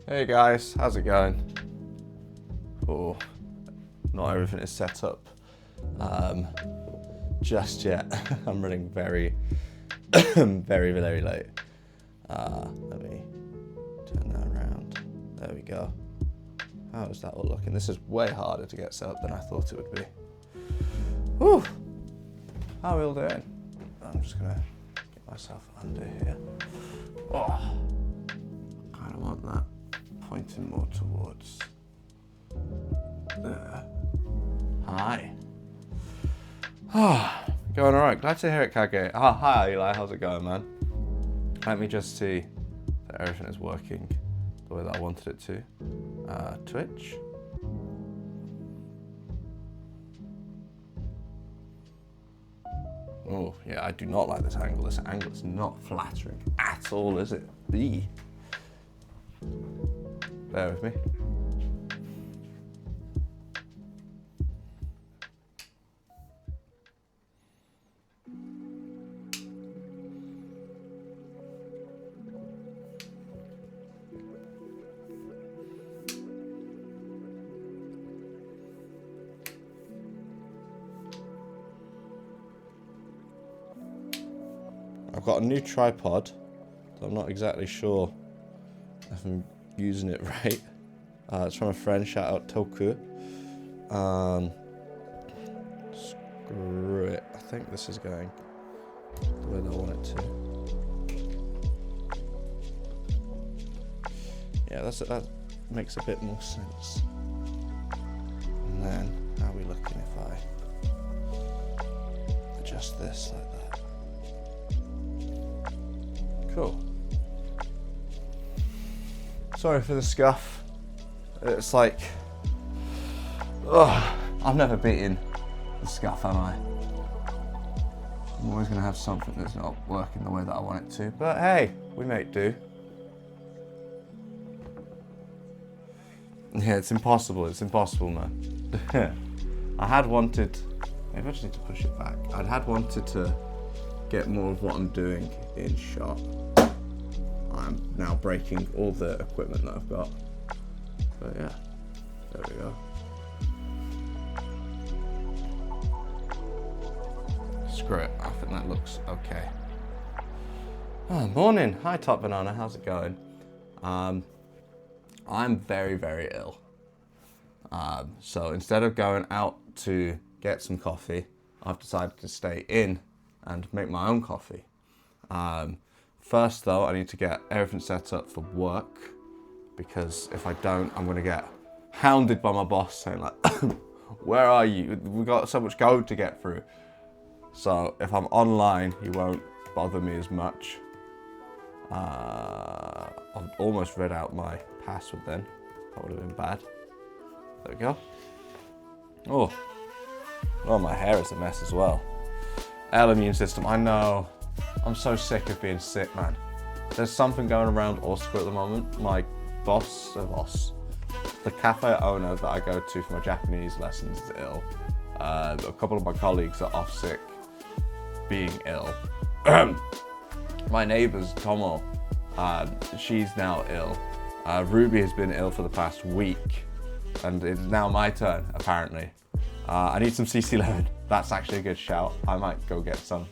Hey guys, how's it going? Oh, not everything is set up just yet. I'm running very, very late. Let me turn that around. There we go. How is that all looking? This is way harder to get set up than I thought it would be. Whew. How are we all doing? I'm just gonna get myself under here. Oh, kind of want that pointing more towards there. Hi. Oh, going all right. Glad to hear it, Kage. Oh, hi, Eli. How's it going, man? Let me just see that everything is working the way that I wanted it to. Twitch. Oh, yeah, I do not like this angle. This angle is not flattering at all, is it? Bear with me. I've got a new tripod, so I'm not exactly sure if I'm using it right. It's from a friend, shout out Toku. Screw it, I think this is going the way that I want it to. Yeah, that makes a bit more sense. And then, how are we looking if I adjust this like that? Cool. Sorry for the scuff. It's like, I've never beaten the scuff, am I? I'm always gonna have something that's not working the way that I want it to, but hey, we make do. Yeah, it's impossible, man. I had wanted, maybe I just need to push it back. I'd wanted to get more of what I'm doing in shot. I'm now breaking all the equipment that I've got. But yeah, there we go. Screw it, I think that looks okay. Oh, morning, hi Top Banana, how's it going? I'm very ill. So instead of going out to get some coffee, I've decided to stay in and make my own coffee. First though, I need to get everything set up for work, because if I don't, I'm gonna get hounded by my boss saying like, where are you? We've got so much code to get through. So if I'm online, he won't bother me as much. I've almost read out my password then. That would have been bad. There we go. Oh, my hair is a mess as well. Immune system, I know. I'm so sick of being sick, man. There's something going around Oscar at the moment. My boss, the cafe owner that I go to for my Japanese lessons is ill. A couple of my colleagues are off sick, being ill. My neighbours, Tomo, she's now ill. Ruby has been ill for the past week, and it's now my turn, apparently. I need some CC lemon. That's actually a good shout. I might go get some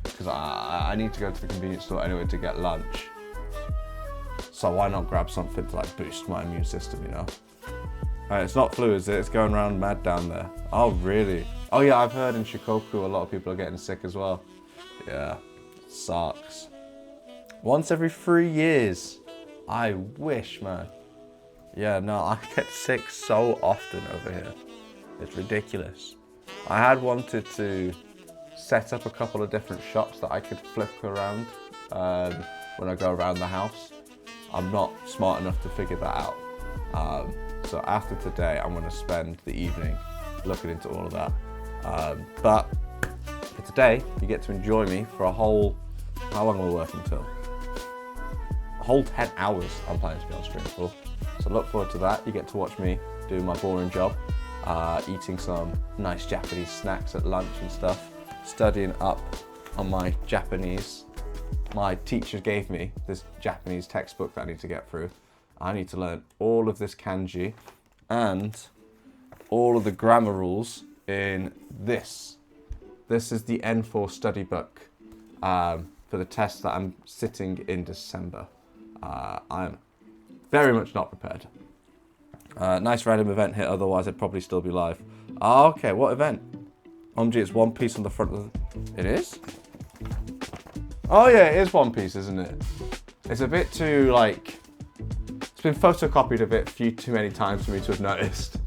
because I need to go to the convenience store anyway to get lunch. So why not grab something to like boost my immune system, you know? It's not flu, is it? It's going around mad down there. Oh, really? Oh yeah, I've heard in Shikoku a lot of people are getting sick as well. Yeah, it sucks. Once every 3 years. I wish, man. Yeah, no, I get sick so often over here. It's ridiculous. I had wanted to set up a couple of different shops that I could flip around when I go around the house. I'm not smart enough to figure that out. So after today, I'm gonna spend the evening looking into all of that. But for today, you get to enjoy me for a whole, how long are we working till? A whole 10 hours I'm planning to be on stream for. So look forward to that. You get to watch me do my boring job, eating some nice Japanese snacks at lunch and stuff, studying up on my Japanese. My teacher gave me this Japanese textbook that I need to get through. I need to learn all of this kanji and all of the grammar rules in this. This is the N4 study book for the test that I'm sitting in December. I'm very much not prepared. Nice random event hit, otherwise I'd probably still be live. Oh, okay, what event? Omg, it's One Piece on the front of the... It is? Oh yeah, it is One Piece, isn't it? It's a bit too, like... It's been photocopied a bit few too many times for me to have noticed.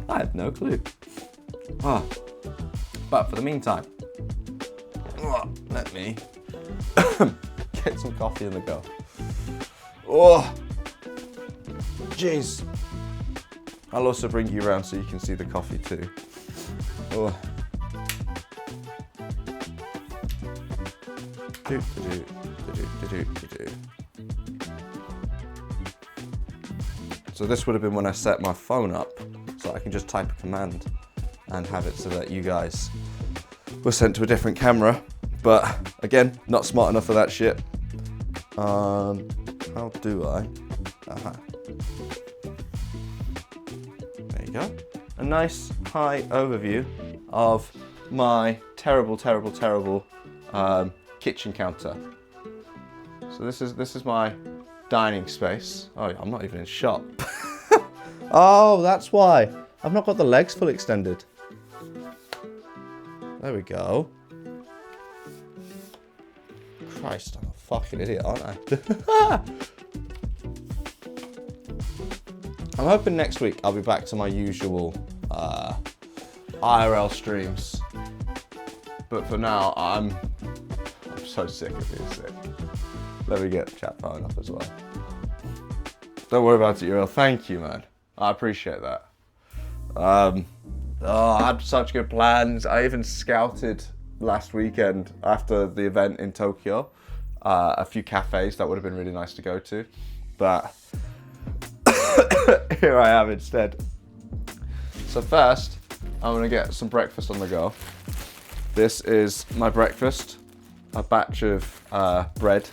I had no clue. Oh. But for the meantime, let me get some coffee in the go. Oh, jeez. I'll also bring you around so you can see the coffee too. Oh. So this would have been when I set my phone up, so I can just type a command and have it so that you guys were sent to a different camera. But again, not smart enough for that shit. How do I? Aha. There you go. A nice high overview of my terrible kitchen counter. So this is my dining space. Oh, I'm not even in shot. Oh, that's why. I've not got the legs fully extended. There we go. Christ, I'm a fucking idiot, aren't I? I'm hoping next week I'll be back to my usual IRL streams. But for now, I'm so sick of being sick. Let me get chat phone up as well. Don't worry about it, Uriel. Thank you, man. I appreciate that. I had such good plans. I even scouted last weekend after the event in Tokyo a few cafes that would have been really nice to go to. But here I am instead. So first, I'm gonna get some breakfast on the go. This is my breakfast, a batch of bread.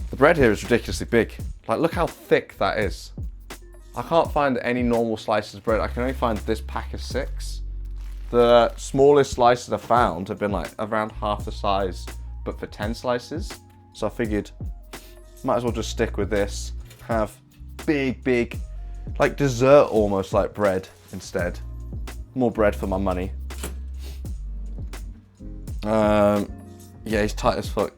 The bread here is ridiculously big. Like, look how thick that is. I can't find any normal slices of bread. I can only find this pack of 6. The smallest slices I found have been like around half the size, but for 10 slices. So I figured, might as well just stick with this. Have big, like dessert almost like bread instead. More bread for my money. Yeah, he's tight as fuck.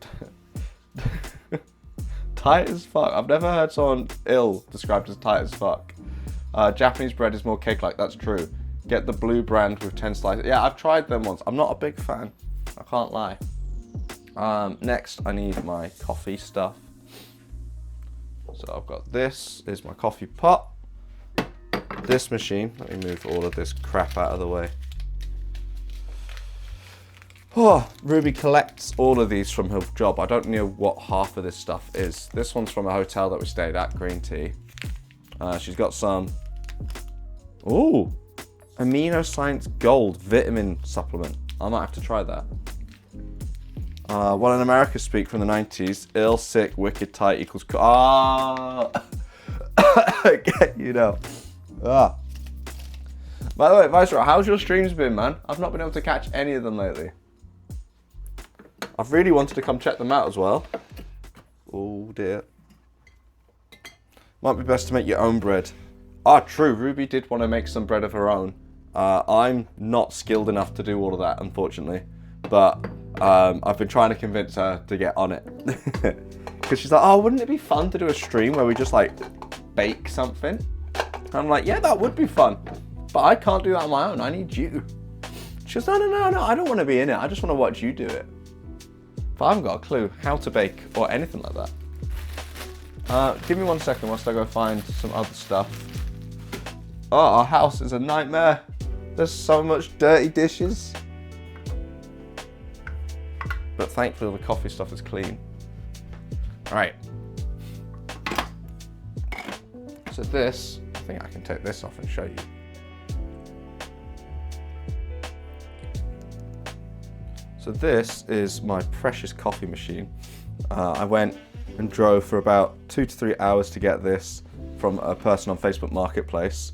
Tight as fuck. I've never heard someone ill described as tight as fuck. Japanese bread is more cake-like, that's true. Get the blue brand with 10 slices. Yeah, I've tried them once. I'm not a big fan. I can't lie. Next, I need my coffee stuff. So I've got this is my coffee pot. This machine. Let me move all of this crap out of the way. Oh, Ruby collects all of these from her job. I don't know what half of this stuff is. This one's from a hotel that we stayed at, green tea. She's got some, ooh, Amino Science Gold vitamin supplement. I might have to try that. What in America speak from the 90s, ill, sick, wicked, tight equals, you know. By the way, Viceroy, how's your streams been, man? I've not been able to catch any of them lately. I've really wanted to come check them out as well. Oh dear. Might be best to make your own bread. Ah, true, Ruby did want to make some bread of her own. I'm not skilled enough to do all of that, unfortunately. But I've been trying to convince her to get on it. Because she's like, oh, wouldn't it be fun to do a stream where we just like bake something? And I'm like, yeah, that would be fun. But I can't do that on my own, I need you. She goes, no, I don't want to be in it. I just want to watch you do it. But I haven't got a clue how to bake or anything like that. Give me 1 second whilst I go find some other stuff. Oh, our house is a nightmare. There's so much dirty dishes. But thankfully the coffee stuff is clean. All right. So this, I think I can take this off and show you. So this is my precious coffee machine. I went and drove for about 2 to 3 hours to get this from a person on Facebook Marketplace.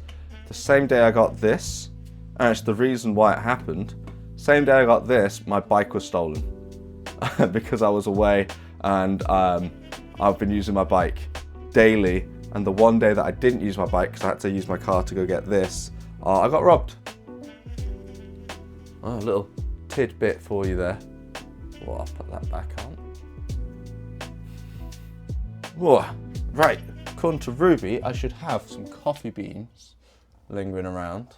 The same day I got this, and it's the reason why it happened, same day I got this, my bike was stolen. Because I was away and I've been using my bike daily, and the one day that I didn't use my bike because I had to use my car to go get this, I got robbed. Oh, a little tidbit for you there. Well, I'll put that back on. Whoa. Right, according to Ruby, I should have some coffee beans lingering around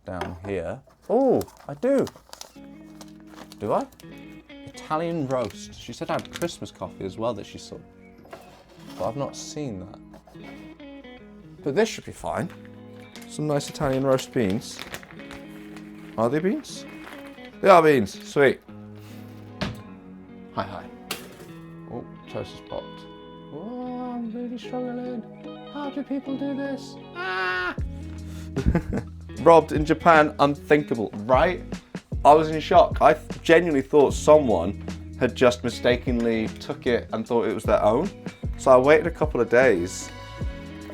down here. Oh, I do. Do I? Italian roast. She said I had Christmas coffee as well that she saw. But I've not seen that. But this should be fine. Some nice Italian roast beans. Are they beans? They are beans. Sweet. Hi. Oh, toast is popped. Oh, I'm really struggling. How do people do this? Ah! Robbed in Japan, unthinkable, right? I was in shock. I genuinely thought someone had just mistakenly took it and thought it was their own. So I waited a couple of days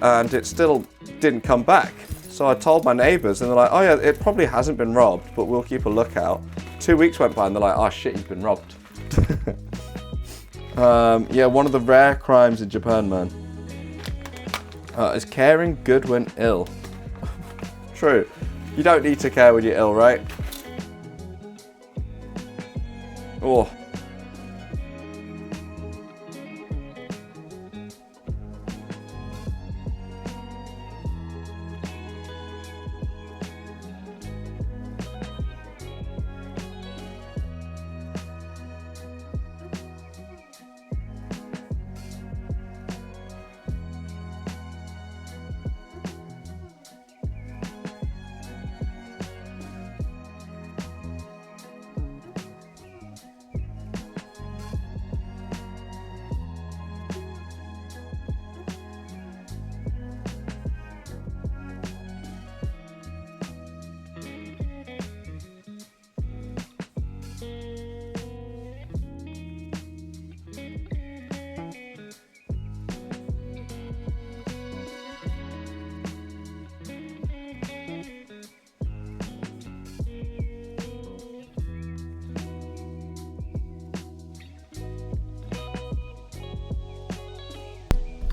and it still didn't come back. So I told my neighbours and they're like, oh yeah, it probably hasn't been robbed, but we'll keep a lookout. 2 weeks went by and they're like, oh shit, you've been robbed. Yeah, one of the rare crimes in Japan, man, is caring good when ill. True. You don't need to care when you're ill, right? Oh.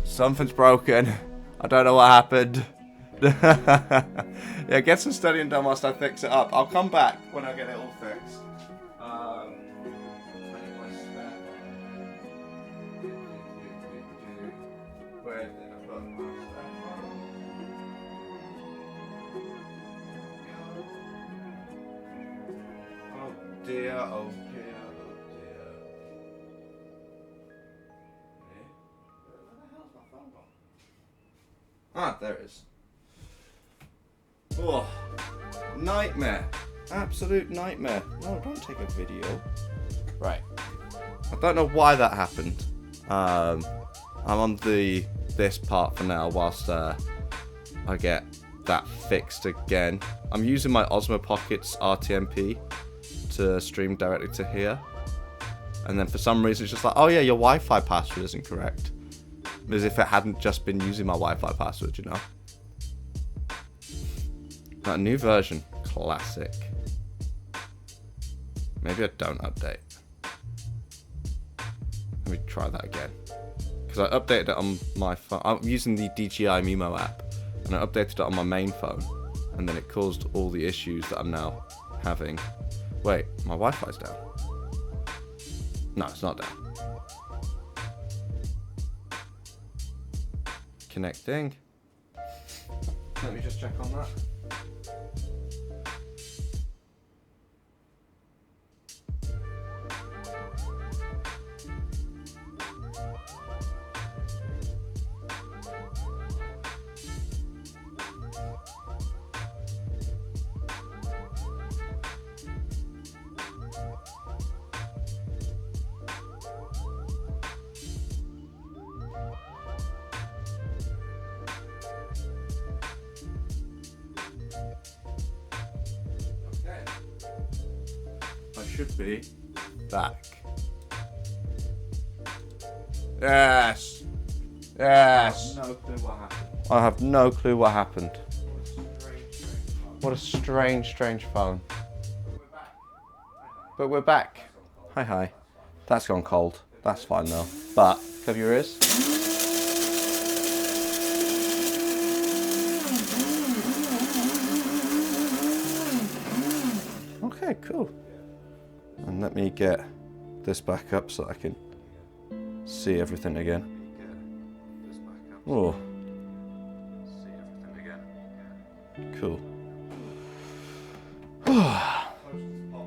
Something's broken. I don't know what happened. Yeah, get some studying done whilst I fix it up. I'll come back when I get it all fixed. I need my spare phone. Where did I put my spare phone? Oh dear, oh dear, oh dear. Ah, there it is. Oh, nightmare. Absolute nightmare. No, don't take a video. Right. I don't know why that happened. I'm on this part for now whilst I get that fixed again. I'm using my Osmo Pocket's RTMP to stream directly to here. And then for some reason it's just like, oh yeah, your Wi-Fi password isn't correct. As if it hadn't just been using my Wi-Fi password, you know. That new version, classic. Maybe I don't update. Let me try that again. Because I updated it on my phone. I'm using the DJI Mimo app, and I updated it on my main phone, and then it caused all the issues that I'm now having. Wait, my Wi-Fi's down. No, it's not down. Connecting. Let me just check on that. Should be back. Yes. Yes. No clue what happened. I have no clue what happened. What a strange, strange phone. But we're back. Hi, hi. That's gone cold. That's fine though. But, cover your ears. Okay, cool. And let me get this back up so I can see everything again. Oh. Cool.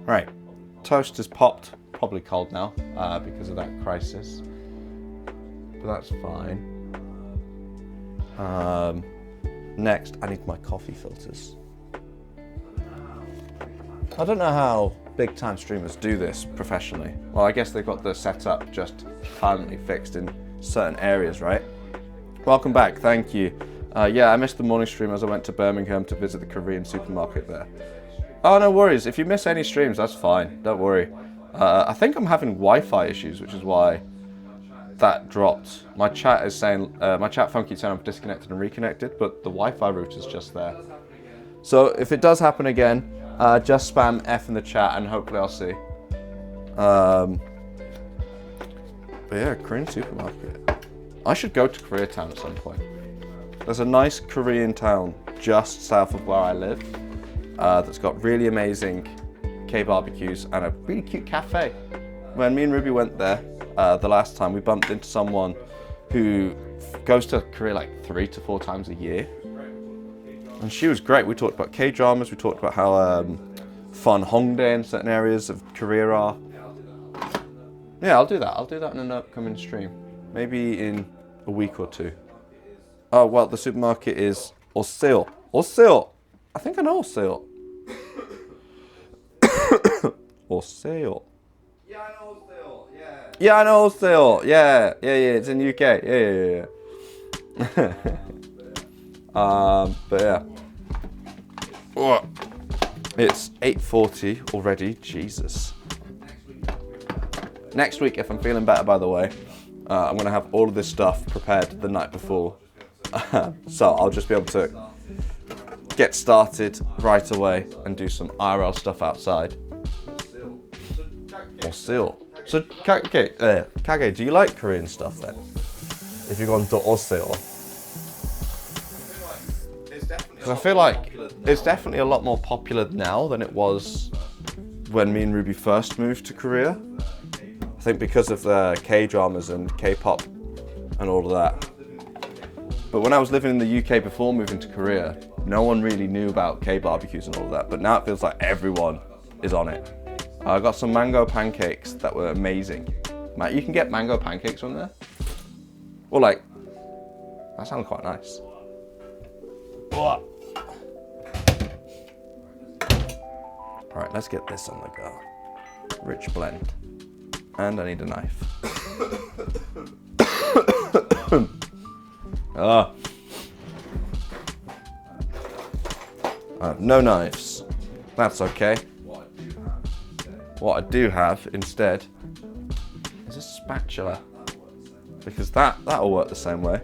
Right. Toast is popped. Probably cold now because of that crisis. But that's fine. Next, I need my coffee filters. I don't know how big time streamers do this professionally. Well, I guess they've got the setup just permanently fixed in certain areas, right? Welcome back, thank you. Yeah, I missed the morning stream as I went to Birmingham to visit the Korean supermarket there. Oh, no worries. If you miss any streams, that's fine. Don't worry. I think I'm having Wi-Fi issues, which is why that dropped. My chat is saying, my chat phone keeps saying I'm disconnected and reconnected, but the Wi-Fi router's just there. So if it does happen again, just spam F in the chat and hopefully I'll see. But yeah, Korean supermarket. I should go to Koreatown at some point. There's a nice Korean town just south of where I live that's got really amazing K-barbecues and a really cute cafe. When me and Ruby went there the last time, we bumped into someone who goes to Korea like 3 to 4 times a year. And she was great. We talked about K-dramas, we talked about how fun Hongdae in certain areas of Korea are. Yeah, I'll do that. I'll do that in an upcoming stream. Maybe in a week or 2. Oh, well, the supermarket is Osil. Osil! I think I know Osil. Osil. Yeah, I know Osil. Yeah. Yeah, I know Osil. Yeah, it's in UK. Yeah. But yeah. Oh, it's 8:40 already. Jesus. Next week, if I'm feeling better, by the way, I'm going to have all of this stuff prepared the night before. So I'll just be able to get started right away and do some IRL stuff outside. Or still. So, Kage, do you like Korean stuff then? If you've gone to Osil? Because I feel like it's definitely a lot more popular now than it was when me and Ruby first moved to Korea. I think because of the K-dramas and K-pop and all of that. But when I was living in the UK before moving to Korea, no one really knew about K-barbecues and all of that. But now it feels like everyone is on it. I got some mango pancakes that were amazing. Matt, you can get mango pancakes from there? Well, like, that sounds quite nice. Alright, let's get this on the go. Rich blend. And I need a knife. I have no knives. That's okay. What I do have instead is a spatula. Because that'll work the same way.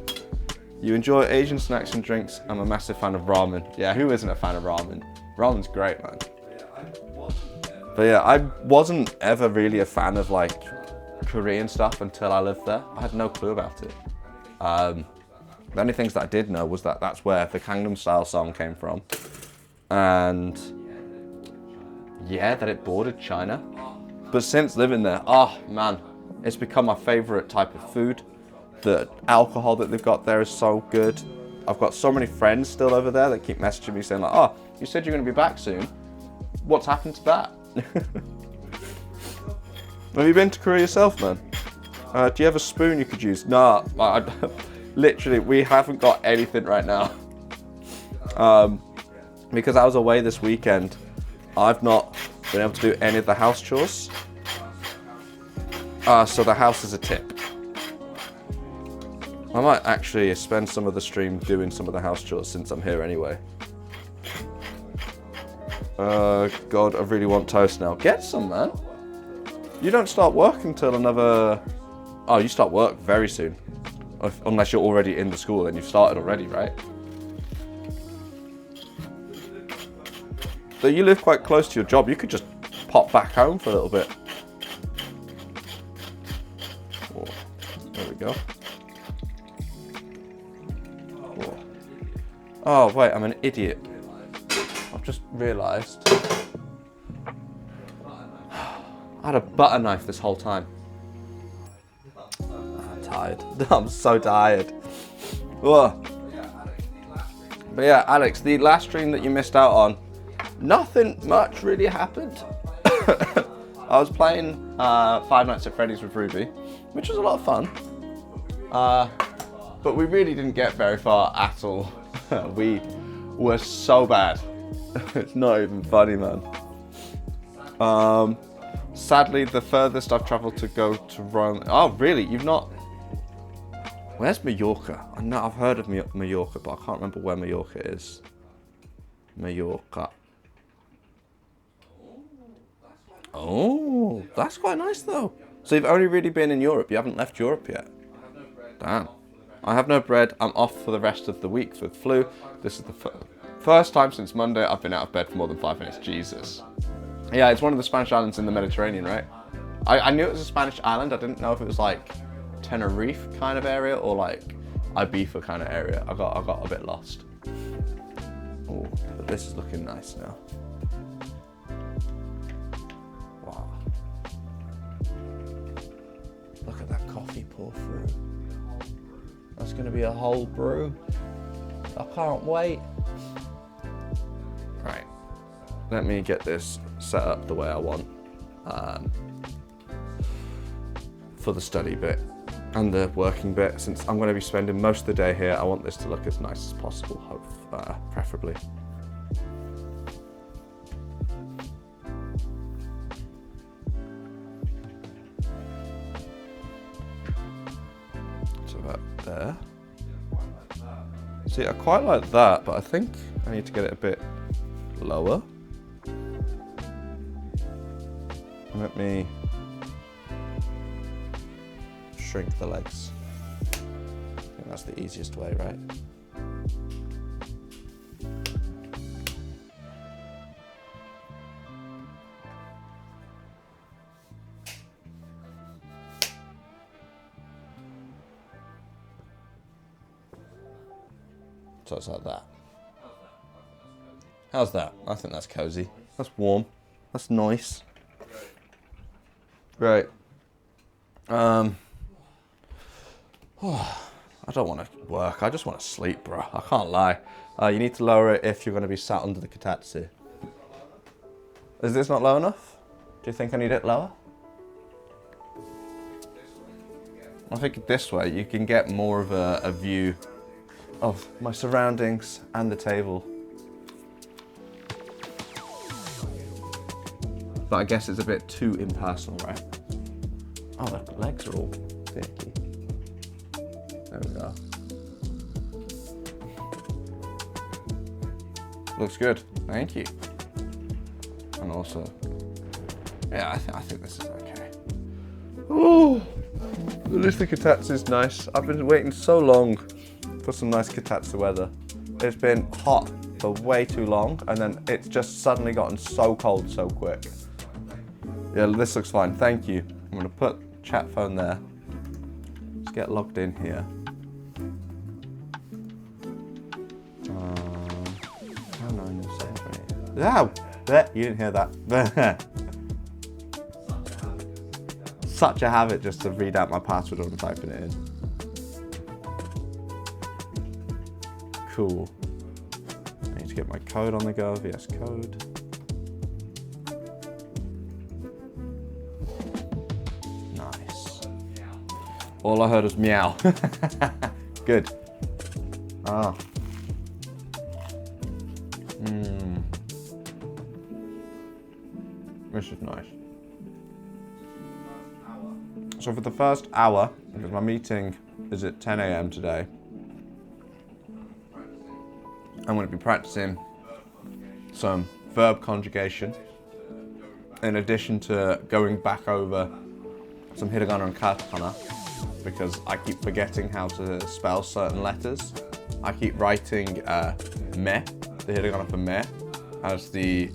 You enjoy Asian snacks and drinks. I'm a massive fan of ramen. Yeah, who isn't a fan of ramen? Ramen's great, man. But yeah, I wasn't ever really a fan of like Korean stuff until I lived there. I had no clue about it. The only things that I did know was that that's where the Gangnam Style song came from. And yeah, that it bordered China. But since living there, oh man, it's become my favorite type of food. The alcohol that they've got there is so good. I've got so many friends still over there that keep messaging me saying like, oh, you said you're gonna be back soon. What's happened to that? Have you been to Korea yourself, man? Do you have a spoon you could use? Nah, literally, we haven't got anything right now. Because I was away this weekend, I've not been able to do any of the house chores. So the house is a tip. I might actually spend some of the stream doing some of the house chores since I'm here anyway. God, I really want toast now. Get some, man. You don't start work until another... Oh, you start work very soon. Unless you're already in the school and you've started already, right? So you live quite close to your job. You could just pop back home for a little bit. Oh, there we go. Oh, wait, I'm an idiot. I've just realised I had a butter knife this whole time. I'm tired. I'm so tired. Ugh. But yeah, Alex, the last stream that you missed out on, nothing much really happened. I was playing Five Nights at Freddy's with Ruby, which was a lot of fun. But we really didn't get very far at all. We were so bad. It's not even funny, man. Sadly, the furthest I've travelled to go to Rome. Oh, really? You've not? Where's Mallorca? I know I've heard of Mallorca, but I can't remember where Mallorca is. Mallorca. Oh, that's quite nice though. So you've only really been in Europe. You haven't left Europe yet. Damn. I have no bread. I'm off for the rest of the week with flu. This is the first time since Monday I've been out of bed for more than 5 minutes. Jesus. Yeah, it's one of the Spanish islands in the Mediterranean, right? I knew it was a Spanish island. I didn't know if it was like Tenerife kind of area or like Ibiza kind of area. I got a bit lost. Oh, but this is looking nice now. Wow. Look at that coffee pour through. That's going to be a whole brew. I can't wait. Right. Let me get this set up the way I want for the study bit and the working bit. Since I'm going to be spending most of the day here, I want this to look as nice as possible, preferably. So about there. See, I quite like that, but I think I need to get it a bit lower. Let me shrink the legs. I think that's the easiest way, right? So it's like that. How's that? I think that's cozy. That's warm. That's nice. Right. I don't want to work. I just want to sleep, bro. I can't lie. You need to lower it if you're going to be sat under the kotatsu. Is this not low enough? Do you think I need it lower? I think this way you can get more of a view of my surroundings and the table. But I guess it's a bit too impersonal, right? Oh, the legs are all thicky. There we go. Looks good, thank you. And also, yeah, I think this is okay. Oh, the little kotatsu is nice. I've been waiting so long for some nice kotatsu weather. It's been hot for way too long, and then it's just suddenly gotten so cold so quick. Yeah, this looks fine, thank you. I'm gonna put chat phone there. Let's get logged in here. Oh, you didn't hear that. Such a habit just to read out my password when I'm typing it in. Cool. I need to get my code on the go, VS Code. Nice. All I heard was meow. Good. Ah. This is nice. So for the first hour, because my meeting is at 10 AM today, I'm going to be practicing some verb conjugation in addition to going back over some hiragana and katakana. because I keep forgetting how to spell certain letters. I keep writing me, the hiragana for me, as the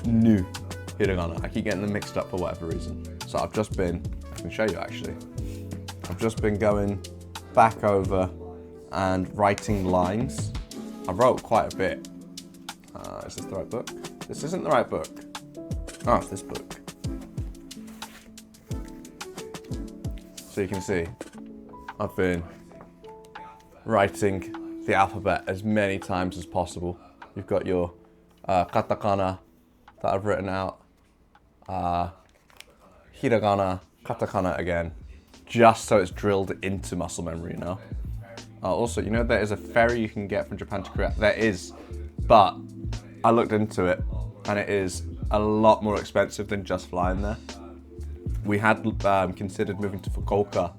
new hiragana. I keep getting them mixed up for whatever reason. So I can show you actually. I've just been going back over and writing lines. I wrote quite a bit. Is this the right book? This isn't the right book. Oh, it's this book. So you can see, I've been writing the alphabet as many times as possible. You've got your katakana that I've written out, hiragana, katakana again, just so it's drilled into muscle memory, you know? Also, you know there is a ferry you can get from Japan to Korea? There is, but I looked into it and it is a lot more expensive than just flying there. We had considered moving to Fukuoka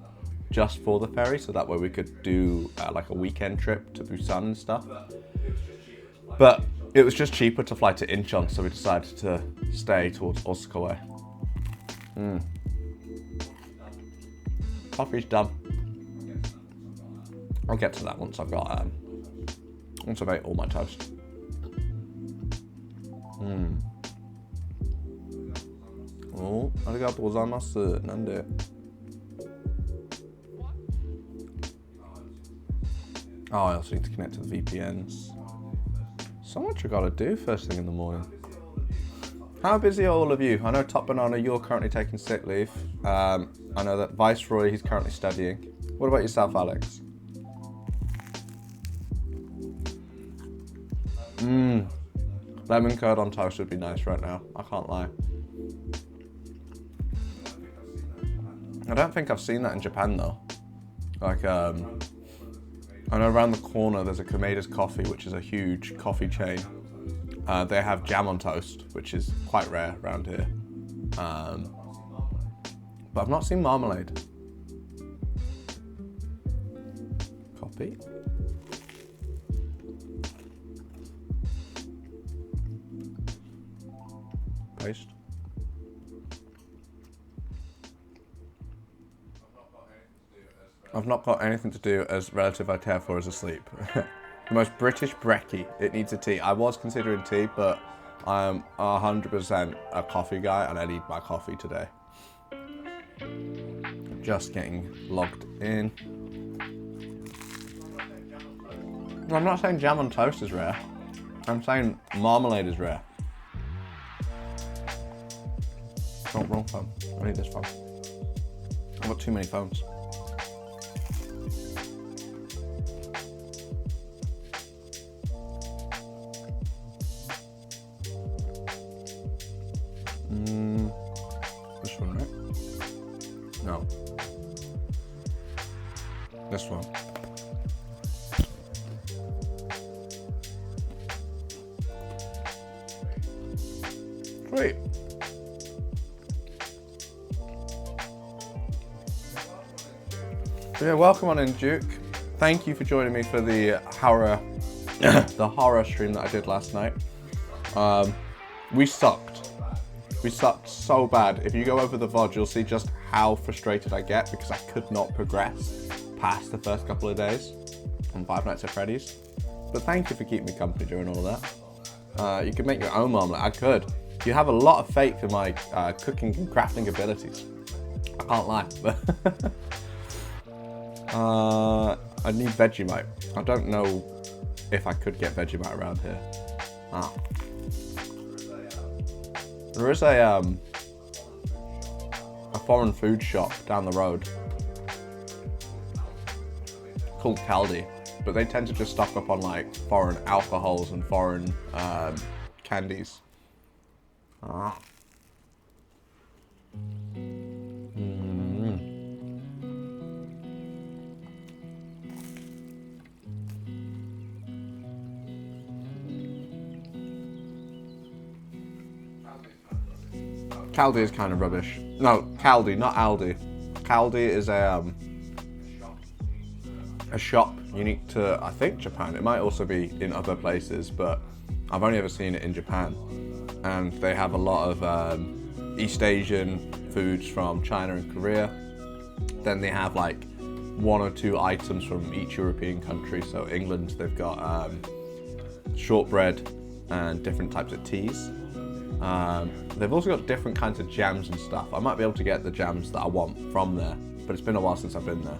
just for the ferry, so that way we could do like a weekend trip to Busan and stuff. But it was just cheaper to fly to Incheon, so we decided to stay towards Osaka way. Coffee's done. I'll get to that once I've got once I've ate all my toast. Oh, arigatou gozaimasu. Nande? Oh, I also need to connect to the VPNs. So much I gotta do first thing in the morning. How busy are all of you? I know Top Banana, you're currently taking sick leave. I know that Viceroy, he's currently studying. What about yourself, Alex? Lemon curd on toast would be nice right now. I can't lie. I don't think I've seen that in Japan though. Like, I know around the corner there's a Komeda's Coffee, which is a huge coffee chain. They have jam on toast, which is quite rare around here. But I've not seen marmalade. Copy. Paste. I've not got anything to do as relative I care for is asleep. The most British brekkie, it needs a tea. I was considering tea, but I'm 100% a coffee guy and I need my coffee today. Just getting logged in. I'm not saying jam on toast is rare. I'm saying marmalade is rare. Oh, wrong phone. I need this phone. I've got too many phones. This one, right? No. This one. Sweet. So yeah, welcome on in, Duke. Thank you for joining me for the horror, the horror stream that I did last night. We sucked. We sucked so bad. If you go over the VOD, you'll see just how frustrated I get because I could not progress past the first couple of days on Five Nights at Freddy's. But thank you for keeping me company during all of that. You could make your own marmalade. I could. You have a lot of faith in my cooking and crafting abilities. I can't lie. I need Vegemite. I don't know if I could get Vegemite around here. There is a foreign food shop down the road called Caldi, but they tend to just stock up on like foreign alcohols and foreign candies. Caldi is kind of rubbish. No, Caldi, not Aldi. Caldi is a shop unique to, I think, Japan. It might also be in other places, but I've only ever seen it in Japan. And they have a lot of East Asian foods from China and Korea. then they have like 1 or 2 items from each European country. So England, they've got shortbread and different types of teas. They've also got different kinds of jams and stuff. I might be able to get the jams that I want from there, but it's been a while since I've been there.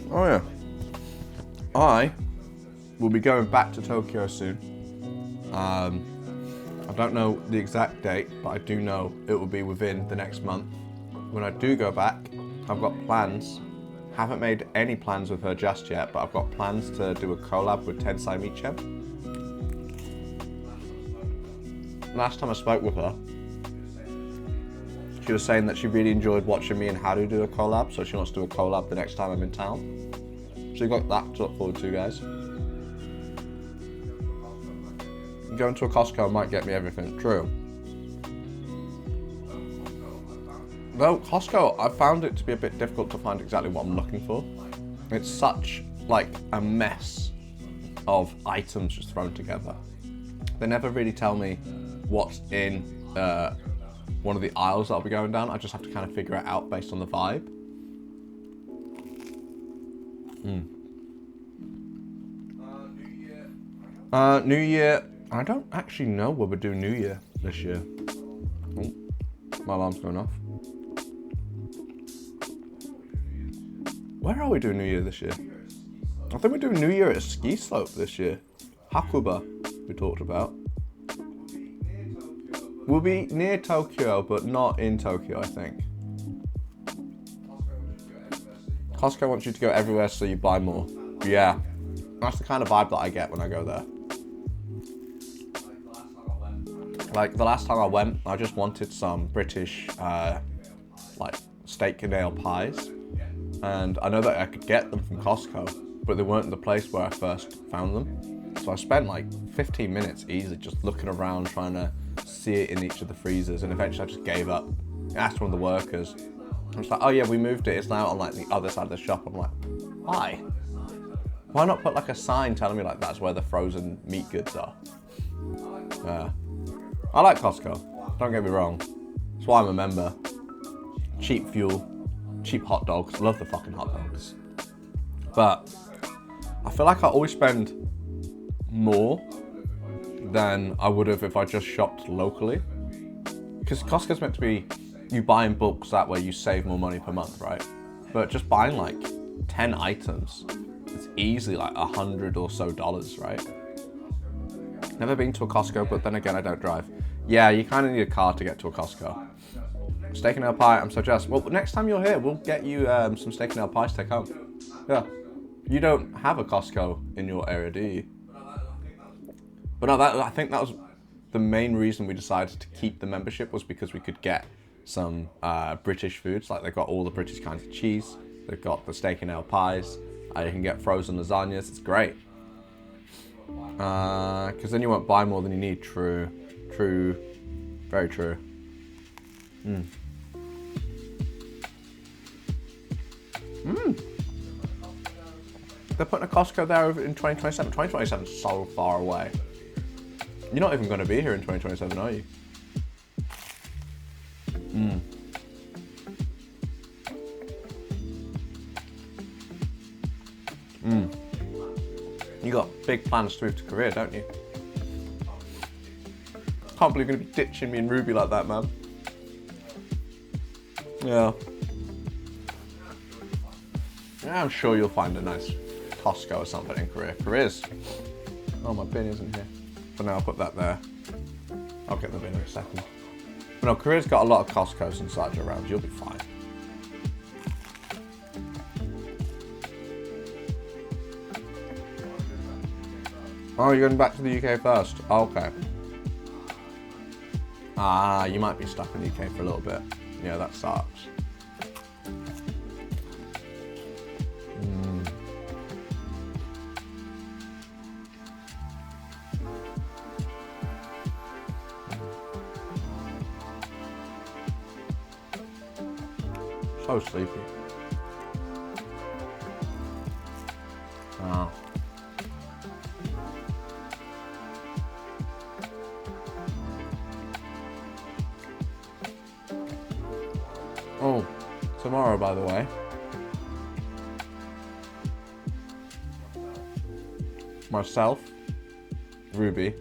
Oh yeah, I will be going back to Tokyo soon. I don't know the exact date, but I do know it will be within the next month. When I do go back, I've got plans. Haven't made any plans with her just yet, but I've got plans to do a collab with Tensai Miche. Last time I spoke with her, she was saying that she really enjoyed watching me and Haru do a collab, so she wants to do a collab the next time I'm in town. So you've got that to look forward to, guys. Going to a Costco might get me everything, true. Though Costco, I found it to be a bit difficult to find exactly what I'm looking for. It's such like a mess of items just thrown together. They never really tell me what's in one of the aisles that I'll be going down. I just have to kind of figure it out based on the vibe. New Year. I don't actually know where we're doing New Year this year. Oh, my alarm's going off. Where are we doing New Year this year? I think we're doing New Year at a ski slope this year. Hakuba, we talked about. We'll be near Tokyo, but not in Tokyo, I think. Costco wants you to go everywhere so you buy more. Yeah, that's the kind of vibe that I get when I go there. Like the last time I went, I just wanted some British like steak and ale pies. And I know that I could get them from Costco, but they weren't the place where I first found them. So I spent like 15 minutes easy just looking around trying to see it in each of the freezers, and eventually I just gave up. I asked one of the workers. I was like, oh yeah, we moved it. It's now on like the other side of the shop. I'm like, why? Why not put like a sign telling me like that's where the frozen meat goods are? I like Costco, don't get me wrong. That's why I'm a member. Cheap fuel, cheap hot dogs. Love the fucking hot dogs. But I feel like I always spend more than I would have if I just shopped locally. Because Costco's meant to be, you buy in bulk so that way you save more money per month, right? But just buying like 10 items, it's easily like $100 or so, right? Never been to a Costco, but then again, I don't drive. Yeah, you kind of need a car to get to a Costco. Steak and ale pie, I'm so jealous. Well, next time you're here, we'll get you some steak and ale pies to take home. Yeah. You don't have a Costco in your area, do you? But no, I think that was the main reason we decided to keep the membership, was because we could get some British foods. Like they've got all the British kinds of cheese. They've got the steak and ale pies. You can get frozen lasagnas. It's great. Because then you won't buy more than you need. True. Very true. They're putting a Costco there in 2027. 2027 is so far away. You're not even going to be here in 2027, are you? You got big plans to move to Korea, don't you? Can't believe you're going to be ditching me and Ruby like that, man. Yeah. Yeah, I'm sure you'll find a nice Costco or something in Korea. Korea's... Oh, my bin isn't here. But now I'll put that there. I'll get the bin in a second. But no, Korea's got a lot of Costco's and such around. You'll be fine. Oh, you're going back to the UK first? Oh, okay. You might be stuck in the UK for a little bit. Yeah, that sucks. So sleepy. tomorrow, by the way. Myself, Ruby,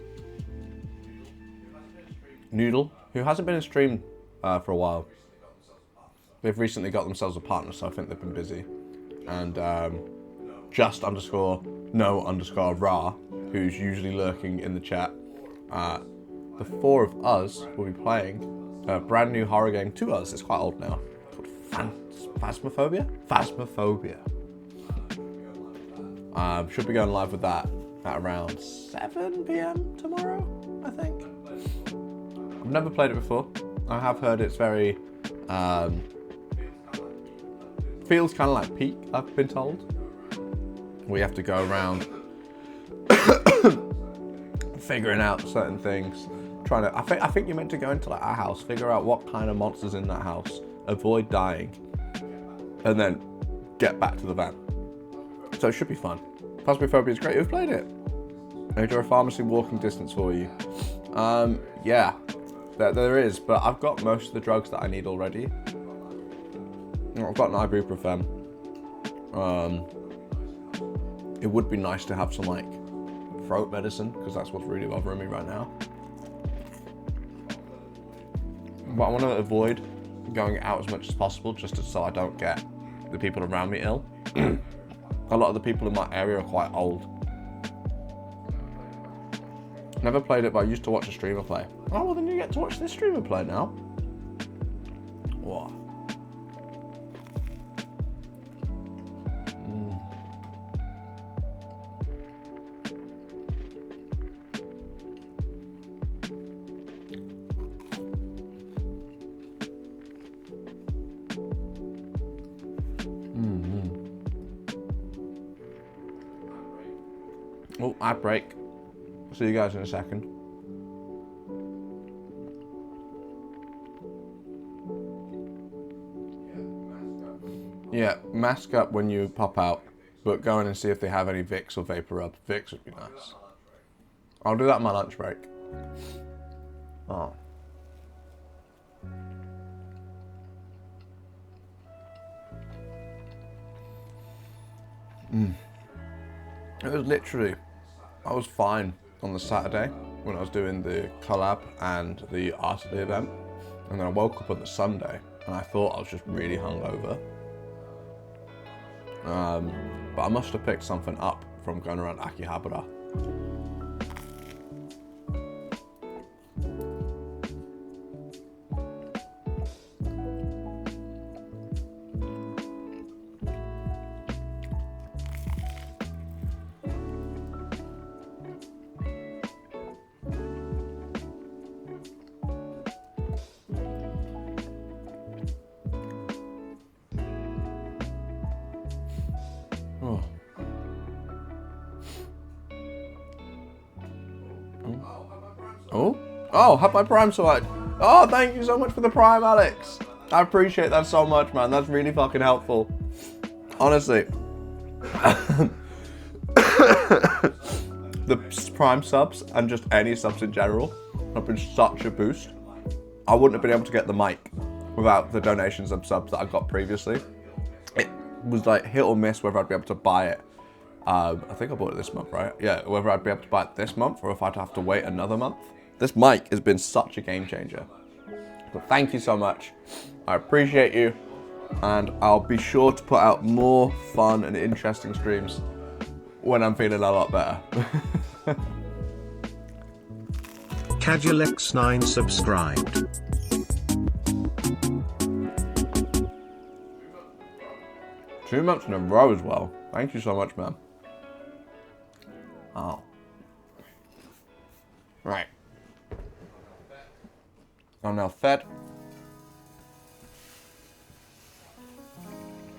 Noodle, who hasn't been in stream for a while. They've recently got themselves a partner, so I think they've been busy. And just_no_Ra, who's usually lurking in the chat. The four of us will be playing a brand new horror game to us. It's quite old now. Called Phasmophobia? Phasmophobia. Should be going live with that at around 7 PM tomorrow, I think. I've never played it before. I have heard it's very, feels kind of like Peak, I've been told. We have to go around figuring out certain things. I think you're meant to go into like a house, figure out what kind of monster's in that house, avoid dying, and then get back to the van. So it should be fun. Phasmophobia is great. Who've played it? Major pharmacy walking distance for you. Yeah, there is, but I've got most of the drugs that I need already. I've got an ibuprofen. It would be nice to have some like throat medicine because that's what's really bothering me right now. But I want to avoid going out as much as possible just so I don't get the people around me ill. A lot of the people in my area are quite old. Never played it, but I used to watch a streamer play. Oh, well then you get to watch this streamer play now. What? Oh, ad break. See you guys in a second. Yeah, mask up when you pop out, but go in and see if they have any Vicks or Vapor Rub. Vicks would be nice. I'll do that on my lunch break. Oh. It was literally, I was fine on the Saturday when I was doing the collab and the art of the event, and then I woke up on the Sunday and I thought I was just really hungover. But I must have picked something up from going around Akihabara. Oh, have my Prime sorted. Oh, thank you so much for the Prime, Alex. I appreciate that so much, man. That's really fucking helpful. Honestly. The Prime subs and just any subs in general have been such a boost. I wouldn't have been able to get the mic without the donations and subs that I got previously. It was like hit or miss whether I'd be able to buy it. I think I bought it this month, right? Yeah, whether I'd be able to buy it this month or if I'd have to wait another month. This mic has been such a game changer. But thank you so much. I appreciate you. And I'll be sure to put out more fun and interesting streams when I'm feeling a lot better. Cadulex9 subscribed. Two months in a row as well. Thank you so much, man. Oh. Right. I'm now fed.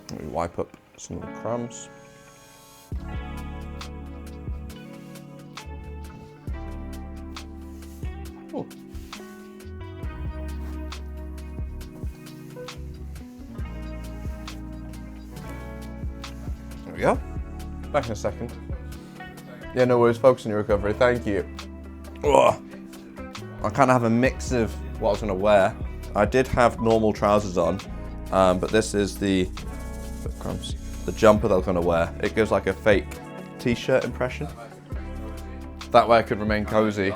Let me wipe up some of the crumbs. Oh. There we go. Back in a second. Yeah, no worries. Focus on your recovery. Thank you. Ugh. I kind of have a mix of what I was going to wear. I did have normal trousers on, But this is the jumper that I'm gonna wear. It gives like a fake t-shirt impression. That way I could remain cozy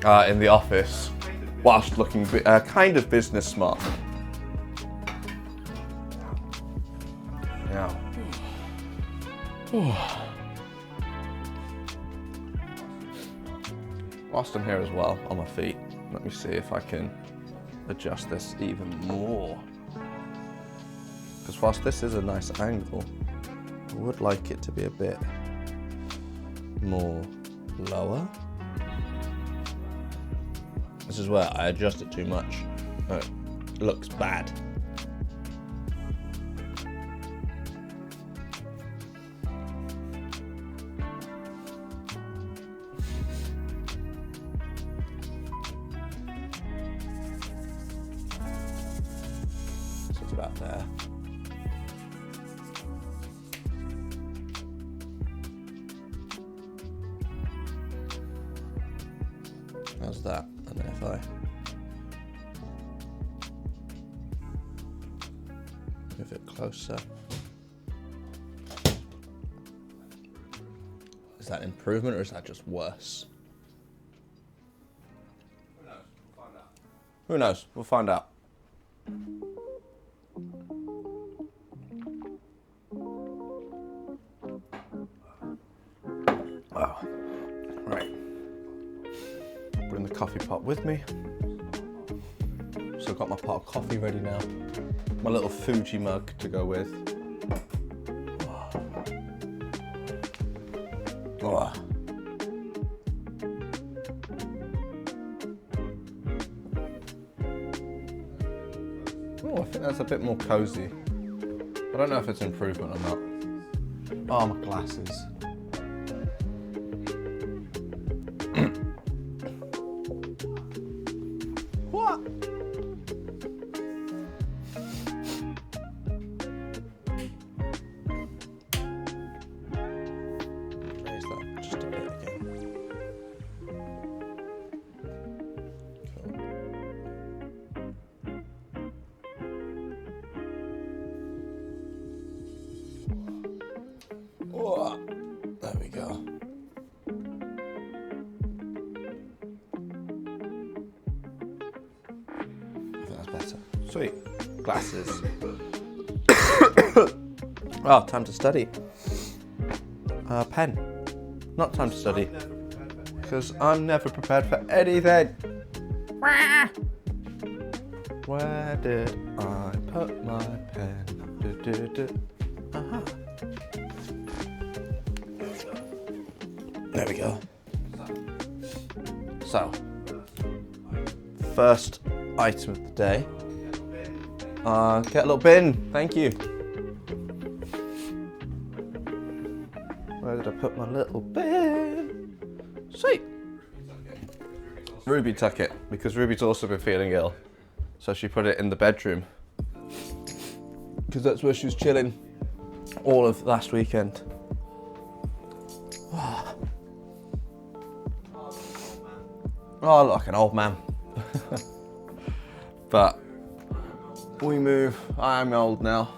in the office whilst looking kind of business smart. Yeah. Whilst I'm here as well, on my feet, let me see if I can adjust this even more. Because whilst this is a nice angle, I would like it to be a bit more lower. This is where I adjust it too much. It looks bad. So it's about there. How's that? And then if I move it closer, is that an improvement or is that just worse? Who knows? We'll find out. Oh, right. Bring the coffee pot with me. So I've got my pot of coffee ready now. My little Fuji mug to go with. Oh. Oh, I think that's a bit more cozy. I don't know if it's an improvement or not. Oh, my glasses. What? Raise that just a bit again. Cool. Oh, there we go. Sweet. Glasses. Oh, time to study. Pen. Not time to study. Because I'm never prepared for anything. Where did I put my pen? There we go. So, first item of the day. Get a little bin, thank you. Where did I put my little bin? Sweet. Ruby took it, because Ruby's also been feeling ill. So she put it in the bedroom. Because that's where she was chilling all of last weekend. Oh, I look like an old man. But we move. I am old now.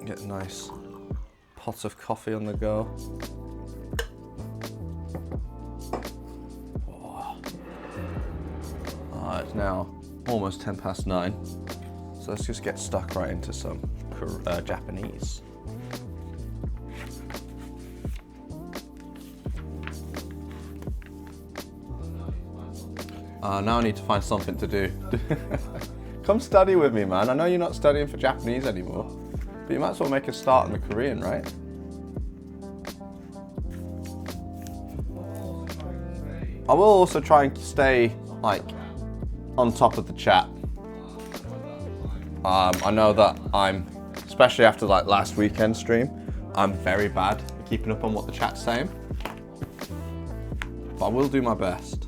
Get a nice pot of coffee on the go. It's now almost 9:10. So let's just get stuck right into some Japanese. Now I need to find something to do. Come study with me, man. I know you're not studying for Japanese anymore, but you might as well make a start in the Korean, right? I will also try and stay like on top of the chat. I know that especially after like last weekend's stream, I'm very bad at keeping up on what the chat's saying. But I will do my best.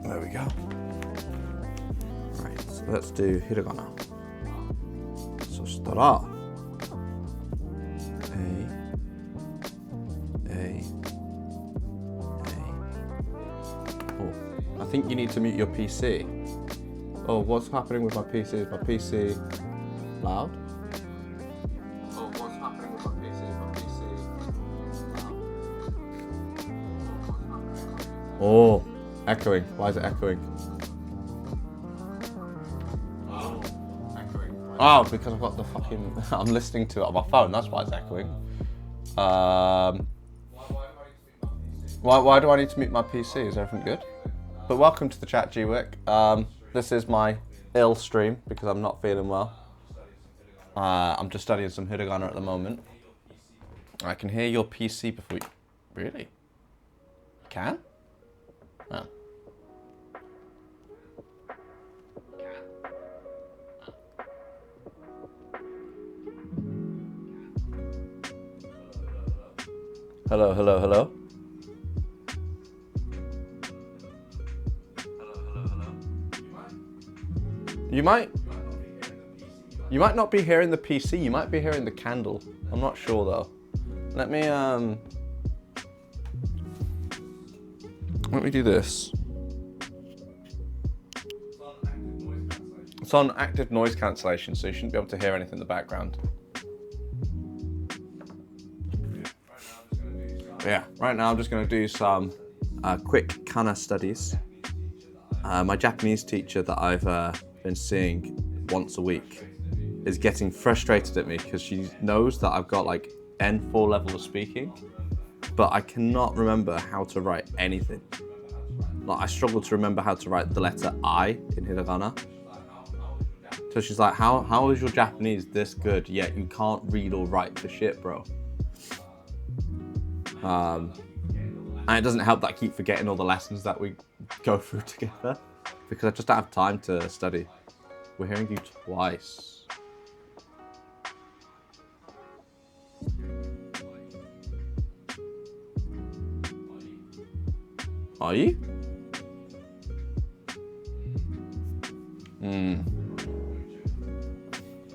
There we go. Right, so let's do hiragana. So stara. A. think you need to mute your PC. Oh, what's happening with my PC? Is my PC loud? Oh, what's happening with my PC? Is my PC loud? Oh, echoing. Why is it echoing? Oh, because I've got the fucking... I'm listening to it on my phone, that's why it's echoing. Why do I need to mute my PC? Is everything good? But welcome to the chat, G-Wick. This is my ill stream because I'm not feeling well. I'm just studying some hiragana at the moment. I can hear your PC before you... Really? You can? Oh. Hello, hello, hello. You might not be hearing the PC, you might be hearing the candle. I'm not sure though. Let me do this. It's on active noise cancellation, so you shouldn't be able to hear anything in the background. Yeah, right now I'm just going to do some quick kana studies. My Japanese teacher that I've been seeing once a week is getting frustrated at me because she knows that I've got like N4 level of speaking, but I cannot remember how to write anything. Like I struggle to remember how to write the letter I in hiragana. So she's like, how is your Japanese this good yet you can't read or write for shit, bro? And it doesn't help that I keep forgetting all the lessons that we go through together because I just don't have time to study. We're hearing you twice. Are you?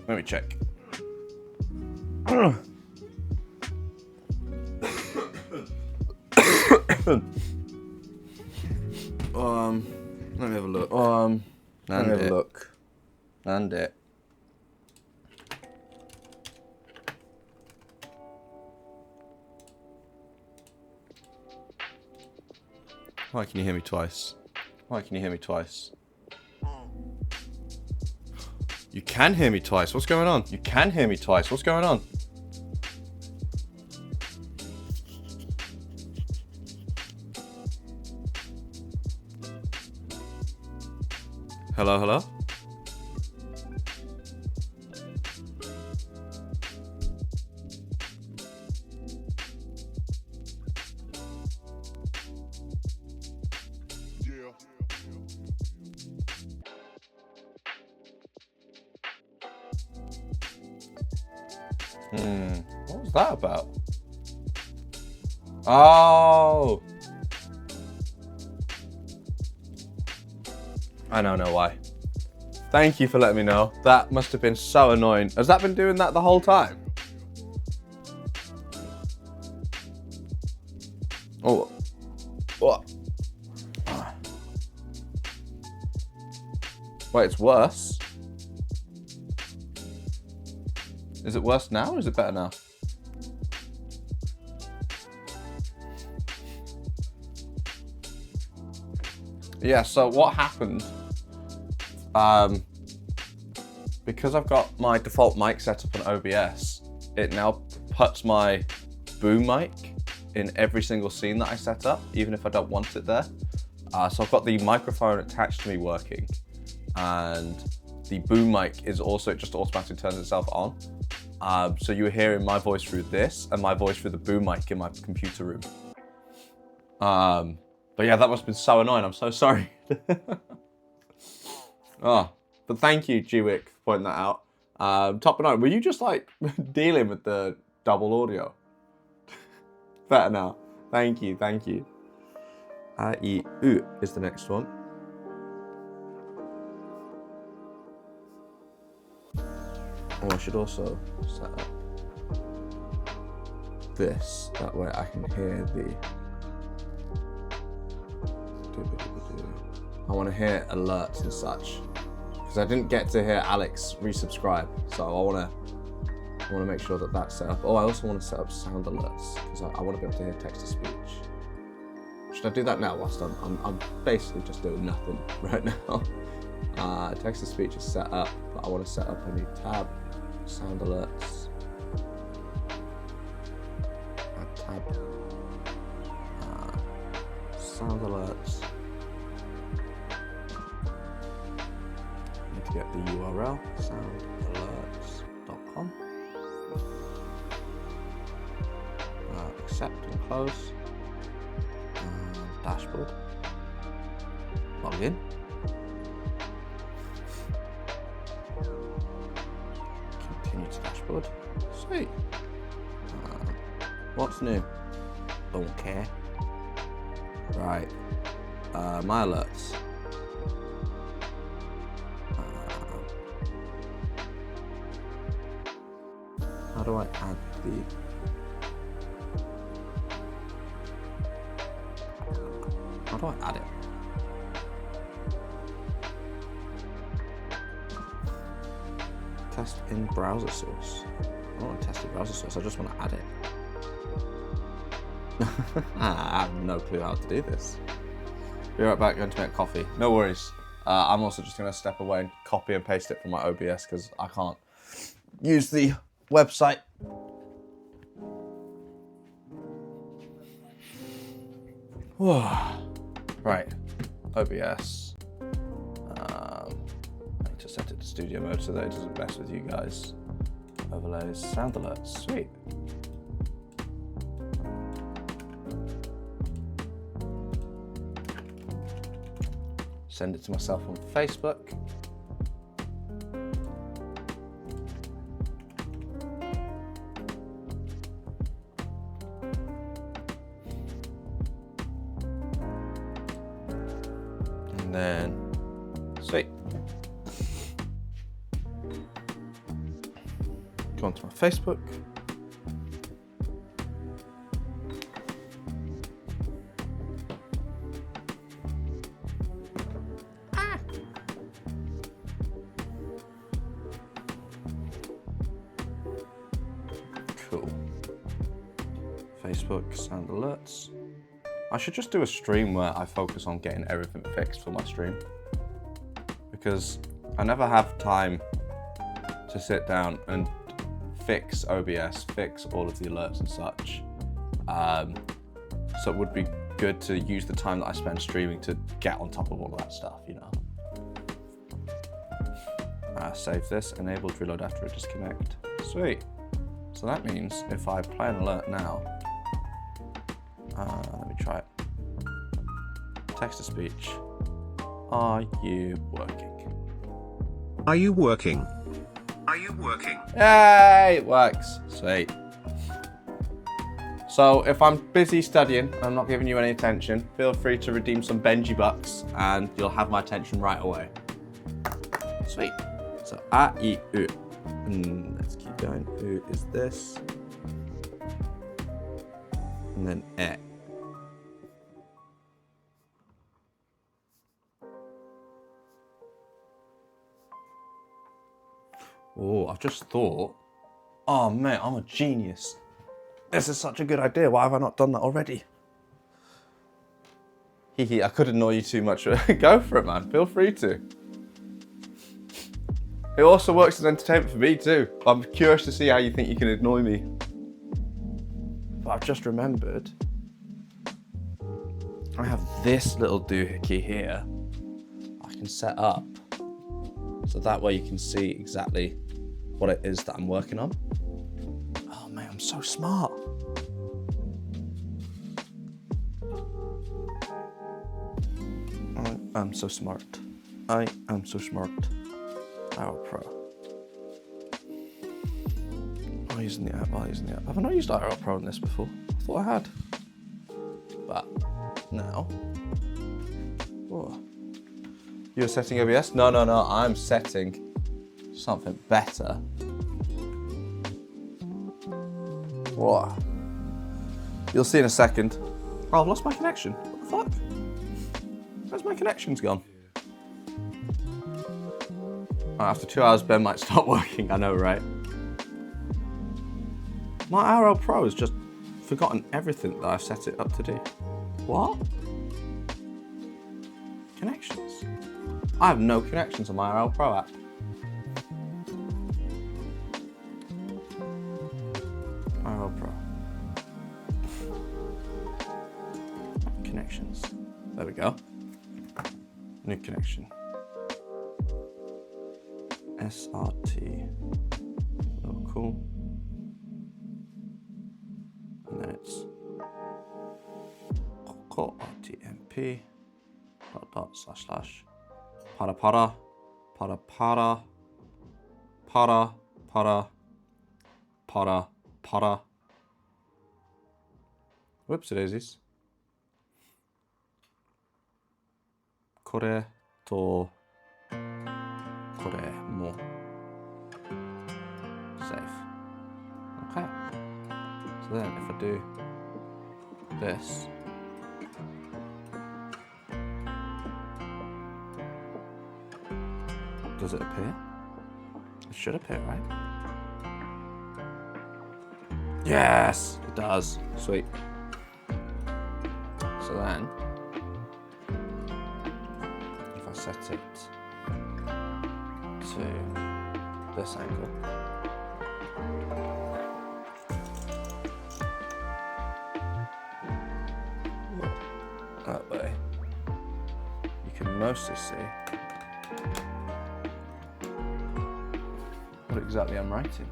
Let me check. Let me have a look. Let me have a look. And it. Why can you hear me twice? Why can you hear me twice? You can hear me twice. What's going on? You can hear me twice. What's going on? Hello, hello? What was that about? Oh! I don't know why. Thank you for letting me know. That must have been so annoying. Has that been doing that the whole time? Oh. What? Wait, it's worse. Is it worse now or is it better now? Yeah, so what happened, because I've got my default mic set up on OBS, it now puts my boom mic in every single scene that I set up, even if I don't want it there. So I've got the microphone attached to me working, and the boom mic is also, it just automatically turns itself on. So you were hearing my voice through this and my voice through the boom mic in my computer room. But yeah, that must have been so annoying. I'm so sorry. Oh, but thank you, G-Wick, for pointing that out. Top and were you just like dealing with the double audio? Better now. Thank you, thank you. I-E-U is the next one. Oh, I should also set up this. That way I can hear the... I want to hear alerts and such. Because I didn't get to hear Alex resubscribe, so I want to make sure that that's set up. Oh, I also want to set up sound alerts, because I want to be able to hear text-to-speech. Should I do that now whilst I'm basically just doing nothing right now? Text-to-speech is set up, but I want to set up a new tab. Sound alerts. Add tab. Sound alerts. Need to get the URL. Soundalerts.com. Accept and close. Dashboard. Log in. Continue to dashboard. Sweet. What's new? Don't care. Right. My alerts. How do I add the... How do I add it? Test in browser source. I don't want to test the browser source, I just want to add it. I have no clue how to do this. Be right back, going to make coffee. No worries. I'm also just going to step away and copy and paste it from my OBS because I can't use the website. Right, OBS. I need to set it to studio mode so that it doesn't mess with you guys. Overlays, sound alerts, sweet. Send it to myself on Facebook. And then, sweet. Go onto my Facebook. Cool. Facebook sound alerts. I should just do a stream where I focus on getting everything fixed for my stream, because I never have time to sit down and fix OBS, fix all of the alerts and such. So it would be good to use the time that I spend streaming to get on top of all of that stuff, you know. Save this, enabled reload after a disconnect. Sweet. So that means if I play an alert now, let me try it. Text to speech. Are you working? Are you working? Are you working? Yay, it works. Sweet. So if I'm busy studying and I'm not giving you any attention, feel free to redeem some Benjy bucks and you'll have my attention right away. Sweet. So A, I, U. Let's keep going. U is this. And then E. Oh, I've just thought, oh mate, I'm a genius. This is such a good idea. Why have I not done that already? Hee, I could annoy you too much. Go for it, man. Feel free to. It also works as entertainment for me too. I'm curious to see how you think you can annoy me. But I've just remembered, I have this little doohickey here I can set up. So that way you can see exactly what it is that I'm working on. Oh man, I'm so smart. I am so smart. I am so smart. Arrow Pro. I'm using the app, Have I not used Arrow Pro in this before? I thought I had. But now. Whoa. You're setting OBS? No, I'm setting something better. Whoa. You'll see in a second. Oh, I've lost my connection. What the fuck? Where's my connections gone? After 2 hours, Ben might stop working. I know, right? My RL Pro has just forgotten everything that I've set it up to do. What? Connections? I have no connections on my RL Pro app. RL Pro. Connections. There we go. New connection. SRT. Oh, cool. And then it's RTMP // para para para para para para para para. Whoopsie daisies. これとこれも save. Okay. So then if I do this, does it appear? It should appear, right? Yes, it does. Sweet. So then, if I set it to this angle, that way, you can mostly see what exactly I'm writing.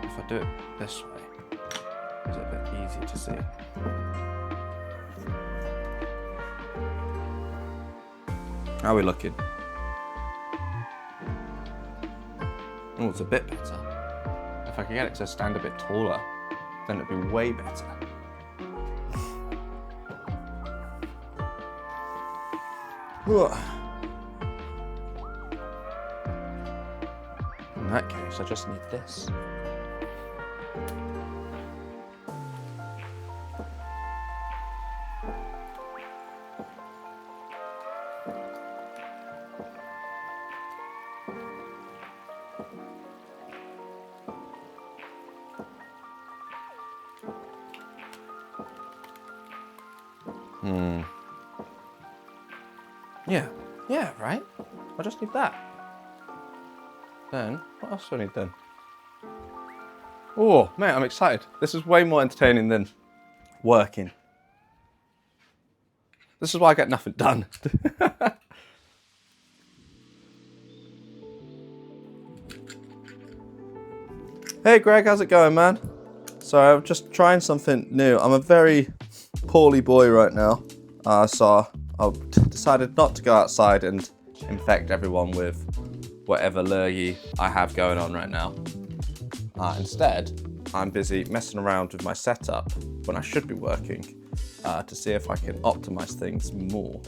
If I do it this way, it's a bit easier to see. How are we looking? Oh, it's a bit better. If I could get it to stand a bit taller, then it'd be way better. In that case, I just need this. Yeah, right? I just need that. Then, what else do I need then? Oh, mate, I'm excited. This is way more entertaining than working. This is why I get nothing done. Hey Greg, how's it going, man? Sorry, I'm just trying something new. I'm a very poorly boy right now, so I decided not to go outside and infect everyone with whatever lurgy I have going on right now. Instead, I'm busy messing around with my setup when I should be working to see if I can optimize things more.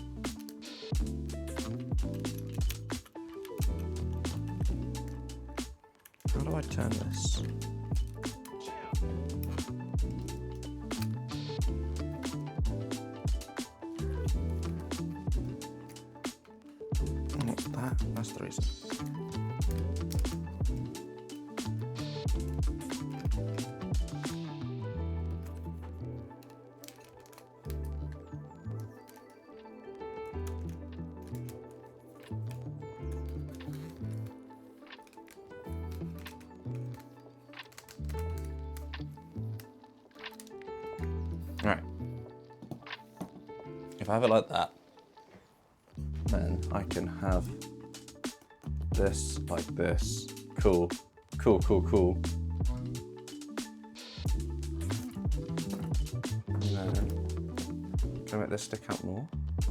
How do I turn this? That's the reason. All right. If I have it like that, then I can have this like this. Cool. Cool, cool, cool. And then, can I make this stick out more? I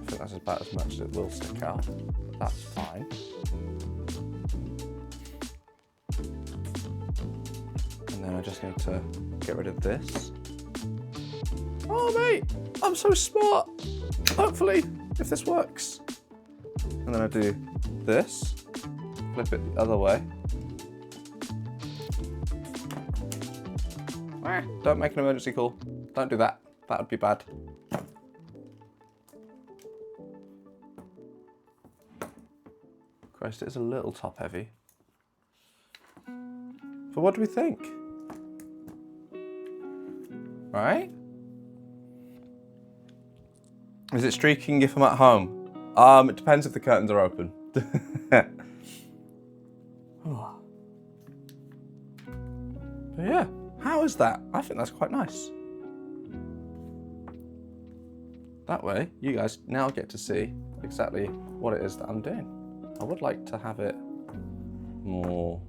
think that's about as much as it will stick out. That's fine. And then I just need to get rid of this. Oh mate, I'm so smart. Hopefully, if this works. And then I do this, flip it the other way. Don't make an emergency call. Don't do that. That would be bad. Bracelet is a little top heavy. But what do we think? Right? Is it streaking if I'm at home? It depends if the curtains are open. Oh. But yeah, how is that? I think that's quite nice. That way, you guys now get to see exactly what it is that I'm doing. I would like to have it more,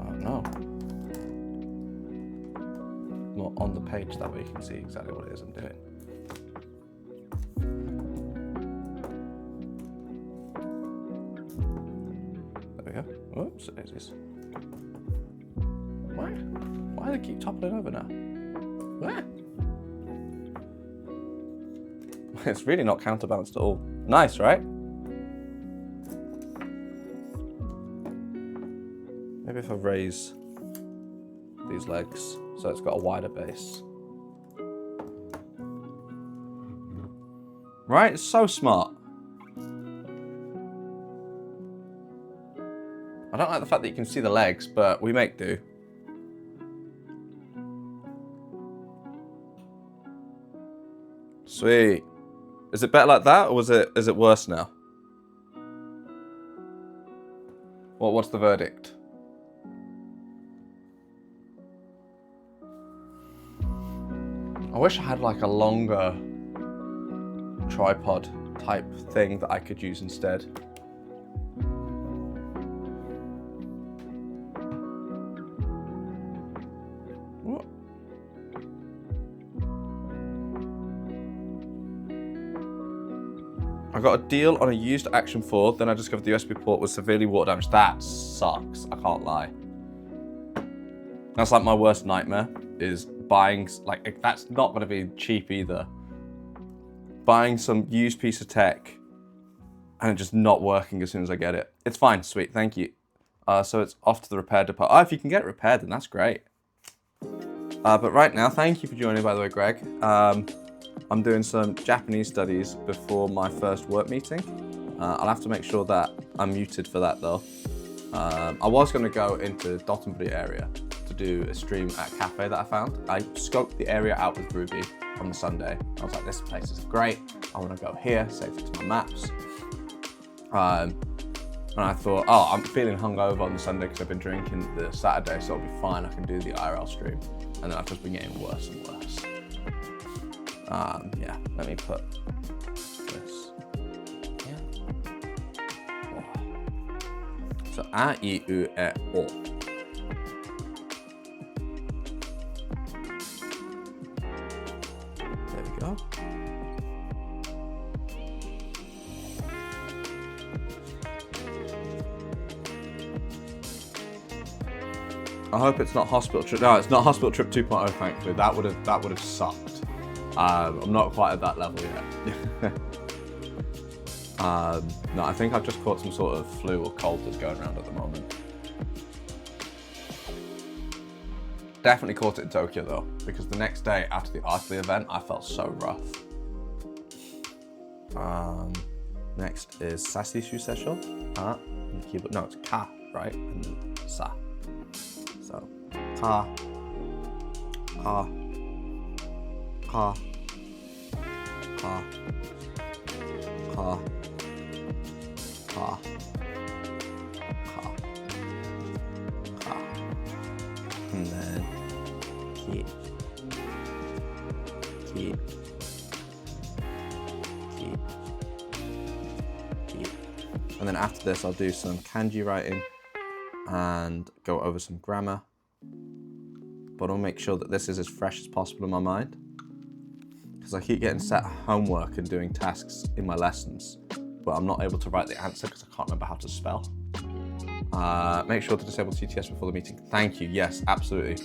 I don't know, more on the page, that way you can see exactly what it is I'm doing. There we go. Oops, daisies. Why do they keep toppling over now? Where? It's really not counterbalanced at all. Nice, right? Maybe if I raise these legs so it's got a wider base. Right? It's so smart. I don't like the fact that you can see the legs, but we make do. Sweet. Is it better like that, or is it worse now? What's the verdict? I wish I had like a longer tripod type thing that I could use instead. What? I got a deal on a used Action 4, then I discovered the USB port was severely water damaged. That sucks, I can't lie. That's like my worst nightmare, is buying, like, that's not gonna be cheap either. Buying some used piece of tech and it just not working as soon as I get it. It's fine, sweet, thank you. So it's off to the repair department. Oh, if you can get it repaired, then that's great. But right now, thank you for joining, by the way, Greg. I'm doing some Japanese studies before my first work meeting. I'll have to make sure that I'm muted for that though. I was going to go into Dotonbori area to do a stream at a cafe that I found. I scoped the area out with Ruby on the Sunday. I was like, this place is great. I want to go here, save it to my maps. And I thought, oh, I'm feeling hungover on the Sunday because I've been drinking the Saturday, so it'll be fine. I can do the IRL stream. And then I've just been getting worse and worse. Yeah, let me put this here. So, A, I, U, E, O. There we go. I hope it's not hospital trip. No, it's not hospital trip 2.0. Thankfully, that would have sucked. I'm not quite at that level yet. No, I think I've just caught some sort of flu or cold that's going around at the moment. Definitely caught it in Tokyo though, because the next day after the event, I felt so rough. Next is Sashi Shusesho. Keyboard. No, it's Ka, right? And then Sa. So, Ka. Ka. Ka. Ka. Ka. Ka. Ka. Ka. And then Ki. Ki. Ki. Ki. And then after this, I'll do some kanji writing and go over some grammar. But I'll make sure that this is as fresh as possible in my mind, because I keep getting set homework and doing tasks in my lessons, but I'm not able to write the answer because I can't remember how to spell. Make sure to disable TTS before the meeting. Thank you. Yes, absolutely.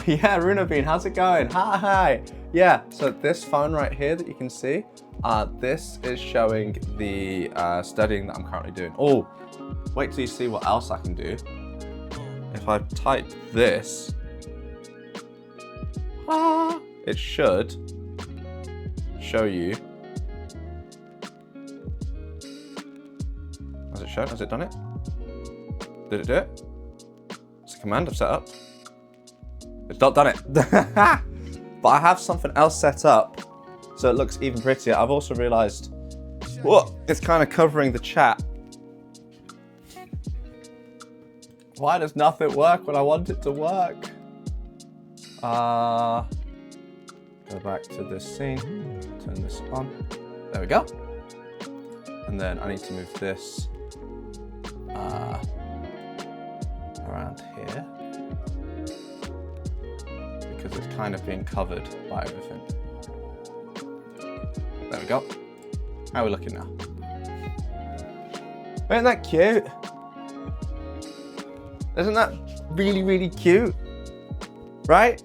Yeah, Runa Bean, how's it going? Hi. Yeah, so this phone right here that you can see, this is showing the studying that I'm currently doing. Oh, wait till you see what else I can do. If I type this, it should show you shown? Has it done it? Did it do it? It's a command I've set up. It's not done it. But I have something else set up so it looks even prettier. I've also realized, whoa, it's kind of covering the chat. Why does nothing work when I want it to work? Go back to this scene, turn this on. There we go. And then I need to move this around here because it's kind of being covered by everything. There we go. How are we looking now? Isn't that cute? Isn't that really, really cute? Right?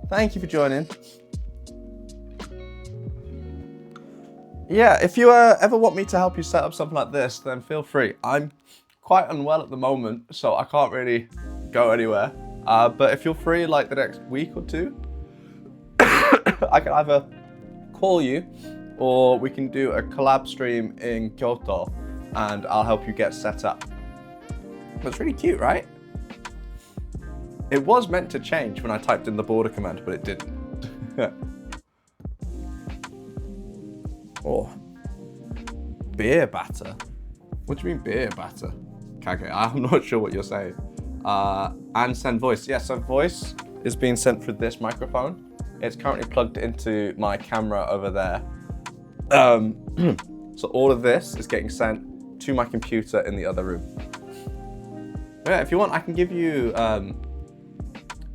Thank you for joining. Yeah, if you ever want me to help you set up something like this, then feel free. I'm quite unwell at the moment, so I can't really go anywhere. But if you're free like the next week or two, I can either call you or we can do a collab stream in Kyoto and I'll help you get set up. That's really cute, right? It was meant to change when I typed in the border command, but it didn't. Oh, beer batter? What do you mean beer batter? Okay, I'm not sure what you're saying. And send voice. Yeah, so voice is being sent through this microphone. It's currently plugged into my camera over there. So all of this is getting sent to my computer in the other room. Yeah, if you want, I can give you,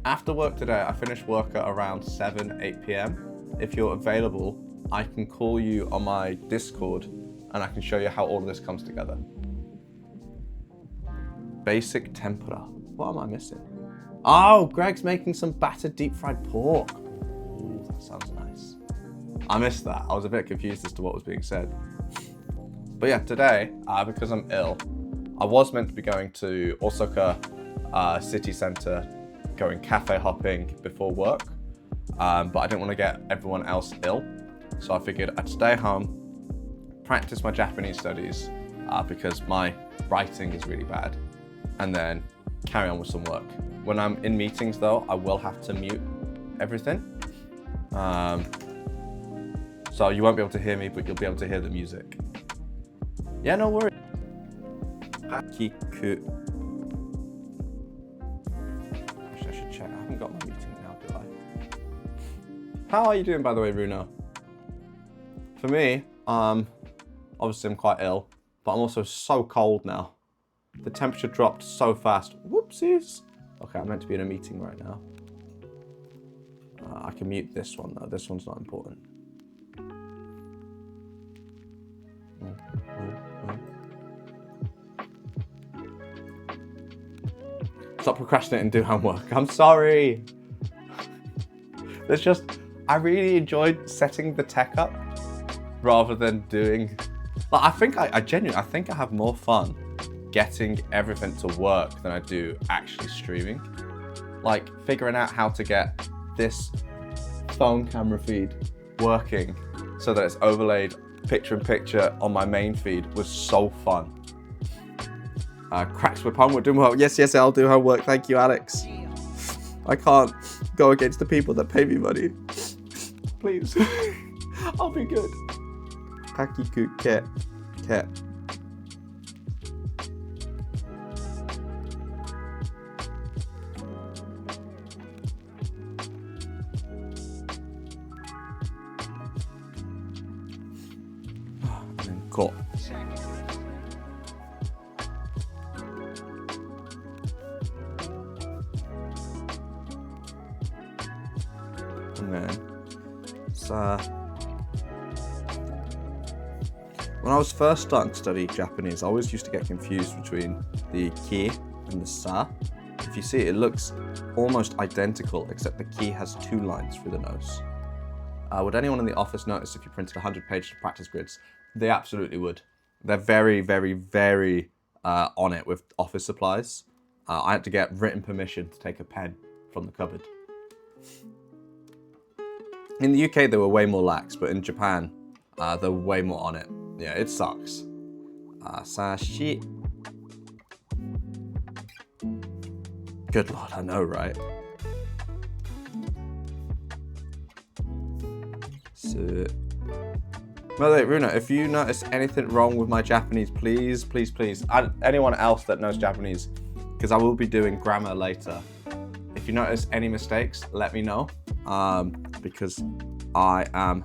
after work today, I finish work at around 8 p.m. If you're available, I can call you on my Discord and I can show you how all of this comes together. Basic tempura. What am I missing? Oh, Greg's making some battered deep fried pork. Ooh, that sounds nice. I missed that. I was a bit confused as to what was being said. But yeah, today, because I'm ill, I was meant to be going to Osaka city centre, going cafe hopping before work, but I didn't want to get everyone else ill. So I figured I'd stay home, practice my Japanese studies, because my writing is really bad, and then carry on with some work. When I'm in meetings though, I will have to mute everything. So you won't be able to hear me, but you'll be able to hear the music. Yeah, no worries. Hakiku. Actually, I should check. I haven't got my meeting now, do I? How are you doing, by the way, Bruno? For me, obviously I'm quite ill, but I'm also so cold now. The temperature dropped so fast. Whoopsies. Okay, I'm meant to be in a meeting right now. I can mute this one though. This one's not important. Stop procrastinating and do homework. I'm sorry. There's just, I really enjoyed setting the tech up rather than doing, like, I genuinely think I have more fun getting everything to work than I do actually streaming. Like figuring out how to get this phone camera feed working so that it's overlaid picture in picture on my main feed was so fun. Cracks with homework, doing well. Yes, I'll do homework. Thank you, Alex. I can't go against the people that pay me money. Please. I'll be good. Hakiku ket. And then ko. And then sa. When I was first starting to study Japanese, I always used to get confused between the ki and the sa. If you see it, it looks almost identical, except the ki has 2 lines through the nose. Would anyone in the office notice if you printed 100 pages of practice grids? They absolutely would. They're very, very, very on it with office supplies. I had to get written permission to take a pen from the cupboard. In the UK, they were way more lax, but in Japan, they're way more on it. Yeah, it sucks. Asashi. Good lord, I know, right? So, by the way, Runa, if you notice anything wrong with my Japanese, please, please, please, and anyone else that knows Japanese, because I will be doing grammar later. If you notice any mistakes, let me know, because I am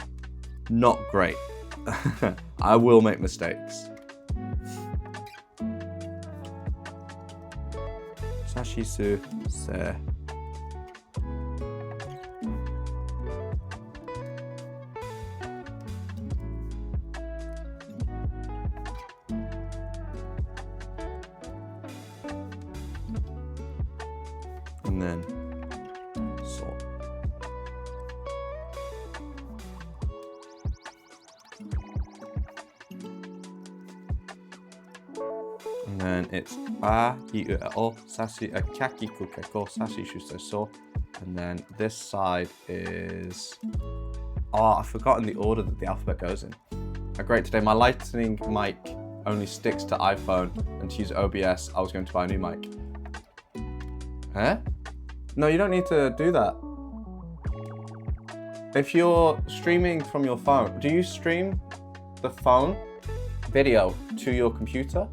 not great. I will make mistakes. Sashisu se. And then salt. And then it's a iu o sashi a kaki kukeko sashi shuse so. And then this side is I've forgotten the order that the alphabet goes in. Great, today my lightning mic only sticks to iPhone, and to use OBS I was going to buy a new mic. Huh? No, you don't need to do that. If you're streaming from your phone, do you stream the phone video to your computer?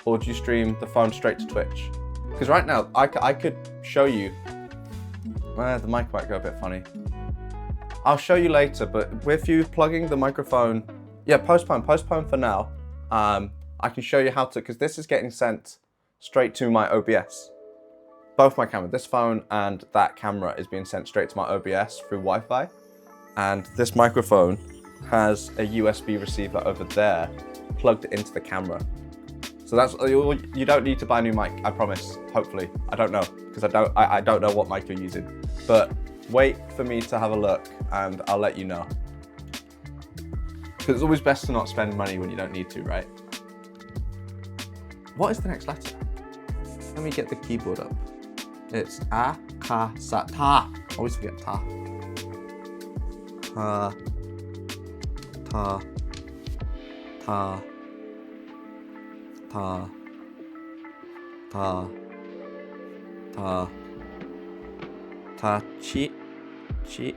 Or do you stream the phone straight to Twitch? Because right now, I could show you. The mic might go a bit funny. I'll show you later, but with you plugging the microphone, yeah, postpone for now. I can show you how to, because this is getting sent straight to my OBS. Both my camera, this phone and that camera is being sent straight to my OBS through Wi-Fi. And this microphone has a USB receiver over there plugged into the camera. So that's, you don't need to buy a new mic, I promise, hopefully. I don't know, because I don't know what mic you're using. But wait for me to have a look and I'll let you know. Because it's always best to not spend money when you don't need to, right? What is the next letter? Let me get the keyboard up. It's a, ka, sa, ta. Always forget ta. Ta, ta, ta, ta, ta, ta, ta, chi, chi.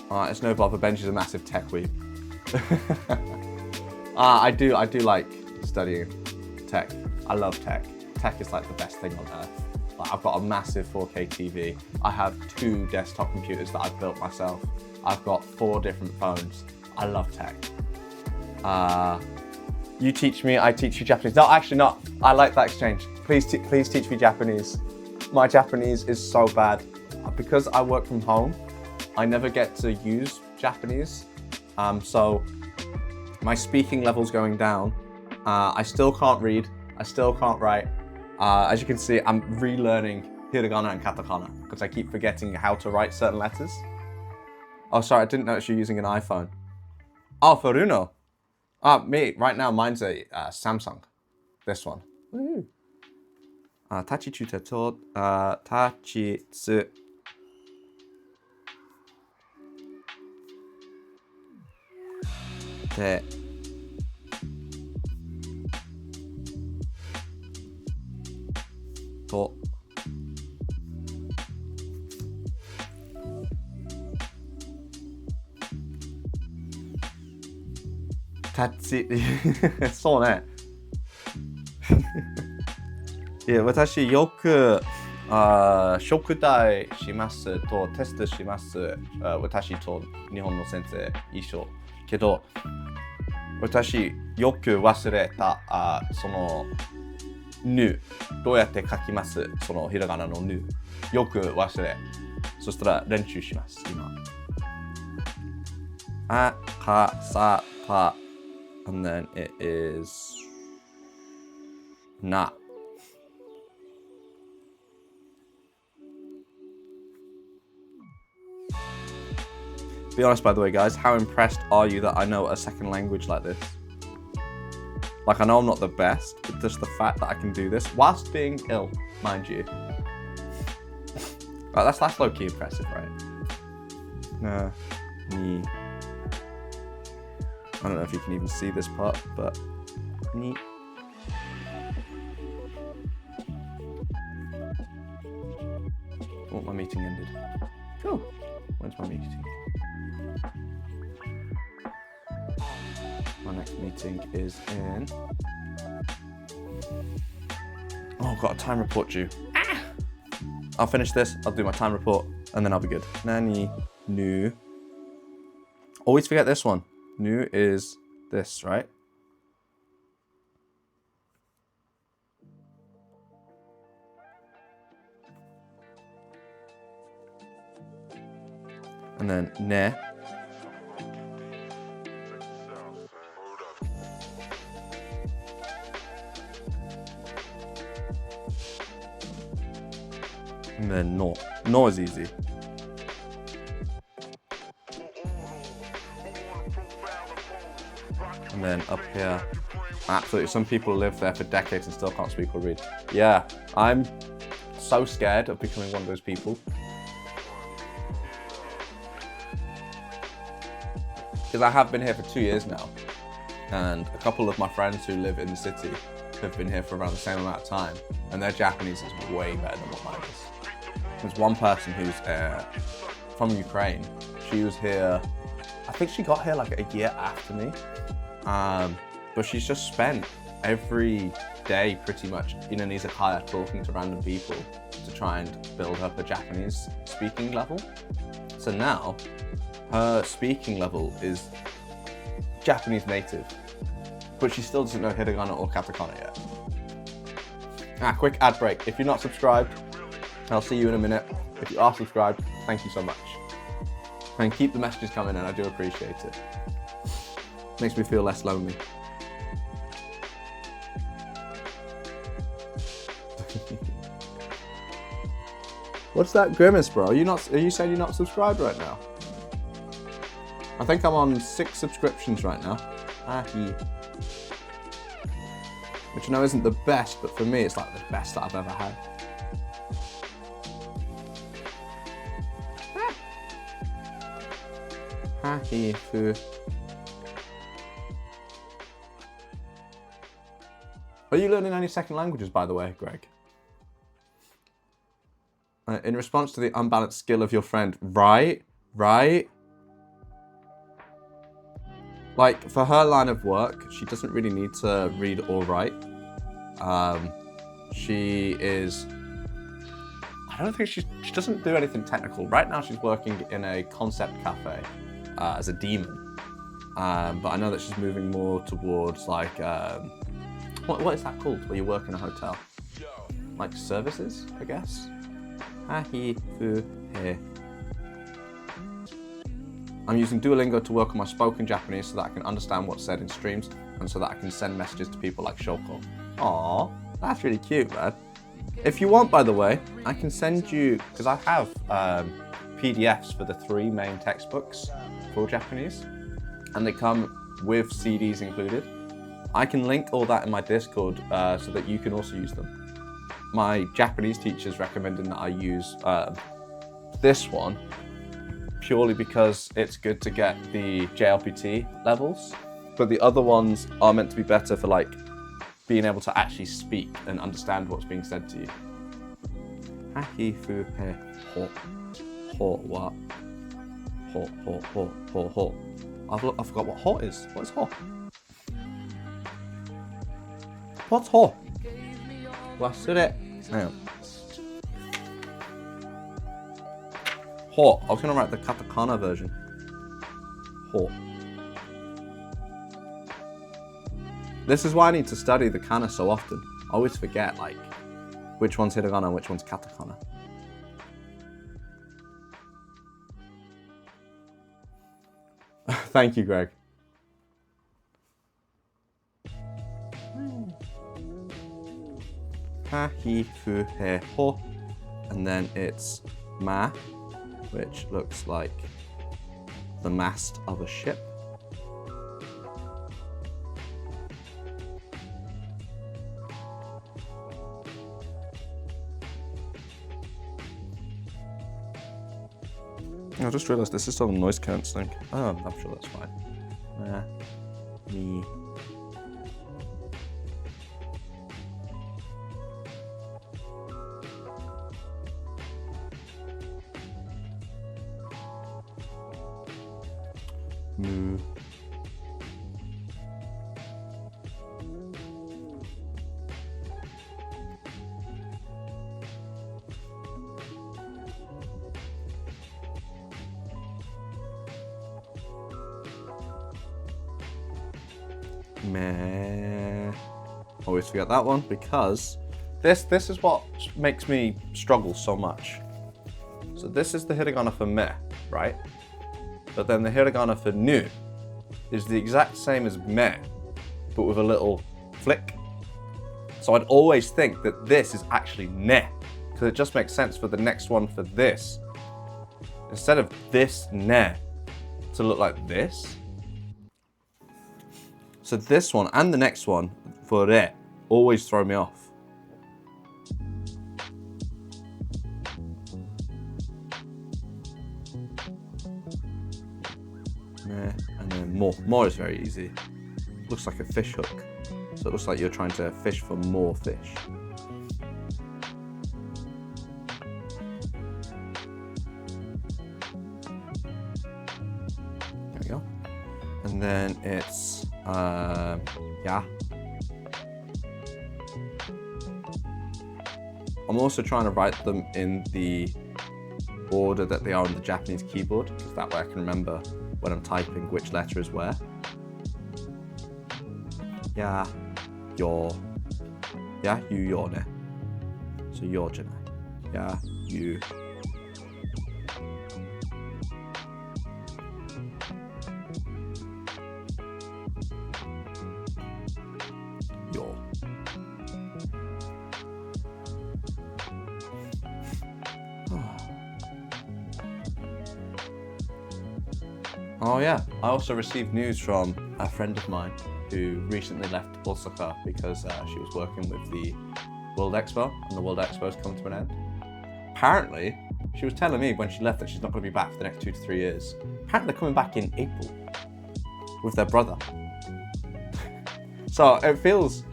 Alright, it's no bother. Benji's a massive tech weeb. I do like studying tech. I love tech. Tech is like the best thing on earth. Like, I've got a massive 4K TV. I have 2 desktop computers that I've built myself. I've got 4 different phones. I love tech. You teach me, I teach you Japanese. No, actually not. I like that exchange. Please teach me Japanese. My Japanese is so bad. Because I work from home, I never get to use Japanese. So my speaking level's going down. I still can't read. I still can't write. As you can see, I'm relearning hiragana and katakana because I keep forgetting how to write certain letters. Oh, sorry, I didn't notice you're using an iPhone. Oh, for Uno. Me, right now, mine's a Samsung. This one. Tachitsu to tachitsu. Te. To.そうね。いや、私よく宿題しますとテストします。私と日本の先生一緒。けど、私よく忘れたそのぬどうやって書きますそのひらがなのぬよく忘れ。そしたら練習します今。あかさた。And then it is na. Be honest, by the way, guys, how impressed are you that I know a second language like this? Like, I know I'm not the best, but just the fact that I can do this whilst being ill, mind you. Oh, that's low-key impressive, right? Na, ni. I don't know if you can even see this part, but ni. Oh, my meeting ended. Cool. When's my meeting? My next meeting is in... Oh, I've got a time report due. Ah! I'll finish this, I'll do my time report, and then I'll be good. Nani, nu. Always forget this one. Nu is this, right? And then ne. And then no. No is easy. And then up here, absolutely, some people live there for decades and still can't speak or read. Yeah, I'm so scared of becoming one of those people. Because I have been here for 2 years now, and a couple of my friends who live in the city have been here for around the same amount of time, and their Japanese is way better than what mine is. There's one person who's from Ukraine. She was here, I think she got here like a year after me, but she's just spent every day pretty much in an izakaya talking to random people to try and build up a Japanese speaking level. So now, her speaking level is Japanese native, but she still doesn't know hiragana or katakana yet. Quick ad break. If you're not subscribed, I'll see you in a minute. If you are subscribed, thank you so much. And keep the messages coming in, I do appreciate it. Makes me feel less lonely. What's that grimace, bro? Are you saying you're not subscribed right now? I think I'm on 6 subscriptions right now. Which I know isn't the best, but for me it's like the best that I've ever had. Are you learning any second languages, by the way, Greg? In response to the unbalanced skill of your friend, right? Like, for her line of work, she doesn't really need to read or write. She doesn't do anything technical. Right now she's working in a concept cafe as a demon. But I know that she's moving more towards like, what is that called, where you work in a hotel? Like services, I guess? I'm using Duolingo to work on my spoken Japanese so that I can understand what's said in streams and so that I can send messages to people like Shoko. Aww, that's really cute, man. If you want, by the way, I can send you, because I have PDFs for the 3 main textbooks for Japanese, and they come with CDs included. I can link all that in my Discord so that you can also use them. My Japanese teacher's recommending that I use this one purely because it's good to get the JLPT levels, but the other ones are meant to be better for like being able to actually speak and understand what's being said to you. I forgot what ho is. What is ho? What's ho? Wasure. Hang on. Ho. I was going to write the katakana version. Ho. This is why I need to study the kana so often. I always forget, like, which one's hiragana and which one's katakana. Thank you, Greg. Ha, hi, fu, he, ho. And then it's ma, which looks like the mast of a ship. I just realised this is still a noise cancelling. Oh, I'm sure that's fine. Me. Moo. Meh. Always forget that one because this is what makes me struggle so much. So this is the hiragana for meh, right? But then the hiragana for nu is the exact same as meh, but with a little flick. So I'd always think that this is actually ne, because it just makes sense for the next one for this. Instead of this ne to look like this. So this one and the next one for re always throw me off. And then more. More is very easy. Looks like a fish hook. So it looks like you're trying to fish for more fish. There we go. And then it's, yeah. I'm also trying to write them in the order that they are on the Japanese keyboard, because that way I can remember when I'm typing which letter is where. Yeah, your. Yeah, you, your ne. So your janai. Yeah, you. Your. Oh yeah, I also received news from a friend of mine who recently left Osaka because she was working with the World Expo, and the World Expo has come to an end. Apparently, she was telling me when she left that she's not going to be back for the next 2 to 3 years. Apparently they're coming back in April with their brother. So it feels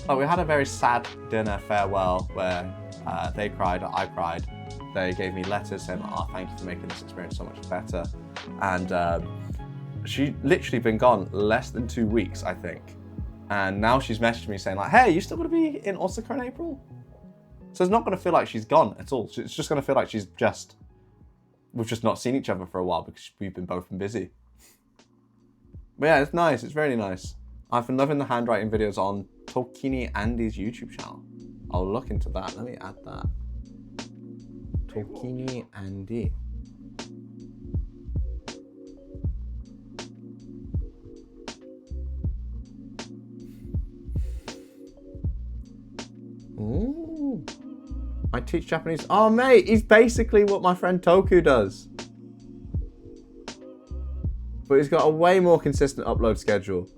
like we had a very sad dinner farewell where they cried, I cried. They gave me letters saying, oh, thank you for making this experience so much better. And she literally been gone less than 2 weeks, I think. And now she's messaged me saying like, hey, you still gonna be in Osaka in April? So it's not gonna feel like she's gone at all. It's just gonna feel like we've just not seen each other for a while because we've both been busy. But yeah, it's nice, it's really nice. I've been loving the handwriting videos on Tokini Andy's YouTube channel. I'll look into that, let me add that. Tokini Andy. Ooh. I teach Japanese. Oh mate, he's basically what my friend Toku does. But he's got a way more consistent upload schedule.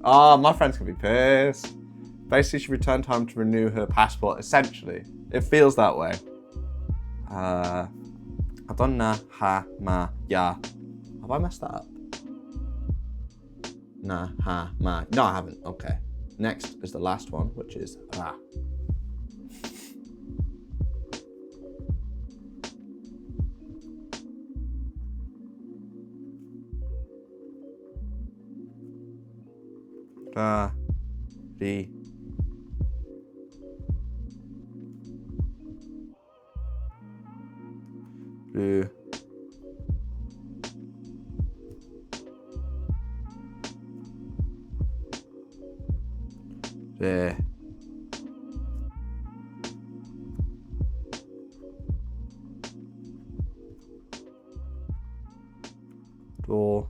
Oh, my friend's gonna be pissed. Basically, she returned home to renew her passport, essentially. It feels that way. Adonna ha ma ya. Have I messed that up? Na ha ma. No, I haven't. Okay. Next is the last one, which is ra. Ra, ri. Ru. Re. Do.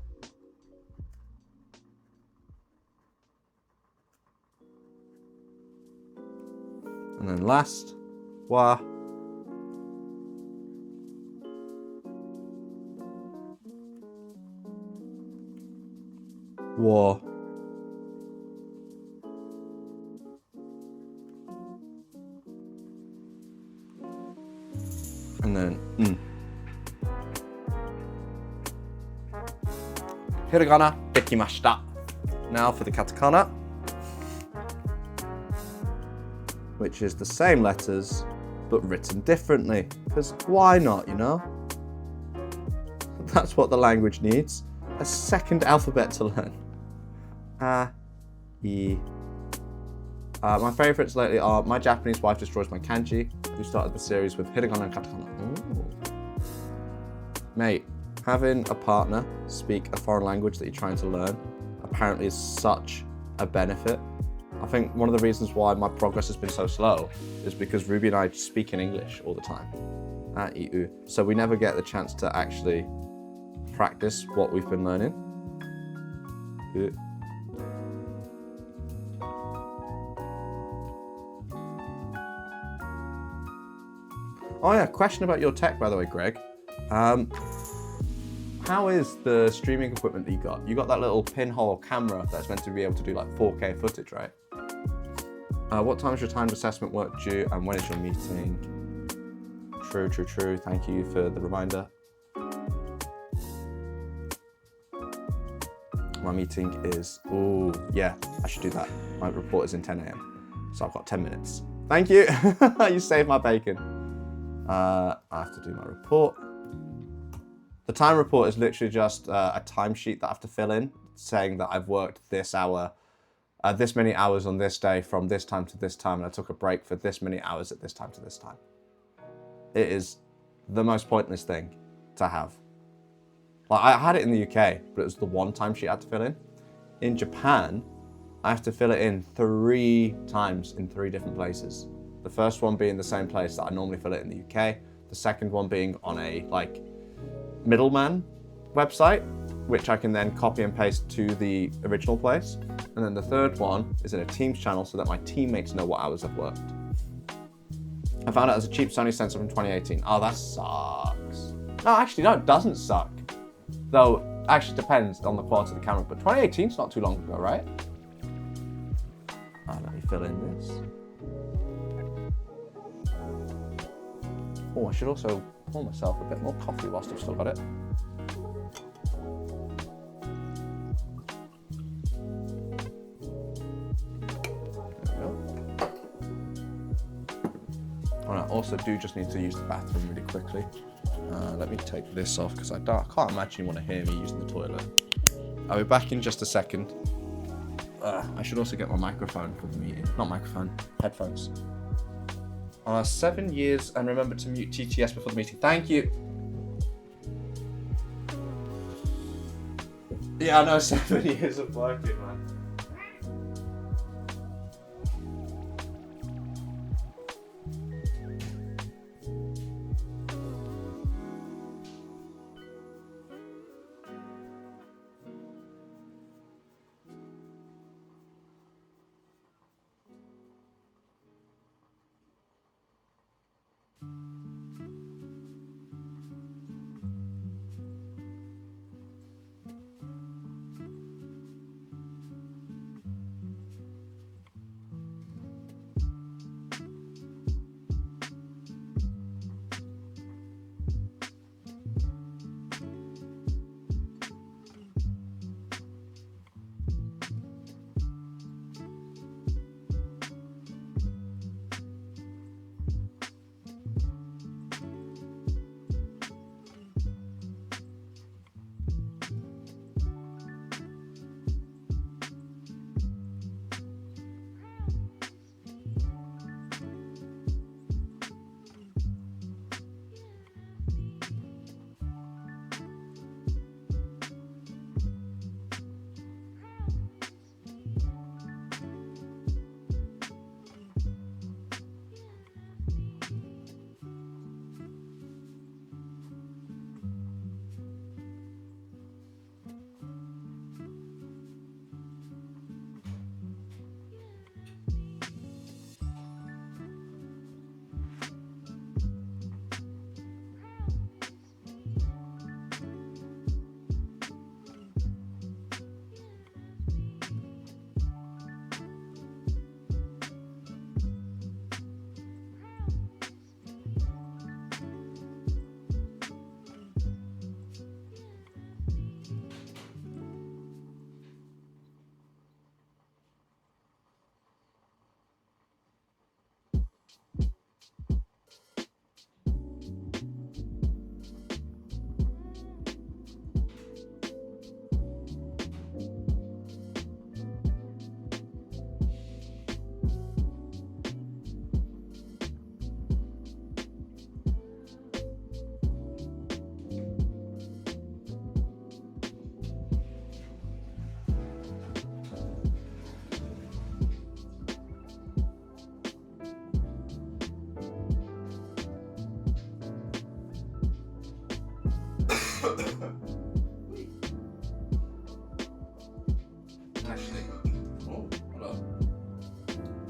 And then last, wa. Wa. And then Hiragana, dekimashita. Now for the katakana, which is the same letters, but written differently. Because why not, you know? That's what the language needs. A second alphabet to learn. A, E. My favourites lately are My Japanese Wife Destroys My Kanji, who started the series with hiragana and katakana. Ooh. Mate, having a partner speak a foreign language that you're trying to learn apparently is such a benefit. I think one of the reasons why my progress has been so slow is because Ruby and I speak in English all the time. So we never get the chance to actually practice what we've been learning. Oh yeah, question about your tech, by the way, Greg. How is the streaming equipment that you got? You got that little pinhole camera that's meant to be able to do like 4K footage, right? What time is your timed assessment work due and when is your meeting? True. Thank you for the reminder. My meeting is, oh yeah, I should do that. My report is in 10 a.m. So I've got 10 minutes. Thank you. You saved my bacon. I have to do my report. The time report is literally just a timesheet that I have to fill in saying that I've worked this hour, this many hours on this day from this time to this time, and I took a break for this many hours at this time to this time. It is the most pointless thing to have. Like, I had it in the UK, but it was the one timesheet I had to fill in. In Japan, I have to fill it in 3 times in 3 different places. The first one being the same place that I normally fill it in the UK. The second one being on a middleman website, which I can then copy and paste to the original place. And then the third one is in a Teams channel so that my teammates know what hours I've worked. I found out as a cheap Sony sensor from 2018. Oh, that sucks. No, actually, no, it doesn't suck. Though, actually depends on the quality of the camera, but 2018 is not too long ago, right? Let me fill in this. Oh, I should also pour myself a bit more coffee whilst I've still got it. There we go. And I also do just need to use the bathroom really quickly. Let me take this off because I can't imagine you want to hear me using the toilet. I'll be back in just a second. I should also get my microphone for the meeting. Not microphone, headphones. 7 years and remember to mute TTS before the meeting. Thank you. Yeah, I know, 7 years of working, man.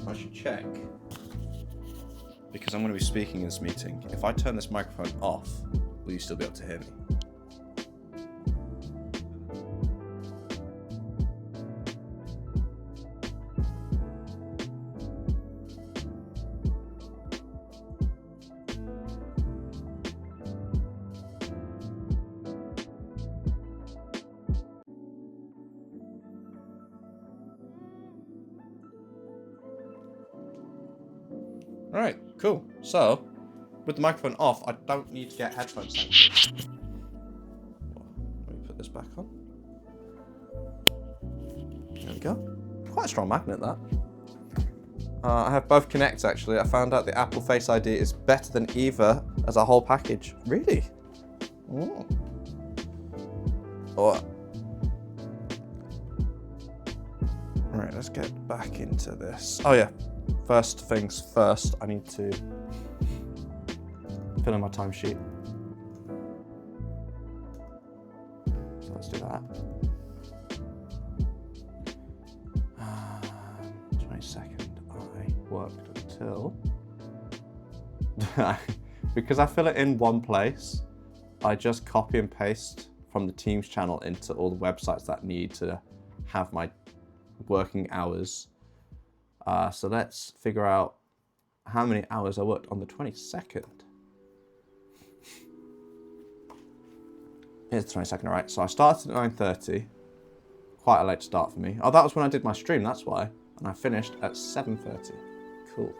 I should check, because I'm going to be speaking in this meeting. If I turn this microphone off, will you still be able to hear me? Alright, cool. So, with the microphone off, I don't need to get headphones sent. Let me put this back on. There we go. Quite a strong magnet, that. I have both Kinects, actually. I found out the Apple Face ID is better than either as a whole package. Really? Ooh. Oh. Alright, let's get back into this. Oh, yeah. First things first, I need to fill in my timesheet. So let's do that. 22nd, I worked until... because I fill it in one place, I just copy and paste from the Teams channel into all the websites that need to have my working hours. So let's figure out how many hours I worked on the 22nd. Here's the 22nd, all right. So I started at 9:30. Quite a late start for me. Oh, that was when I did my stream, that's why. And I finished at 7:30. Cool.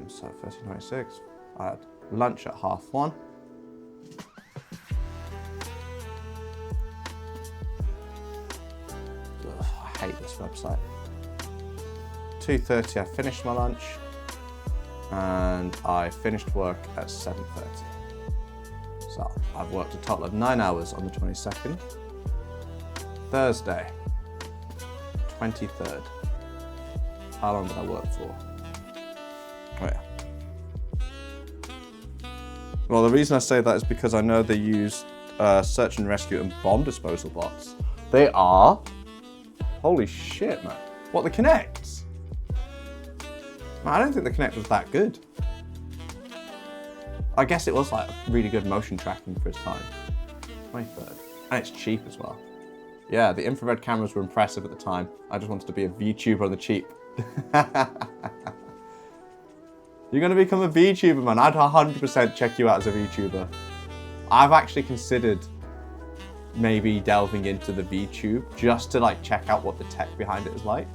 So 13:26. I had lunch at 1:30. I hate this website. 2:30 I finished my lunch, and I finished work at 7:30. So I've worked a total of 9 hours on the 22nd. Thursday, 23rd. How long did I work for? Oh yeah. Well, the reason I say that is because I know they use search and rescue and bomb disposal bots. They are... Holy shit, man. What, the Kinects? Man, I don't think the Kinect was that good. I guess it was like really good motion tracking for its time. 23rd. And it's cheap as well. Yeah, the infrared cameras were impressive at the time. I just wanted to be a VTuber on the cheap. You're gonna become a VTuber, man. I'd 100% check you out as a VTuber. I've actually considered maybe delving into the VTube just to like check out what the tech behind it is like.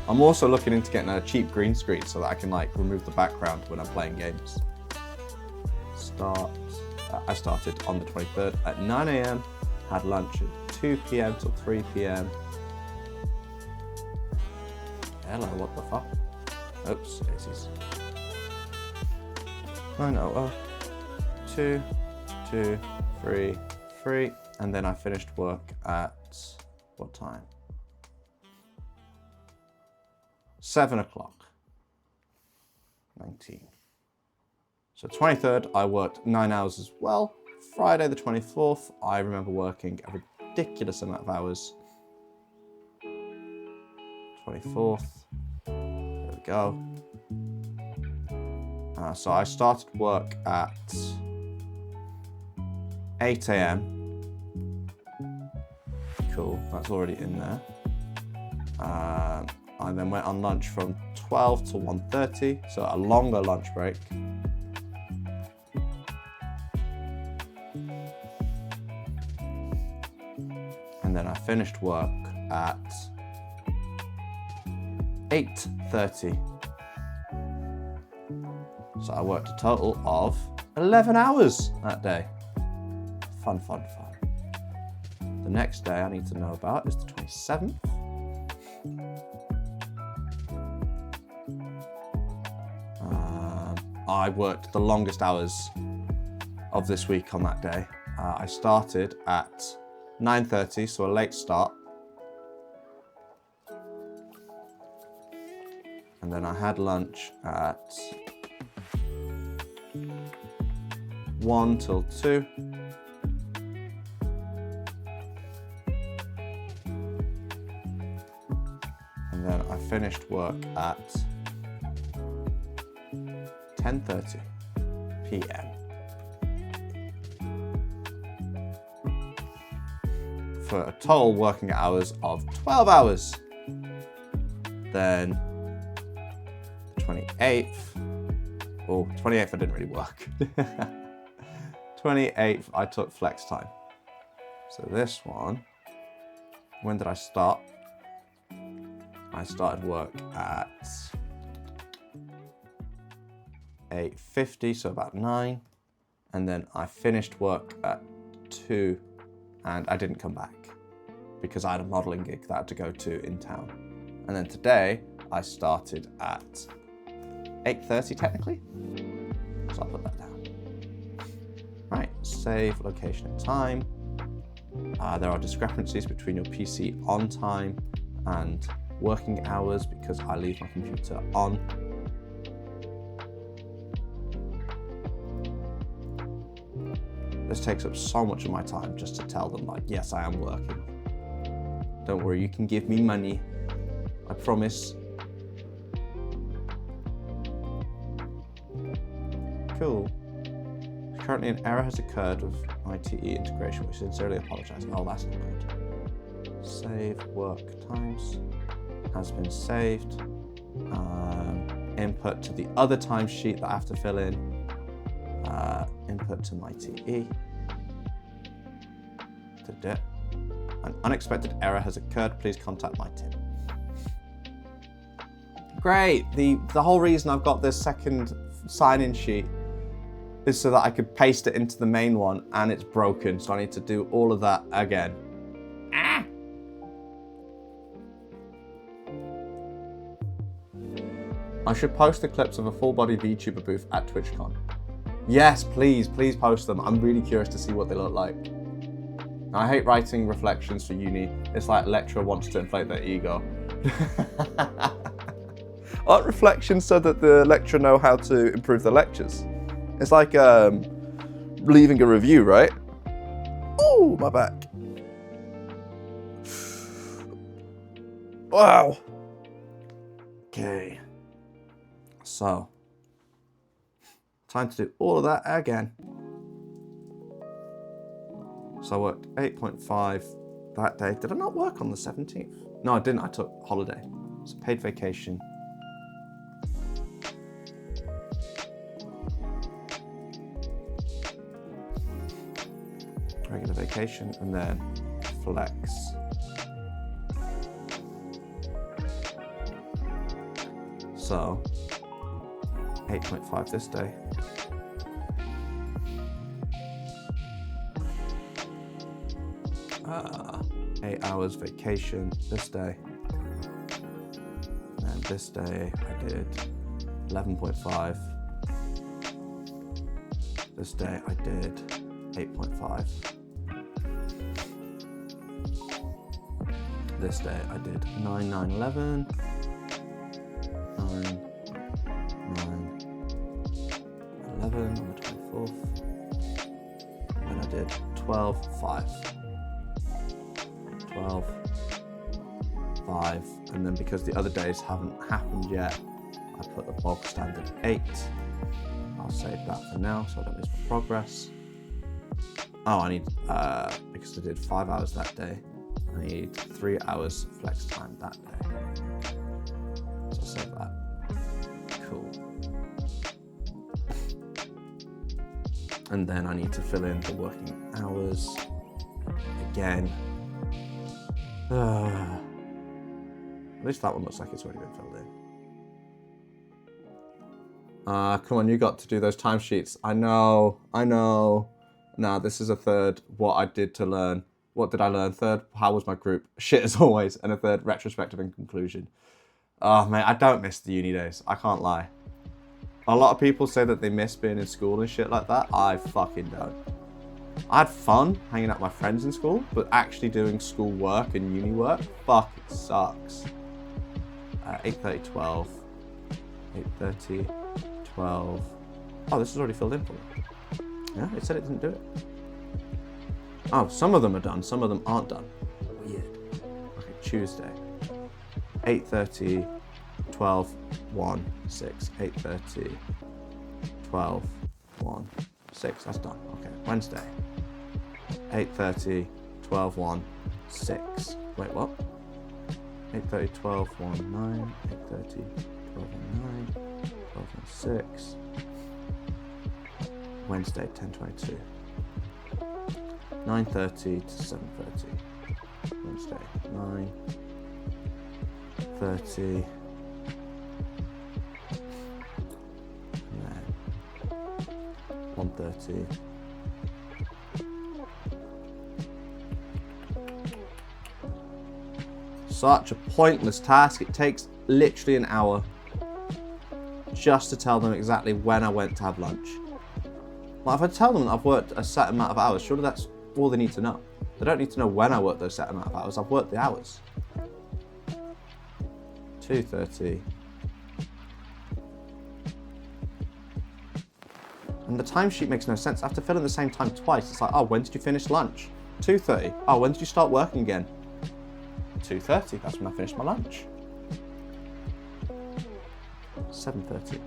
I'm also looking into getting a cheap green screen so that I can like remove the background when I'm playing games. I started on the 23rd at 9 AM, had lunch at 2 PM till 3 PM. Hello, what the fuck? Oops, daisies. 9:00, 2, 2, 3, 3, and then I finished work at what time? 7 o'clock. 19. So 23rd, I worked 9 hours as well. Friday the 24th, I remember working a ridiculous amount of hours. 24th, there we go. So I started work at 8 AM. Cool, that's already in there. I then went on lunch from 12 to 1:30, so a longer lunch break. And then I finished work at 8:30. So I worked a total of 11 hours that day. Fun, fun, fun. The next day I need to know about is the 27th. I worked the longest hours of this week on that day. I started at 9:30, so a late start. And then I had lunch at 1 till 2. I finished work at 10:30 p.m. for a total working hours of 12 hours. Then the 28th, oh, 28th I didn't really work. 28th I took flex time. So this one, when did I start? I started work at 8:50, so about 9. And then I finished work at 2 and I didn't come back because I had a modeling gig that I had to go to in town. And then today I started at 8:30 technically. So I'll put that down. Right, save location and time. There are discrepancies between your PC on time and working hours because I leave my computer on. This takes up so much of my time just to tell them, like, yes, I am working. Don't worry, you can give me money. I promise. Cool. Currently an error has occurred with ITE integration, which sincerely apologize. Oh, that's not good. Save work times has been saved. Input to the other timesheet that I have to fill in. Input to my TE. Did it. An unexpected error has occurred. Please contact my team. Great. The whole reason I've got this second sign-in sheet is so that I could paste it into the main one, and it's broken, so I need to do all of that again. I should post the clips of a full-body VTuber booth at TwitchCon. Yes, please post them. I'm really curious to see what they look like. I hate writing reflections for uni. It's like lecturer wants to inflate their ego. Aren't reflections so that the lecturer know how to improve the lectures? It's like leaving a review, right? Oh, my back. Wow. Okay. So, time to do all of that again. So I worked 8.5 that day. Did I not work on the 17th? No, I didn't. I took holiday. So paid vacation. Regular vacation, and then flex. So 8.5 this day. Uh, 8 hours vacation this day. And this day I did 11.5. This day I did 8.5. This day I did 9, 9, 11. 9, 9, 11 on the 24th. And I did 12, 5. 12, 5. And then because the other days haven't happened yet, I put the bog standard 8. I'll save that for now so I don't lose my progress. Oh, I need, because I did 5 hours that day, I need 3 hours flex time that day. So I'll save that. Cool. And then I need to fill in the working hours again. At least that one looks like it's already been filled in. Come on, you got to do those timesheets. I know. Now this is a third, what I did to learn. What did I learn? Third, how was my group? Shit as always. And a third, retrospective and conclusion. Oh man, I don't miss the uni days. I can't lie. A lot of people say that they miss being in school and shit like that. I fucking don't. I had fun hanging out with my friends in school, but actually doing school work and uni work, fuck, it sucks. 8:30, 12. 8:30, 12. Oh, this is already filled in for me. Yeah, it said it didn't do it. Oh, some of them are done, some of them aren't done. Weird. Okay, Tuesday. 8:30, 12, 1, 6. 8:30, 12, 1, 6. That's done. Okay, Wednesday. 8:30, 12, 1, 6. Wait, what? 8:30, 12, 1, 9. 8:30, 12, 1, 9. 12, 1, 6. Wednesday, 10:22. 9:30 to 7:30. Wednesday, 9:30. And then 1:30. Such a pointless task. It takes literally an hour just to tell them exactly when I went to have lunch. Well, if I tell them that I've worked a set amount of hours, surely that's all they need to know. They don't need to know when I worked those set amount of hours. I've worked the hours. 2:30. And the timesheet makes no sense. I have to fill in the same time twice. It's like, oh, when did you finish lunch? 2:30. Oh, when did you start working again? 2:30. That's when I finished my lunch. 7:30.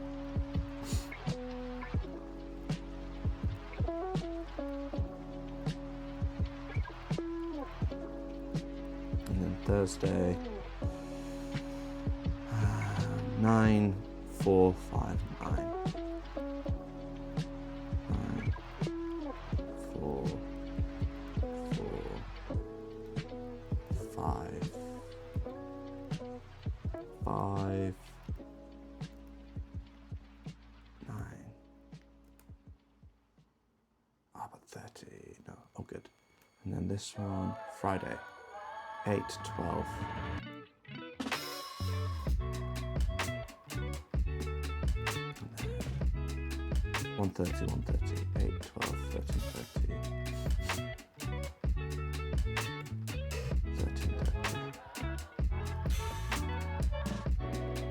And then Thursday. 9, 4, 5, 9. 9, 4, 4, 5, 5, 9. Ah, but 30. No, oh good. And then this one, Friday, 8, 12. 1:30, 1:30, 8, 12, 13, 30, 13, 30,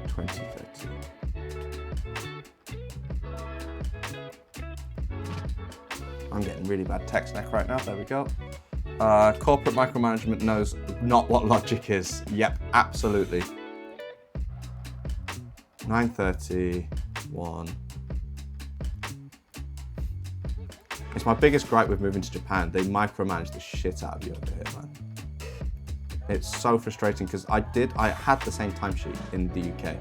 20, 30. I'm getting really bad text neck right now. There we go. Corporate micromanagement knows not what logic is. Yep, absolutely. 9:30, 1. It's my biggest gripe with moving to Japan. They micromanage the shit out of you over here, man. It's so frustrating because I had the same timesheet in the UK,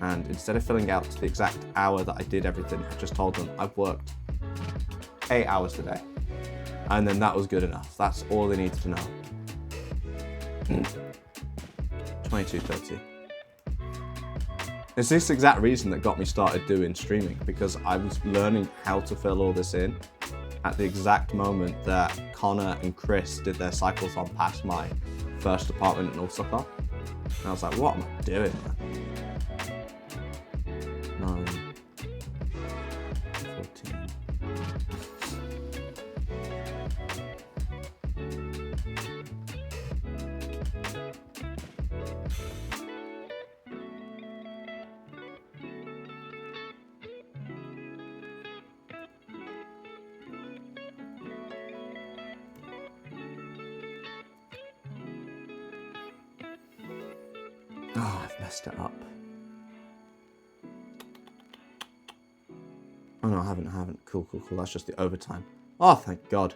and instead of filling out to the exact hour that I did everything, I just told them I've worked 8 hours today, and then that was good enough. That's all they needed to know. 22:30. It's this exact reason that got me started doing streaming, because I was learning how to fill all this in at the exact moment that Connor and Chris did their cyclethon past my first apartment in Osaka. And I was like, what am I doing, man? 9, 14. Oh, I've messed it up. Oh no, I haven't. Cool. That's just the overtime. Oh, thank God.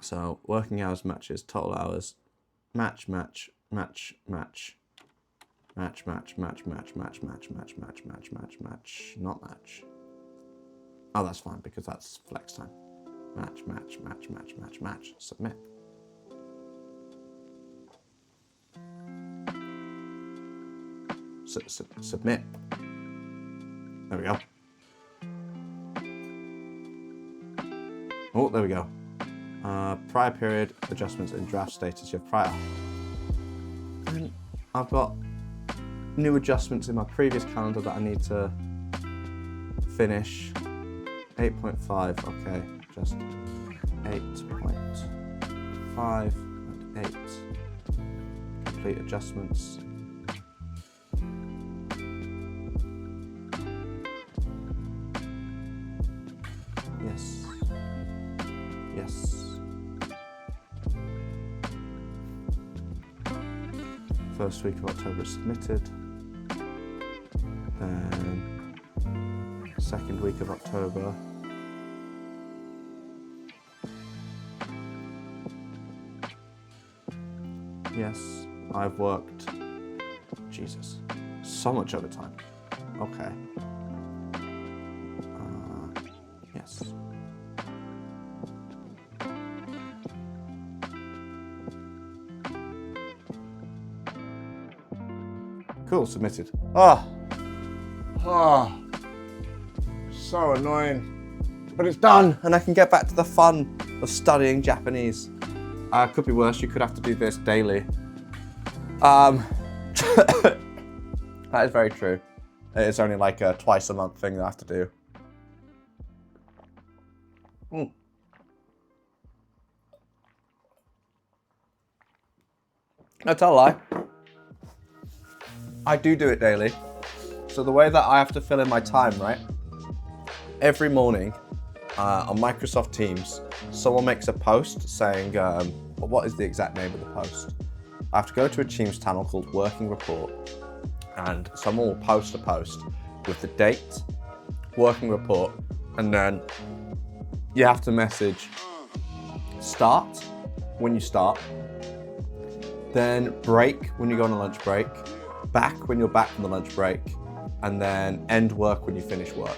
So, working hours, matches, total hours, match, match, match, match, match, match, match, match, match, match, match, match, match, match, match, not match. Oh, that's fine because that's flex time. Match, match, match, match, match, match, submit. Submit. There we go. Oh, there we go. Prior period adjustments in draft status. You have prior. And I've got new adjustments in my previous calendar that I need to finish. 8.5. Okay, just 8.5 and 8. Complete adjustments. Yes. First week of October is submitted. Then second week of October. Yes, I've worked, Jesus, so much overtime. Okay. Yes. Cool, submitted. So annoying. But it's done, and I can get back to the fun of studying Japanese. Could be worse, you could have to do this daily. That is very true. It's only like a twice a month thing that I have to do. No, tell a lie. I do it daily. So the way that I have to fill in my time, right? Every morning on Microsoft Teams, someone makes a post saying, what is the exact name of the post? I have to go to a Teams channel called Working Report, and someone will post a post with the date, working report, and then you have to message start when you start, then break when you go on a lunch break, back when you're back from the lunch break, and then end work when you finish work.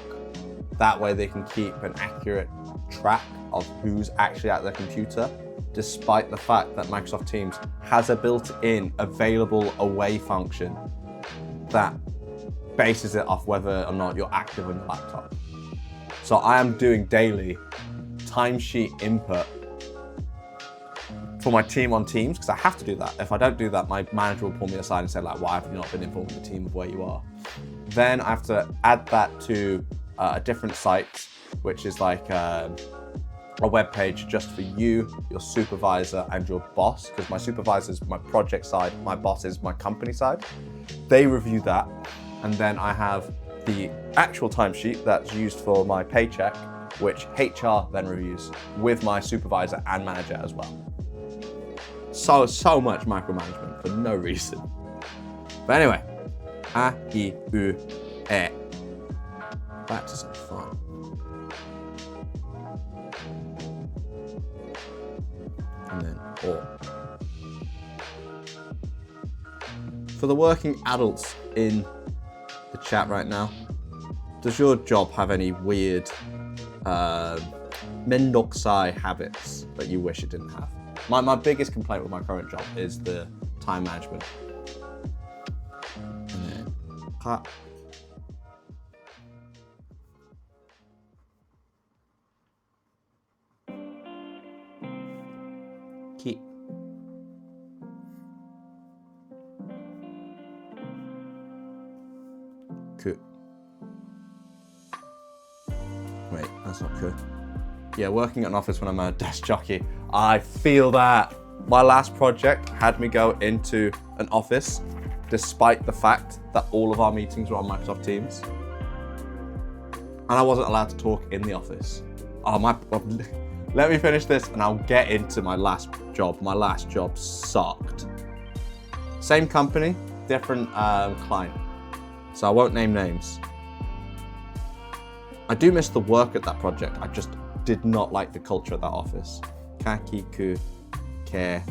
That way they can keep an accurate track of who's actually at their computer, despite the fact that Microsoft Teams has a built-in available away function that bases it off whether or not you're active on your laptop. So I am doing daily timesheet input for my team on Teams, because I have to do that. If I don't do that, my manager will pull me aside and say, like, why have you not been informing the team of where you are? Then I have to add that to a different site, which is like a web page just for you, your supervisor, and your boss, because my supervisor is my project side, my boss is my company side. They review that, and then I have the actual timesheet that's used for my paycheck, which HR then reviews with my supervisor and manager as well. So much micromanagement for no reason. But anyway, a, I, U, E. Back to some fun. And then O. For the working adults in the chat right now, does your job have any weird mendokusai habits that you wish it didn't have? My biggest complaint with my current job is the time management. And then ka. Ki. Ku. Wait, that's not ku. Yeah, working at an office when I'm a desk jockey, I feel that. My last project had me go into an office despite the fact that all of our meetings were on Microsoft Teams. And I wasn't allowed to talk in the office. Let me finish this and I'll get into my last job. My last job sucked. Same company, different client. So I won't name names. I do miss the work at that project. I just did not like the culture of that office. Kaki, ku, ke.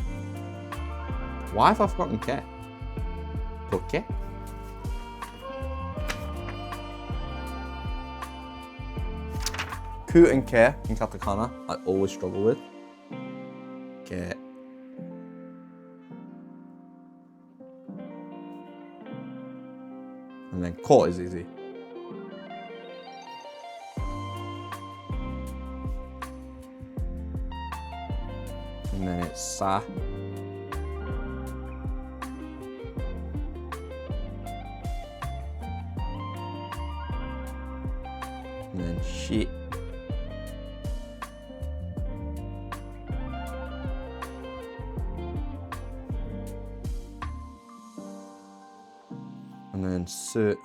Why have I forgotten ke? Poke? Ku and ke in katakana, I always struggle with. Ke. And then ko is easy. And then it's sa. And then shi. And then su.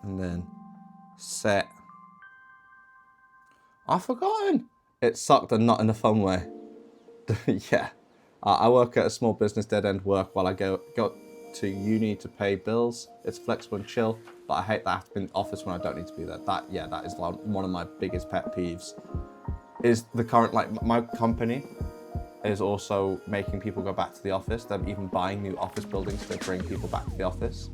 And then set. I've forgotten. It sucked and not in a fun way. Yeah. I work at a small business dead-end work while I go to uni to pay bills. It's flexible and chill, but I hate that I have to be in the office when I don't need to be there. That is one of my biggest pet peeves. Is the current, like, my company is also making people go back to the office. They're even buying new office buildings to bring people back to the office.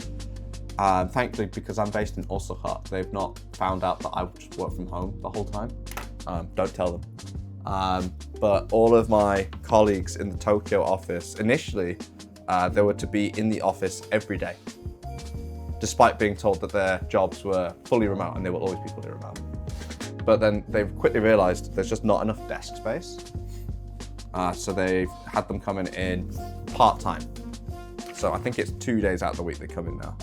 Thankfully, because I'm based in Osaka, they've not found out that I just work from home the whole time. Don't tell them. But all of my colleagues in the Tokyo office, initially, they were to be in the office every day, despite being told that their jobs were fully remote and they will always be fully remote. But then they've quickly realized there's just not enough desk space. So they've had them coming in part-time. So I think it's 2 days out of the week they come in now.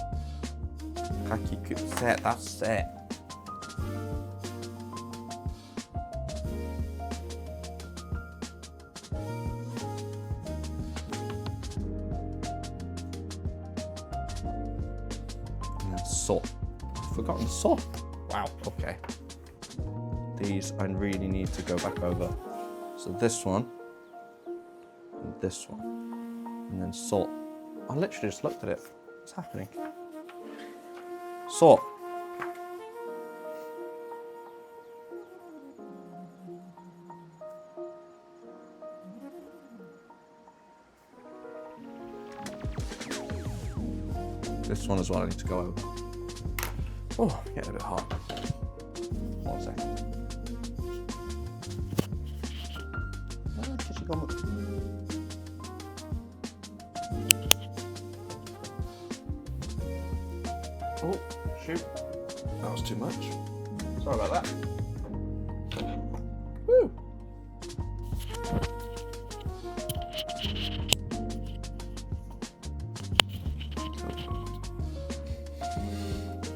That's it. And then salt. I've forgotten salt. Wow, okay. These I really need to go back over. So this one, and this one, and then salt. I literally just looked at it. What's happening? Salt. This one as well I need to go over. Oh, getting a bit hot. 1 second. Oh, shoot. That was too much. Sorry about that. Woo!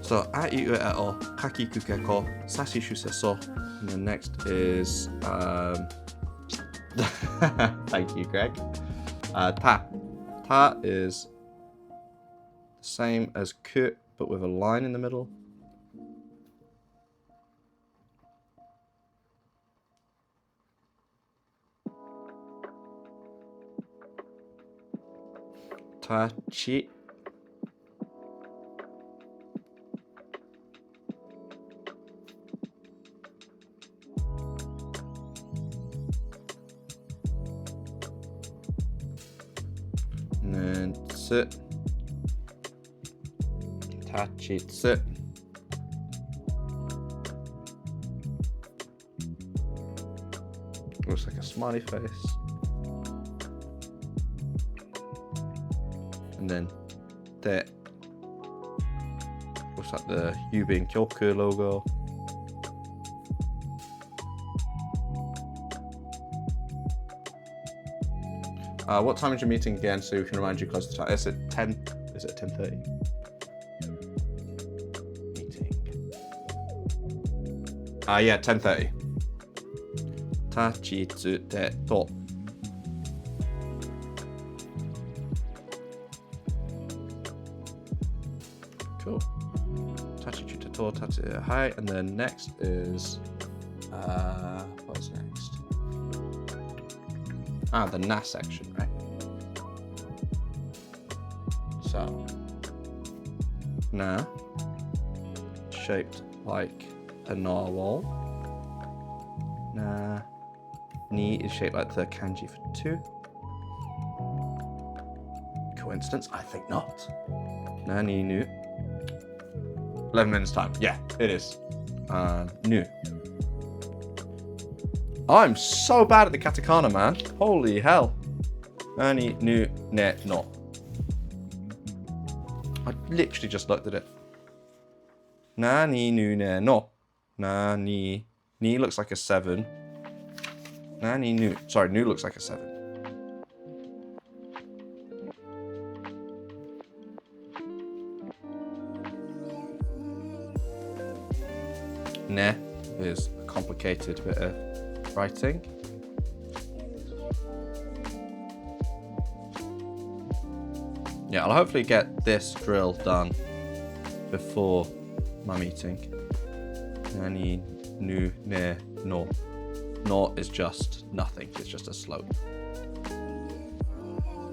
So, aiu e o kakiku keko sasishu seso. And then next is, thank you, Greg. Ta. Ta is the same as ku, but with a line in the middle. Ta chi. And then tsu. Tachitsu. Looks like a smiley face. And then that looks like the Yubin Kyoku logo. What time is your meeting again, so we can remind you close to time? Is it 10? Is it 10:30? Yeah, 10:30. Tachitsu te to. Cool. Tachitsu te to, tachi. Hi, and then next is what's next? The na section, right? So na, shaped like a narwhal. Na. Ni is shaped like the kanji for 2. Coincidence? I think not. Na ni nu. 11 minutes time. Yeah, it is. Nu. I'm so bad at the katakana, man. Holy hell. Nani nu ne no. I literally just looked at it. Nani nu ne no. Nani. Ni looks like a 7. Nani nu. Sorry, nu looks like a 7. Ne is a complicated bit of writing. Yeah, I'll hopefully get this drill done before my meeting. Nani nu ne no. Naught is just nothing. It's just a slope.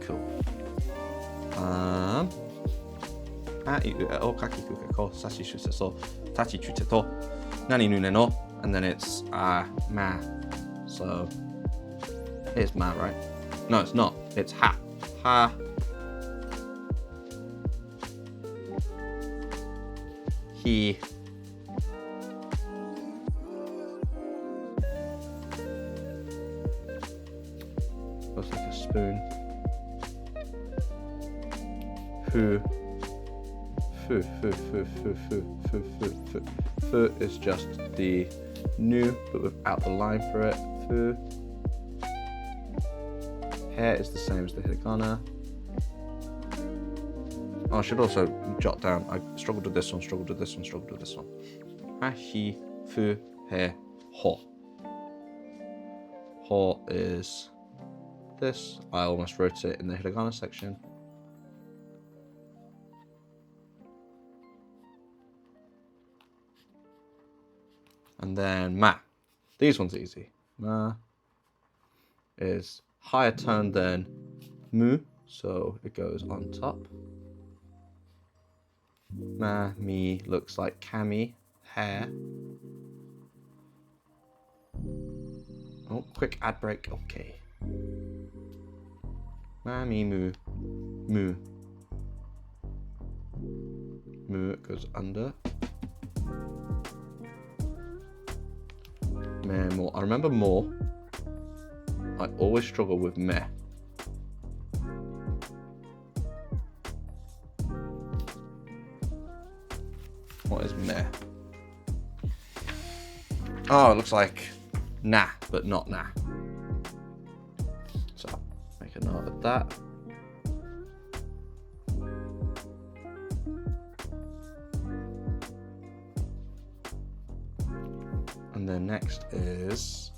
Cool. And then it's ma. So it's ma, right? No, it's not. It's ha. Ha. He. Looks like a spoon. Fu. Fu, fu, fu, fu, fu, fu, fu, fu. Fu is just the nu, but without the line for it. Fu. Hair is the same as the hiragana. Oh, I should also jot down. I struggled with this one, struggled with this one, struggled with this one. Ha, hi, fu, he, ho. Ho is this. I almost wrote it in the hiragana section. And then ma. These ones are easy. Ma is higher tone than mu, so it goes on top. Ma, mi looks like kami, hair. Oh, quick ad break, okay. Ma, mi, mu, mu. Mu, it goes under. Meh, more. I remember more. I always struggle with meh. What is meh? Oh, it looks like nah, but not nah. So, make a note of that. And then next is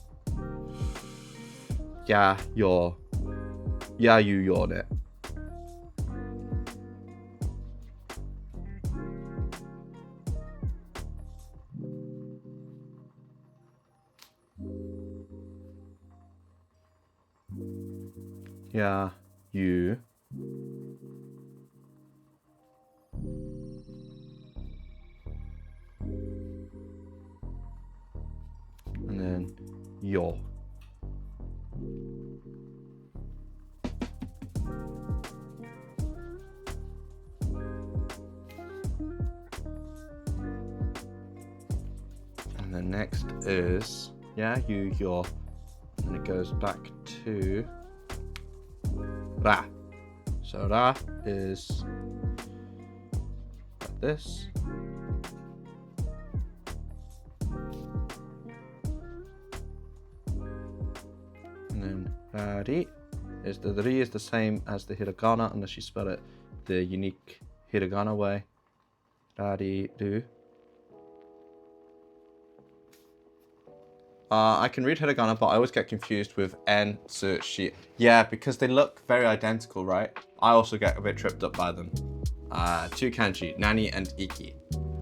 ya, your. Ya, you, yawn it. Yeah, you. And then yo. And then next is yeah, you, your. And it goes back to ra. So ra is like this. And then rari is the ri is the same as the hiragana unless you spell it the unique hiragana way. Rari ru. I can read hiragana, but I always get confused with en, su, shi. Yeah, because they look very identical, right? I also get a bit tripped up by them. Two kanji, nani and iki.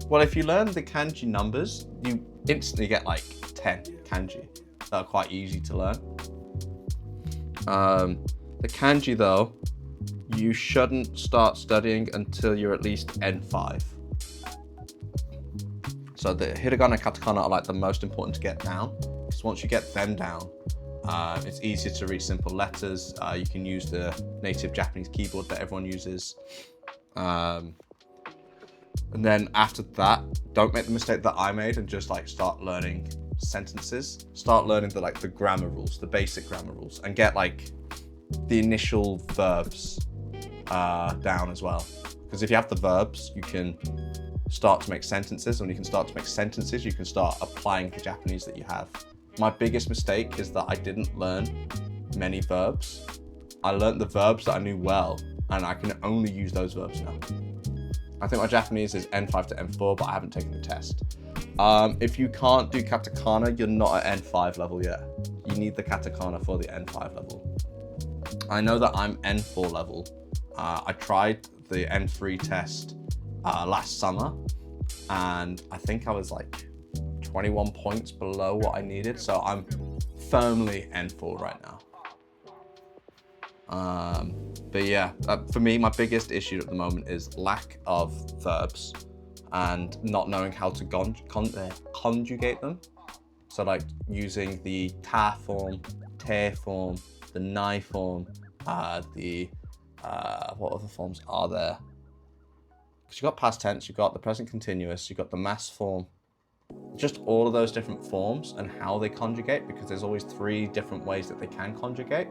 Well, if you learn the kanji numbers, you instantly get like 10 kanji that are quite easy to learn. The kanji though, you shouldn't start studying until you're at least N5. So the hiragana and katakana are like the most important to get down. Because once you get them down, it's easier to read simple letters. You can use the native Japanese keyboard that everyone uses. And then after that, don't make the mistake that I made and just like start learning sentences. Start learning the grammar rules, the basic grammar rules, and get like the initial verbs down as well. Because if you have the verbs, you can start to make sentences. And when you can start to make sentences, you can start applying the Japanese that you have. My biggest mistake is that I didn't learn many verbs. I learned the verbs that I knew well, and I can only use those verbs now. I think my Japanese is N5 to N4, but I haven't taken the test. If you can't do katakana, you're not at N5 level yet. You need the katakana for the N5 level. I know that I'm N4 level. I tried the N3 test last summer, and I think I was like 21 points below what I needed. So I'm firmly N4 right now. But yeah, for me, my biggest issue at the moment is lack of verbs and not knowing how to conjugate them. So like using the ta form, te form, the nai form, what other forms are there? Because you've got past tense, you've got the present continuous, you've got the mass form, just all of those different forms and how they conjugate, because there's always 3 different ways that they can conjugate.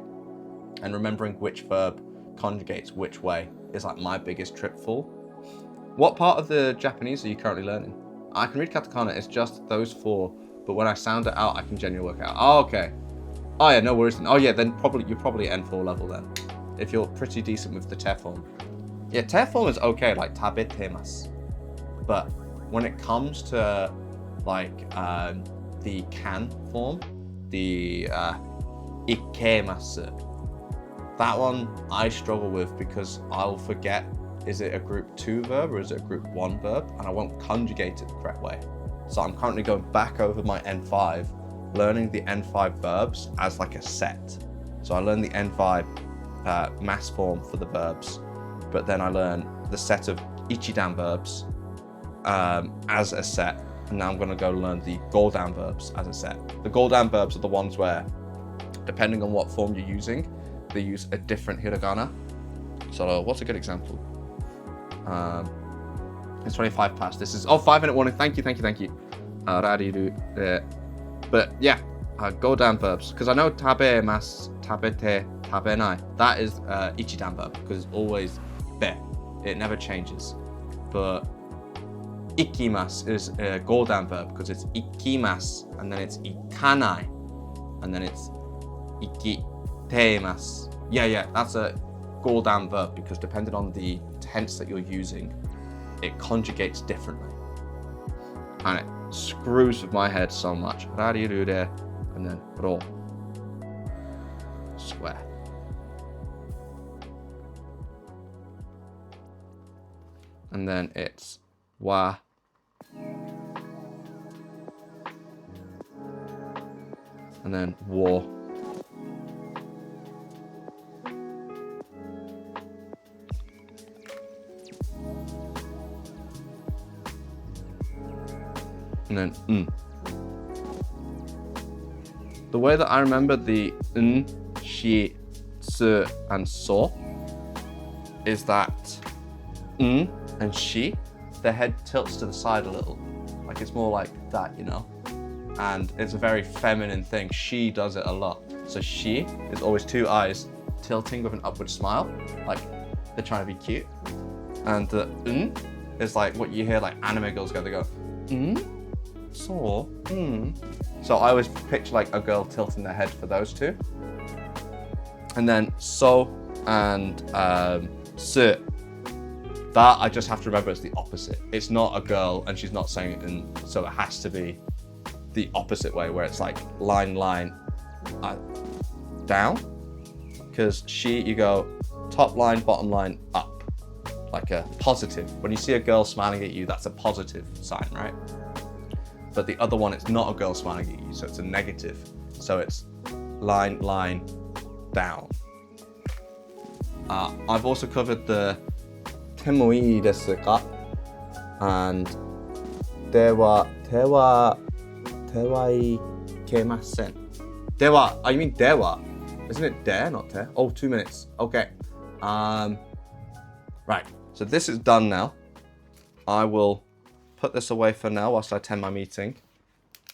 And remembering which verb conjugates which way is like my biggest trip fall. What part of the Japanese are you currently learning? I can read katakana, it's just those 4, but when I sound it out, I can genuinely work out. Oh, okay. Oh yeah, no worries then. Oh yeah, then you're probably N4 level then, if you're pretty decent with the te form. Yeah, te form is okay, like tabetemasu. But when it comes to like the can form, the ikemasu, that one I struggle with because I'll forget, is it a group 2 verb or is it a group 1 verb? And I won't conjugate it the correct way. So I'm currently going back over my N5, learning the N5 verbs as like a set. So I learn the N5 mass form for the verbs, but then I learn the set of ichidan verbs as a set. And now I'm gonna go learn the goldan verbs as a set. The goldan verbs are the ones where, depending on what form you're using, they use a different hiragana. So what's a good example? It's 25 past. This is 5-minute warning. Thank you. But yeah, goldan verbs, because I know tabemas, tabete, tabenai. That is ichidan verb because it's always be. It never changes. But ikimas is a goldan verb because it's ikimas, and then it's ikanai, and then it's ikitemasu. Yeah, that's a goldan verb because depending on the tense that you're using, it conjugates differently. And it screws with my head so much. Rarirude, and then ro. Square. And then it's wa. And then wo. And then The way that I remember the shi, tsu, and so is that and she, their head tilts to the side a little. Like it's more like that, you know? And it's a very feminine thing. She does it a lot. So she is always 2 eyes tilting with an upward smile, like they're trying to be cute. And the is like what you hear like anime girls go, they go, so, So I always picture like a girl tilting their head for those 2. And then so and su, that I just have to remember it's the opposite. It's not a girl and she's not saying it, and so it has to be the opposite way where it's like line down. Because she, you go top line, bottom line, up, like a positive. When you see a girl smiling at you, that's a positive sign, right? But the other one, it's not a girl smiling at you, so it's a negative. So it's line down. I've also covered the temoi desu ka and dewa ikemasen. Dewa, oh, you mean dewa? Isn't it de, not te? Oh, 2 minutes. Okay. Right. So this is done now. I will put this away for now whilst I attend my meeting.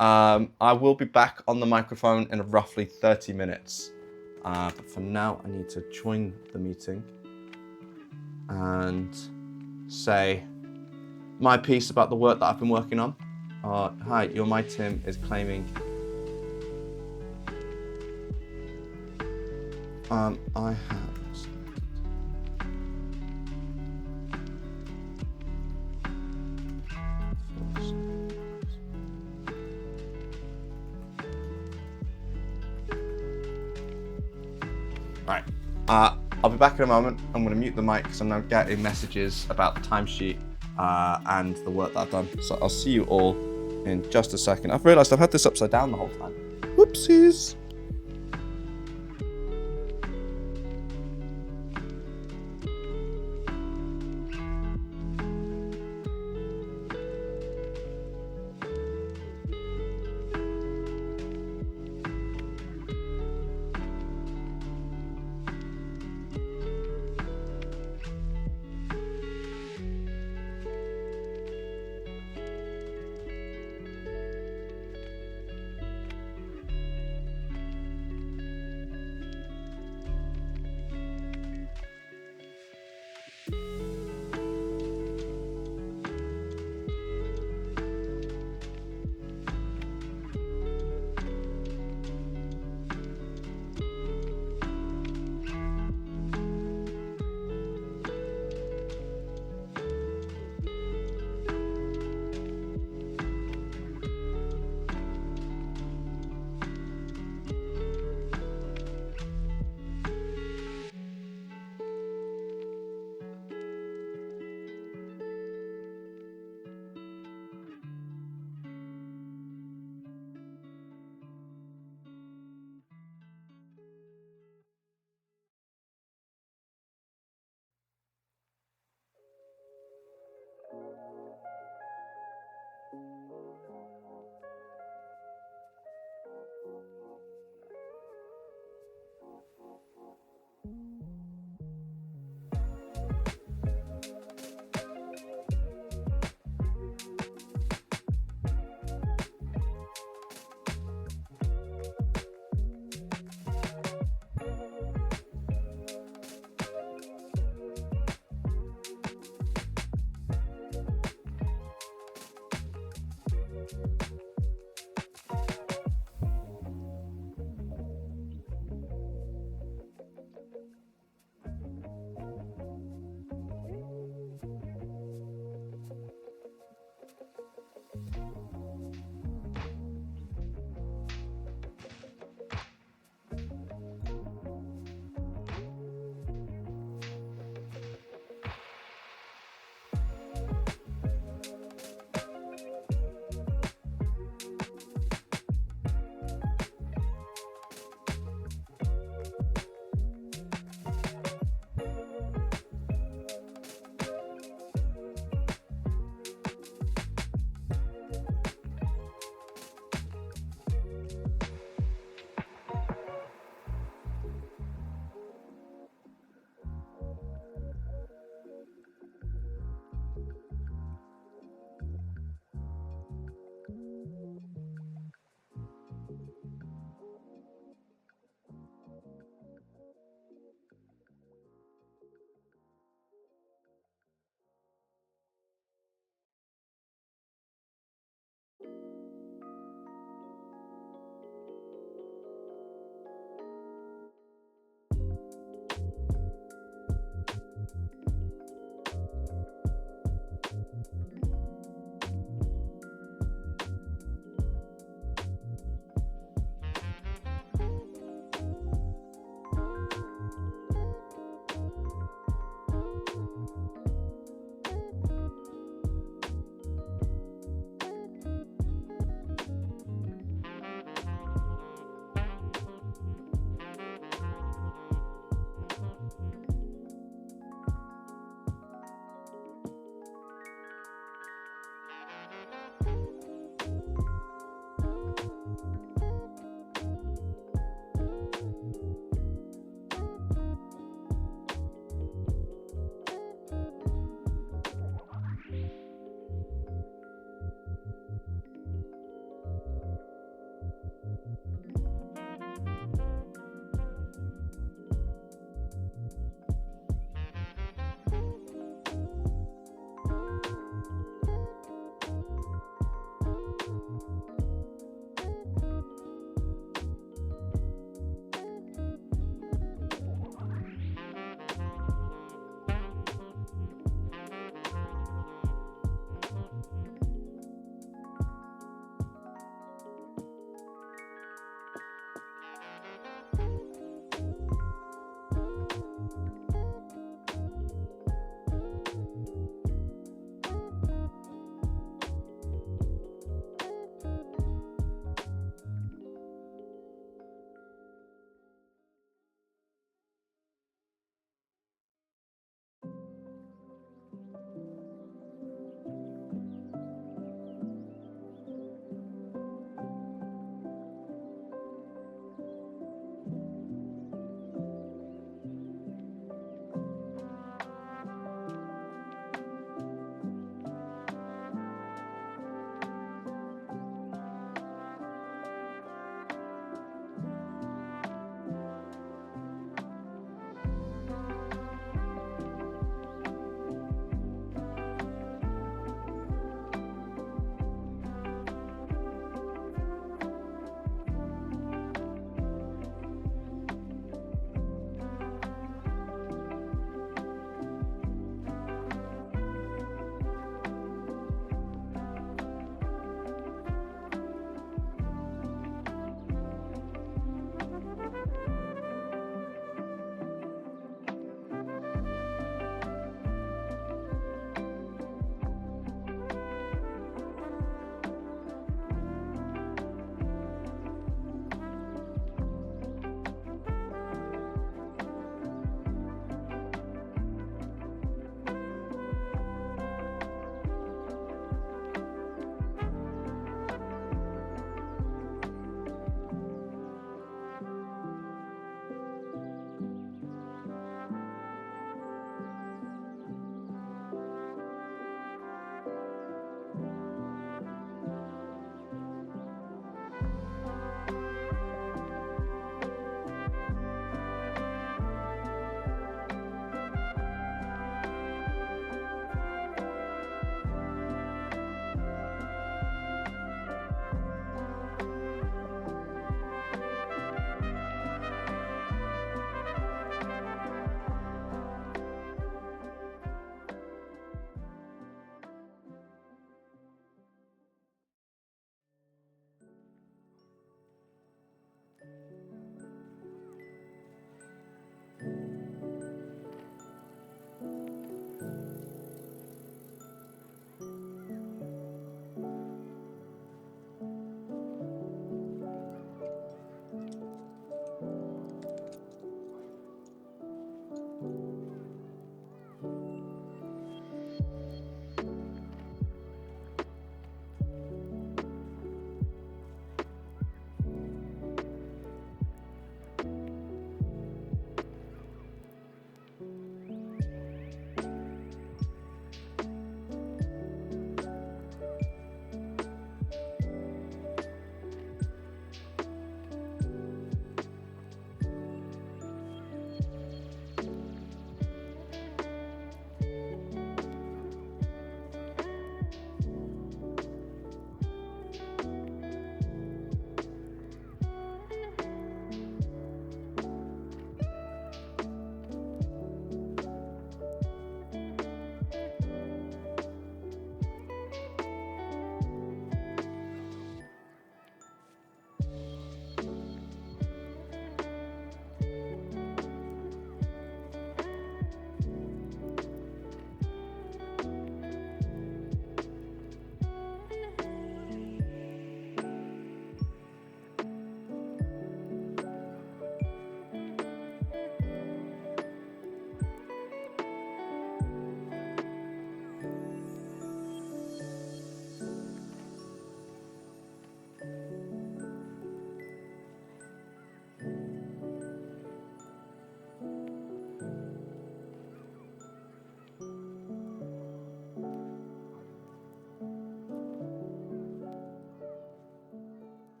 I will be back on the microphone in roughly 30 minutes. But for now, I need to join the meeting and say my piece about the work that I've been working on. Hi, your my Tim is claiming I have Right, I'll be back in a moment. I'm going to mute the mic because I'm now getting messages about the timesheet and the work that I've done. So I'll see you all in just a second. I've realised I've had this upside down the whole time. Whoopsies.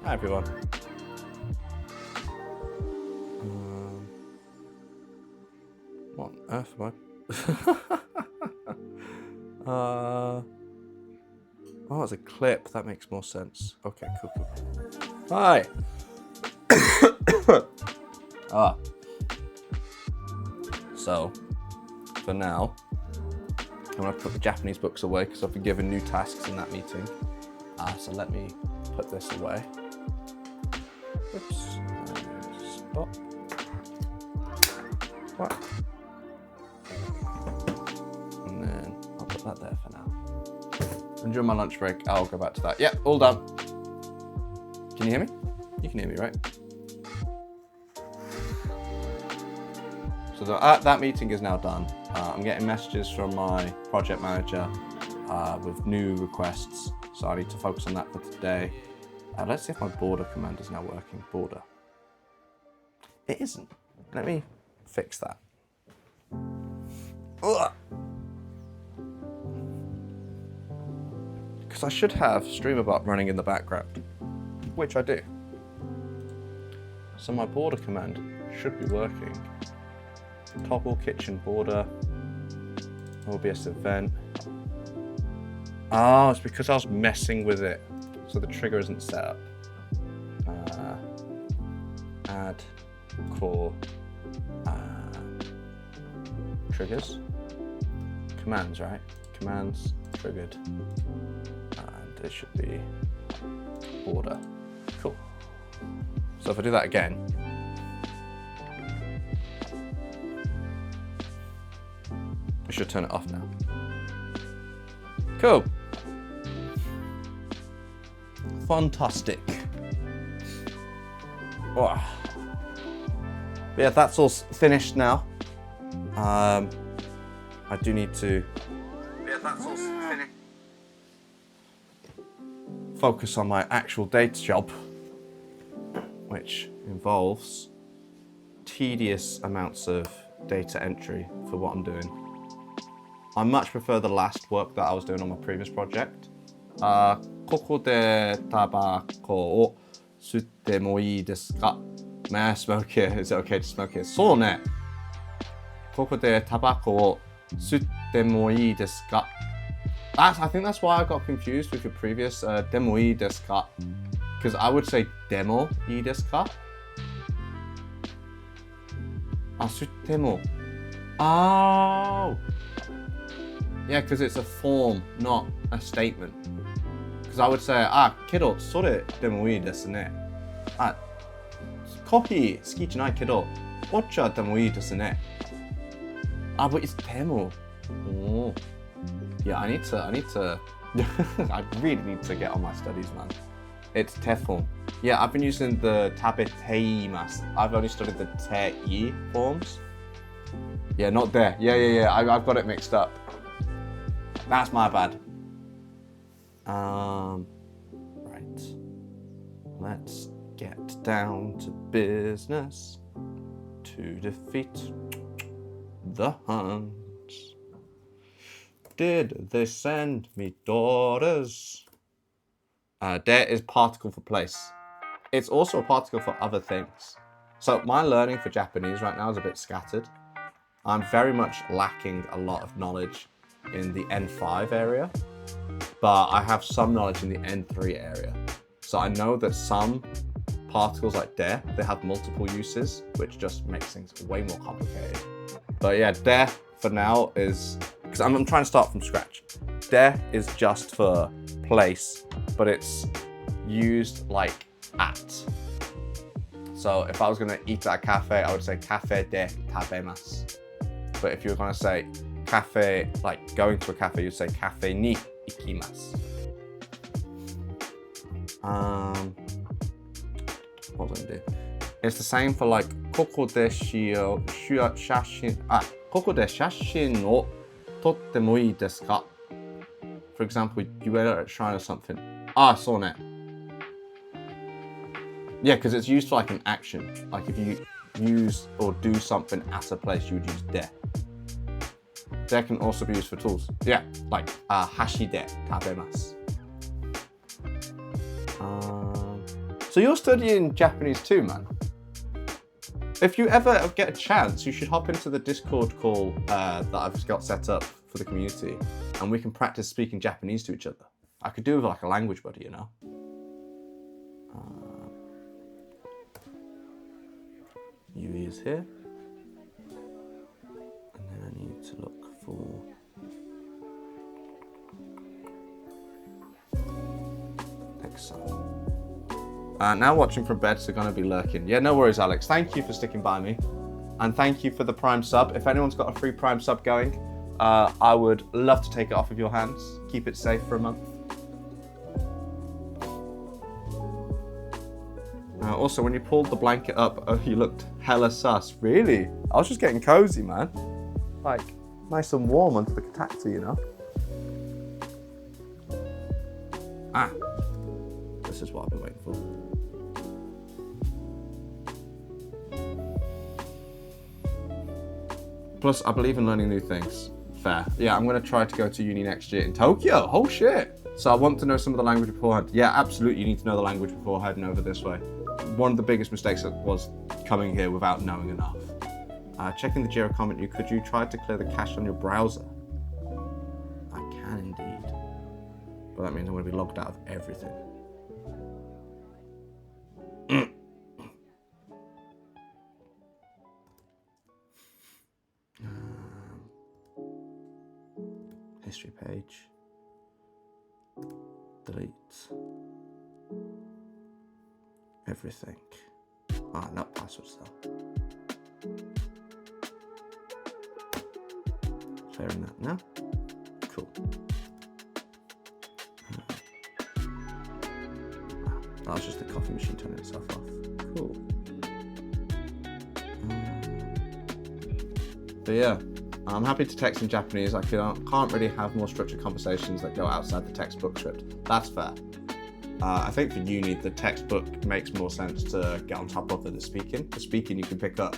Hi everyone. What on earth am I? Oh, it's a clip. That makes more sense. Okay, cool. Hi. So, for now, I'm gonna put the Japanese books away because I've been given new tasks in that meeting. So let me put this away. Oops. Stop. What? And then I'll put that there for now. And during my lunch break, I'll go back to that. Yep, all done. Can you hear me? You can hear me, right? So that meeting is now done. I'm getting messages from my project manager with new requests. So I need to focus on that for today. Let's see if my border command is now working. Border. It isn't. Let me fix that. Because I should have StreamerBot running in the background, which I do. So my border command should be working. Toggle kitchen border, OBS event. Oh, it's because I was messing with it. So the trigger isn't set up. Add core triggers. Commands, right? Commands triggered. And it should be border. Cool. So if I do that again, I should turn it off now. Cool. Fantastic. Oh. Yeah, that's all finished now. I do need to. Yeah, that's all finished. Focus on my actual data job, which involves tedious amounts of data entry for what I'm doing. I much prefer the last work that I was doing on my previous project. ここでタバコを吸ってもいいですか? May I smoke here? Is it okay to smoke here? そうね。ここでタバコを吸ってもいいですか? I think that's why I got confused with your previous でもいいですか? Because I would say でもいいですか? 吸っても. Oh! Yeah, because it's a form, not a statement. Because I would say, けどそれでもいいですね。コーヒー好きじゃないけど、お茶でもいいですね。But it's でも。Oh. Yeah, I need to, I really need to get on my studies, man. It's te form. Yeah, I've been using the tabeteimasu. I've only studied the te-i forms. Yeah, not there. Yeah. I've got it mixed up. That's my bad. Right. Let's get down to business to defeat the Huns. Did they send me daughters? There is particle for place. It's also a particle for other things. So my learning for Japanese right now is a bit scattered. I'm very much lacking a lot of knowledge in the N5 area, but I have some knowledge in the N3 area. So I know that some particles like de, they have multiple uses, which just makes things way more complicated. But yeah, de for now is, because I'm trying to start from scratch. De is just for place, but it's used like at. So if I was gonna eat at a cafe, I would say cafe de tabemasu. But if you were gonna say cafe, like going to a cafe, you'd say cafe ni ikimasu. What was I gonna do? It's the same for like koko de shashin. Koko de shashin o totte mo ii desu ka? For example, you were at a shrine or something. So ne. Yeah, because it's used for like an action. Like if you use or do something at a place, you would use de. De can also be used for tools. Yeah, like hashi de tabemasu. So So you're studying Japanese too, man? If you ever get a chance, you should hop into the Discord call that I've got set up for the community, and we can practice speaking Japanese to each other. I could do with like a language buddy, you know? Yui is here. And then I need to look for... Excellent. Now watching from bed, so gonna be lurking. Yeah, no worries, Alex. Thank you for sticking by me. And thank you for the Prime sub. If anyone's got a free Prime sub going, I would love to take it off of your hands. Keep it safe for a month. Also, when you pulled the blanket up, you looked hella sus. Really? I was just getting cozy, man. Like, nice and warm under the kotatsu, you know? Ah. This is what I've been waiting for. Plus, I believe in learning new things. Fair. Yeah, I'm going to try to go to uni next year in Tokyo. Oh, shit. So I want to know some of the language beforehand. Yeah, absolutely. You need to know the language before heading over this way. One of the biggest mistakes was coming here without knowing enough. Checking the Jira comment, could you try to clear the cache on your browser? I can indeed. But that means I'm going to be logged out of everything. History page. Delete. Everything. Not passwords though. Clearing that now. Cool. That was just the coffee machine turning itself off. Cool. But yeah, I'm happy to text in Japanese. I can't really have more structured conversations that go outside the textbook script. That's fair. I think for uni, the textbook makes more sense to get on top of than the speaking. The speaking you can pick up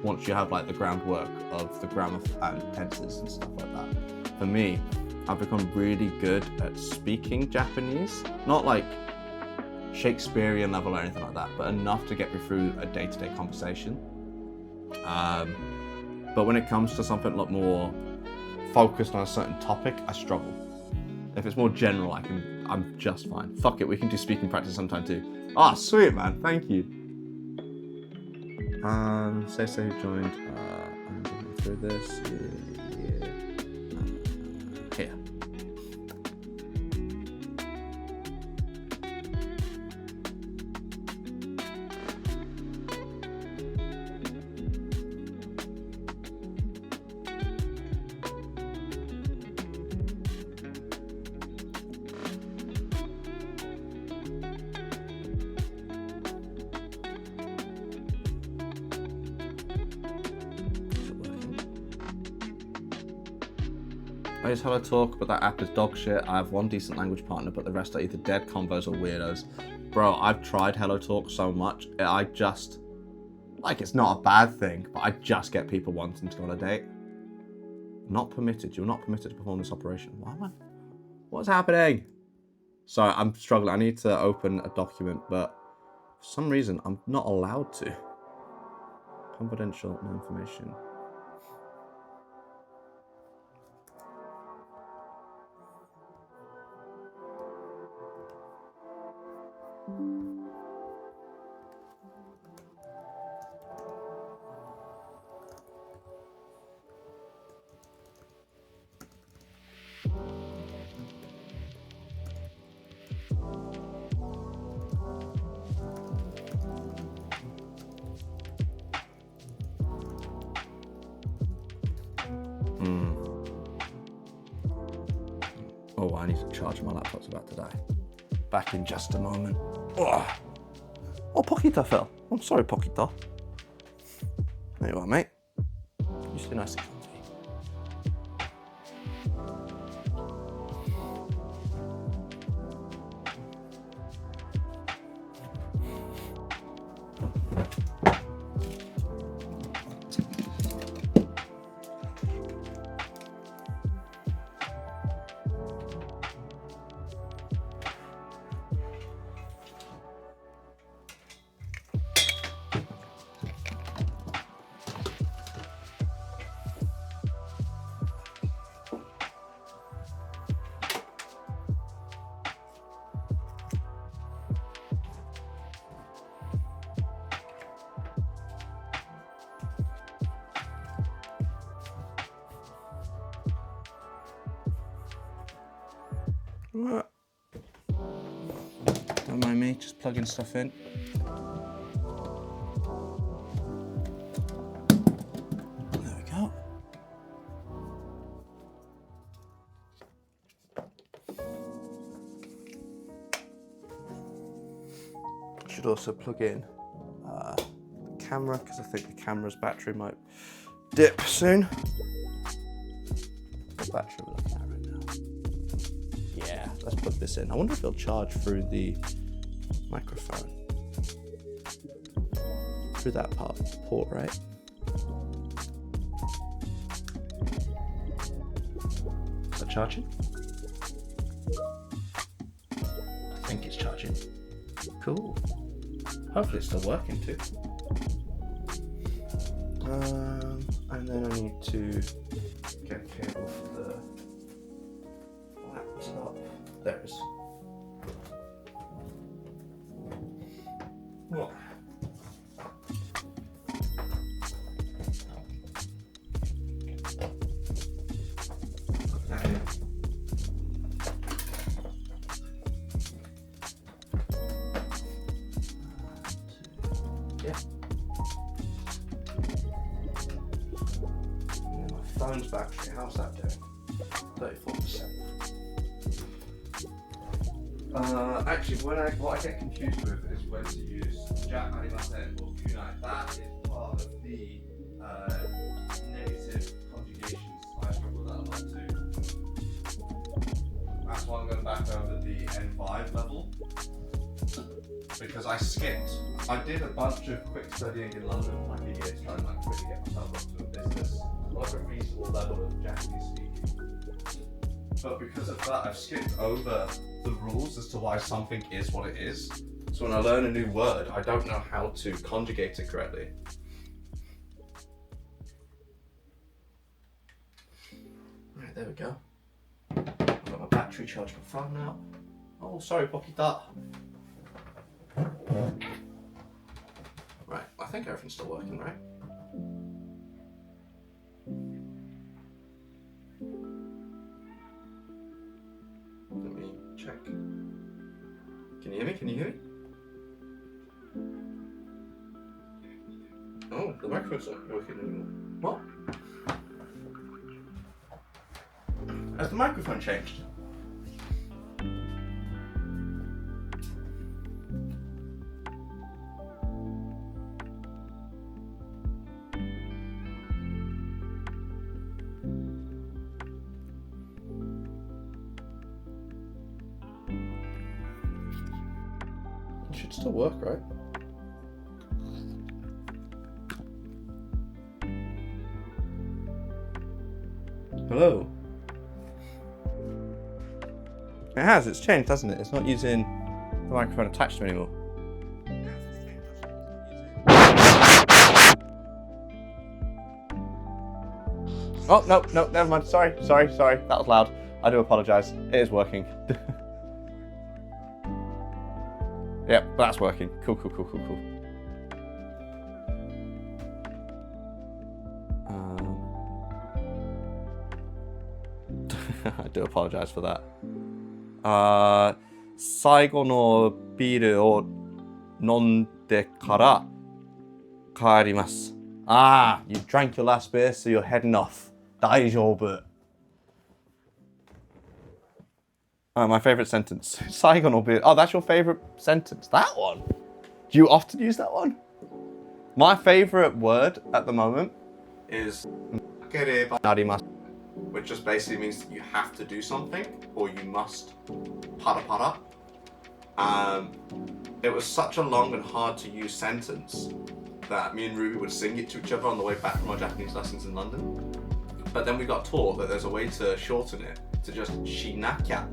once you have like the groundwork of the grammar and tenses and stuff like that. For me, I've become really good at speaking Japanese. Not like Shakespearean level or anything like that, but enough to get me through a day-to-day conversation. But when it comes to something a lot more focused on a certain topic, I struggle. If it's more general, I'm just fine. Fuck it, we can do speaking practice sometime too. Ah, sweet man, thank you. Say who joined. I'm going through this. Here. I use Hello Talk, but that app is dog shit. I have one decent language partner, but the rest are either dead convos or weirdos. Bro, I've tried Hello Talk so much, I just, like, it's not a bad thing, but I just get people wanting to go on a date. Not permitted. You're not permitted to perform this operation. Why am I? What's happening? Sorry, I'm struggling. I need to open a document, but for some reason, I'm not allowed to. Confidential, no information. Oh, I need to charge my laptop's about to die. Back in just a moment. Oh, Poquito fell. I'm sorry, Poquito. There you are, mate. You stay nice and comfy. Don't mind me, just plugging stuff in. There we go. Should also plug in the camera, because I think the camera's battery might dip soon. What battery are we looking at right now? Yeah, let's plug this in. I wonder if it'll charge through the microphone. Through that port, right? Is that charging? I think it's charging. Cool. Hopefully it's still working too. And then I need to get a cable for the laptop. There it is. What? Phone's battery, how's that doing? 34%. Actually, what I get confused with is when to use Jack Arimasen or Kunai. That is part of the negative conjugations. I struggle with that a lot too. That's why I'm going back over the N5 level. Because I did a bunch of quick studying in London, like a year, to try and quickly get myself up to a business. Like a reasonable level of Japanese speaking. But because of that, I've skipped over the rules as to why something is what it is. So when I learn a new word, I don't know how to conjugate it correctly. Right, there we go. I've got my battery charged my phone now. Oh, sorry, Pockita. Right, I think everything's still working, right? Let me check. Can you hear me? Can you hear me? Oh, the microphone's not working anymore. What? Has the microphone changed? Should still work, right? Hello? It has, it's changed, hasn't it? It's not using the microphone attached to it anymore. Oh, no, never mind. Sorry. That was loud. I do apologise. It is working. Yep, that's working. Cool. I do apologise for that. 最後のビールを飲んでから帰ります。Ah, you drank your last beer, so you're heading off. 大丈夫. My favourite sentence. 最後のビール. Oh, that's your favourite sentence. That one? Do you often use that one? My favourite word at the moment is なければなります. Which just basically means that you have to do something, or you must. Para. It was such a long and hard to use sentence that me and Ruby would sing it to each other on the way back from our Japanese lessons in London. But then we got taught that there's a way to shorten it to just shinakya,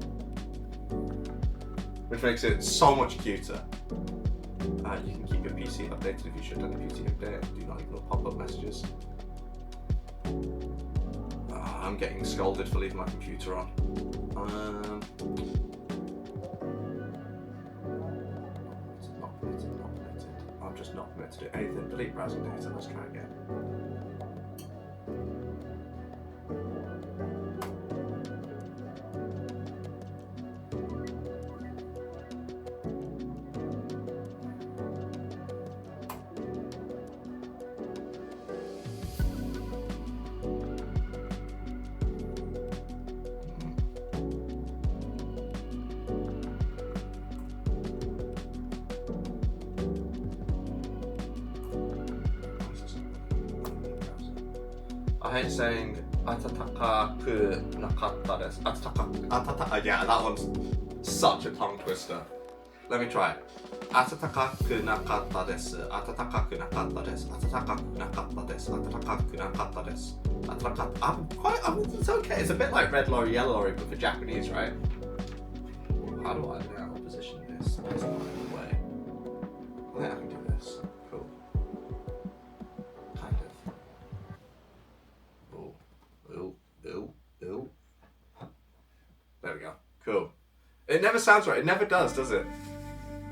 which makes it so much cuter. You can keep your PC updated if you should on your PC update. Do not ignore pop-up messages. I'm getting scolded for leaving my computer on. Not permitted. I'm just not permitted to do anything. Delete browsing data. Let's try again. I hate saying atatakaku nakatta desu. Yeah, that one's such a tongue twister. Let me try it. Atatakaku nakatta desu. Atatakaku nakatta desu. Atatakaku nakatta desu. Atatakaku nakatta desu. It's okay. It's a bit like red lorry, yellow lorry, but for Japanese, right? How do I now position this? That's not in the way. I think I can do this. Cool. Kind of. Ooh. There we go. Cool. It never sounds right. It never does it?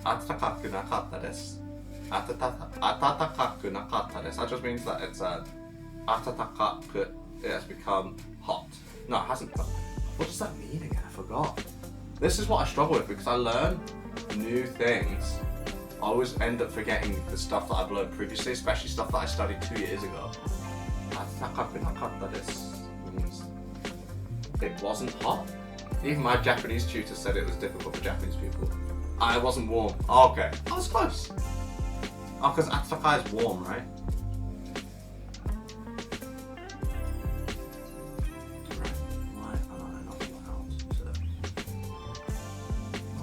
Atatakaku nakatta desu. Atatakaku nakatta desu. That just means that it's atatakaku. It has become hot. No, it hasn't. What does that mean again? I forgot. This is what I struggle with because I learn new things. I always end up forgetting the stuff that I've learned previously, especially stuff that I studied 2 years ago. Atatakaku nakatta desu means it wasn't hot. Even my Japanese tutor said it was difficult for Japanese people. I wasn't warm. Oh, okay. I was close. Oh, because atatakai is warm, right? Why am I not allowed to log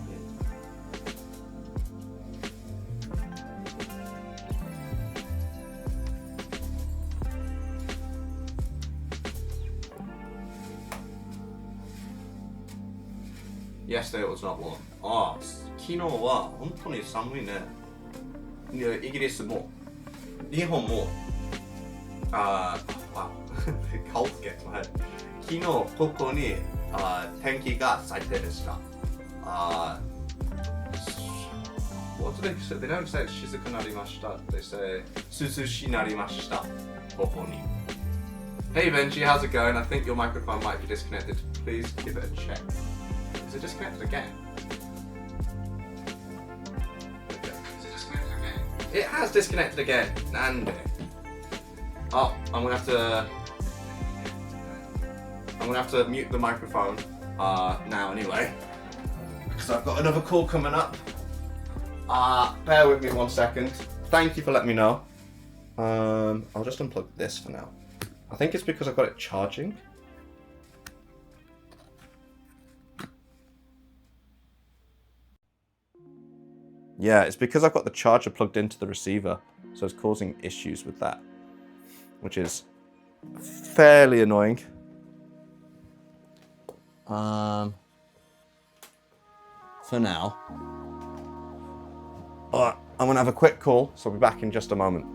in? Yesterday it was not warm. ああ、昨日は本当に寒いね。イギリスも日本も顔つけ昨日ここに天気が最低でした。What do they say? They don't say 静くなりました。They say 涼しなりました。ここに。Hey Benji, how's it going? I think your microphone might be disconnected. Please give it a check. Is it disconnected again? It has disconnected again. Nande. Oh, I'm gonna have to mute the microphone now anyway, because I've got another call coming up. Bear with me 1 second. Thank you for letting me know. I'll just unplug this for now. I think it's because I've got it charging. Yeah, it's because I've got the charger plugged into the receiver, so it's causing issues with that, which is fairly annoying. For now. Alright, I'm gonna have a quick call, so I'll be back in just a moment.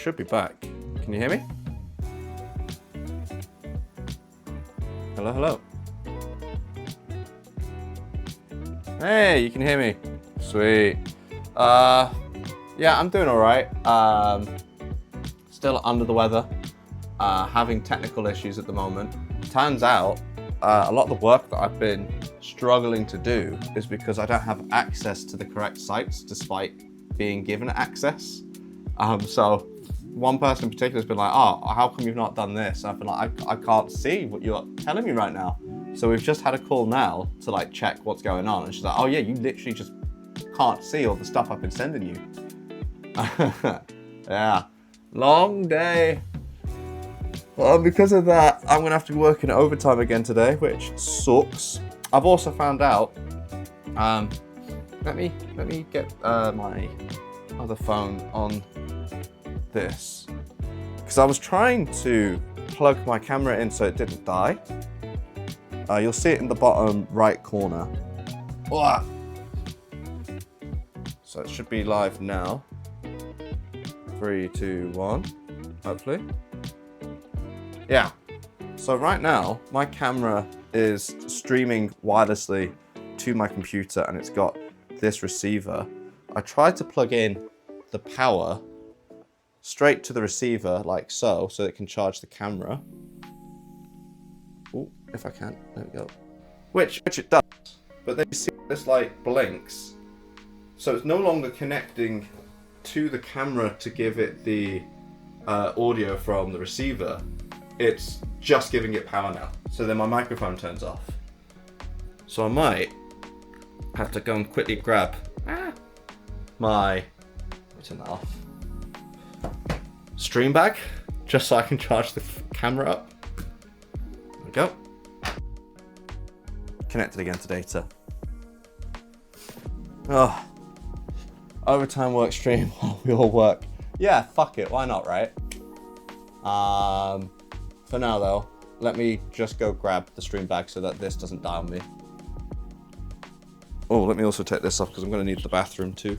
should be back. Can you hear me? Hello, hello. Hey, you can hear me. Sweet. Yeah, I'm doing all right. Still under the weather. Having technical issues at the moment. Turns out, a lot of the work that I've been struggling to do is because I don't have access to the correct sites despite being given access. So one person in particular has been like, oh, how come you've not done this? I've been like, I can't see what you're telling me right now. So we've just had a call now to like check what's going on. And she's like, oh yeah, you literally just can't see all the stuff I've been sending you. Yeah, long day. Well, because of that, I'm gonna have to be working overtime again today, which sucks. I've also found out, let me get my other phone on this, because I was trying to plug my camera in so it didn't die. You'll see it in the bottom right corner. Ugh. So it should be live now. 3, 2, 1, hopefully. Yeah, so right now my camera is streaming wirelessly to my computer and it's got this receiver. I tried to plug in the power straight to the receiver like so it can charge the camera. Oh, if I can, there we go. Which it does, but then you see this like blinks. So it's no longer connecting to the camera to give it the audio from the receiver. It's just giving it power now. So then my microphone turns off. So I might have to go and quickly grab my, let me turn that off, stream bag, just so I can charge the camera up. There we go. Connected again to data. Oh, overtime work stream while we all work. Yeah, fuck it, why not, right? For now though, let me just go grab the stream bag so that this doesn't die on me. Oh, let me also take this off because I'm going to need the bathroom too.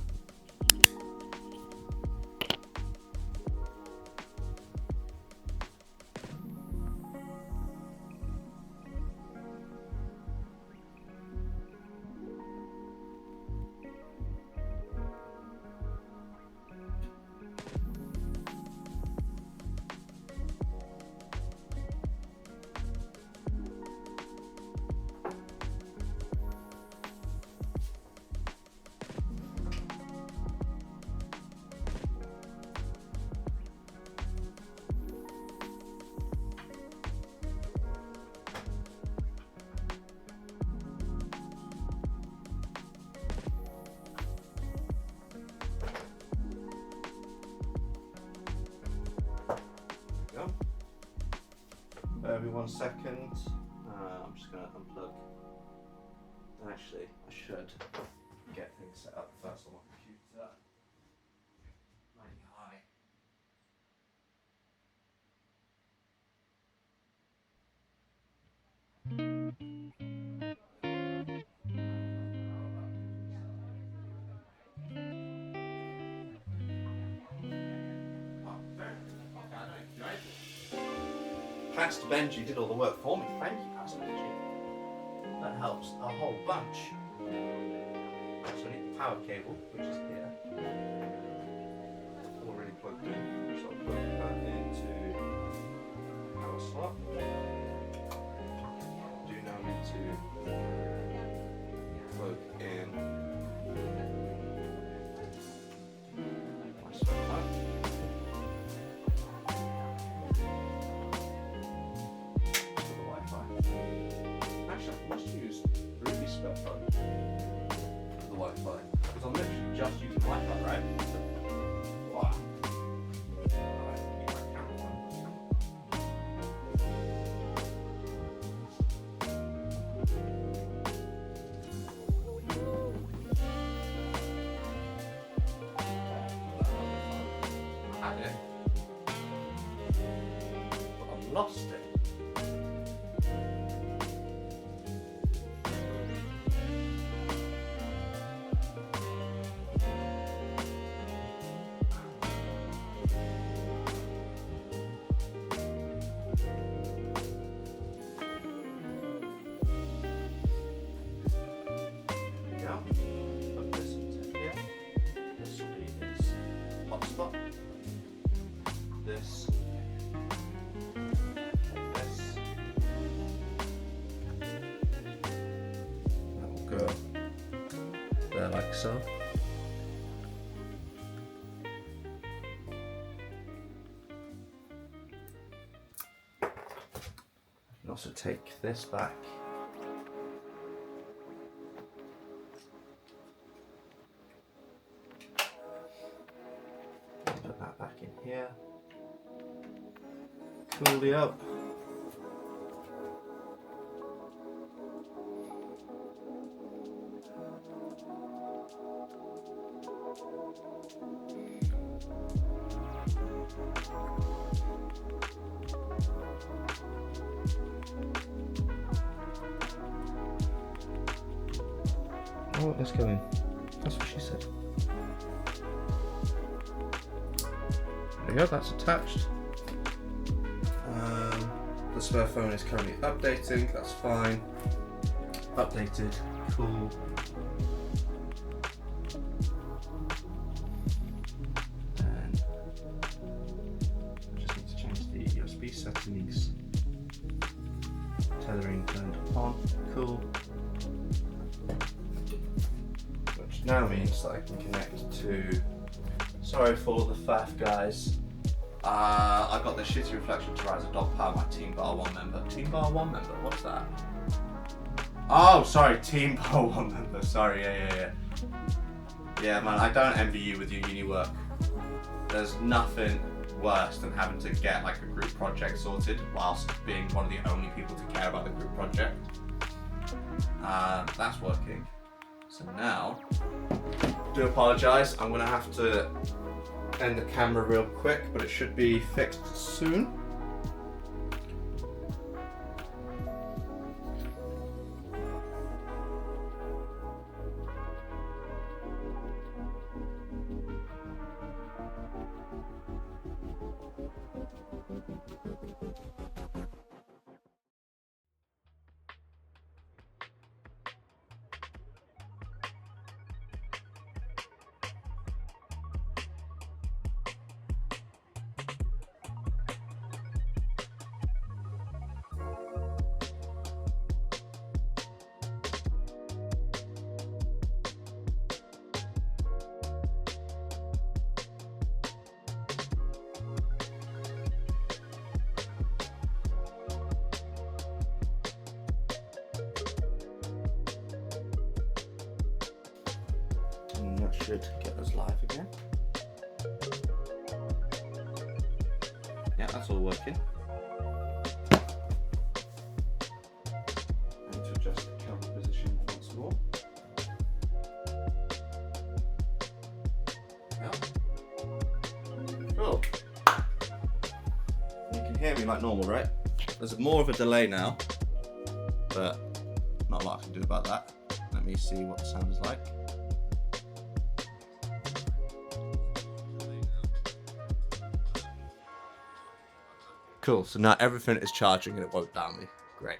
Bear with me 1 second. I'm just going to unplug. Actually, I should get things set up first on my computer. Mighty high. Pastor Benjy did all the work for me. Thank you, Pastor Benjy. That helps a whole bunch. So I need the power cable, which is here. Already plugged in. So I'll plug that into the power slot. I do now need to plug in my spare part. Actually, I must use Ruby's spare phone for the Wi-Fi because I'm literally just using Wi-Fi, right? Wow. Alright, keep my camera on. I had it, but I've lost it. so. I can also take this back. Put that back in here. Cool up. Oh, let's go in. That's what she said. There we go, that's attached. The spare phone is currently updating, that's fine. Updated, cool. And just need to change the USB settings. Tethering turned on, cool. Which now means that I can connect to, sorry for the faff guys. I got the shitty reflection to rise a dog power my Team Bar 1 member. Team Bar 1 member, what's that? Oh, sorry, Team Bar 1 member, sorry, yeah. Yeah, man, I don't envy you with your uni work. There's nothing worse than having to get like a group project sorted whilst being one of the only people to care about the group project. That's working. So now, do apologise, I'm gonna have to end the camera real quick, but it should be fixed soon. And that should get us live again. Yeah, that's all working. I need to adjust the camera position once more. Yeah. Cool. You can hear me like normal, right? There's more of a delay now, but not a lot I can do about that. Let me see what the sound is like. Cool, so now everything is charging and it won't down me. Great.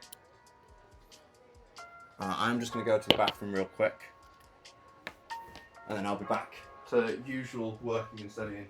I'm just going to go to the bathroom real quick. And then I'll be back to usual working and studying.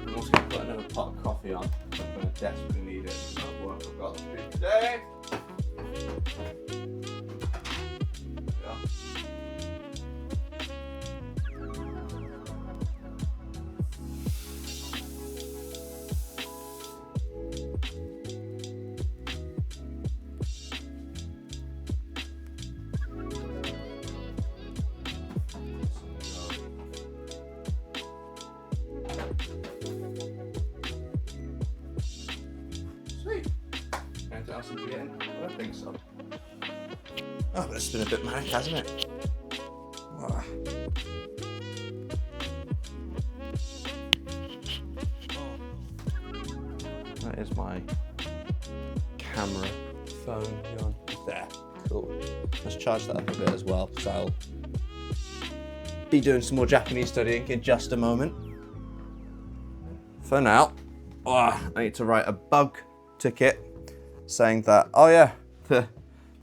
I'm also going to put another pot of coffee on. I'm going to desperately need it for that work I've got to do today. Sweet. so. Oh, but it's been a bit manic, hasn't it? Ah. That is my camera phone on there. Cool. Let's charge that up a bit as well, because I'll be doing some more Japanese studying in just a moment. For now, I need to write a bug ticket saying that, oh yeah, the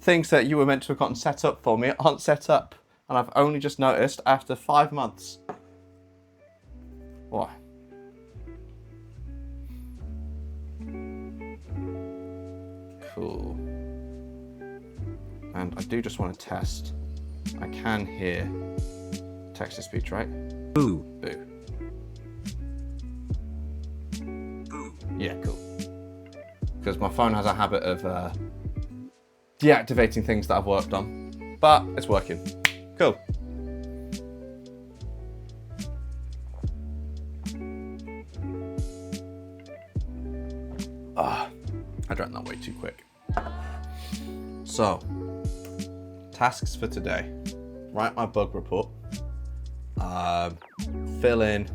things that you were meant to have gotten set up for me aren't set up. And I've only just noticed after 5 months. Why? Cool. And I do just want to test. I can hear text-to-speech, right? Boo. Boo. Boo. Yeah, cool. Because my phone has a habit of deactivating things that I've worked on. But it's working. Cool. I drank that way too quick. So, tasks for today. Write my bug report. Fill in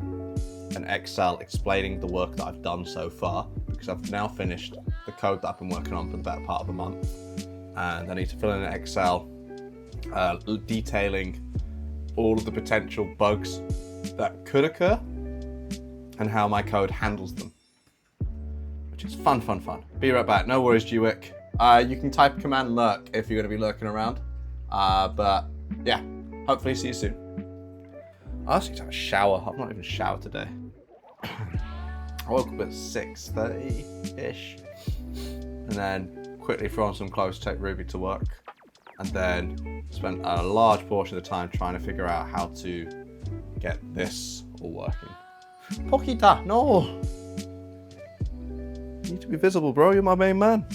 an Excel explaining the work that I've done so far, because I've now finished the code that I've been working on for the better part of a month. And I need to fill in an Excel detailing all of the potential bugs that could occur and how my code handles them. Which is fun. Be right back. No worries, Jewick. You can type command lurk if you're going to be lurking around. But yeah, hopefully see you soon. I also need to have a shower. I've not even showered today. I woke up at 6:30-ish. And then quickly throw on some clothes, take Ruby to work. And then spent a large portion of the time trying to figure out how to get this all working. Pokita, no! You need to be visible, bro. You're my main man.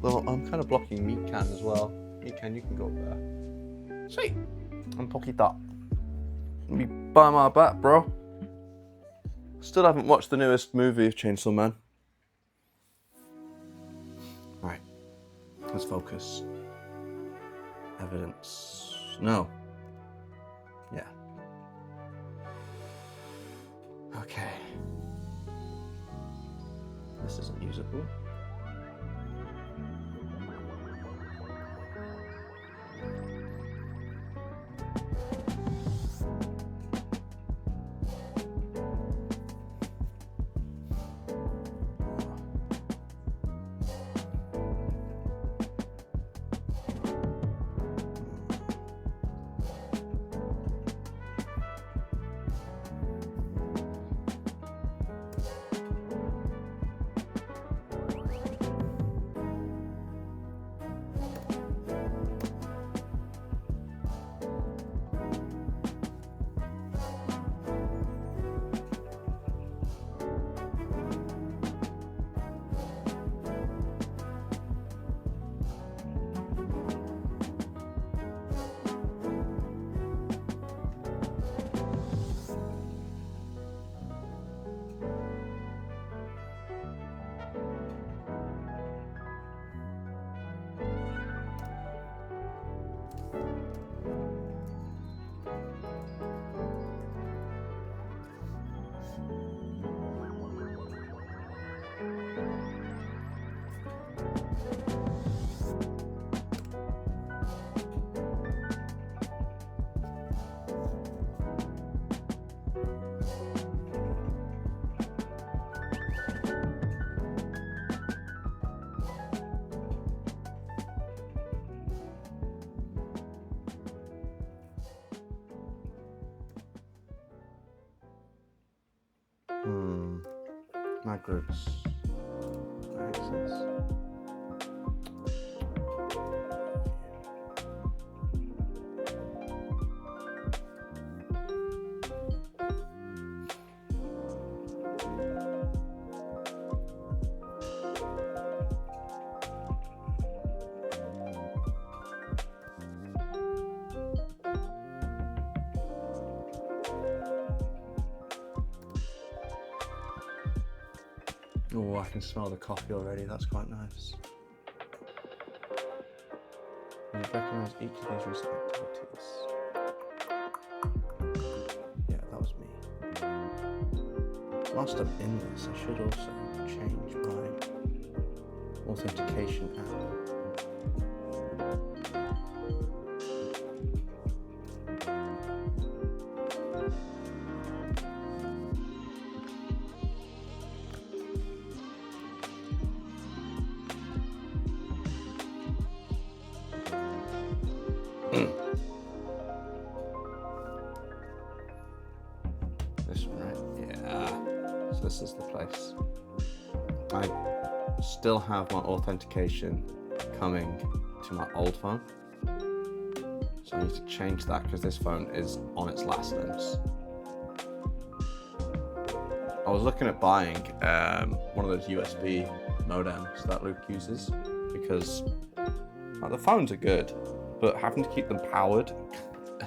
Though I'm kind of blocking Mikan as well. Mikan, you can go up there. Sweet. I'm Pokita. Let me buy my back, bro. Still haven't watched the newest movie of Chainsaw Man. Right. Let's focus. Evidence. No. Yeah. Okay. This isn't usable. My groups. Makes sense. Oh, I can smell the coffee already. That's quite nice. recognize each of these recent activities. Yeah, that was me. Whilst I'm in this, I should also change my authentication app. This one, right? Yeah. So this is the place. I still have my authentication coming to my old phone. So I need to change that because this phone is on its last limbs. I was looking at buying one of those USB modems that Luke uses because the phones are good, but having to keep them powered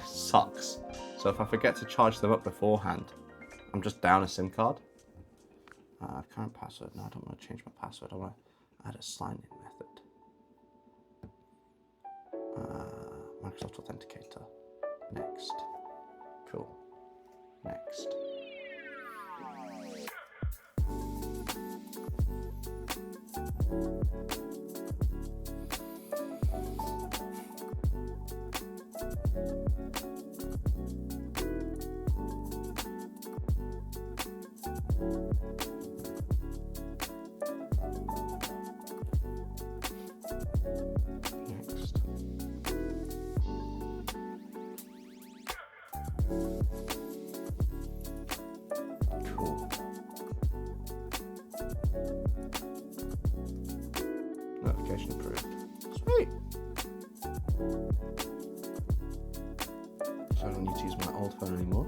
sucks. So if I forget to charge them up beforehand, I'm just down a SIM card. Current password. No, I don't want to change my password. I want to add a sign-in method. Microsoft Authenticator. Next. Cool. Next. Next. Cool. Notification approved. Sweet. So I don't need to use my old phone anymore.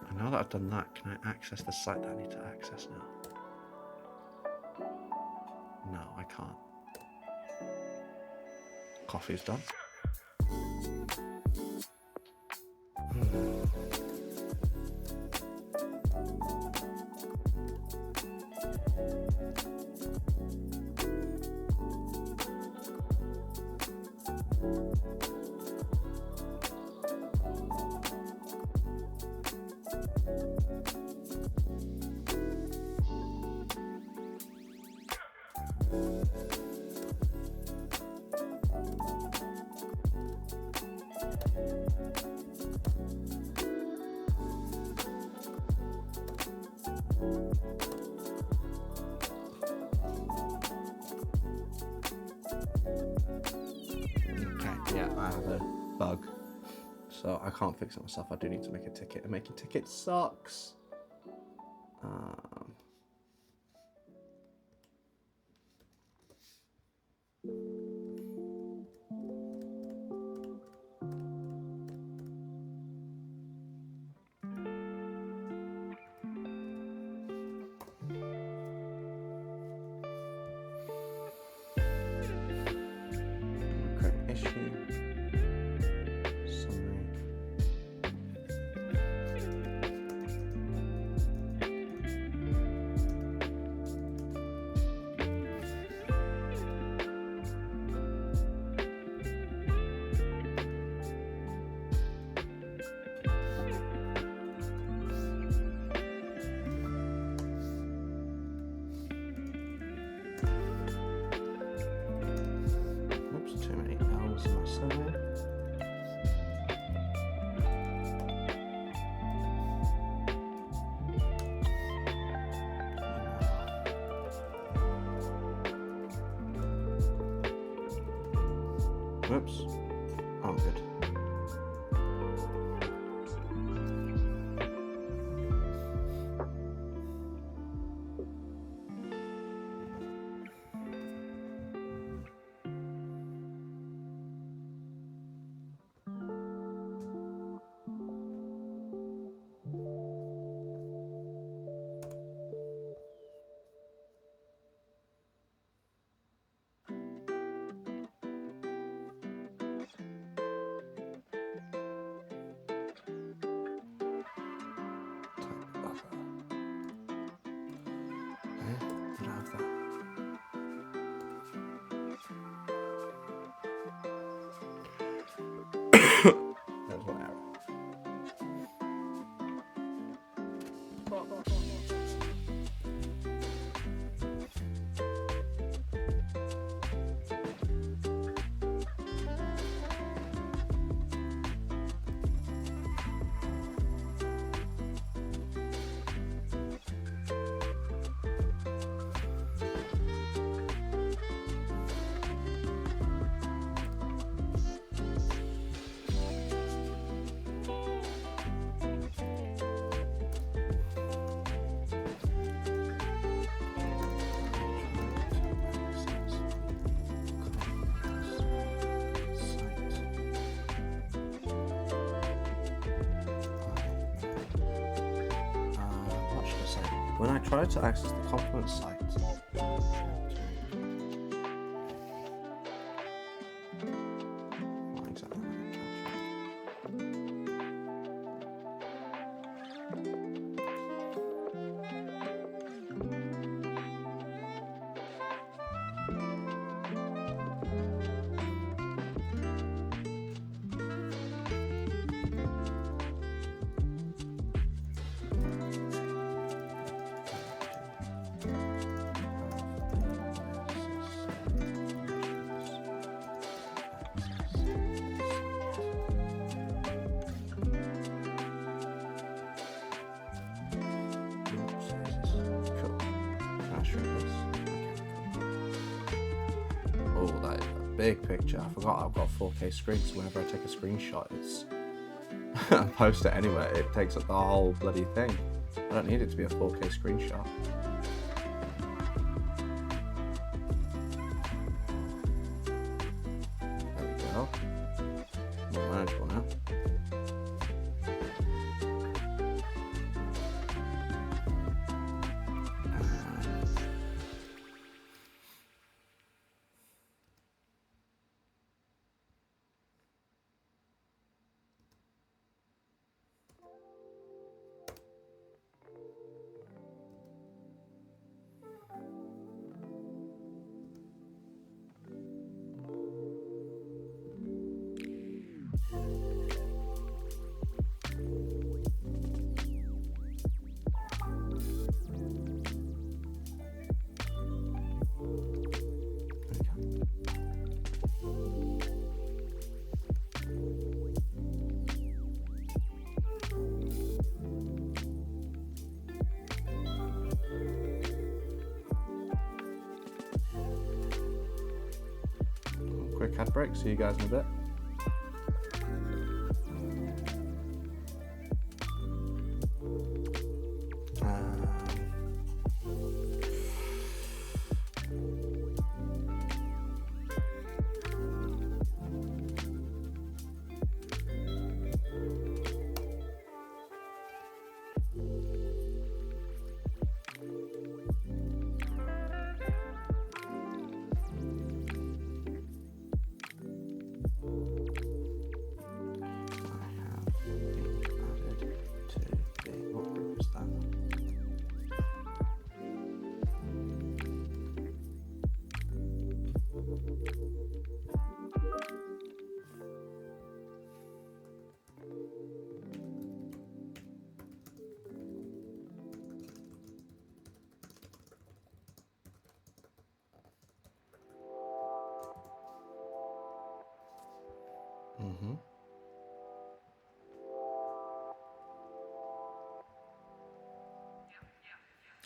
And now that I've done that, can I access the site that I need to access now? No, I can't. Coffee's done. Yeah, I have a bug, so I can't fix it myself. I do need to make a ticket, and making tickets sucks. Create an issue. Summary. Oops, too many L's in my surname. Whoops. Oh, good. When I tried to access the compliment site, what exactly am I capturing? Cool. Can I show this? Oh, that is a big picture. I forgot I've got a 4K screen, so whenever I take a screenshot, it's I post it anyway. It takes up the whole bloody thing. I don't need it to be a 4K screenshot. There we go. More manageable now. Quick ad break, see you guys in a bit.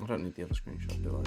I don't need the other screenshot, do I?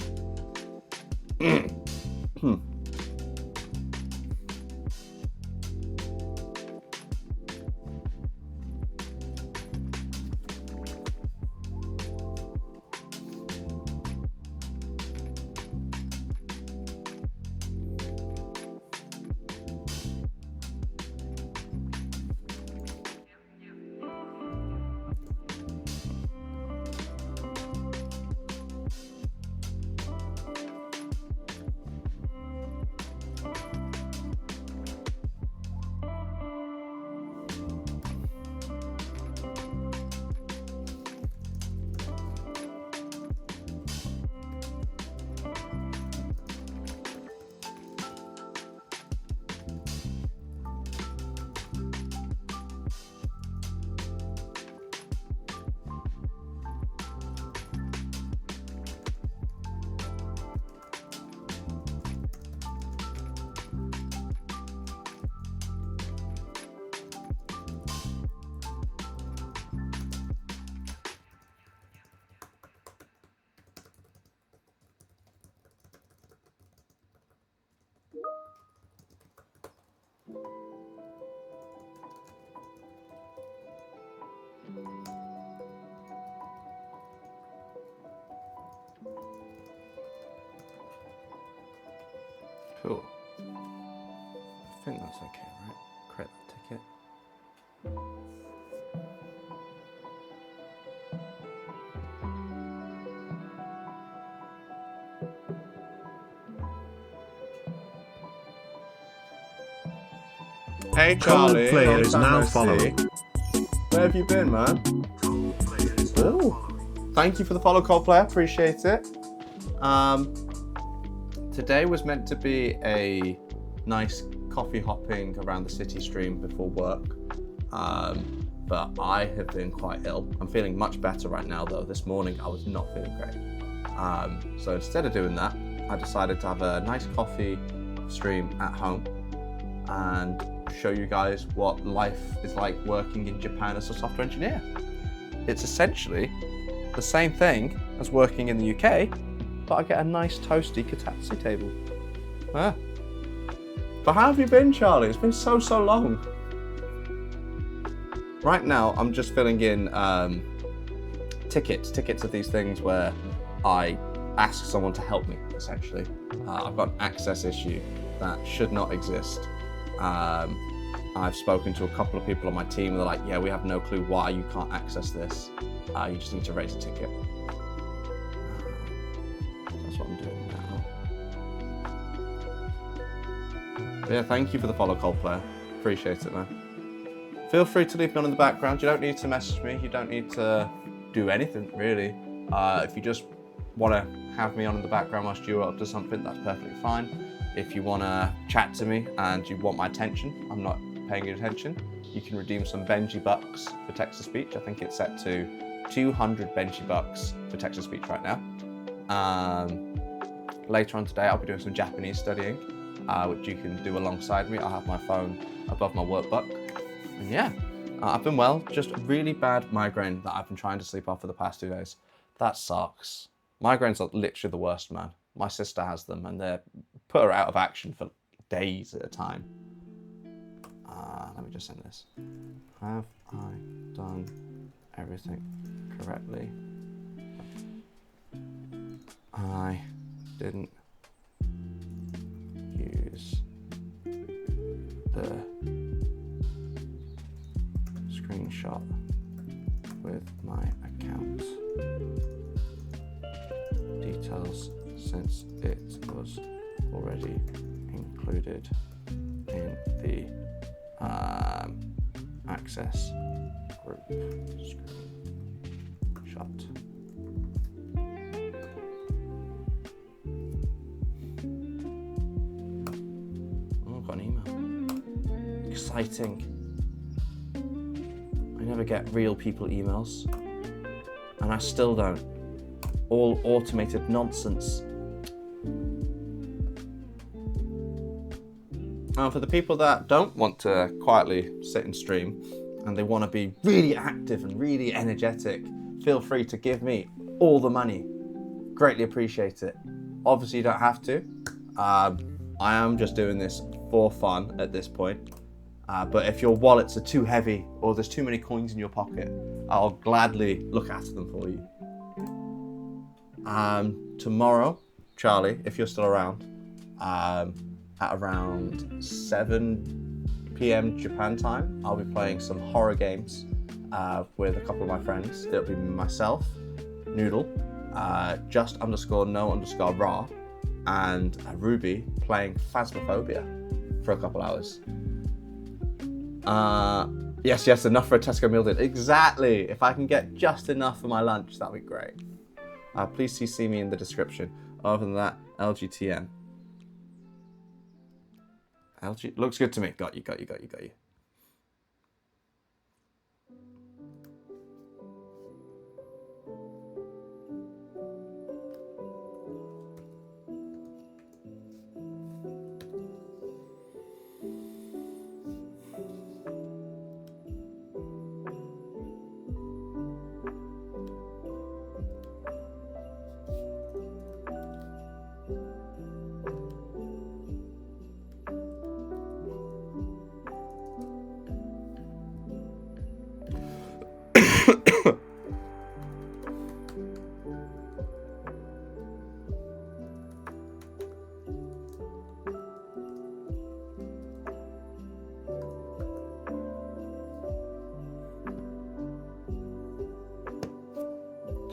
Cool. I think that's okay, right? Create that ticket. Hey Charlie, Coldplay long is time now no see. following. Where have you been, man? Oh, thank you for the follow, Coldplay. Appreciate it. Today was meant to be a nice coffee hopping around the city stream before work, but I have been quite ill. I'm feeling much better right now, though. This morning I was not feeling great. So instead of doing that, I decided to have a nice coffee stream at home and show you guys what life is like working in Japan as a software engineer. It's essentially the same thing as working in the UK, but I get a nice toasty kotatsu table. Ah. But how have you been, Charlie? It's been so long. Right now, I'm just filling in tickets of these things where I ask someone to help me, essentially. I've got an access issue that should not exist. I've spoken to a couple of people on my team, and they're like, yeah, we have no clue why you can't access this. You just need to raise a ticket. That's what I'm doing now. But yeah, thank you for the follow, Coldplay. Appreciate it, man. Feel free to leave me on in the background. You don't need to message me. You don't need to do anything, really. If you just want to have me on in the background whilst you're up to something, that's perfectly fine. If you want to chat to me and you want my attention, I'm not paying you attention, you can redeem some Benjy bucks for text-to-speech. I think it's set to 200 Benjy bucks for text-to-speech right now. Later on today, I'll be doing some Japanese studying, which you can do alongside me. I'll have my phone above my workbook. And yeah, I've been well, just a really bad migraine that I've been trying to sleep off for the past 2 days. That sucks. Migraines are literally the worst, man. My sister has them and they put her out of action for days at a time. Let me just send this. Have I done everything correctly? I didn't use the screenshot with my account details since it was already included in the access group screenshot. Oh, I've got an email. Exciting. I never get real people emails, and I still don't. All automated nonsense. Now, for the people that don't want to quietly sit and stream and they want to be really active and really energetic, feel free to give me all the money. Greatly appreciate it. Obviously, you don't have to. I am just doing this for fun at this point. But if your wallets are too heavy or there's too many coins in your pocket, I'll gladly look after them for you. Tomorrow, Charlie, if you're still around, at around 7 p.m. Japan time, I'll be playing some horror games with a couple of my friends. It'll be myself, Noodle, just_no_raw, and Ruby playing Phasmophobia for a couple hours. Yes, enough for a Tesco meal deal. Exactly. If I can get just enough for my lunch, that'd be great. Please see me in the description. Other than that, LGTN. LG looks good to me. Got you.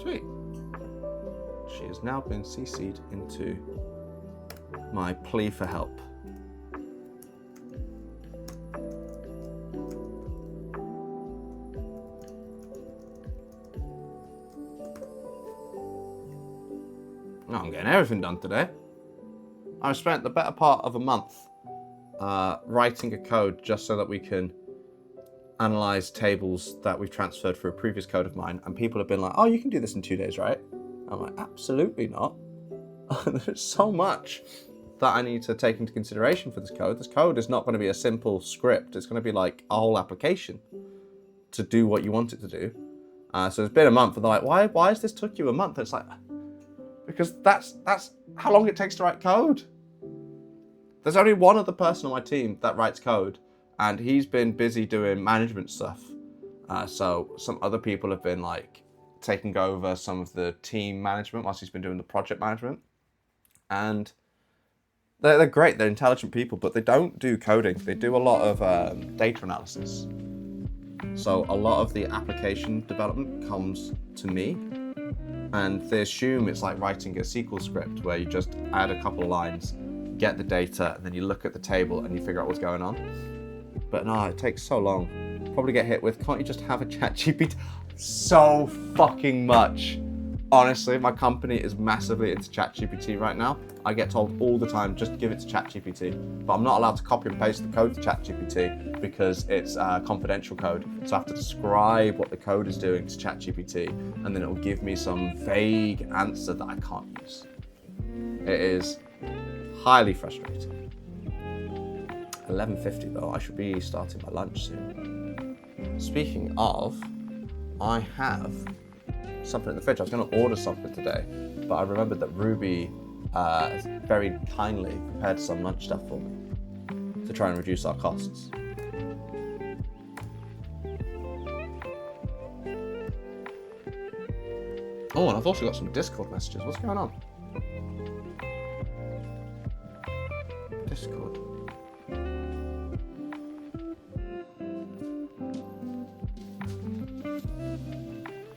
Sweet. She has now been CC'd into my plea for help. I'm getting everything done today. I've spent the better part of a month writing a code just so that we can analyze tables that we've transferred through a previous code of mine, and people have been like, oh, you can do this in 2 days, right? I'm like, absolutely not. There's so much that I need to take into consideration for this code. This code is not going to be a simple script. It's going to be like a whole application to do what you want it to do. So it's been a month, and they're like, why has this took you a month? And it's like, because that's how long it takes to write code. There's only one other person on my team that writes code, and he's been busy doing management stuff. So some other people have been like taking over some of the team management whilst he's been doing the project management. And they're great, they're intelligent people, but they don't do coding. They do a lot of data analysis. So a lot of the application development comes to me, and they assume it's like writing a SQL script where you just add a couple of lines, get the data, and then you look at the table and you figure out what's going on. But no, it takes so long. Probably get hit with, can't you just have a ChatGPT? So fucking much. Honestly, my company is massively into ChatGPT right now. I get told all the time, just give it to ChatGPT. But I'm not allowed to copy and paste the code to ChatGPT because it's confidential code. So I have to describe what the code is doing to ChatGPT, and then it will give me some vague answer that I can't use. It is highly frustrating. 11:50 though, I should be starting my lunch soon. Speaking of, I have something in the fridge. I was going to order something today, but I remembered that Ruby has very kindly prepared some lunch stuff for me to try and reduce our costs. Oh, and I've also got some Discord messages. What's going on? Discord.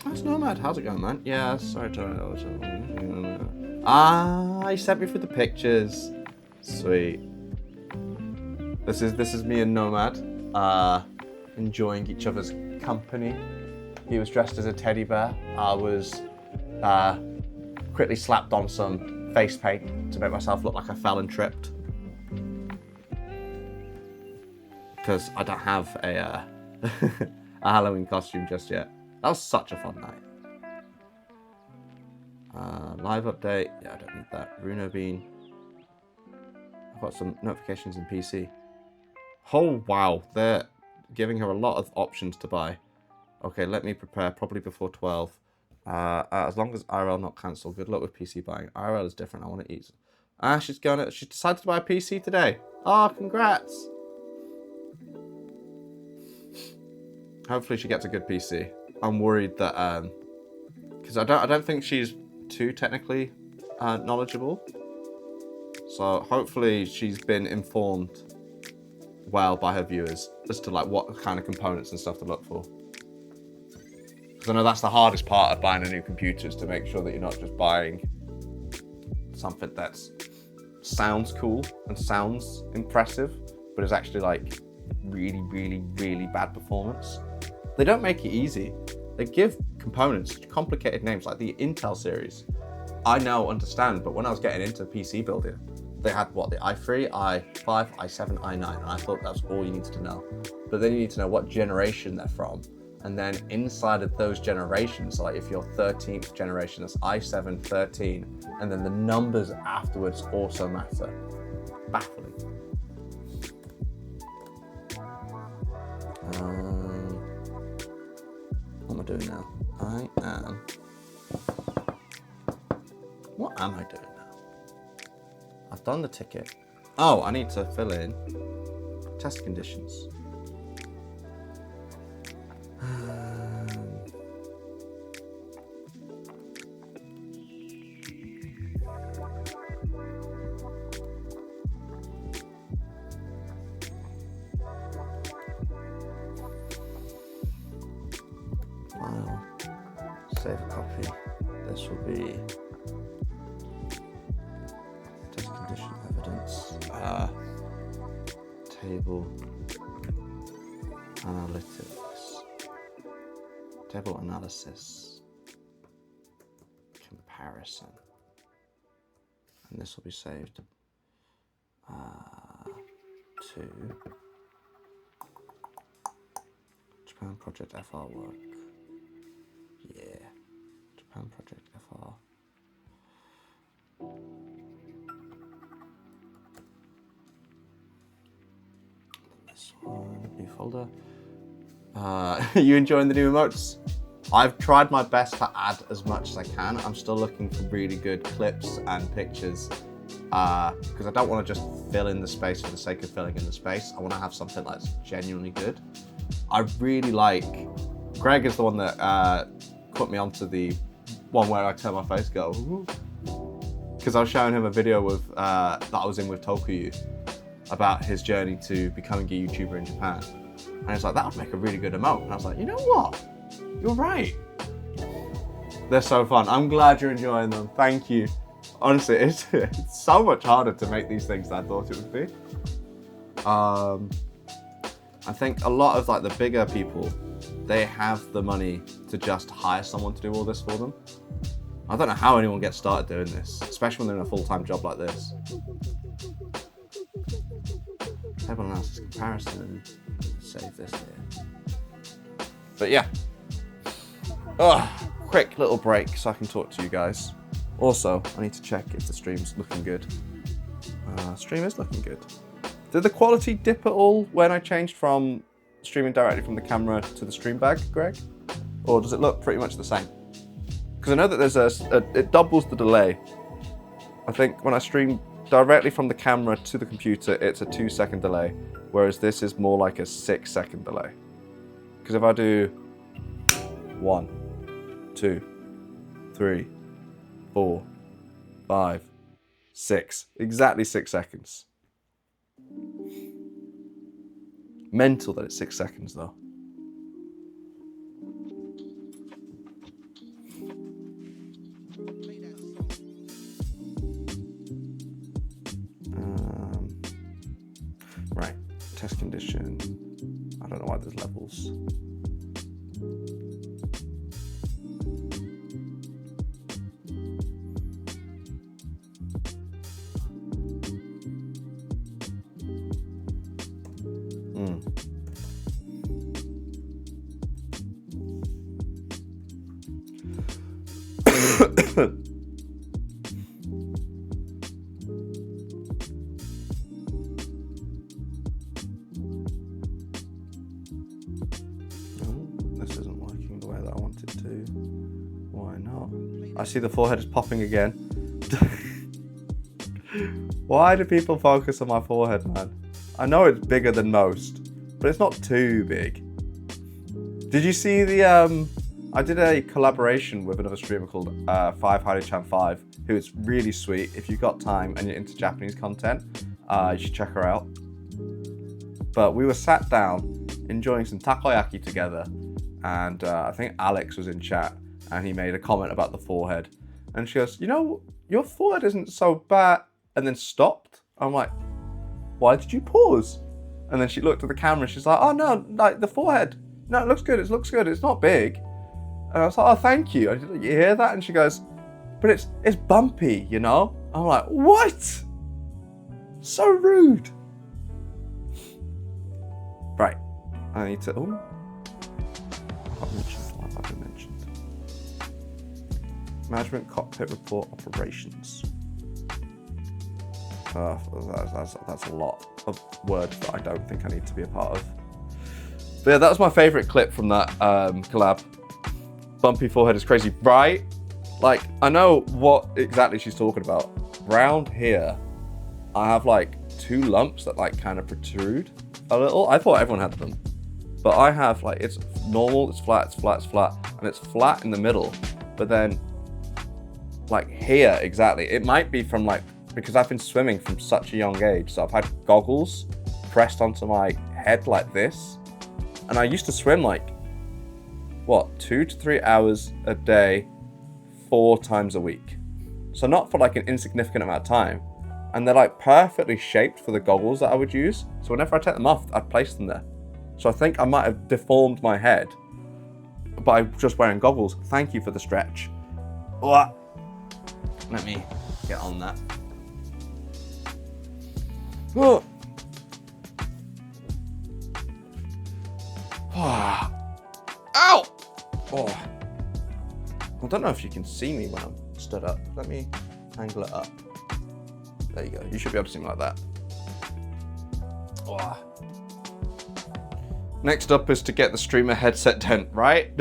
That's Nomad. How's it going, man? Yeah, sorry to... Ah, he sent me for the pictures. Sweet. This is me and Nomad enjoying each other's company. He was dressed as a teddy bear. I was quickly slapped on some face paint to make myself look like I fell and tripped. Because I don't have a Halloween costume just yet. That was such a fun night. Live update. Yeah, I don't need that. Runo Bean. I've got some notifications in PC. Oh, wow. They're giving her a lot of options to buy. Okay, let me prepare probably before 12. As long as IRL not cancelled. Good luck with PC buying. IRL is different. I want to eat. She's decided to buy a PC today. Oh, congrats. Hopefully she gets a good PC. I'm worried that because I don't think she's too technically knowledgeable. So hopefully she's been informed well by her viewers as to like what kind of components and stuff to look for. Because I know that's the hardest part of buying a new computer, is to make sure that you're not just buying something that sounds cool and sounds impressive, but is actually like really, really, really bad performance. They don't make it easy. They give components complicated names, like the Intel series. I now understand, but when I was getting into PC building, they had what, the i3, i5, i7, i9, and I thought that's all you needed to know. But then you need to know what generation they're from, and then inside of those generations, like if you're 13th generation, that's i7 13, and then the numbers afterwards also matter. Baffling. What am I doing now? What am I doing now? I've done the ticket. Oh, I need to fill in test conditions. File, save a copy. This will be test condition evidence. Table analytics. Table analysis. Comparison. and this will be saved to Japan Project FR work. Yeah, Japan Project FR. This one, new folder. You enjoying the new emotes? I've tried my best to add as much as I can. I'm still looking for really good clips and pictures because I don't want to just fill in the space for the sake of filling in the space. I want to have something that's genuinely good. I really like, Greg is the one that put me onto the one where I turn my face go, because I was showing him a video with, that I was in with Tokuyu about his journey to becoming a YouTuber in Japan. And he's like, that would make a really good emote. And I was like, you know what? You're right. They're so fun. I'm glad you're enjoying them. Thank you. Honestly, it's so much harder to make these things than I thought it would be. I think a lot of like the bigger people, they have the money to just hire someone to do all this for them. I don't know how anyone gets started doing this, especially when they're in a full-time job like this. Table analysis comparison. Save this here. But yeah. Quick little break so I can talk to you guys. Also, I need to check if the stream's looking good. Stream is looking good. Did the quality dip at all when I changed from streaming directly from the camera to the stream bag, Greg? Or does it look pretty much the same? Because I know that there's it doubles the delay. I think when I stream directly from the camera to the computer, it's a 2-second delay, whereas this is more like a 6-second delay. Because if I do 1, 2, 3, 4, 5, 6, exactly 6 seconds. Mental that it's 6 seconds though. Right, test condition. I don't know why there's levels. This isn't working the way that I want it to. Why not? I see the forehead is popping again. Why do people focus on my forehead, man? I know it's bigger than most, but it's not too big. Did you see the, I did a collaboration with another streamer called 5HideChan5, who is really sweet. If you've got time and you're into Japanese content, you should check her out. But we were sat down enjoying some takoyaki together, and I think Alex was in chat, and he made a comment about the forehead. And she goes, you know, your forehead isn't so bad, and then stopped. I'm like, why did you pause? And then she looked at the camera, she's like, oh no, like the forehead, no, it looks good, it's not big. And I was like, oh, thank you. I said, you hear that? And she goes, but it's bumpy, you know? I'm like, what? So rude. Right, I need to, oh. I've been mentioned. Management cockpit report operations. That's a lot of words that I don't think I need to be a part of. But yeah, that was my favorite clip from that collab. Bumpy forehead is crazy, right? Like, I know what exactly she's talking about. Round here, I have like 2 lumps that like kind of protrude a little. I thought everyone had them, but I have like, it's normal, it's flat, and it's flat in the middle. But then like here, exactly, it might be from like, because I've been swimming from such a young age. So I've had goggles pressed onto my head like this. And I used to swim like, what, 2 to 3 hours a day, 4 times a week. So not for like an insignificant amount of time. And they're like perfectly shaped for the goggles that I would use. So whenever I take them off, I'd place them there. So I think I might have deformed my head by just wearing goggles. Thank you for the stretch. Let me get on that. Oh. Ow! Oh. I don't know if you can see me when I'm stood up. Let me angle it up. There you go. You should be able to see me like that. Oh. Next up is to get the streamer headset dent, right?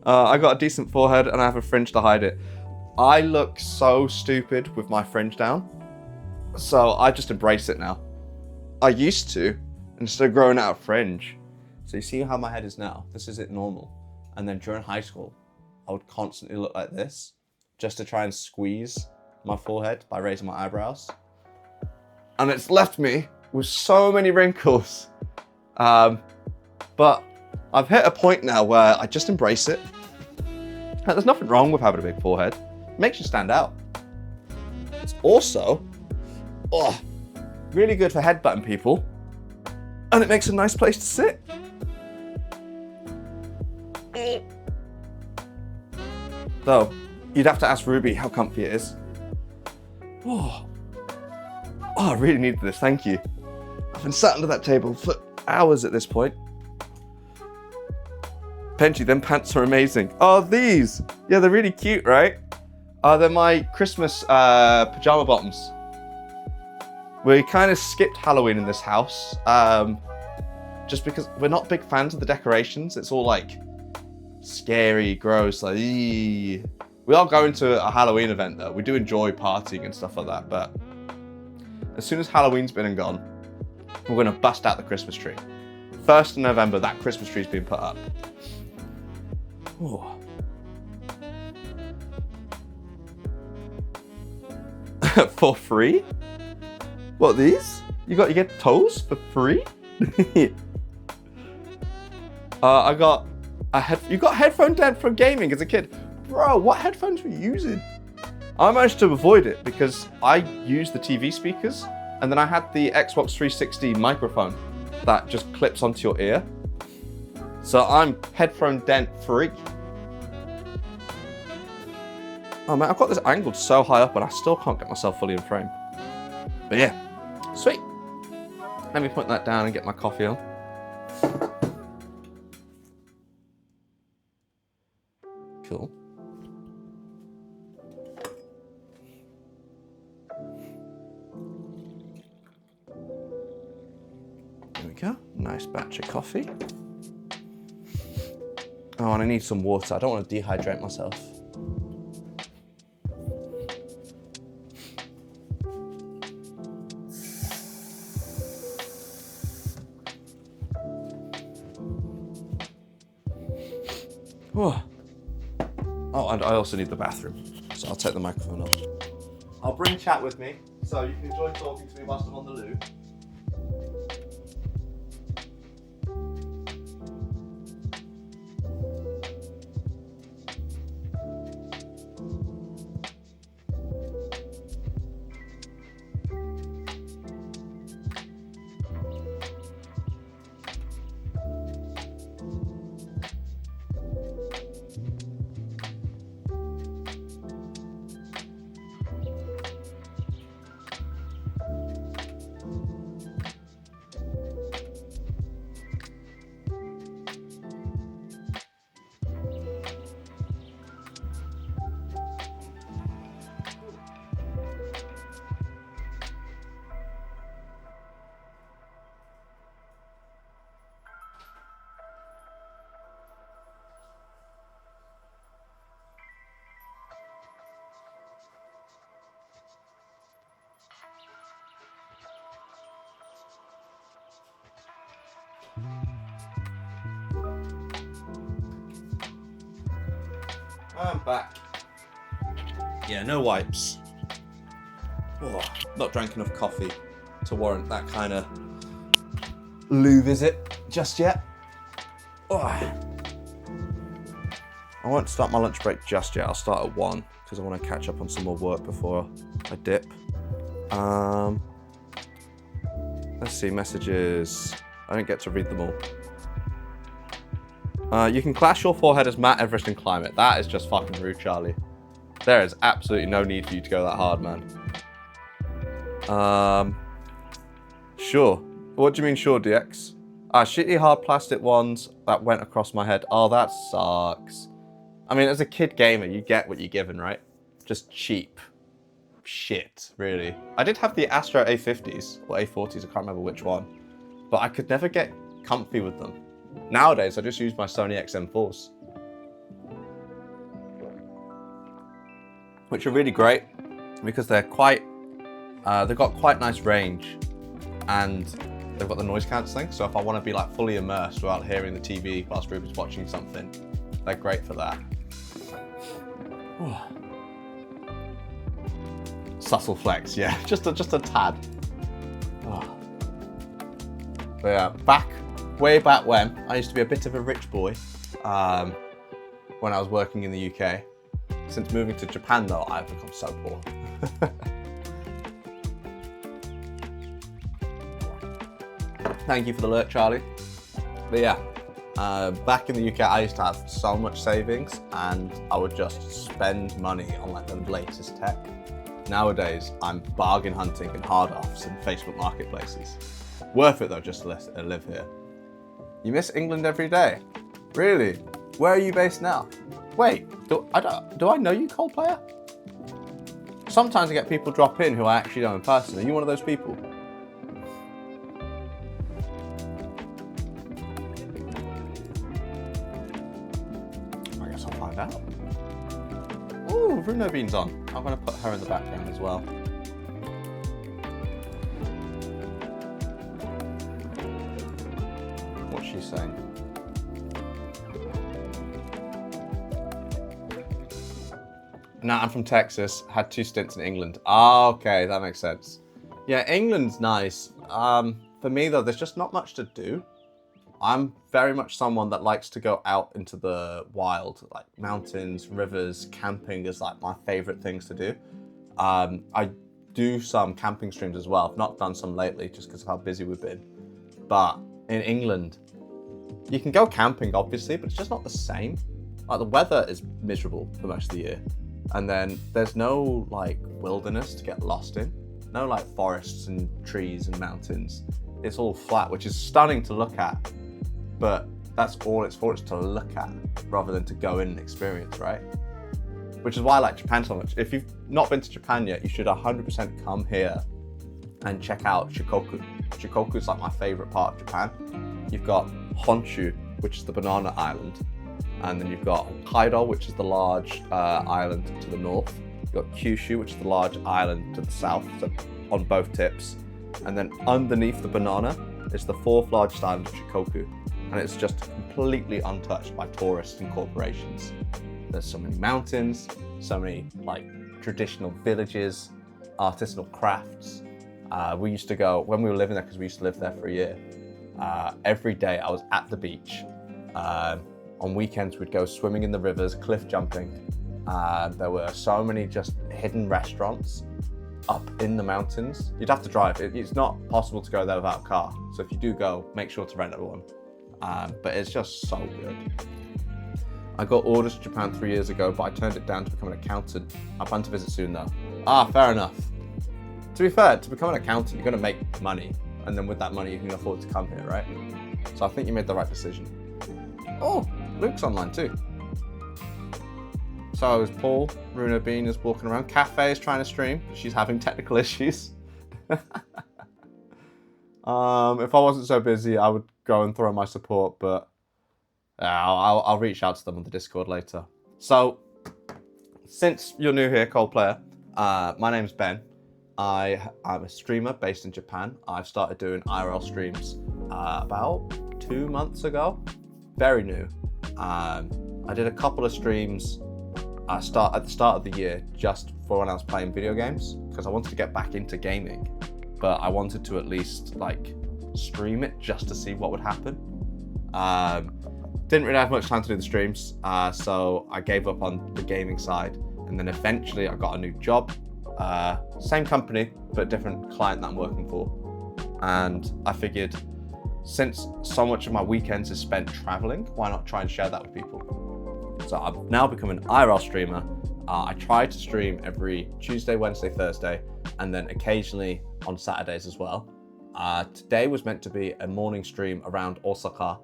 I got a decent forehead and I have a fringe to hide it. I look so stupid with my fringe down. So I just embrace it now. I used to, instead of growing out a fringe. So you see how my head is now? This is it normal. And then during high school, I would constantly look like this just to try and squeeze my forehead by raising my eyebrows. And it's left me with so many wrinkles. But I've hit a point now where I just embrace it. And there's nothing wrong with having a big forehead. It makes you stand out. It's also really good for headbutting people. And it makes a nice place to sit. Though, you'd have to ask Ruby how comfy it is. Oh, I really needed this, thank you. I've been sat under that table for hours at this point. Benjy, them pants are amazing. Oh, these! Yeah, they're really cute, right? They're my Christmas pajama bottoms. We kind of skipped Halloween in this house, just because we're not big fans of the decorations. It's all like scary, gross, like eee. We are going to a Halloween event though. We do enjoy partying and stuff like that, but as soon as Halloween's been and gone, we're gonna bust out the Christmas tree. 1st of November, that Christmas tree's been put up. Ooh. For free? What, these? You get toes for free? I got you got headphone dent from gaming as a kid. Bro, what headphones were you using? I managed to avoid it because I used the TV speakers and then I had the Xbox 360 microphone that just clips onto your ear. So I'm headphone dent free. Oh man, I've got this angled so high up and I still can't get myself fully in frame. But yeah, sweet. Let me put that down and get my coffee on. Cool. There we go. Nice batch of coffee. Oh, and I need some water. I don't want to dehydrate myself. Oh, and I also need the bathroom, so I'll take the microphone off. I'll bring chat with me, so you can enjoy talking to me whilst I'm on the loo. I'm back. Yeah, no wipes. Oh, not drank enough coffee to warrant that kind of loo visit just yet. Oh. I won't start my lunch break just yet. I'll start at 1 because I want to catch up on some more work before I dip. Let's see, messages. I didn't get to read them all. You can clash your forehead as Matt Everest and climb it. That is just fucking rude, Charlie. There is absolutely no need for you to go that hard, man. Sure. What do you mean, sure, DX? Shitty hard plastic ones that went across my head. Oh, that sucks. I mean, as a kid gamer, you get what you're given, right? Just cheap shit, really. I did have the Astro A50s, or A40s, I can't remember which one. But I could never get comfy with them. Nowadays, I just use my Sony XM4s. Which are really great, because they're quite, they've got quite nice range. And they've got the noise cancelling, so if I want to be like fully immersed without hearing the TV whilst Ruby's watching something, they're great for that. Subtle flex, yeah, just a tad. But yeah, way back when, I used to be a bit of a rich boy when I was working in the UK. Since moving to Japan though, I've become so poor. Thank you for the alert, Charlie. But yeah, back in the UK, I used to have so much savings and I would just spend money on like the latest tech. Nowadays, I'm bargain hunting in hard offs and Facebook marketplaces. Worth it though, just to live here. You miss England every day? Really? Where are you based now? Wait, do I know you, Cold Player? Sometimes I get people drop in who I actually know in person. Are you one of those people? I'll find out. Ooh, Bruno Bean's on. I'm going to put her in the background as well. What's she saying? No, I'm from Texas. Had 2 stints in England. Ah, okay, that makes sense. Yeah, England's nice. For me though, there's just not much to do. I'm very much someone that likes to go out into the wild, like mountains, rivers, camping is like my favorite things to do. I do some camping streams as well. I've not done some lately just because of how busy we've been. But in England, you can go camping obviously, but it's just not the same. Like the weather is miserable for most of the year. And then there's no like wilderness to get lost in. No like forests and trees and mountains. It's all flat, which is stunning to look at. But that's all it's for, it's to look at rather than to go in and experience, right? Which is why I like Japan so much. If you've not been to Japan yet, you should 100% come here and check out Shikoku. Shikoku is like my favorite part of Japan. You've got Honshu, which is the banana island. And then you've got Hokkaido, which is the large island to the north. You've got Kyushu, which is the large island to the south, so on both tips. And then underneath the banana is the 4th largest island of Shikoku. And it's just completely untouched by tourists and corporations. There's so many mountains, so many like traditional villages, artisanal crafts. We used to go, when we were living there, because we used to live there for a year, every day I was at the beach. On weekends we'd go swimming in the rivers, cliff jumping. There were so many just hidden restaurants up in the mountains. You'd have to drive. It's not possible to go there without a car. So if you do go, make sure to rent one. But it's just so good. I got orders to Japan 3 years ago, but I turned it down to become an accountant. I plan to visit soon though. Fair enough. To be fair, to become an accountant, you're gonna make money. And then with that money, you can afford to come here, right? So I think you made the right decision. Oh, Luke's online too. So is Paul. Bruno Bean is walking around. Cafe is trying to stream. She's having technical issues. If I wasn't so busy, I would go and throw my support, but I'll reach out to them on the Discord later. So, since you're new here, Cold Player, my name's Ben. I'm a streamer based in Japan. I've started doing IRL streams about 2 months ago. Very new. I did a couple of streams at the start of the year just for when I was playing video games because I wanted to get back into gaming, but I wanted to at least like stream it just to see what would happen. Didn't really have much time to do the streams, so I gave up on the gaming side, and then eventually I got a new job, same company but different client that I'm working for, and I figured since so much of my weekends is spent traveling, why not try and share that with people? So I've now become an IRL streamer. I try to stream every Tuesday, Wednesday, Thursday, and then occasionally on Saturdays as well. Today was meant to be a morning stream around Osaka,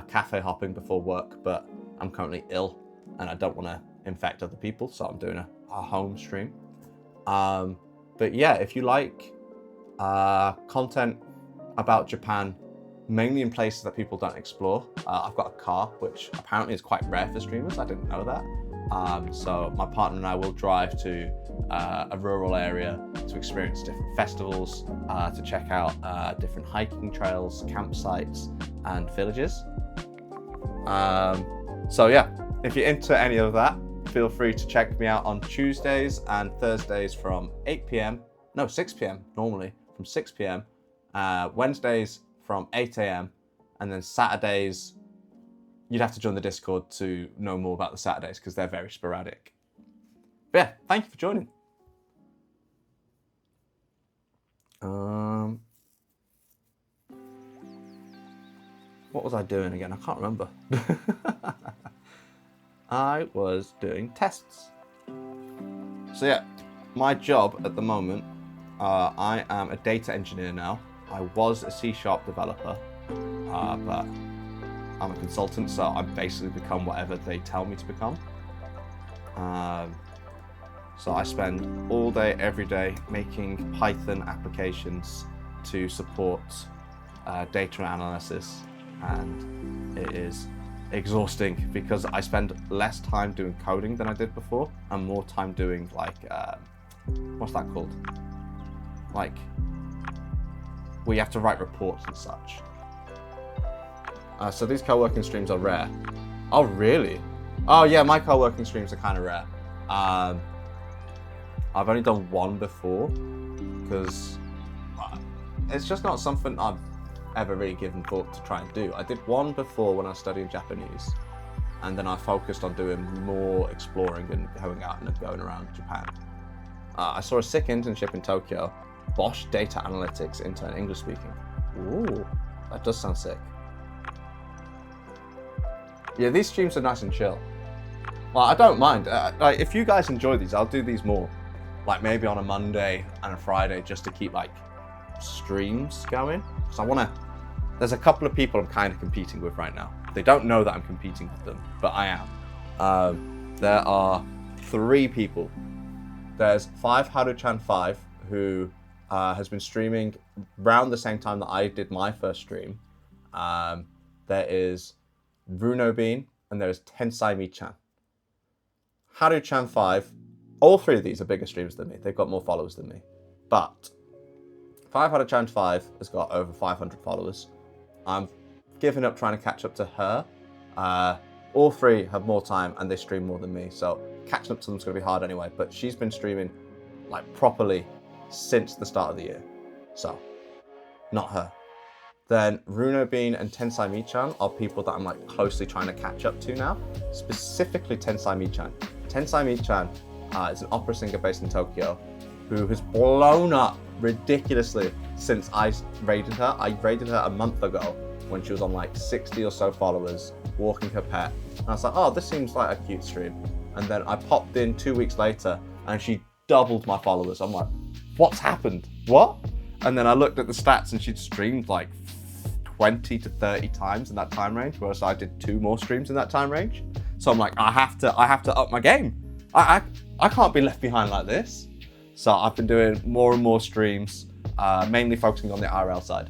cafe hopping before work, but I'm currently ill and I don't want to infect other people, so I'm doing a home stream. But yeah, if you like content about Japan, mainly in places that people don't explore, I've got a car, which apparently is quite rare for streamers. I didn't know that. So my partner and I will drive to a rural area to experience different festivals, to check out different hiking trails, campsites, and villages. So yeah, if you're into any of that, feel free to check me out on Tuesdays and Thursdays from 6 p.m. normally, from 6 p.m. Wednesdays from 8 a.m. and then Saturdays, you'd have to join the Discord to know more about the Saturdays because they're very sporadic. But yeah, thank you for joining. What was I doing again? I can't remember. I was doing tests. So yeah, my job at the moment, I am a data engineer now. I was a C# developer, but I'm a consultant, so I've basically become whatever they tell me to become. So I spend all day, every day, making Python applications to support data analysis, and it is exhausting because I spend less time doing coding than I did before and more time doing like, what's that called? Like, where you have to write reports and such. So these co-working streams are rare. Oh, really? Oh yeah, my co-working streams are kind of rare. I've only done one before because it's just not something I've ever really given thought to try and do. I did one before when I was studying Japanese, and then I focused on doing more exploring and going out and going around Japan. I saw a sick internship in Tokyo, Bosch Data Analytics intern, English speaking. Ooh, that does sound sick. Yeah, these streams are nice and chill. Well, I don't mind. Like, if you guys enjoy these, I'll do these more. Like maybe on a Monday and a Friday, just to keep like streams going. Because I want to. There's a couple of people I'm kind of competing with right now. They don't know that I'm competing with them, but I am. There are 3 people. There's 5Haru-chan5, who has been streaming around the same time that I did my first stream. There is Runo-bean, and there is Tensai-mi-chan. Haru-chan5, all 3 of these are bigger streamers than me. They've got more followers than me. But 5Haru-chan5 has got over 500 followers. I'm giving up trying to catch up to her. All 3 have more time and they stream more than me, so catching up to them is going to be hard anyway. But she's been streaming like properly since the start of the year, so not her. Then Runo-bean and Tensai-mi-chan are people that I'm like closely trying to catch up to now. Specifically Tensai-mi-chan. Tensai-mi-chan is an opera singer based in Tokyo who has blown up ridiculously since I raided her. I raided her a month ago when she was on like 60 or so followers, walking her pet. And I was like, oh, this seems like a cute stream. And then I popped in 2 weeks later and she doubled my followers. I'm like, what's happened? What? And then I looked at the stats and she'd streamed like 20 to 30 times in that time range, whereas I did 2 more streams in that time range. So I'm like, I have to up my game. I can't be left behind like this. So I've been doing more and more streams, mainly focusing on the IRL side.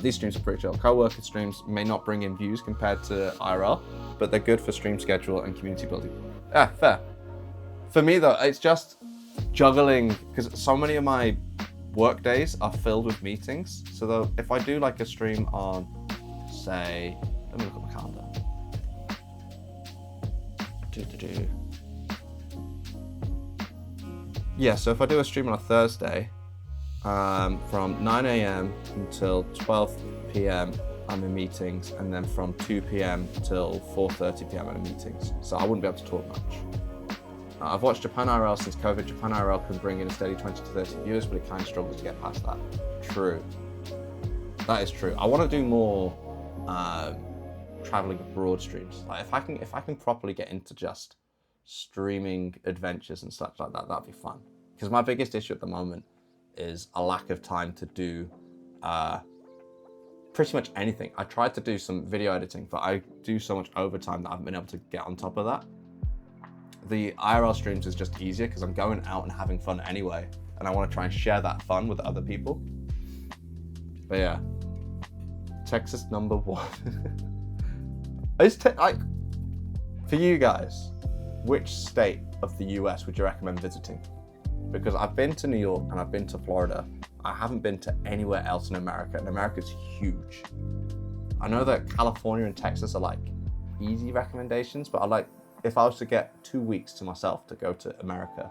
These streams are pretty chill. Co-worker streams may not bring in views compared to IRL, but they're good for stream schedule and community building. Yeah, fair. For me though, it's just juggling, because so many of my work days are filled with meetings. So though, if I do like a stream on, say, let me look at my calendar. Yeah, so if I do a stream on a Thursday, from 9 a.m. until 12 p.m. I'm in meetings, and then from 2 p.m. till 4:30 p.m. I'm in meetings. So I wouldn't be able to talk much. I've watched Japan IRL since COVID. Japan IRL can bring in a steady 20 to 30 viewers, but it kind of struggles to get past that. True. That is true. I want to do more traveling abroad streams. Like if I can properly get into just streaming adventures and such like that, that'd be fun. Because my biggest issue at the moment is a lack of time to do pretty much anything. I tried to do some video editing, but I do so much overtime that I haven't been able to get on top of that. The IRL streams is just easier because I'm going out and having fun anyway, and I want to try and share that fun with other people. But yeah, Texas #1. For you guys, which state of the US would you recommend visiting? Because I've been to New York and I've been to Florida. I haven't been to anywhere else in America, and America's huge. I know that California and Texas are like easy recommendations, but if I was to get 2 weeks to myself to go to America,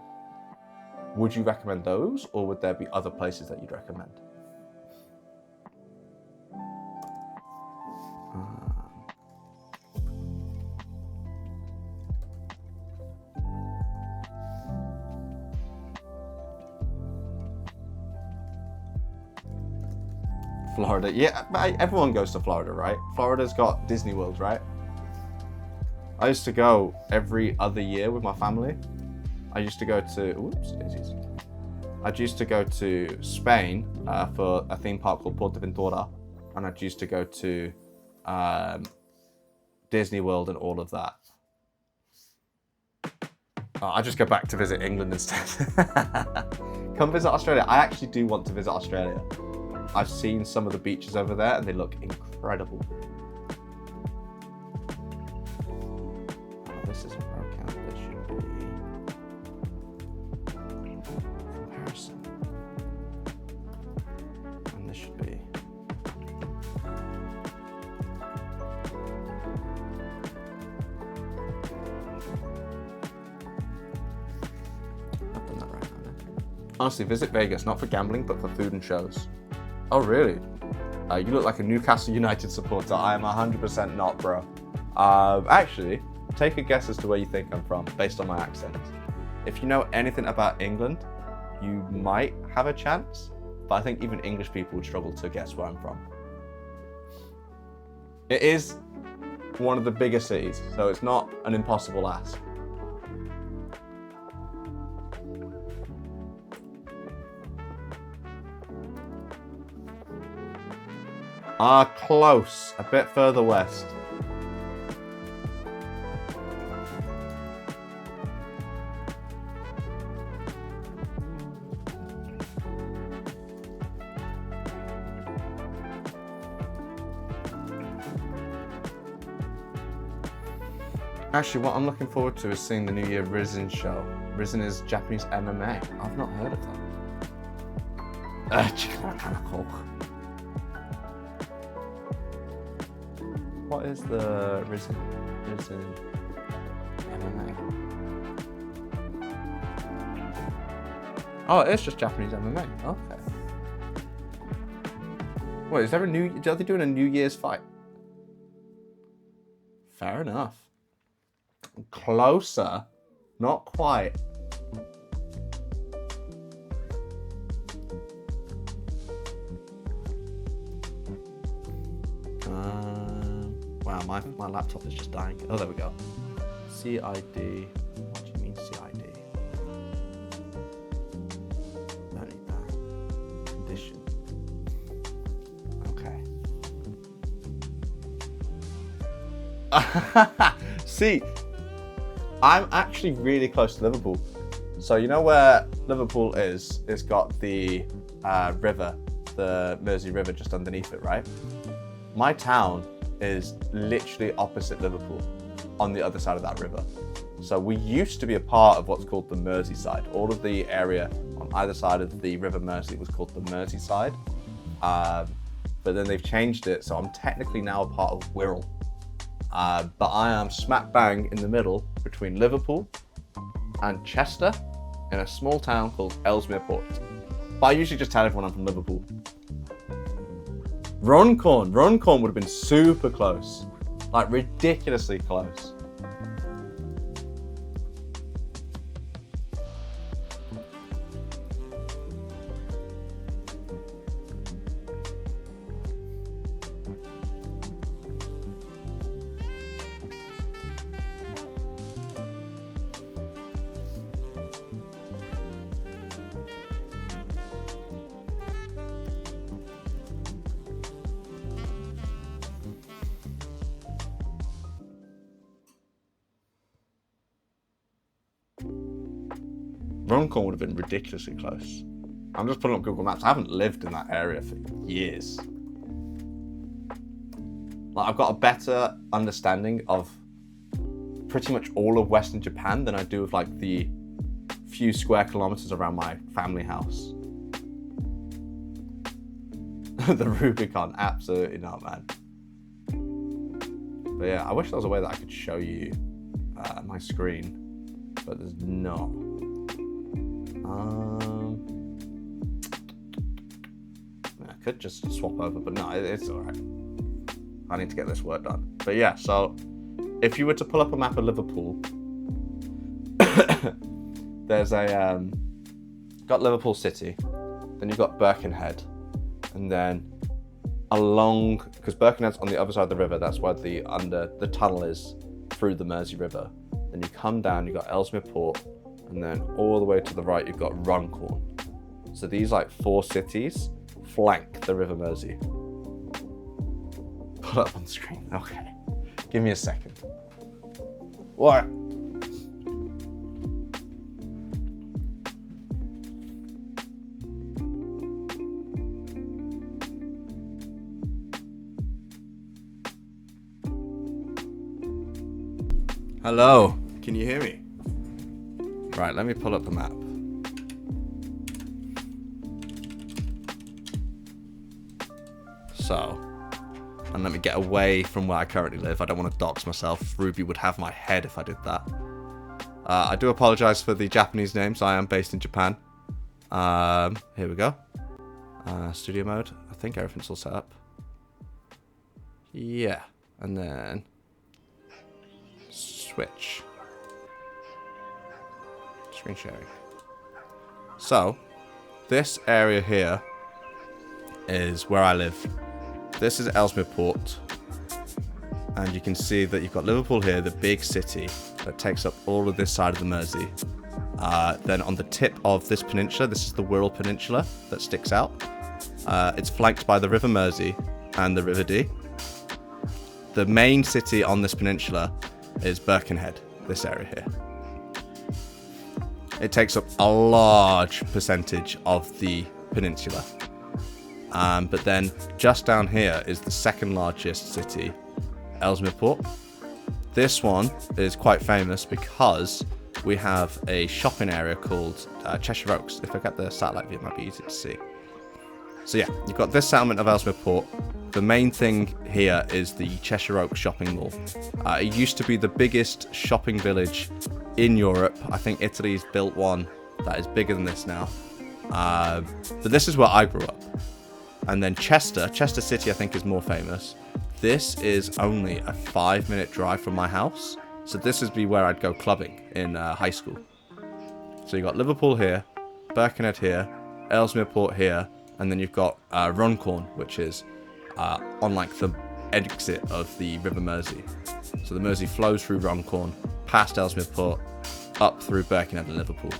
would you recommend those, or would there be other places that you'd recommend? Florida, yeah, everyone goes to Florida, right? Florida's got Disney World, right? I used to go every other year with my family. I used to go to, I used to go to Spain for a theme park called Portaventura, and I used to go to Disney World and all of that. I just go back to visit England instead. Come visit Australia. I actually do want to visit Australia. I've seen some of the beaches over there and they look incredible. Oh, this isn't broken out. This should be comparison. And this should be. I've done that right, haven't I? Honestly, visit Vegas, not for gambling, but for food and shows. Oh, really? You look like a Newcastle United supporter. I am 100% not, bro. Actually, take a guess as to where you think I'm from, based on my accent. If you know anything about England, you might have a chance, but I think even English people would struggle to guess where I'm from. It is one of the bigger cities, so it's not an impossible ask. Close, a bit further west. Actually, what I'm looking forward to is seeing the New Year Risen show. Risen is Japanese MMA. I've not heard of that. What is the Risen MMA? Oh, it's just Japanese MMA. Okay. Wait, is there are they doing a New Year's fight? Fair enough. Closer, not quite. Wow, my laptop is just dying. Oh, there we go. CID. What do you mean CID? Don't need that. Condition. Okay. See, I'm actually really close to Liverpool. So you know where Liverpool is? It's got the river, the Mersey River just underneath it, right? My town is literally opposite Liverpool on the other side of that river. So we used to be a part of what's called the Merseyside. All of the area on either side of the River Mersey was called the Merseyside. But then they've changed it, so I'm technically now a part of Wirral. But I am smack bang in the middle between Liverpool and Chester in a small town called Ellesmere Port. But I usually just tell everyone I'm from Liverpool. Runcorn would have been super close, like ridiculously close. Runcorn would have been ridiculously close. I'm just pulling up Google Maps. I haven't lived in that area for years. Like, I've got a better understanding of pretty much all of Western Japan than I do of like the few square kilometers around my family house. The Rubicon, absolutely not, man. But yeah, I wish there was a way that I could show you my screen, but there's not. I could just swap over, but no, it's all right. I need to get this work done. But yeah, so if you were to pull up a map of Liverpool, there's a got Liverpool City, then you've got Birkenhead, and then along, because Birkenhead's on the other side of the river, that's where the tunnel is through the Mersey River. Then you come down, you've got Ellesmere Port, and then all the way to the right you've got Runcorn. So these like 4 cities flank the River Mersey. Put up on the screen. Okay. Give me a second. What? Hello. Can you hear me? Right, let me pull up the map. So, and let me get away from where I currently live. I don't want to dox myself. Ruby would have my head if I did that. I do apologize for the Japanese names. I am based in Japan. Here we go. Studio mode. I think everything's all set up. Yeah. And then switch. Screen sharing. So, this area here is where I live. This is Ellesmere Port, and you can see that you've got Liverpool here, the big city that takes up all of this side of the Mersey. Then on the tip of this peninsula, this is the Wirral Peninsula that sticks out. It's flanked by the River Mersey and the River Dee. The main city on this peninsula is Birkenhead, this area here. It takes up a large percentage of the peninsula. But then just down here is the second largest city, Ellesmere Port. This one is quite famous because we have a shopping area called Cheshire Oaks. If I get the satellite view, it might be easy to see. So yeah, you've got this settlement of Ellesmere Port. The main thing here is the Cheshire Oaks shopping mall. It used to be the biggest shopping village in Europe. I think Italy's built one that is bigger than this now. But this is where I grew up. And then Chester City, I think, is more famous. This is only a 5-minute drive from my house. So this would be where I'd go clubbing in high school. So you've got Liverpool here, Birkenhead here, Ellesmere Port here, and then you've got Runcorn, which is on like the exit of the River Mersey. So the Mersey flows through Runcorn, past Ellesmere Port, up through Birkenhead and Liverpool.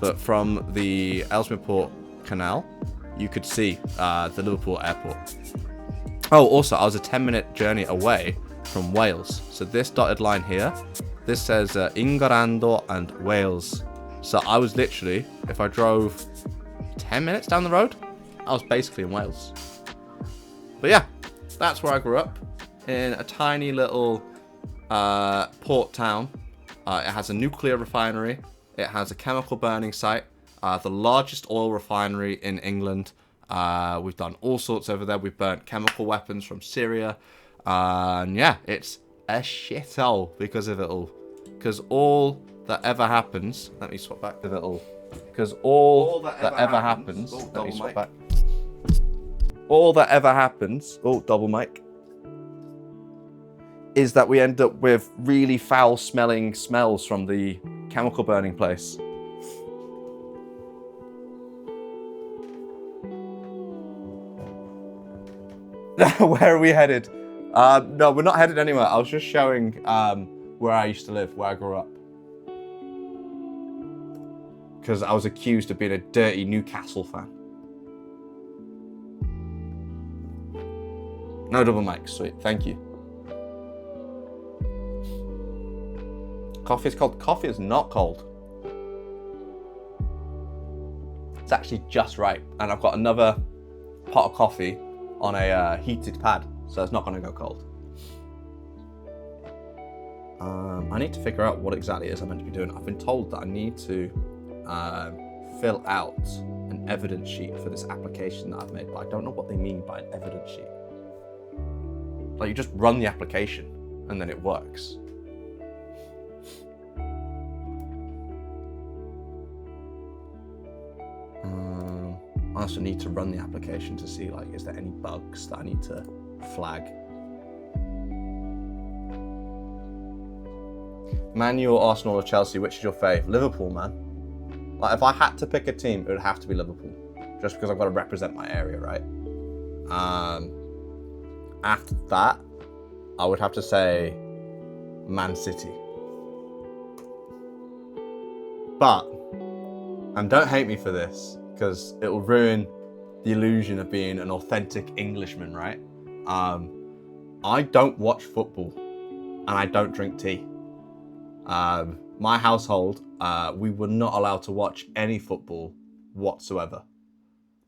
But from the Ellesmere Port Canal, you could see the Liverpool airport. Oh, also, I was a 10-minute journey away from Wales. So this dotted line here, this says Ingorando and Wales. So I was literally, if I drove 10 minutes down the road, I was basically in Wales. But yeah, that's where I grew up, in a tiny little port town. It has a nuclear refinery. It has a chemical burning site. The largest oil refinery in England. We've done all sorts over there. We've burnt chemical weapons from Syria. And yeah, it's a shithole because of it all. Because all that ever happens... Let me swap back to it all. Because all that ever happens... Let me swap back. All that ever happens... Oh, double mic. Is that we end up with really foul-smelling smells from the chemical burning place. Where are we headed? No, we're not headed anywhere. I was just showing where I used to live, where I grew up. Because I was accused of being a dirty Newcastle fan. No double mic, sweet, thank you. Coffee is cold. Coffee is not cold. It's actually just right. And I've got another pot of coffee on a heated pad, so it's not going to go cold. I need to figure out what exactly it is I'm meant to be doing. I've been told that I need to fill out an evidence sheet for this application that I've made, but I don't know what they mean by an evidence sheet. Like, you just run the application and then it works. I also need to run the application to see, like, is there any bugs that I need to flag? Man U or Arsenal or Chelsea, which is your fave? Liverpool, man. Like, if I had to pick a team, it would have to be Liverpool, just because I've got to represent my area, right? After that, I would have to say Man City. But, and don't hate me for this, because it will ruin the illusion of being an authentic Englishman, right? I don't watch football, and I don't drink tea. My household, we were not allowed to watch any football whatsoever,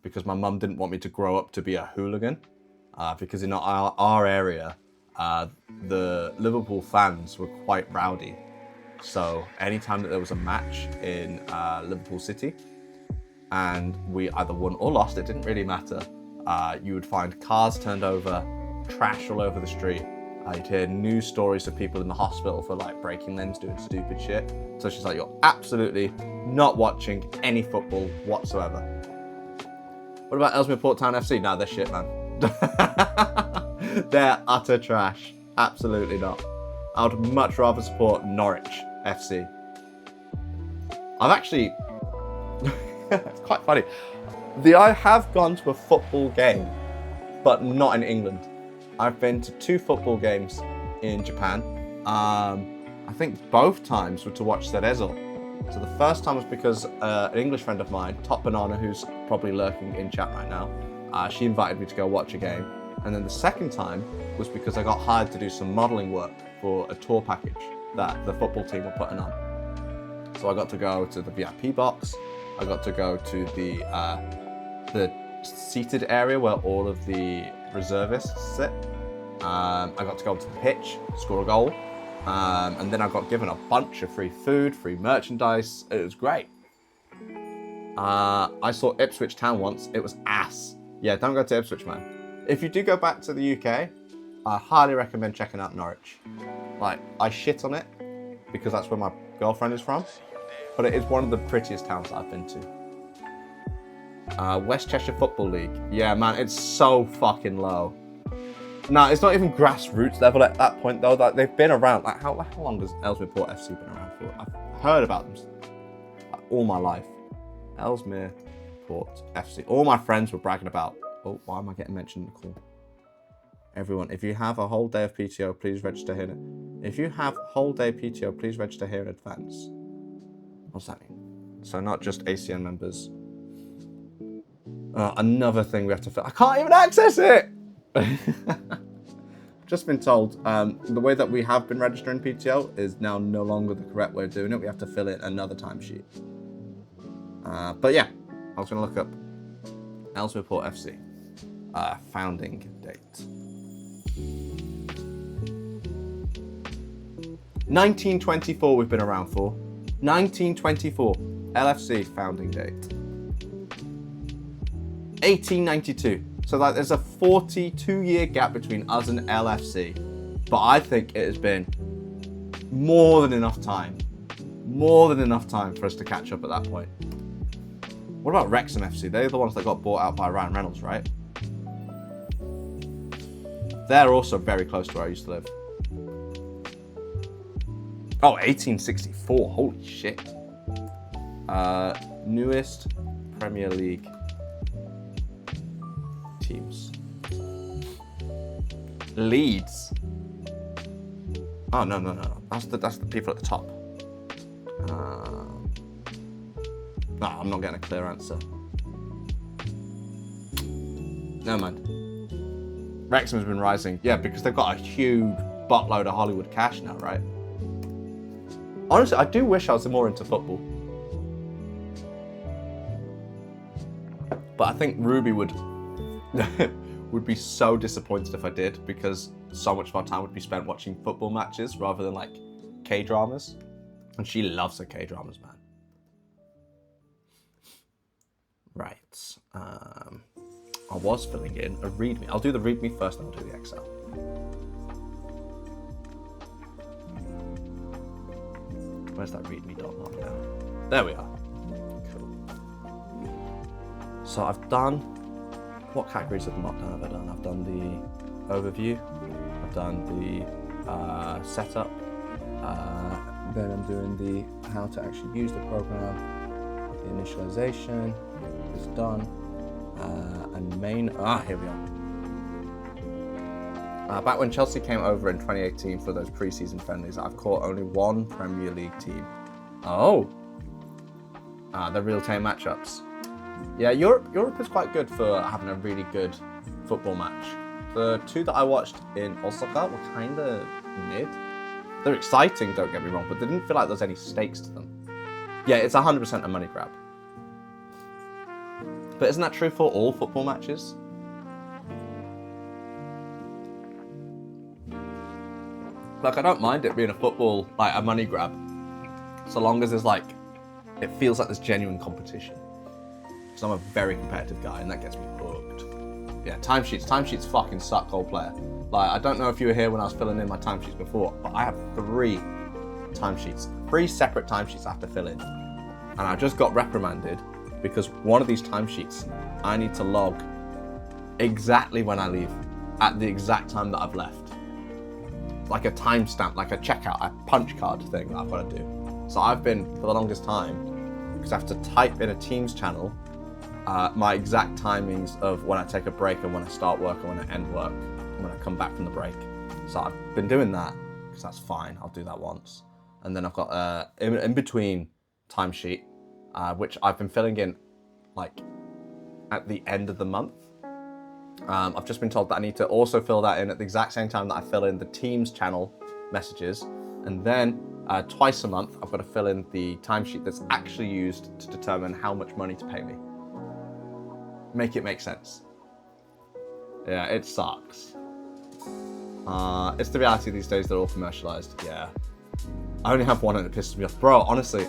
because my mum didn't want me to grow up to be a hooligan, because in our area, the Liverpool fans were quite rowdy. So anytime that there was a match in Liverpool City and we either won or lost, it didn't really matter, you would find cars turned over, trash all over the street. You'd hear news stories of people in the hospital for, like, breaking limbs, doing stupid shit. So she's like, you're absolutely not watching any football whatsoever. What about Ellesmere Port Town FC? Nah, they're shit, man. They're utter trash. Absolutely not. I would much rather support Norwich FC. I've actually... it's quite funny. I have gone to a football game, but not in England. I've been to 2 football games in Japan. I think both times were to watch Cerezo. So the first time was because an English friend of mine, Top Banana, who's probably lurking in chat right now, she invited me to go watch a game. And then the second time was because I got hired to do some modelling work for a tour package that the football team were putting on. So I got to go to the VIP box. I got to go to the seated area where all of the reservists sit. I got to go to the pitch, score a goal, and then I got given a bunch of free food, free merchandise. It was great. I saw Ipswich Town once. It was ass. Yeah, don't go to Ipswich, man. If you do go back to the UK, I highly recommend checking out Norwich. Like, I shit on it because that's where my girlfriend is from, but it is one of the prettiest towns that I've been to. West Cheshire Football League. Yeah, man, it's so fucking low. No, it's not even grassroots level at that point, though. Like, they've been around. Like, how long has Ellesmere Port FC been around for? I've heard about them like, all my life. Ellesmere Port FC. All my friends were bragging about. Oh, why am I getting mentioned in the call? Everyone, if you have a whole day of PTO, please register here. If you have whole day PTO, please register here in advance. What's that mean? So not just ACN members. Another thing we have to fill. I can't even access it! Just been told the way that we have been registering PTO is now no longer the correct way of doing it. We have to fill in another timesheet. But yeah, I was going to look up Ellesmere Port FC founding date. 1924 we've been around for. 1924 LFC founding date. 1892. So like there's a 42-year gap between us and LFC. But I think it has been more than enough time. More than enough time for us to catch up at that point. What about Wrexham FC? They're the ones that got bought out by Ryan Reynolds, right? They're also very close to where I used to live. Oh, 1864. Holy shit. Newest Premier League teams. Leeds. Oh, no. That's the people at the top. No, I'm not getting a clear answer. Never mind. Wrexham has been rising. Yeah, because they've got a huge buttload of Hollywood cash now, right? Honestly, I do wish I was more into football. But I think Ruby would would be so disappointed if I did, because so much of our time would be spent watching football matches rather than like K-dramas. And she loves her K-dramas, man. Right. I was filling in a README. I'll do the README first, then I'll do the Excel. Where's that README dot mark now? There we are. Cool. So I've done, what categories of the markdown have I done? I've done the overview, I've done the setup, then I'm doing the how to actually use the program, the initialization is done, and main, here we are. Back when Chelsea came over in 2018 for those pre-season friendlies, I've caught only one Premier League team. Oh! They're real-time matchups. Yeah, Europe is quite good for having a really good football match. The two that I watched in Osaka were kind of mid. They're exciting, don't get me wrong, but they didn't feel like there was any stakes to them. Yeah, it's 100% a money grab. But isn't that true for all football matches? Like, I don't mind it being a football, like a money grab, so long as there's like, it feels like there's genuine competition. Because I'm a very competitive guy and that gets me hooked. Yeah, timesheets fucking suck, old player. Like, I don't know if you were here when I was filling in my timesheets before, but I have 3 separate timesheets I have to fill in. And I just got reprimanded because one of these timesheets, I need to log exactly when I leave, at the exact time that I've left. Like a timestamp, like a checkout, a punch card thing that I've got to do. So I've been, for the longest time, because I have to type in a Teams channel, my exact timings of when I take a break and when I start work and when I end work and when I come back from the break. So I've been doing that, because that's fine, I'll do that once. And then I've got in between timesheet, which I've been filling in like at the end of the month. I've just been told that I need to also fill that in at the exact same time that I fill in the Teams channel messages. And then twice a month, I've got to fill in the timesheet that's actually used to determine how much money to pay me. Make it make sense. Yeah, it sucks. It's the reality these days, they're all commercialized. Yeah. I only have one and it pisses me off. Bro, honestly,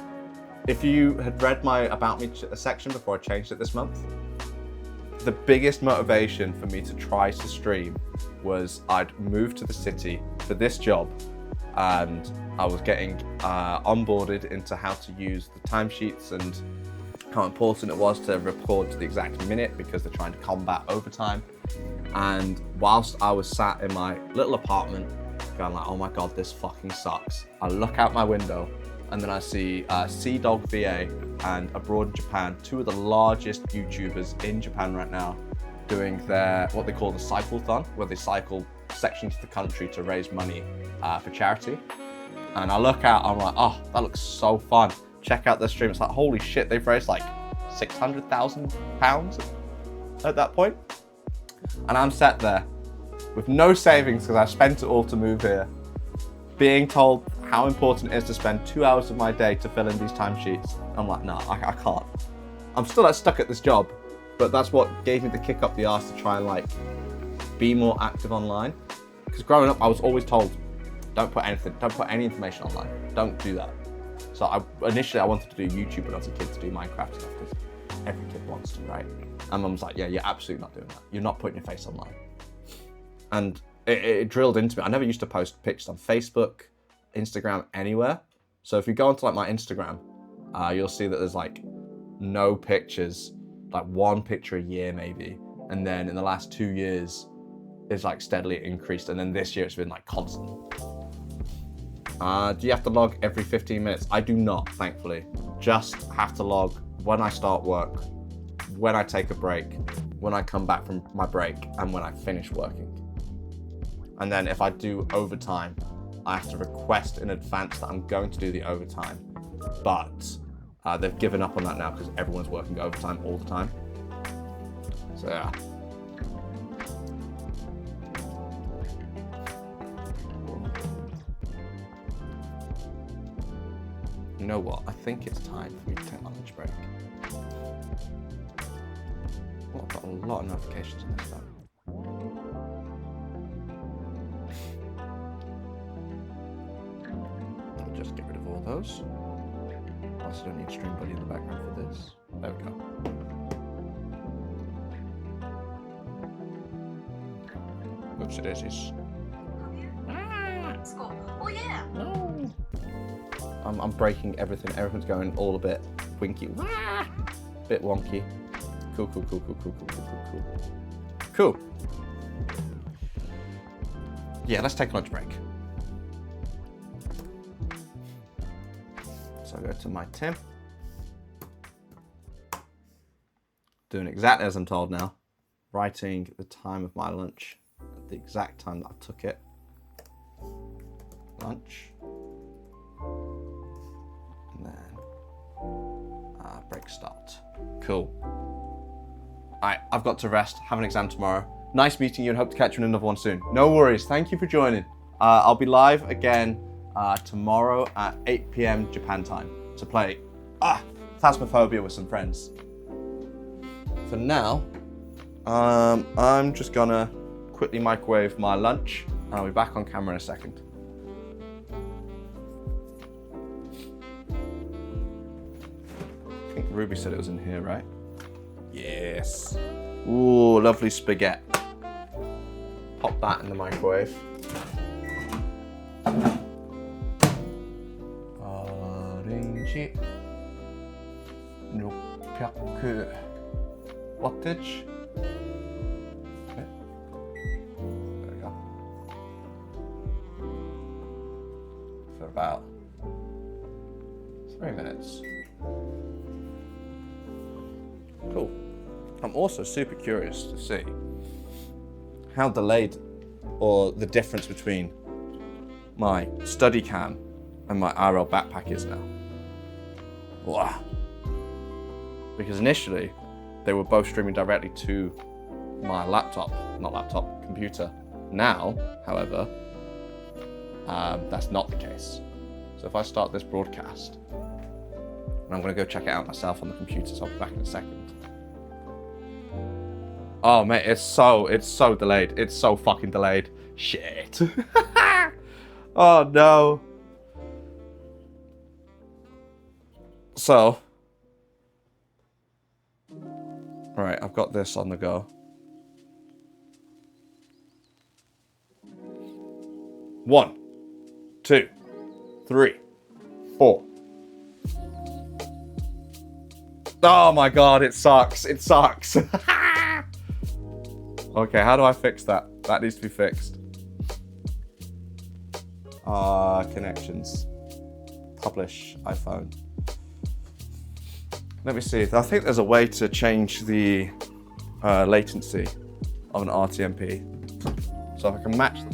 if you had read my About Me section before I changed it this month, the biggest motivation for me to try to stream was I'd moved to the city for this job and I was getting onboarded into how to use the timesheets and how important it was to record to the exact minute because they're trying to combat overtime. And whilst I was sat in my little apartment going like, oh my God, this fucking sucks, I look out my window and then I see Sea-Dog VA and Abroad in Japan, 2 of the largest YouTubers in Japan right now, doing their, what they call the cycle-thon, where they cycle sections of the country to raise money for charity. And I look out, I'm like, oh, that looks so fun. Check out their stream. It's like, holy shit, they've raised like £600,000 at that point. And I'm sat there with no savings because I spent it all to move here, being told how important it is to spend 2 hours of my day to fill in these timesheets. I'm like, no, I can't. I'm still stuck at this job, but that's what gave me the kick up the arse to try and like be more active online. Because growing up, I was always told, don't put any information online. Don't do that. So initially I wanted to do YouTube when I was a kid, to do Minecraft stuff, because every kid wants to, right? And Mum was like, yeah, you're absolutely not doing that. You're not putting your face online. And it drilled into me. I never used to post pictures on Facebook, Instagram, anywhere. So if you go onto like my Instagram, you'll see that there's like no pictures, like 1 picture a year maybe. And then in the last 2 years, it's like steadily increased. And then this year it's been like constant. Do you have to log every 15 minutes? I do not, thankfully. Just have to log when I start work, when I take a break, when I come back from my break, and when I finish working. And then if I do overtime, I have to request in advance that I'm going to do the overtime. But they've given up on that now because everyone's working overtime all the time. So yeah. You know what? I think it's time for me to take my lunch break. Oh, I've got a lot of notifications on this phone. I'll just get rid of all those. I also don't need Stream Buddy in the background for this. There we go. Oopsie daisies. School. Oh yeah. No. I'm breaking everything. Everything's going all a bit winky. Bit wonky. Cool. Cool. Yeah, let's take a lunch break. So I go to my Tim. Doing exactly as I'm told now. Writing the time of my lunch at the exact time that I took it. Lunch. And then break start. Cool. Alright, I've got to rest, have an exam tomorrow. Nice meeting you and hope to catch you in another one soon. No worries, thank you for joining. I'll be live again tomorrow at 8 PM Japan time to play Phasmophobia with some friends. For now, I'm just gonna quickly microwave my lunch and I'll be back on camera in a second. I think Ruby said it was in here, right? Yes. Ooh, lovely spaghetti. Pop that in the microwave. Orange. 600 wattage. Okay. There we go. For about 3 minutes. Cool. I'm also super curious to see how delayed or the difference between my study cam and my IRL backpack is now. Wow. Because initially they were both streaming directly to my computer. Now, however, that's not the case. So if I start this broadcast, and I'm gonna go check it out myself on the computer, so I'll be back in a second. Oh mate, it's so delayed. It's so fucking delayed. Shit. Oh no. So, right, I've got this on the go. 1, 2, 3, 4. Oh my god, it sucks. It sucks. Okay, how do I fix that? That needs to be fixed. Connections. Publish iPhone. Let me see. I think there's a way to change the latency of an RTMP. So if I can match them.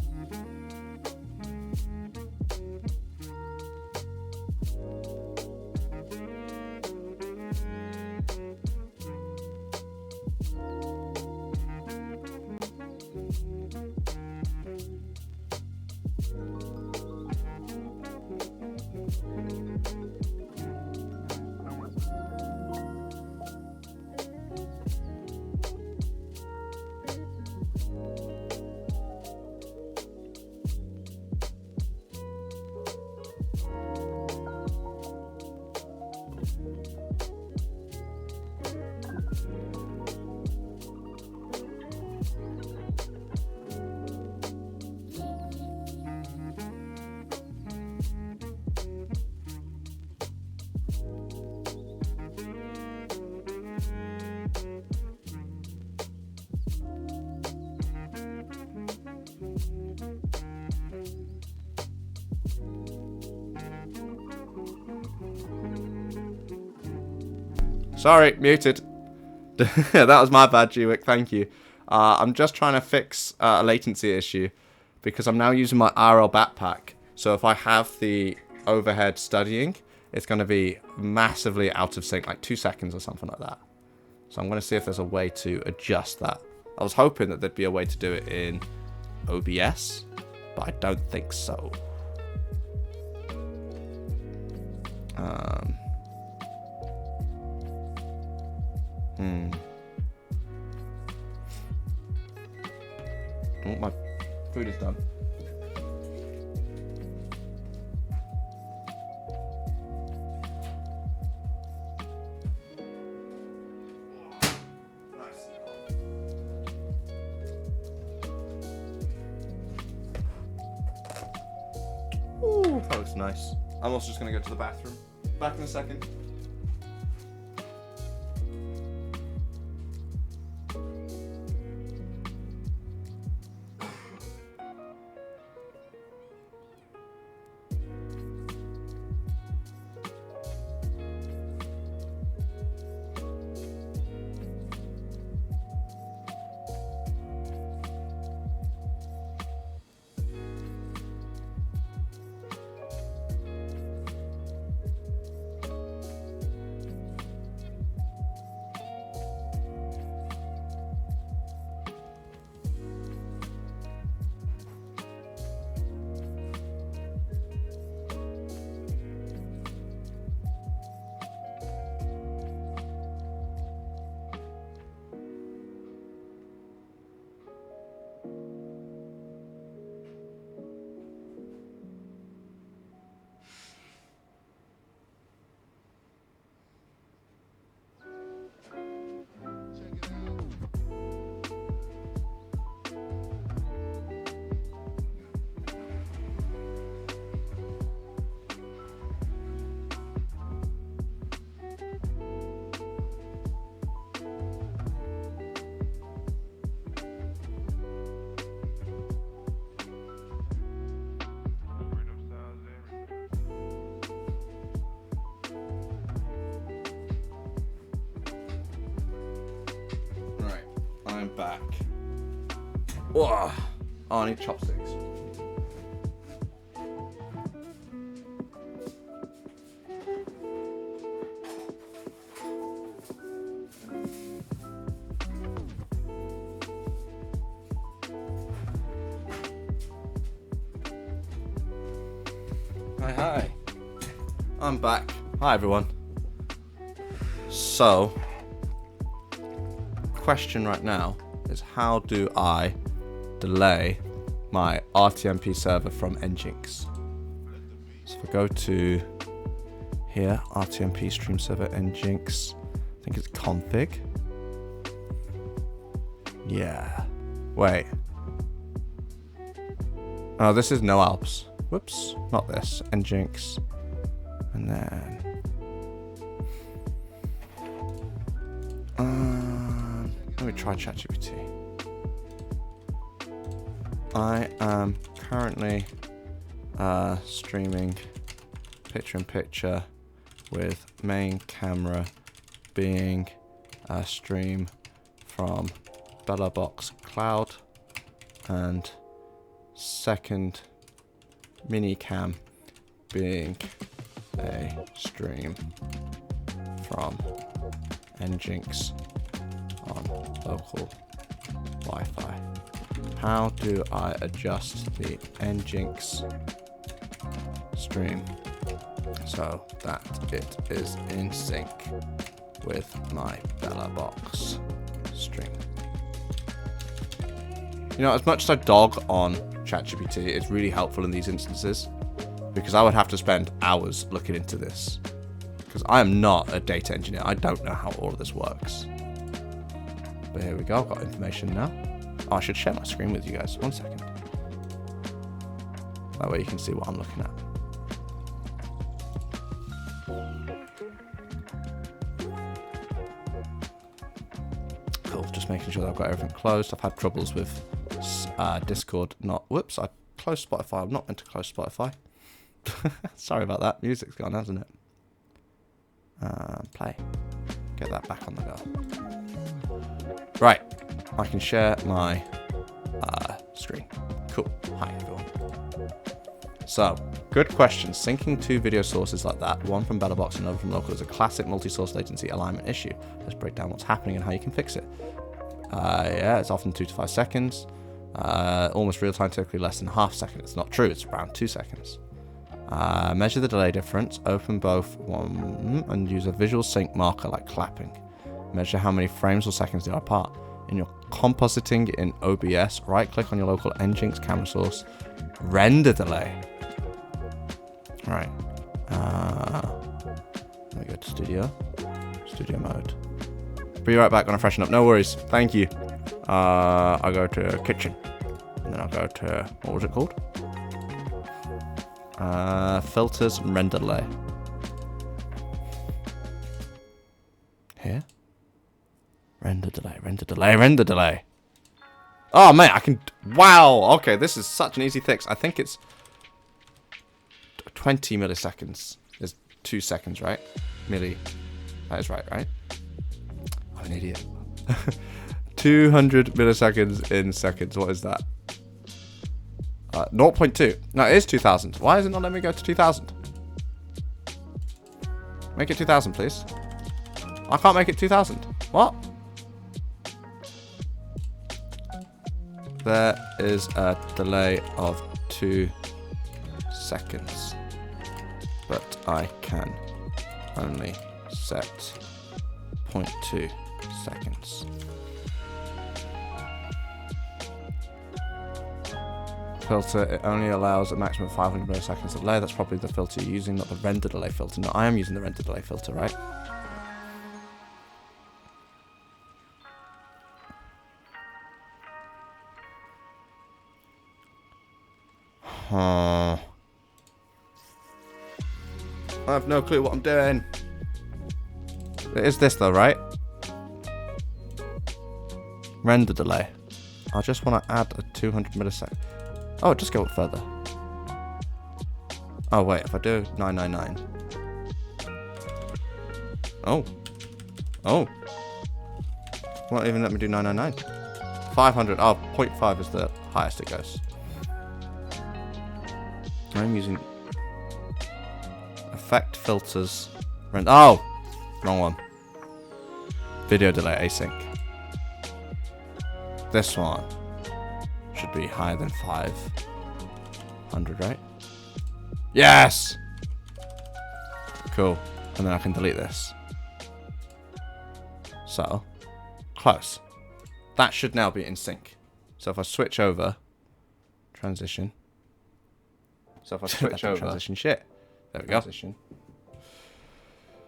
Sorry, muted. That was my bad, Jewick. Thank you. I'm just trying to fix a latency issue because I'm now using my RL backpack. So if I have the overhead studying, it's going to be massively out of sync, like 2 seconds or something like that. So I'm going to see if there's a way to adjust that. I was hoping that there'd be a way to do it in OBS, but I don't think so. Oh, my food is done. Ooh, that looks nice. I'm also just gonna go to the bathroom. Back in a second. I'm back. Whoa. Oh, I need chopsticks. Hi. I'm back. Hi, everyone. So, question right now is how do I delay my RTMP server from Nginx? So if I go to here, RTMP stream server Nginx, I think it's config. Yeah. Wait. Oh, this is no Alps. Whoops, not this. Nginx. And then let me try ChatGPT. I am currently streaming picture-in-picture with main camera being a stream from BellaBox Cloud and second mini cam being a stream from Nginx on local Wi-Fi. How do I adjust the Nginx stream so that it is in sync with my BellaBox stream? You know, as much as I dog on ChatGPT, it's really helpful in these instances because I would have to spend hours looking into this because I am not a data engineer. I don't know how all of this works. But here we go, I've got information now. Oh, I should share my screen with you guys. 1 second. That way you can see what I'm looking at. Cool, just making sure that I've got everything closed. I've had troubles with Discord not... Whoops, I closed Spotify. I'm not meant to close Spotify. Sorry about that. Music's gone, hasn't it? Play. Get that back on the go. Right. I can share my screen. Cool. Hi, everyone. So, good question. Syncing two video sources like that, one from BellaBox and another from local, is a classic multi-source latency alignment issue. Let's break down what's happening and how you can fix it. Yeah, it's often 2 to 5 seconds. Almost real time, typically less than half a second. It's not true. It's around 2 seconds. Measure the delay difference. Open both one and use a visual sync marker like clapping. Measure how many frames or seconds they are apart. in your compositing in OBS, right click on your local Nginx camera source, render delay. Right. Let me go to studio mode. Be right back when I freshen up. No worries. Thank you. I'll go to kitchen. And then I'll go to, what was it called? Filters and render delay. Here. Render delay. Oh, mate, I can... Wow! Okay, this is such an easy fix. I think it's 20 milliseconds. Is 2 seconds, right? That is right? I'm an idiot. 200 milliseconds in seconds. What is that? 0.2. No, it is 2000. Why is it not letting me go to 2000? Make it 2000, please. I can't make it 2000. What? There is a delay of 2 seconds. But I can only set 0.2 seconds. Filter, it only allows a maximum of 500 milliseconds of delay. That's probably the filter you're using, not the render delay filter. No, I am using the render delay filter, right? I have no clue what I'm doing. It is this though, right? Render delay. I just want to add a 200 millisecond. Oh, just go further. Oh wait, if I do 999. Oh. Won't even let me do 999. 500. Oh, 0.5 is the highest it goes. I'm using effect filters. Oh, wrong one. Video delay async. This one should be higher than 500, right? Yes! Cool. And then I can delete this. So, close. That should now be in sync. So if I switch over, transition. So if I switch over, transition shit. There we go. Transition.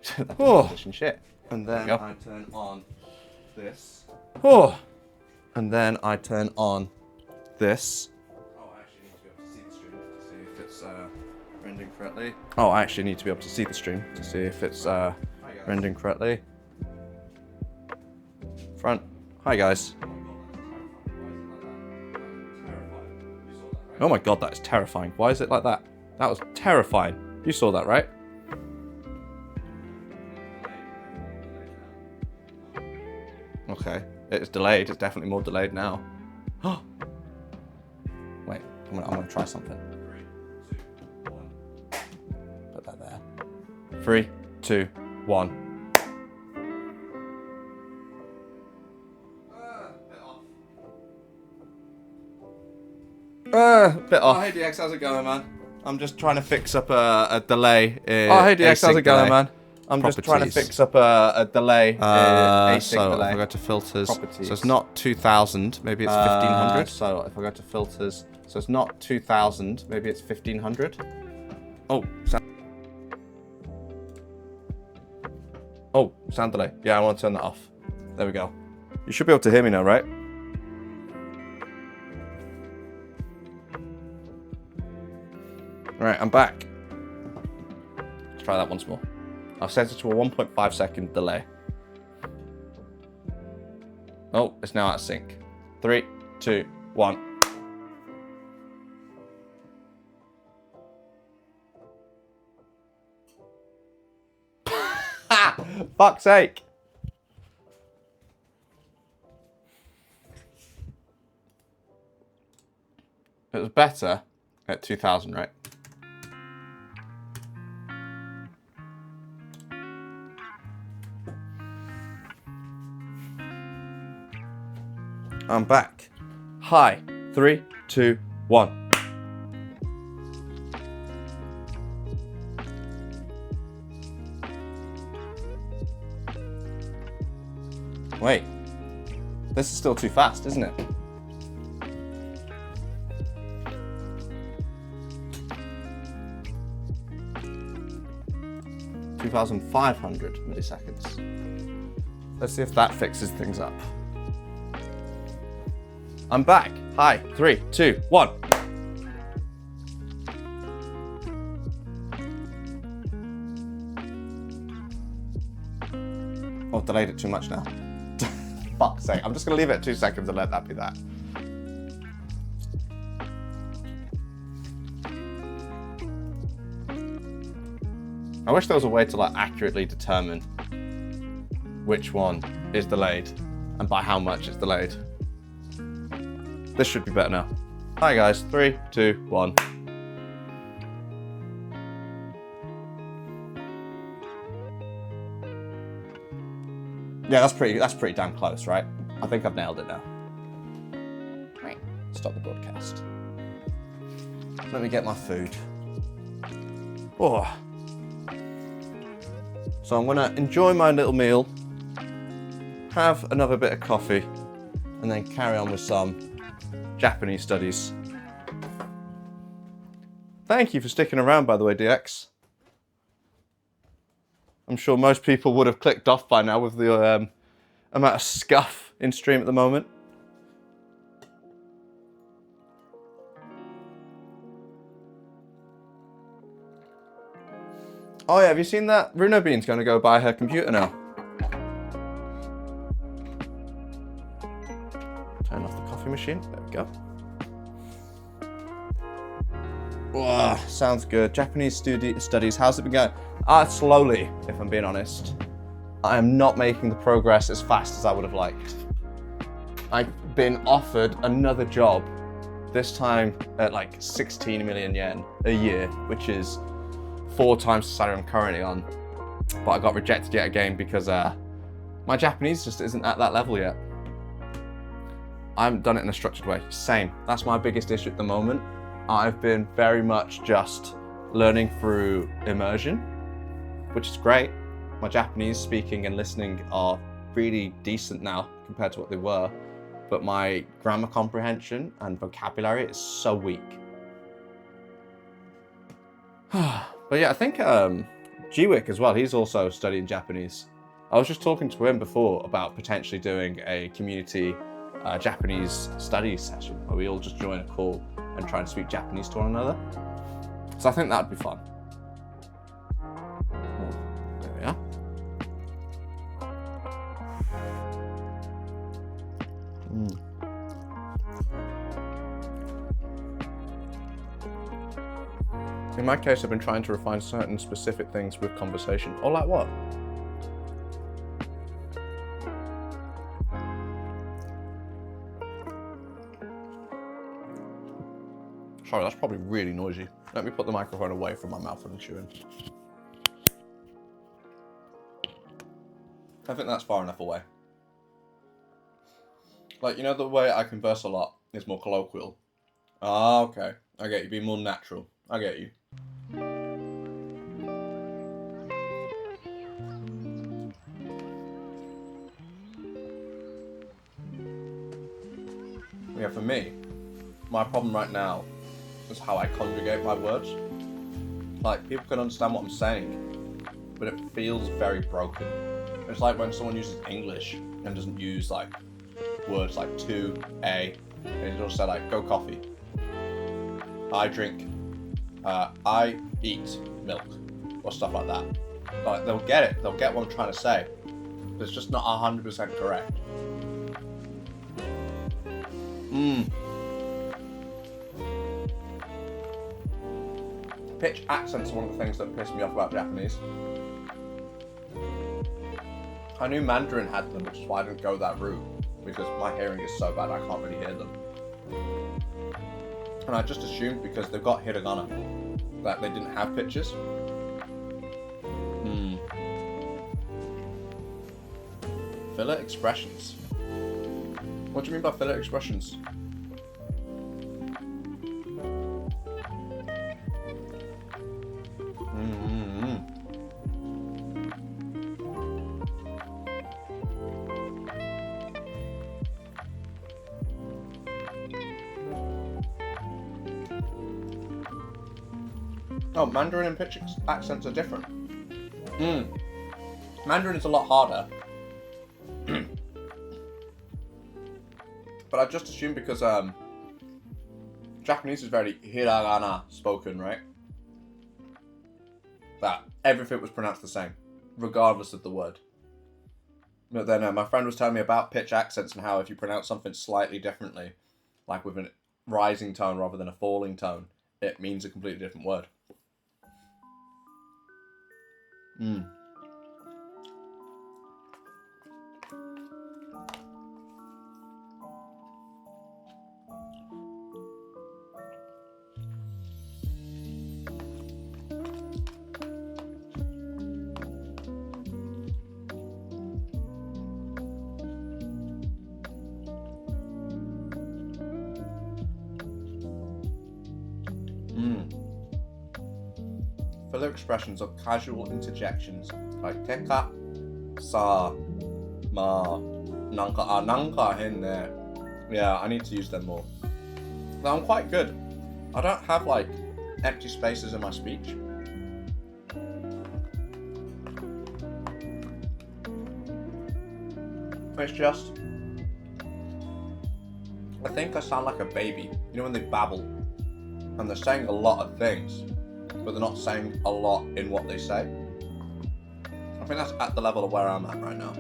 Transition shit. And then I turn on this. Oh. And then I turn on this. Oh, I actually need to be able to see the stream to see if it's rendering correctly. Oh, I actually need to be able to see the stream to see if it's rendering correctly. Front. Hi guys. Oh my god, that is terrifying. Why is it like that? That was terrifying. You saw that, right? Okay. It's delayed. It's definitely more delayed now. Wait, I'm gonna try something. 3, 2, 1. Put that there. 3, 2, 1. Bit off. Oh, hey DX, how's it going, man? I'm just trying to fix up a delay. Oh, hey DX, how's it going, man? I'm just trying to fix up a delay. So if I go to filters, so it's not 2000, maybe it's 1500. So if I go to filters, so it's not 2000, maybe it's 1500. Oh, sound delay. Yeah, I want to turn that off. There we go. You should be able to hear me now, right? Right, I'm back. Let's try that once more. I'll set it to a 1.5 second delay. Oh, it's now out of sync. 3, 2, 1. Fuck's sake. It was better at 2000, right? I'm back. Hi. 3, 2, 1. Wait. This is still too fast, isn't it? (2,500 milliseconds). Let's see if that fixes things up. I'm back. Hi, 3, 2, 1. Oh, I've delayed it too much now. Fuck's sake. I'm just going to leave it at 2 seconds and let that be that. I wish there was a way to like accurately determine which one is delayed and by how much it's delayed. This should be better now. Hi guys, 3, 2, 1. Yeah, that's pretty damn close, right? I think I've nailed it now. Right. Stop the broadcast. Let me get my food. Oh. So I'm gonna enjoy my little meal, have another bit of coffee, and then carry on with some Japanese studies. Thank you for sticking around, by the way, DX. I'm sure most people would have clicked off by now with the amount of scuff in stream at the moment. Oh yeah, have you seen that? Runo Bean's going to go buy her computer now. Turn off the coffee machine. There we go. Whoa, sounds good. Japanese studies, how's it been going? Slowly, if I'm being honest. I am not making the progress as fast as I would have liked. I've been offered another job, this time at like 16 million yen a year, which is 4 times the salary I'm currently on. But I got rejected yet again because my Japanese just isn't at that level yet. I haven't done it in a structured way. Same. That's my biggest issue at the moment. I've been very much just learning through immersion, which is great. My Japanese speaking and listening are really decent now compared to what they were, but my grammar comprehension and vocabulary is so weak. But yeah, I think Jiwick as well, he's also studying Japanese. I was just talking to him before about potentially doing a community Japanese studies session where we all just join a call and try and speak Japanese to one another. So I think that'd be fun. There we are. In my case, I've been trying to refine certain specific things with conversation. Oh, like what? Sorry, that's probably really noisy. Let me put the microphone away from my mouth when I'm chewing. I think that's far enough away. Like, you know the way I converse a lot is more colloquial. Ah, okay. I get you. Be more natural. I get you. Yeah, for me, my problem right now is how I conjugate my words. Like, people can understand what I'm saying, but it feels very broken. It's like when someone uses English and doesn't use like words like to, a, and it'll say like go coffee, I drink, I eat milk, or stuff like that. Like, they'll get it, they'll get what I'm trying to say, but it's just not 100% correct. Pitch accents are one of the things that piss me off about Japanese. I knew Mandarin had them, which is why I didn't go that route, because my hearing is so bad I can't really hear them. And I just assumed because they've got hiragana that they didn't have pitches. Filler expressions. What do you mean by filler expressions? Oh, Mandarin and pitch accents are different. Mandarin is a lot harder. But I just assumed because Japanese is very hiragana spoken, right? That everything was pronounced the same, regardless of the word. But then my friend was telling me about pitch accents and how if you pronounce something slightly differently, like with a rising tone rather than a falling tone, it means a completely different word. Filler expressions or casual interjections like teka, sa, ma, nanka henne. Yeah, I need to use them more. But I'm quite good. I don't have like empty spaces in my speech. It's just, I think I sound like a baby. You know when they babble and they're saying a lot of things, but they're not saying a lot in what they say. I think that's at the level of where I'm at right now.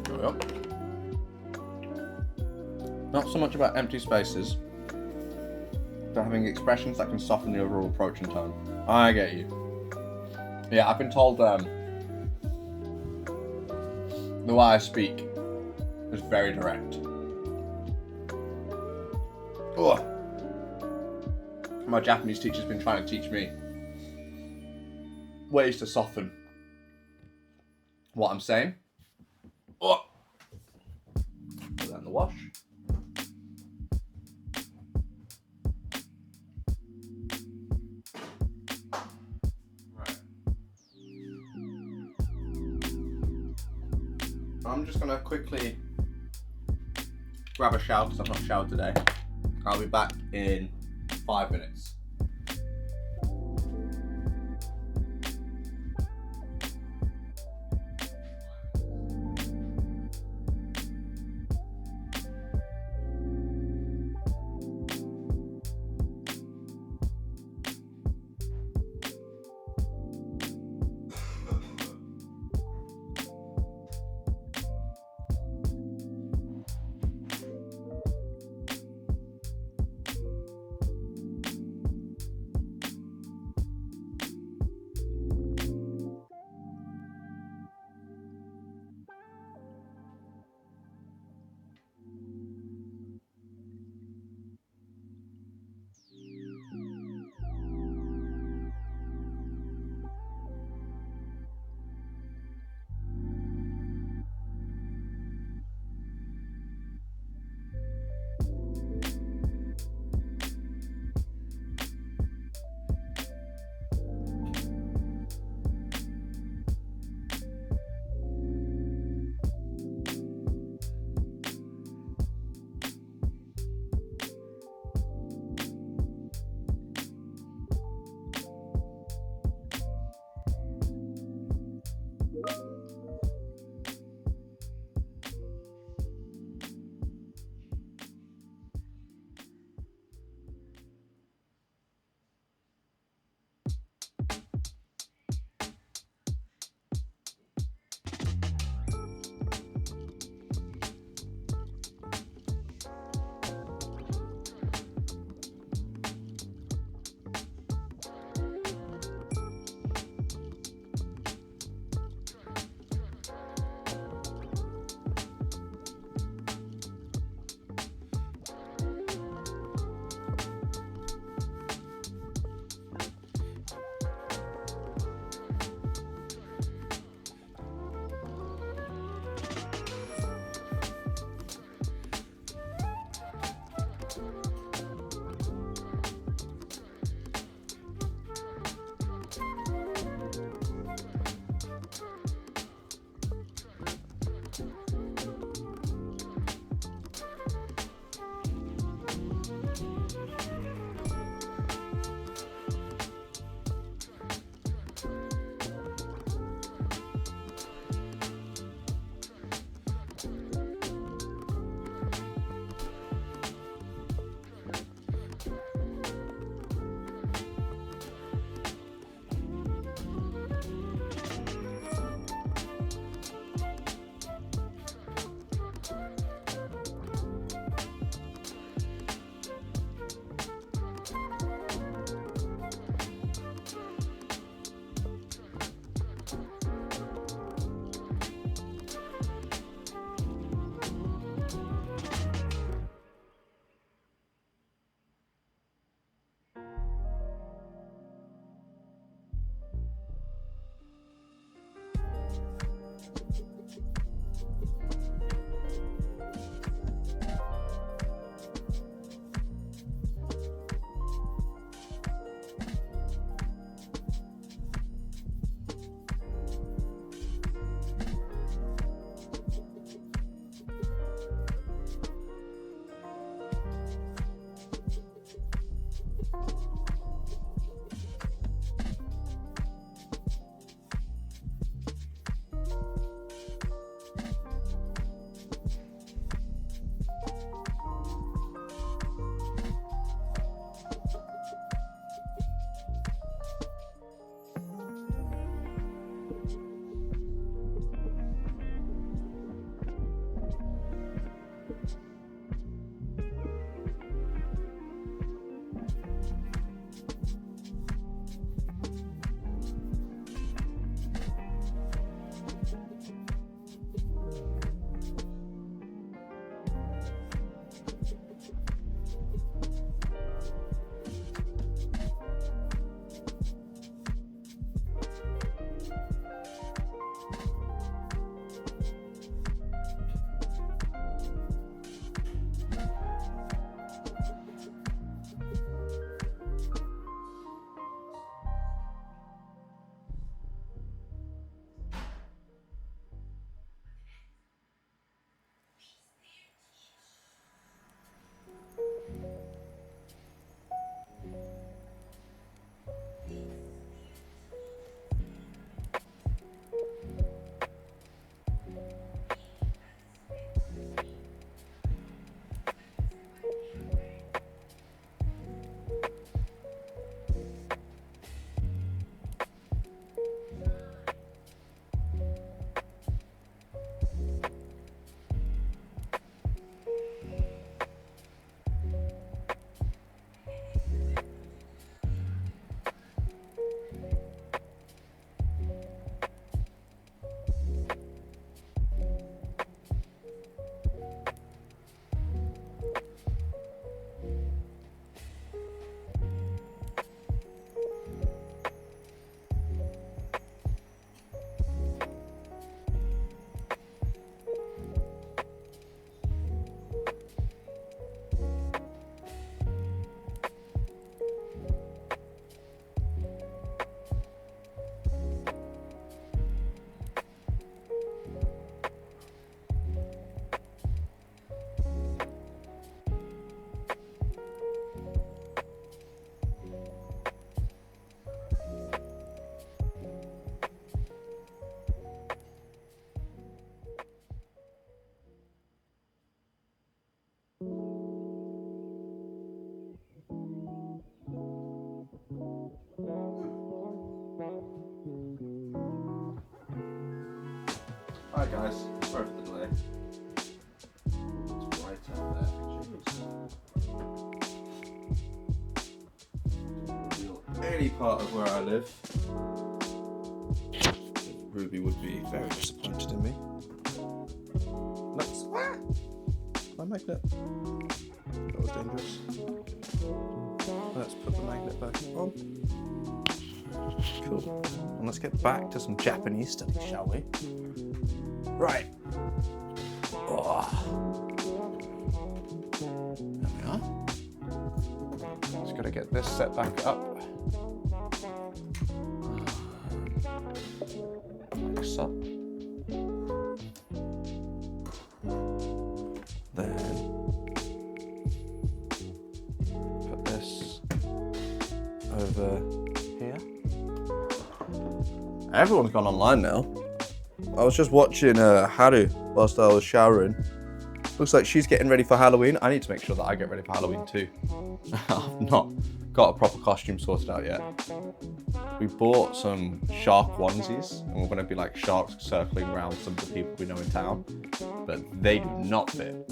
There we go. Not so much about empty spaces, but having expressions that can soften the overall approach and tone. I get you. Yeah, I've been told the way I speak is very direct. Ugh. My Japanese teacher's been trying to teach me ways to soften what I'm saying. Ugh. Put that in the wash. I'm just gonna quickly grab a shower because I've not showered today. I'll be back in 5 minutes. shady part of where I live. Ruby would be very disappointed in me. Let's... My magnet. That was dangerous. Let's put the magnet back on. Cool. And let's get back to some Japanese studies, shall we? Right. Oh. There we are. Just gotta get this set back up. Like so. Then put this over here. Everyone's gone online now. I was just watching Haru whilst I was showering. Looks like she's getting ready for Halloween. I need to make sure that I get ready for Halloween too. I've not got a proper costume sorted out yet. We bought some shark onesies and we're going to be like sharks circling around some of the people we know in town. But they do not fit.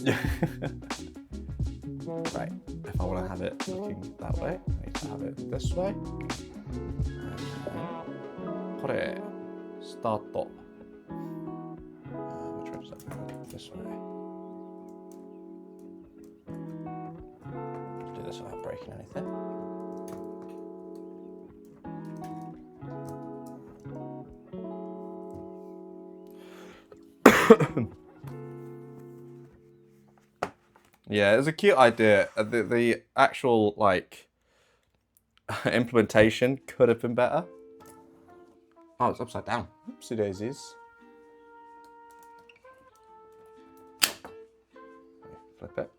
Right, if I want to have it looking that way, I need to have it this way. Kore, start. Which way does that go? This way. Do this without breaking anything. Yeah, it was a cute idea. The actual like implementation could have been better. Oh, it's upside down. Oopsie daisies. Flip it.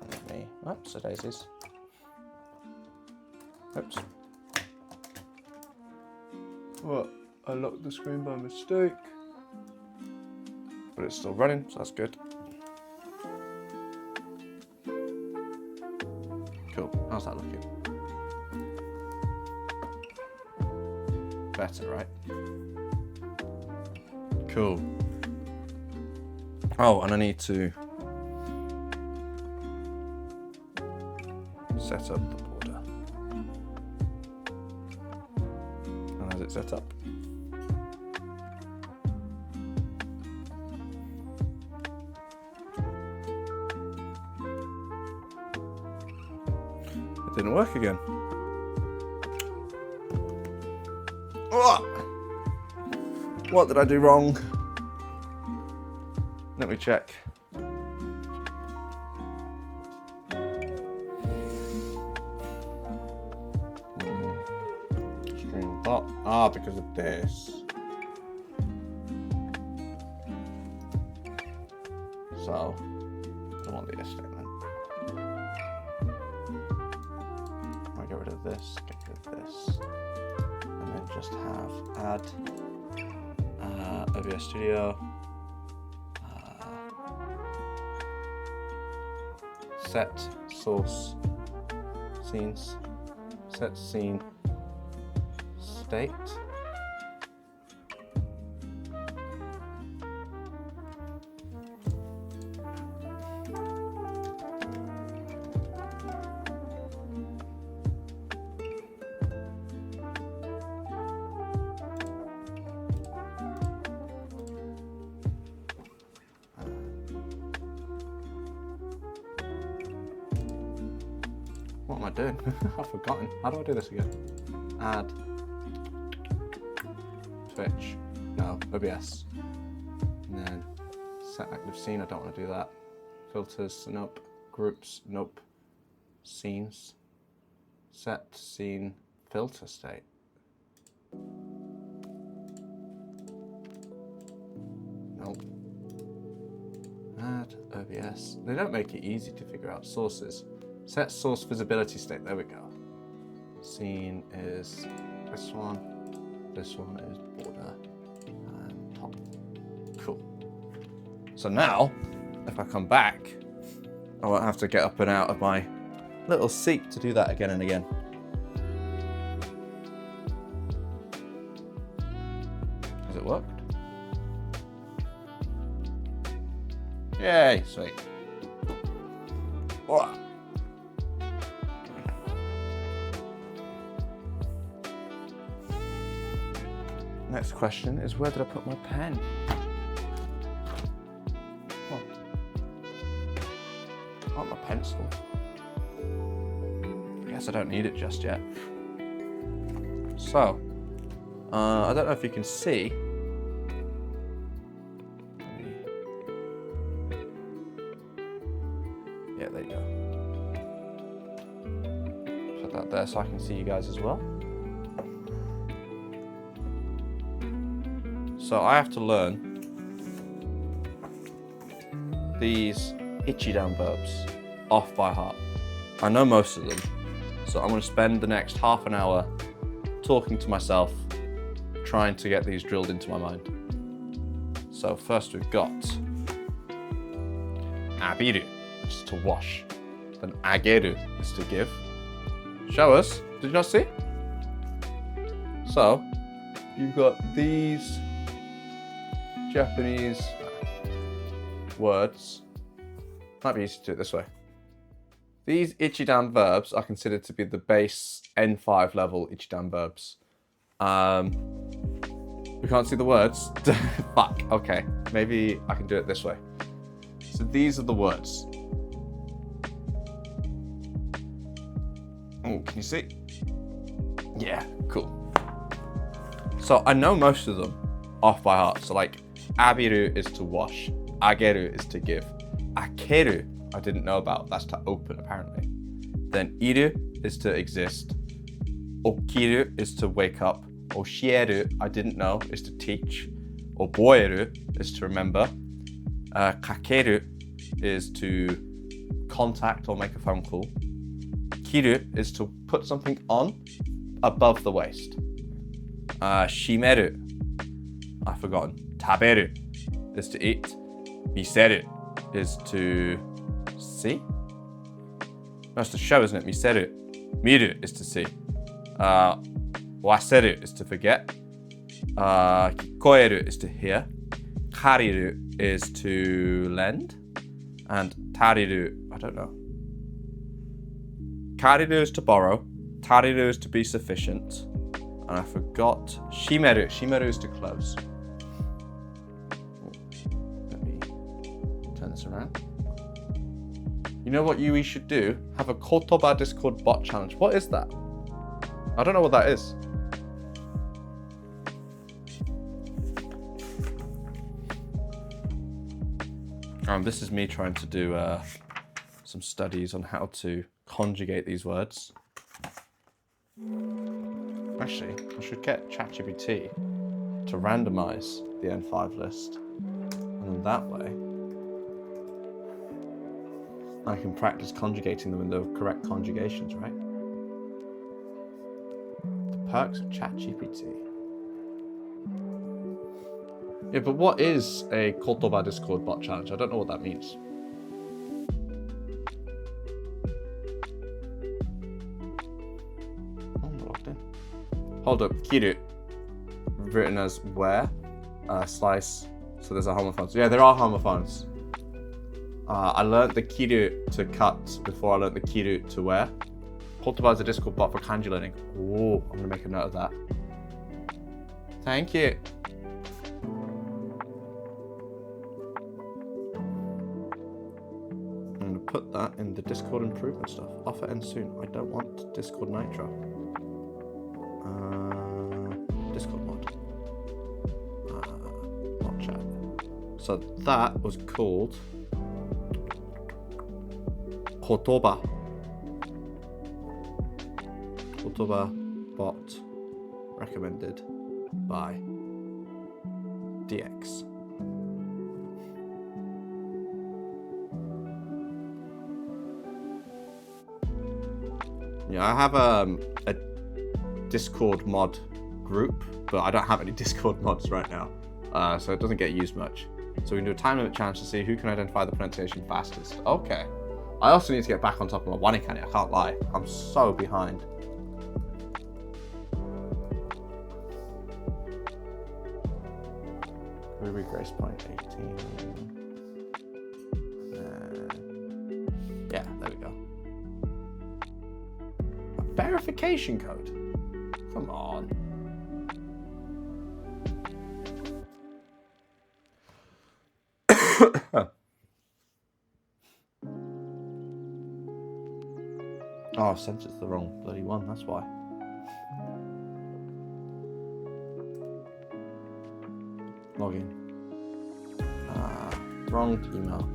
And me. Oopsie daisies. Oops. What? I locked the screen by mistake. But it's still running, so that's good. Cool. How's that looking? Better, right? Cool. Oh, and I need to set up the border. And has it set up? It didn't work again. Oh! What did I do wrong? Let me check. Stream bot. Ah, because of this. So, I want the statement. I'll get rid of this, get rid of this. And then just have add OBS Studio. Set source scenes, set scene state. What am I doing? I've forgotten. How do I do this again? Add. Twitch. No, OBS. And then set active scene. I don't want to do that. Filters. Nope. Groups. Nope. Scenes. Set scene filter state. Nope. Add OBS. They don't make it easy to figure out sources. Set source visibility state, there we go. Scene is this one is border, and top. Cool. So now, if I come back, I won't have to get up and out of my little seat to do that again and again. Has it worked? Oh. Next question is, where did I put my pen? Oh, my pencil. I guess I don't need it just yet. So, I don't know if you can see. Yeah, there you go. Put that there so I can see you guys as well. So I have to learn these ichidan verbs off by heart. I know most of them, so I'm going to spend the next half an hour talking to myself, trying to get these drilled into my mind. So first we've got abiru, which is to wash. Then ageru is to give. Show us. Did you not see? So you've got these Japanese words. Might be easy to do it this way. These ichidan verbs are considered to be the base N5 level ichidan verbs. We can't see the words. Fuck. Okay, maybe I can do it this way. So these are the words. Oh, can you see? Yeah, cool. So I know most of them off by heart. So like, abiru is to wash, ageru is to give, akeru I didn't know about, that's to open apparently. Then iru is to exist, okiru is to wake up, oshieru I didn't know is to teach, oboeru is to remember, kakeru is to contact or make a phone call, kiru is to put something on above the waist, shimeru I've forgotten, taberu is to eat, miseru is to see? No, it's to show, isn't it? Miseru. Miru is to see. Waseru is to forget. Kikoeru is to hear. Kariru is to lend. And tariru, I don't know. Kariru is to borrow. Tariru is to be sufficient. And I forgot shimeru. Shimeru is to close. Let me turn this around. You know what we should do? Have a Kotoba Discord bot challenge. What is that? I don't know what that is. This is me trying to do some studies on how to conjugate these words. Actually, I should get ChatGPT to randomize the N5 list. And then that way, I can practice conjugating them in the correct conjugations, right? The perks of ChatGPT. Yeah, but what is a Kotoba Discord bot challenge? I don't know what that means. Oh, I'm logged in. Hold up, kiru, written as where, slice, so there's a homophone. So yeah, there are homophones. I learned the kiru to cut before I learned the kiru to wear. Kotoba is a Discord bot for kanji learning. Oh, I'm gonna make a note of that. Thank you. I'm gonna put that in the Discord improvement stuff. Offer ends soon. I don't want Discord Nitro. Discord mod. Not chat. So that was called Kotoba. Kotoba bot recommended by DX. Yeah, I have a Discord mod group, but I don't have any Discord mods right now, so it doesn't get used much. So we can do a time limit challenge to see who can identify the pronunciation fastest. Okay. I also need to get back on top of my wanikani, I can't lie. I'm so behind. Ruby Grace Point 18. Yeah, there we go. verification code? Come on. Oh, I've sent it to the wrong bloody one, that's why. Login. Wrong email.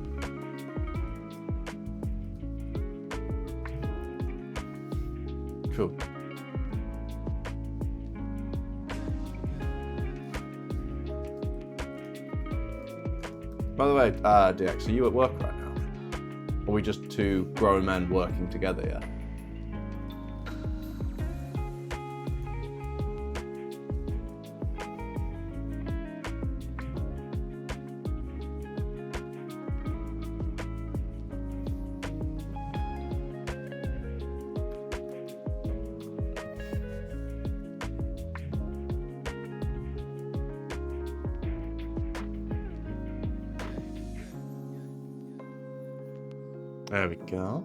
Cool. By the way, DX, are you at work right now? Or are we just two grown men working together, yeah? There we go.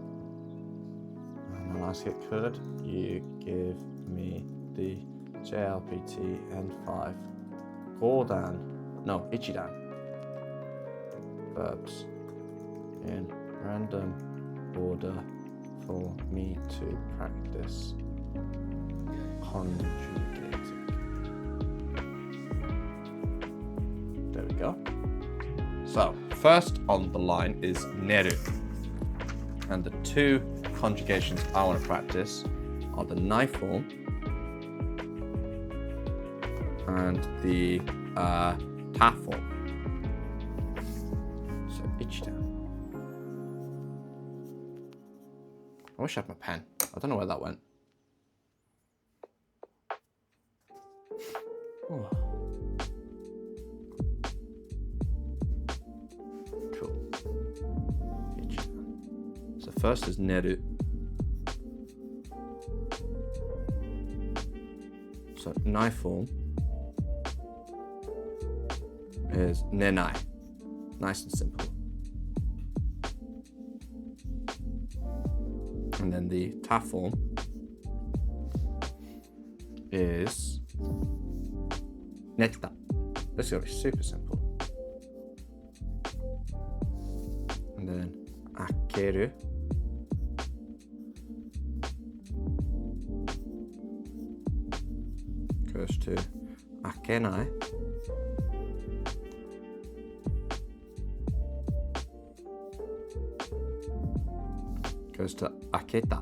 And I'll ask it, could you give me the JLPT N5 Gordon, no, Ichidan verbs in random order for me to practice conjugating. There we go. So, first on the line is neru. And the two conjugations I want to practice are the nai form and the ta form. So ichidan. I wish I had my pen. I don't know where that went. Oh. Cool. So first is neru. So nai form is nenai. Nice and simple. And then the ta form is netta. This is going to be super simple. And then akeru goes to akenai. Goes to aketa.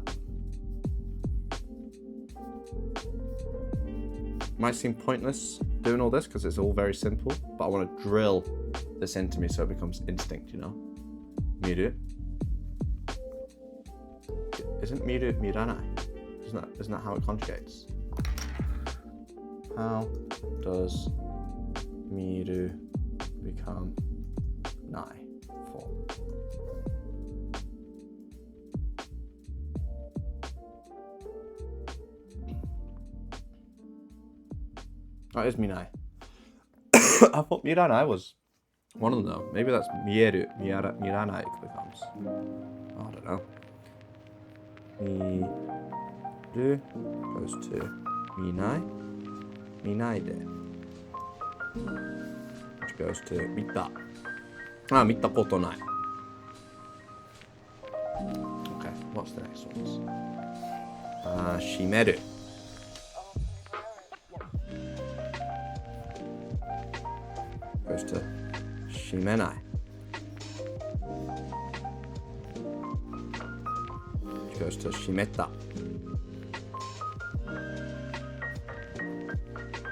Might seem pointless doing all this because it's all very simple, but I want to drill this into me so it becomes instinct, you know? Miru. Isn't miru miranai? Isn't that how it conjugates? How does miru become nai form? That is minai. I thought miranai was one of them though. Maybe that's mieru, miranai it becomes. I don't know. Miru goes to minai. Minaide, which goes to mita. Mita koto nai. Okay, what's the next one? Shimeru. Goes to shimenai. Which goes to shimeta.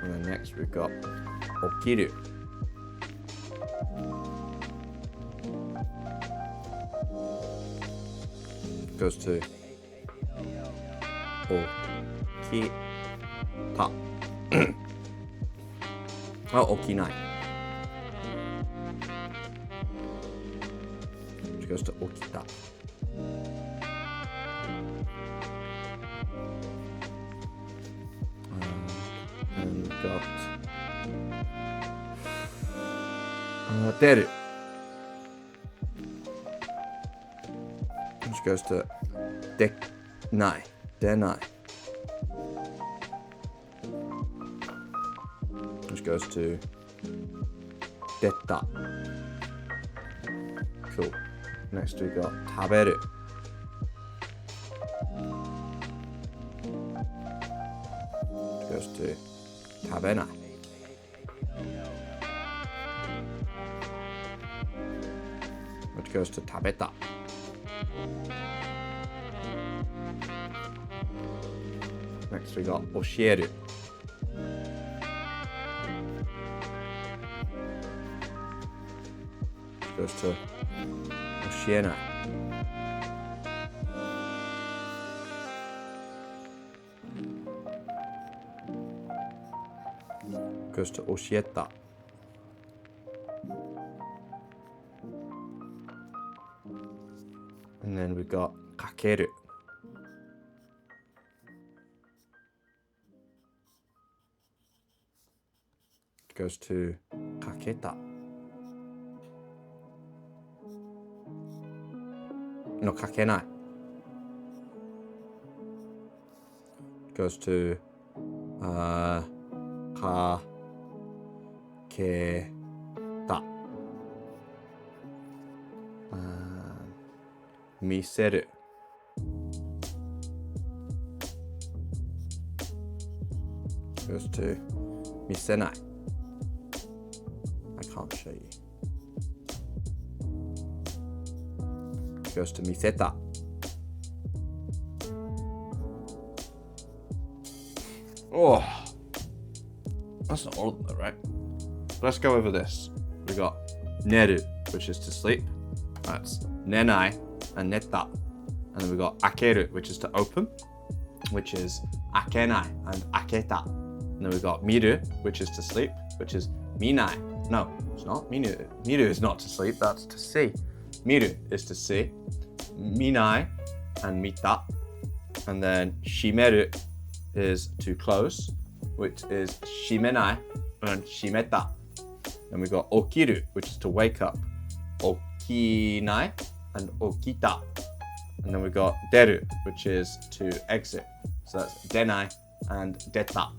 And then next we've got okiru. Goes to okita. Okinai. Which goes to okita. And we've got deru, which goes to denai. goes to 出た Cool. Next we got 食べる which goes to 食べない which goes to 食べた Next we got 教える which goes to 教えない goes to 教えた and then we got かける goes to かけた no かけない goes to かけた見せる goes to 見せない I can't show you goes to 見せた Oh, that's not all of them though, right? Let's go over this. We got 寝る which is to sleep. That's 寝ない and 寝た. And then we got 開ける which is to open, which is 開けない and 開けた. And then we got 見る which is to sleep, which is 見ない. No, it's not. 見る is not to sleep, that's to see. 見る is to see. 見ない and 見た. And then 閉める is to close, which is 閉めない and 閉めた. Then we got 起きる which is to wake up. 起きない and 起きた. And then we got 出る which is to exit. So that's 出ない and 出た.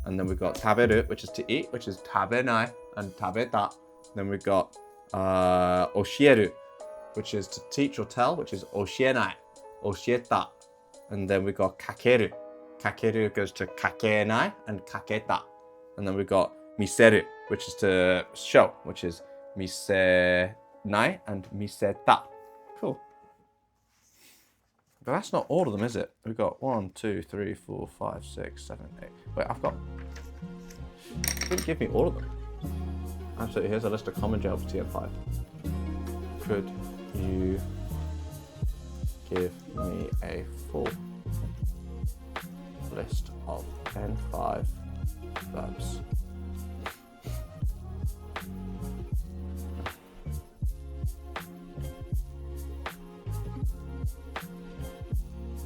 And then we got 食べる which is to eat, which is 食べない and 食べた. Then we got 教える which is to teach or tell, which is 教えない 教えた. And then we got かける Kakeru goes to かけない and かけた. And then we got 見せる which is to show, which is 見せない and 見せた. Cool. But that's not all of them, is it? We've got 1, 2, 3, 4, 5, 6, 7, 8. Wait, I've got... It didn't give me all of them. Absolutely, here's a list of common jobs to get 5. Could you give me a full list of 5 verbs?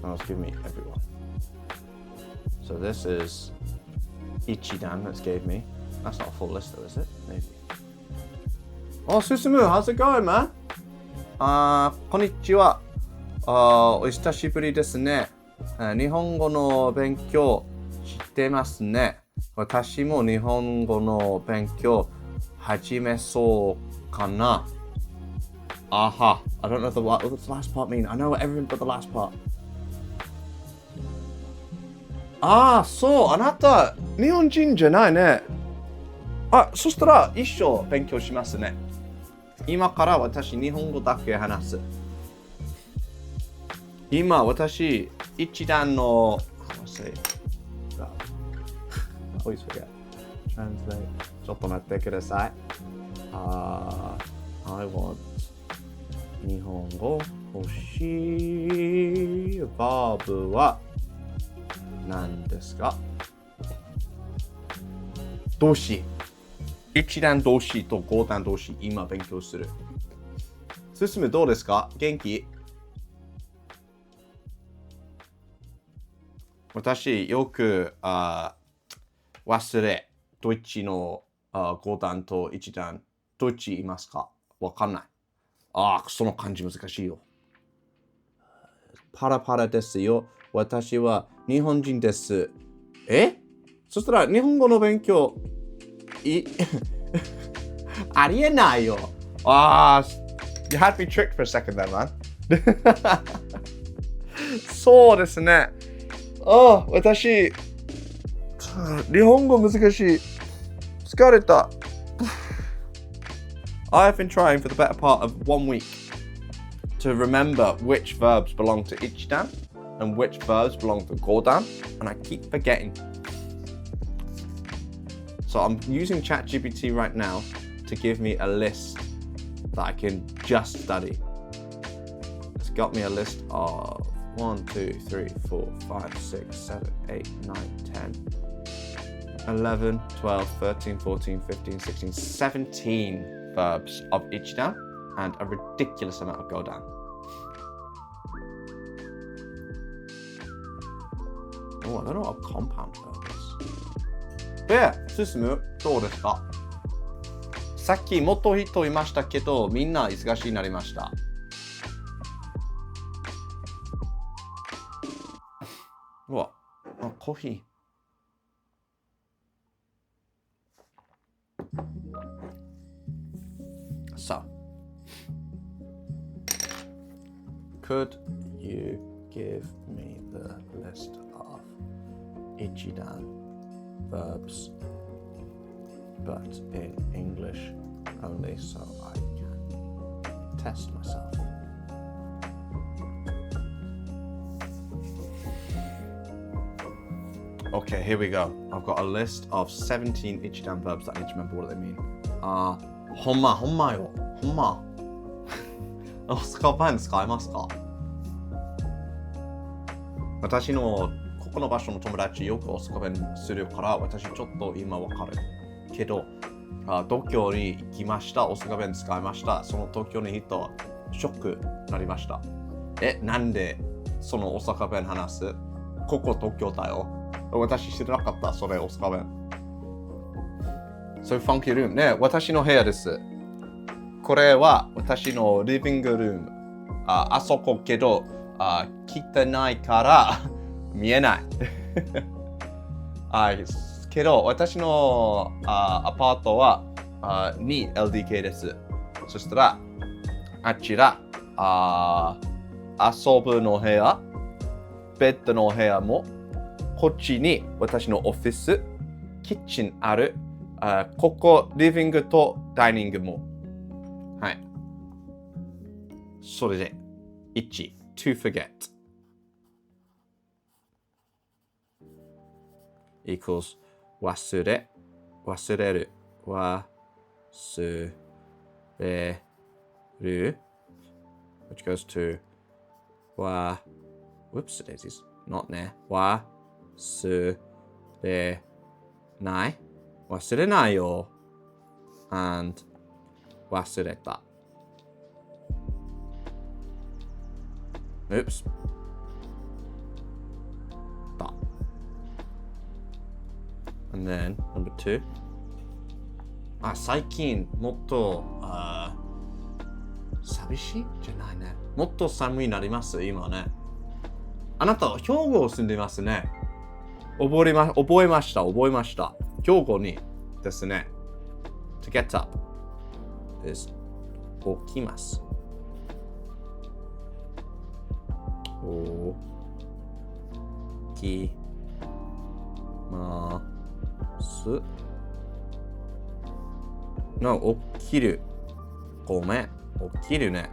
Now it's giving me everyone. So this is Ichidan that's gave me. That's not a full list though, is it? Maybe. Oh, Susumu, how's it going, man? こんにちは。お久しぶりですね。日本語の勉強してますね。私も日本語の勉強始めそうかな。Aha. I don't know what does the last part mean. I know everything but the last part. そう、あなた、日本人じゃないね。そしたら一生勉強しますね。今から私、日本語だけ話す。今、私、一段の、How do I say that? I always forget. Translate. ちょっと待ってください。I want 日本語欲しいバーブは何ですか？動詞。一段動詞と五段動詞、今勉強する。進むどうですか？元気？私、よく忘れ、どっちの五段と一段、どっちいますか？わかんない。その漢字難しいよ。パラパラですよ。私は日本人です。そしたら日本語の勉強ありえないよ。You had me tricked for a second there, man. そうですね。私、日本語難しい。疲れた。I've been trying for the better part of 1 week to remember which verbs belong to ichidan and which verbs belong to godan, and I keep forgetting. So I'm using ChatGPT right now to give me a list that I can just study. It's got me a list of 1, 2, 3, 4, 5, 6, 7, 8, 9, 10, 11, 12, 13, 14, 15, 16, 17 verbs of ichidan and a ridiculous amount of godan. Oh, I don't know what a compound verb is. But yeah, 進むどうですか？さっきもっと人いましたけど、みんな忙しいになりました。うわ、コーヒー。So, could you give me the list of ichidan verbs, but in English only, so I can test myself? Okay, here we go. I've got a list of 17 ichidan verbs that I need to remember what they mean. ほんまよ。ほんま。大阪弁使いますか？私のここの場所の友達よく大阪弁するから私ちょっと今わかる。けど、東京に行きました。大阪弁使いました。その東京の人、ショックになりました。なんでその大阪弁話す？ここ東京だよ。私知らなかった、それ大阪弁。そういうファンキールームね、私の部屋です。これは私のリビングルーム。あそこけど、汚いから見えない。けど、私のアパートは2LDK です。そしたら、あちら、遊ぶの部屋、ベッドの部屋も、こっちに私のオフィス、キッチンある。ここ、リビングとダイニングも。はい。それで、1、to forget equals 忘れる、忘れる which goes to whoops daisies, not ね、忘れないよ and 忘れた。Oops. That. And then number 2. 最近もっと寂しいじゃないね。もっと寒いなります今ね。あなたは兵庫住んでますね。覚えました。兵庫にですね。To get up is 起きます。起きます。No, 起きる。ごめん。起きるね。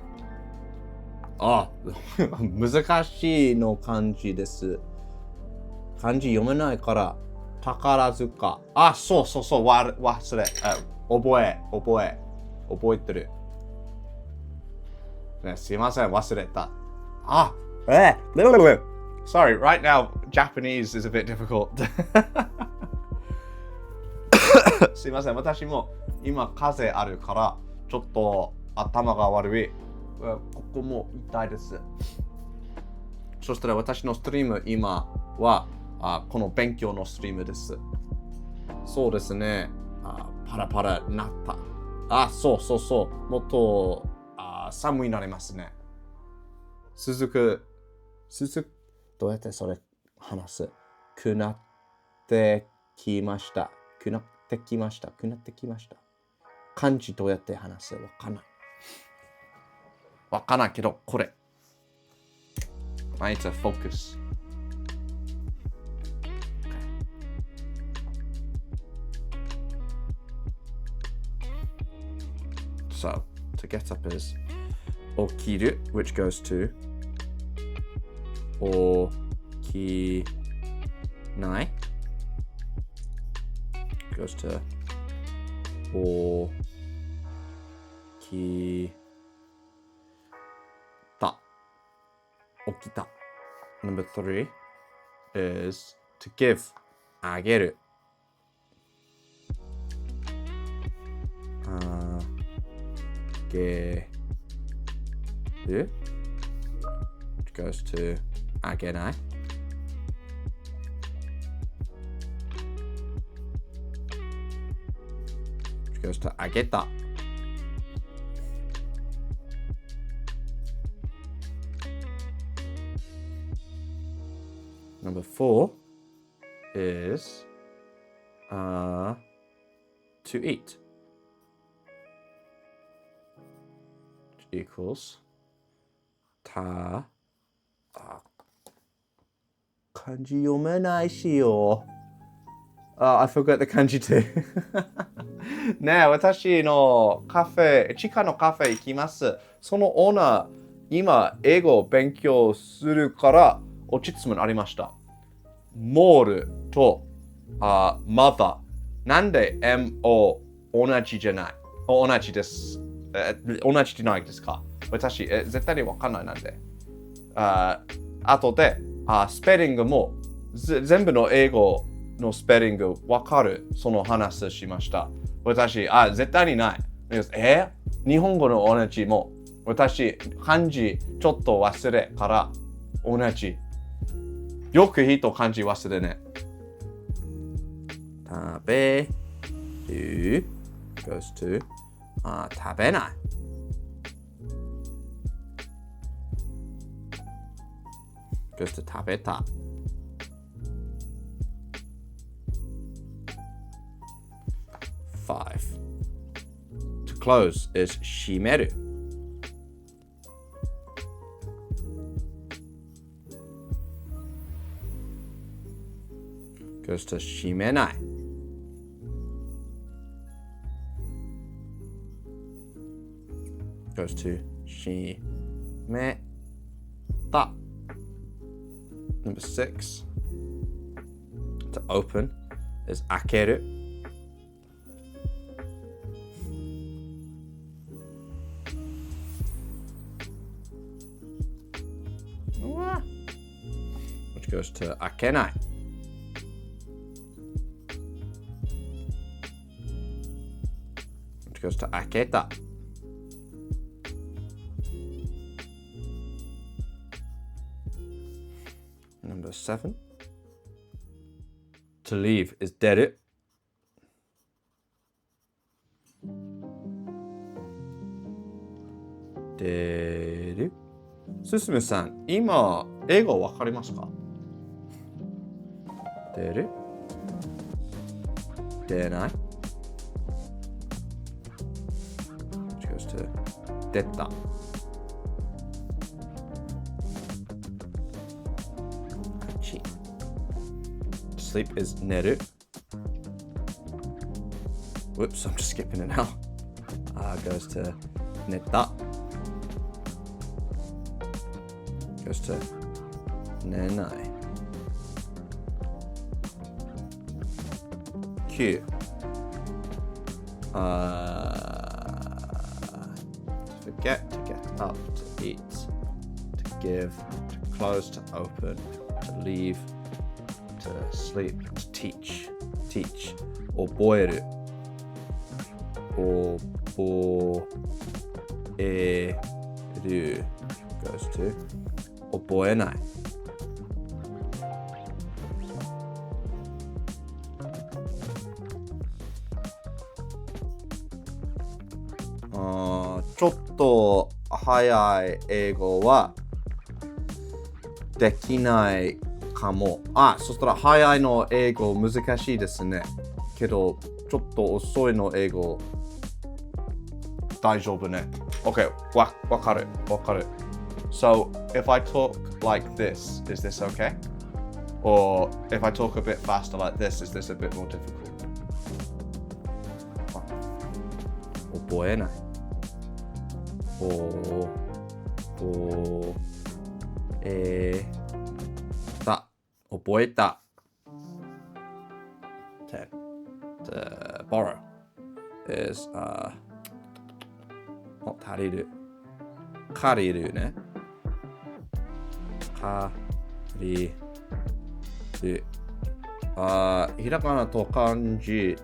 難しいの漢字です。漢字読めないから、宝塚。そう。忘れ。覚えてる。ね、すいません、忘れた。Sorry, right now, Japanese is a bit difficult. すいません、私も今風邪あるから、ちょっと頭が悪い。ここも痛いです。そしたら私のストリーム今はこの勉強のストリームです。そうですね。パラパラなった。そう。もっと寒いなりますね。どうやってそれ話す？くなってきました。くなってきました。漢字どうやって話す？わかんない。わかんないけど、これ。I need to focus. So, to get up is 起きる which goes to 起きない goes to 起きた 起きた Number 3 is to give あげるあげる which goes to あげない which goes to あげた Number 4 is to eat which equals 漢字読めないしよ。I forgot the 漢字too. ねえ、私のカフェ、地下のカフェ行きます。そのオーナー、今、英語を勉強するから、質問ありました。モールと、まだ、なんで MO 同じじゃない？同じです。同じじゃないですか？私、絶対にわかんないなんで。あとで、スペリングも全部の英語のスペリングわかるその話しました。私、絶対にない。日本語の同じも私、漢字ちょっと忘れから同じ。よく人漢字忘れね。食べる goes to 食べない。goes to 食べた。5 To close is 閉める。goes to 閉めない。goes to 閉めた。Number 6 to open is 開ける。which goes to 開けない。which goes to 開けた。Number 7 to leave is 出る。出る。すすむさん、今、英語わかりますか？出る。出ない。which goes to 出た。Sleep is 寝る。Whoops, I'm just skipping it now. Goes to 寝た。goes to 寝ない。9 to forget, to get up, to eat, to give, to close, to open, to leave, to sleep, to teach, teach, 覚える、覚える goes to 覚えない。ちょっと早い英語はできないかも。そしたら早いの英語難しいですね。けどちょっと遅いの英語大丈夫ね。Okay, わかる。So, if I talk like this, is this okay? Or if I talk a bit faster like this, is this a bit more difficult? 覚えない。覚えた。10. To borrow is not 借りる。借りるね。借りる。ひらがなと漢字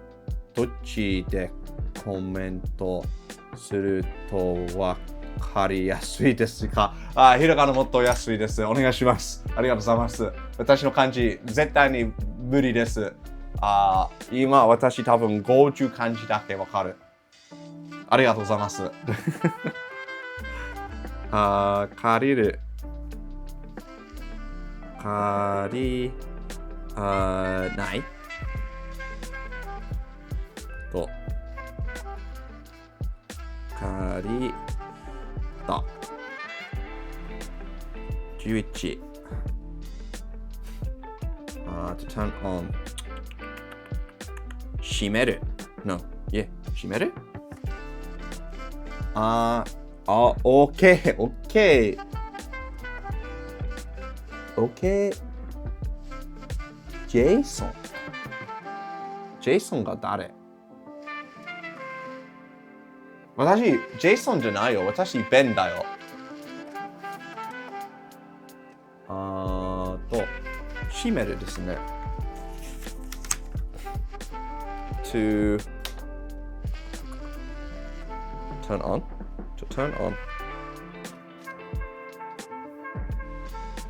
どっちでコメントするとわかりやすいですか？ひらがなもっと安いです。お願いします。ありがとうございます。私の漢字絶対に無理です。今私多分50漢字だけわかる。ありがとうございます。借りる。借りないと借りた。11 to turn on 閉める No, yeah 閉めるOKジェイソンが誰？私、ジェイソンじゃないよ。私、ベンだよ。閉めるですね。to turn on. To turn on.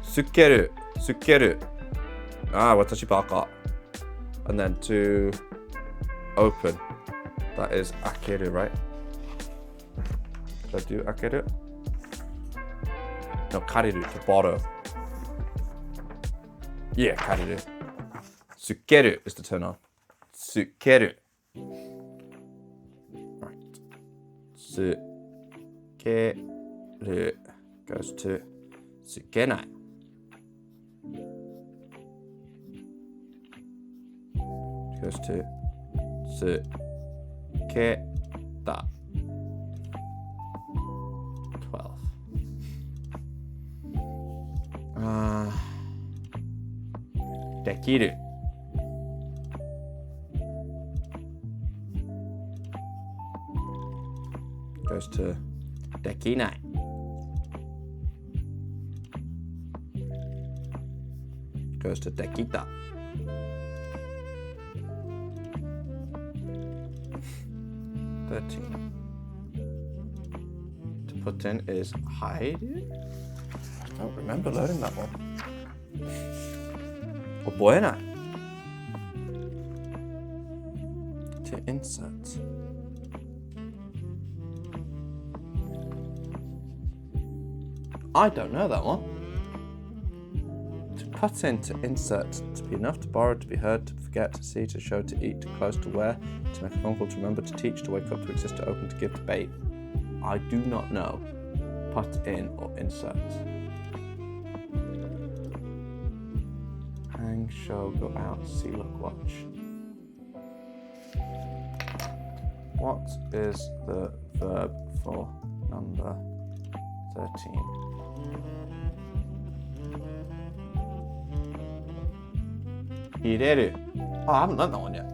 つける。私バカ。And then to open. That is 開ける、right? Should I do 開ける No, 借りる。To borrow. Yeah, 借りる。つける is to turn on. つける。Right. つける goes to つけない。goes to つけた。12. できる。goes to できない。goes to できた。13. To put in is hide. I don't remember learning that one. 覚えない。To insert. I don't know that one. To put in, to insert, to be enough, to borrow, to be heard, to forget, to see, to show, to eat, to close, to wear, to make a phone call, to remember, to teach, to wake up, to exist, to open, to give, to bathe. I do not know put in or insert. Hang, show, go out, see, look, watch. What is the verb for number 13? Hireru. Oh, I haven't learnt that one yet.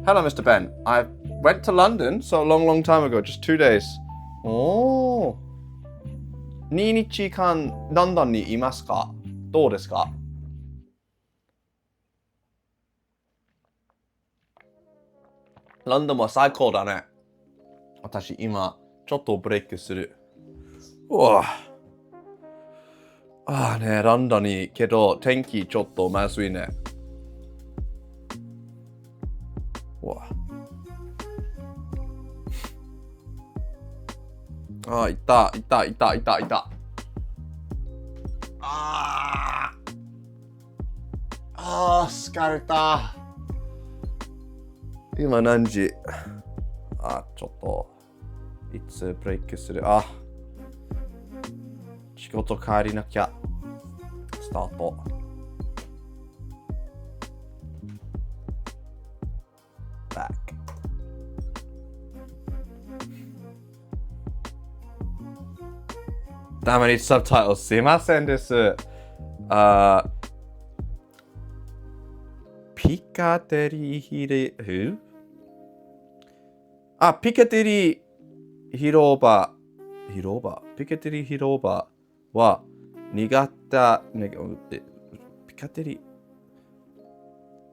Hello, Mr. Ben. I went to London so a long time ago, just 2 days. Oh. 2日間ロンドンにいますか？どうですか？ロンドンも最高だね。私今ちょっとブレイクする。うわ。ね、ロンドンにけど天気ちょっとまずいね。うわ。いた。疲れた。今何時？ちょっといつブレイクする？仕事帰りなきゃ。スタート。Back. Damn, I need subtitles. すいませんです。ピカデリーヒレ、ピカデリー広場ピカデリー広場は苦手、ピカデリ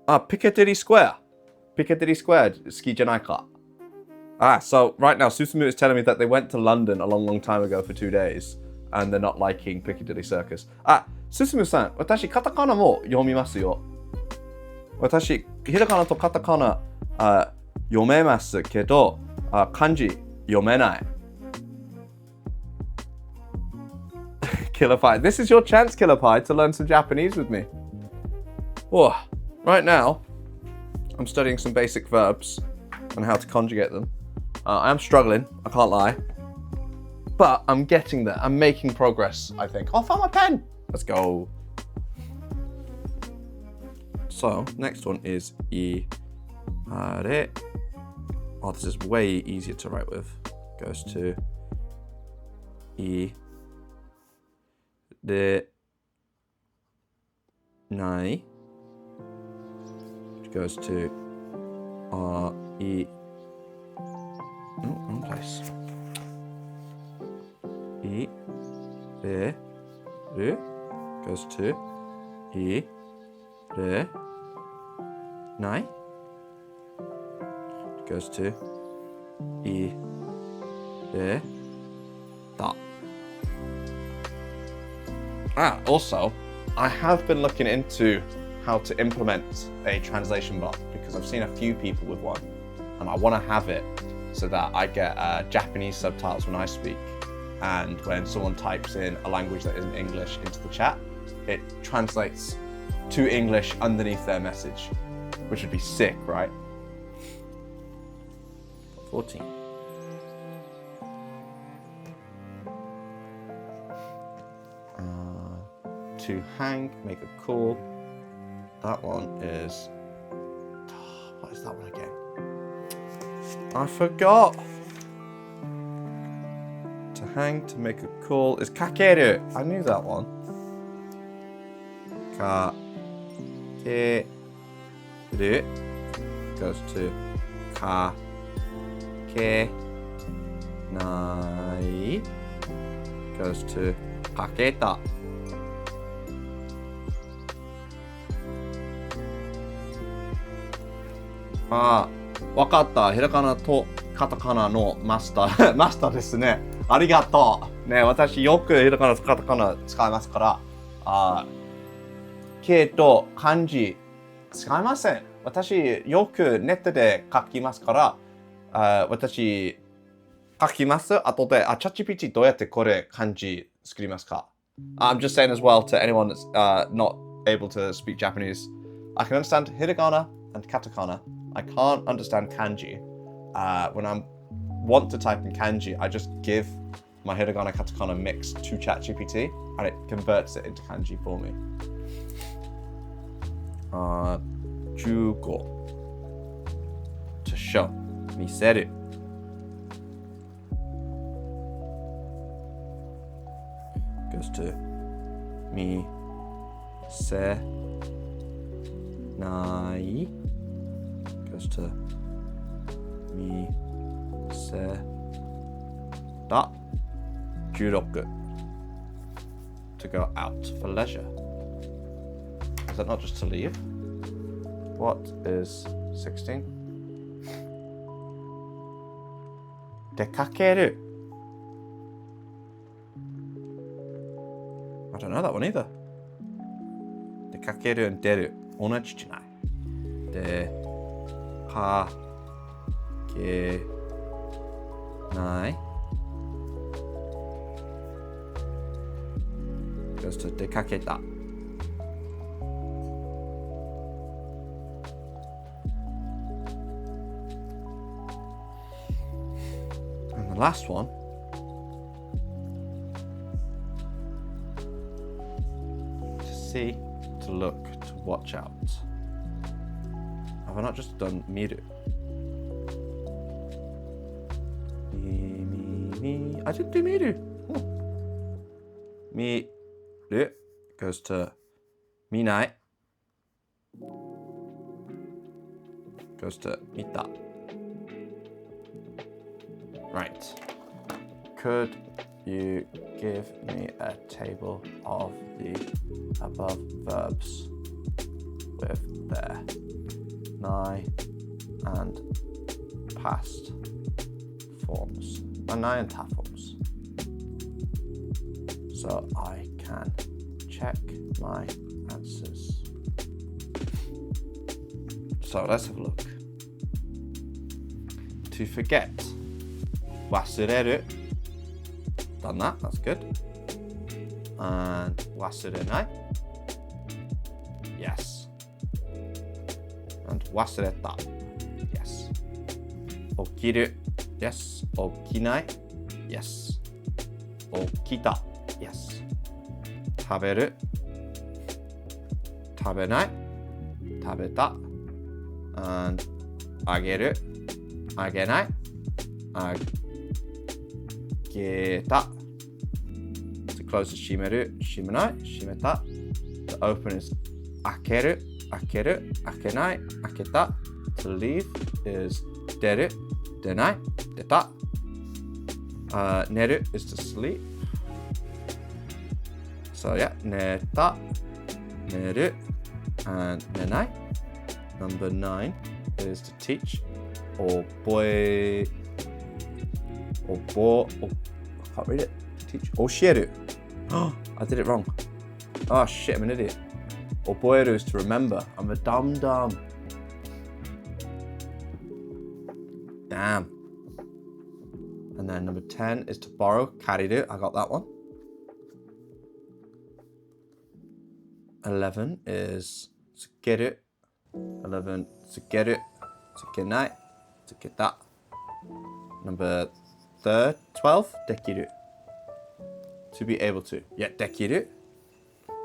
ー、ピカデリースクエア。ピカデリースクエア好きじゃないか。So right now, Susumu is telling me that they went to London a long time ago for 2 days and they're not liking Piccadilly Circus. Susumu さん、私カタカナも読みますよ。私、ひらがなとカタカナ読めますけど、漢字読めない。Killer Pie. This is your chance, Killer Pie, to learn some Japanese with me. Oh, right now, I'm studying some basic verbs and how to conjugate them. I am struggling, I can't lie. But I'm getting there. I'm making progress, I think. I found my pen! Let's go. So, next one is are. Oh, this is way easier to write with. Goes to de nai, which goes to wrong place. Re ru goes to re nai, which goes to re da. Also, I have been looking into how to implement a translation bot because I've seen a few people with one and I want to have it so that I get Japanese subtitles when I speak, and when someone types in a language that isn't English into the chat, it translates to English underneath their message, which would be sick, right? 14. To hang, make a call. That one is... what is that one again? I forgot. To hang, to make a call is kakeru. I knew that one. Kakeru goes to kakenai goes to kaketa. Ah, わかった。ひらがなとカタカナのマスター。マスターですね。ありがとう。ね、私よくひらがなとカタカナ使いますから、けど漢字使いません。私よくネットで書きますから、私書きます。後で、ChatGPT どうやってこれ漢字作りますか？ I'm just saying as well to anyone that's not able to speak Japanese. I can understand hiragana and katakana. I can't understand kanji. When I want to type in kanji, I just give my hiragana katakana mix to ChatGPT and it converts it into kanji for me. 15 to show. 見せる goes to 見せない goes to 見せた16 to go out for leisure. Is that not just to leave? What is 16? 出かける I don't know that one either. 出かける and 出る同じじゃない。出かけない goes to 出かけた。And the last one. To see, to look, to watch out. Have I not just done miru? Me. I didn't do miru. Miru goes to minai. Goes to mita. Right. Could you give me a table of the above verbs with their nai and past forms? Nai and ta forms. So I can check my answers. So let's have a look. To forget. Wasureru. Done that, that's good. And wasurenai. Yes. And wasureta. Yes. Okiru. Yes. Okinai. Yes. Okita. Yes. Taberu. Tabenai. Tabeta. And ageru. Agenai. Ageta. To close is shimeru. Shimenai. Shimeta. To open is akeru. Akeru. Akenai. Aketa. To leave is deru. Denai. Deta. Neru is to sleep. So yeah, neta, neru, and nenai. Number 9 is to teach, or boy, or bo. I can't read it. Teach, oshieru. Oh, I did it wrong. Oh shit, I'm an idiot. Oboeru is to remember. I'm a dumb. Damn. And then number 10 is to borrow, kariru. I got that one. 11 is tsukeru. 11, tsukeru, tsukenai, tsuketa. Number 12, dekiru. To be able to. Yeah, dekiru,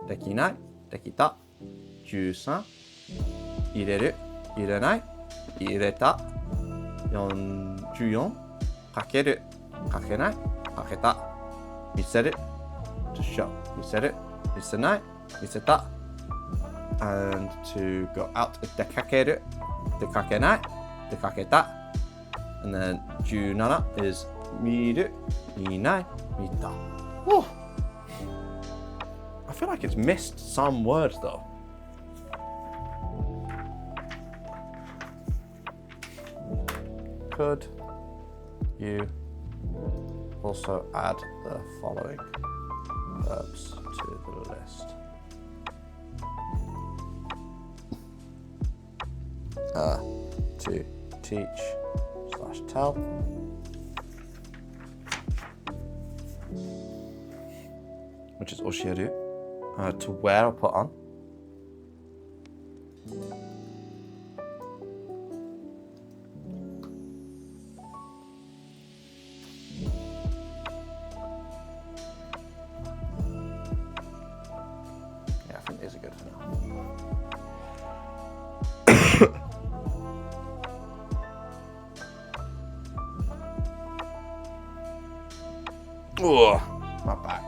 dekinai, dekita. 13, ireru, irenai, ireta. 14, kakeru, kakenai, kaketa. Miseru, to show. Miseru, misenai, miseta. And to go out, dekakeru, dekakenai, dekaketa. And then 17 is miru, minai, mita. Whew. I feel like it's missed some words though. Could you also add the following verbs to the list? To teach / tell. Which is oshieru. To wear or put on. Yeah, I think these are good for now. Oh, my back.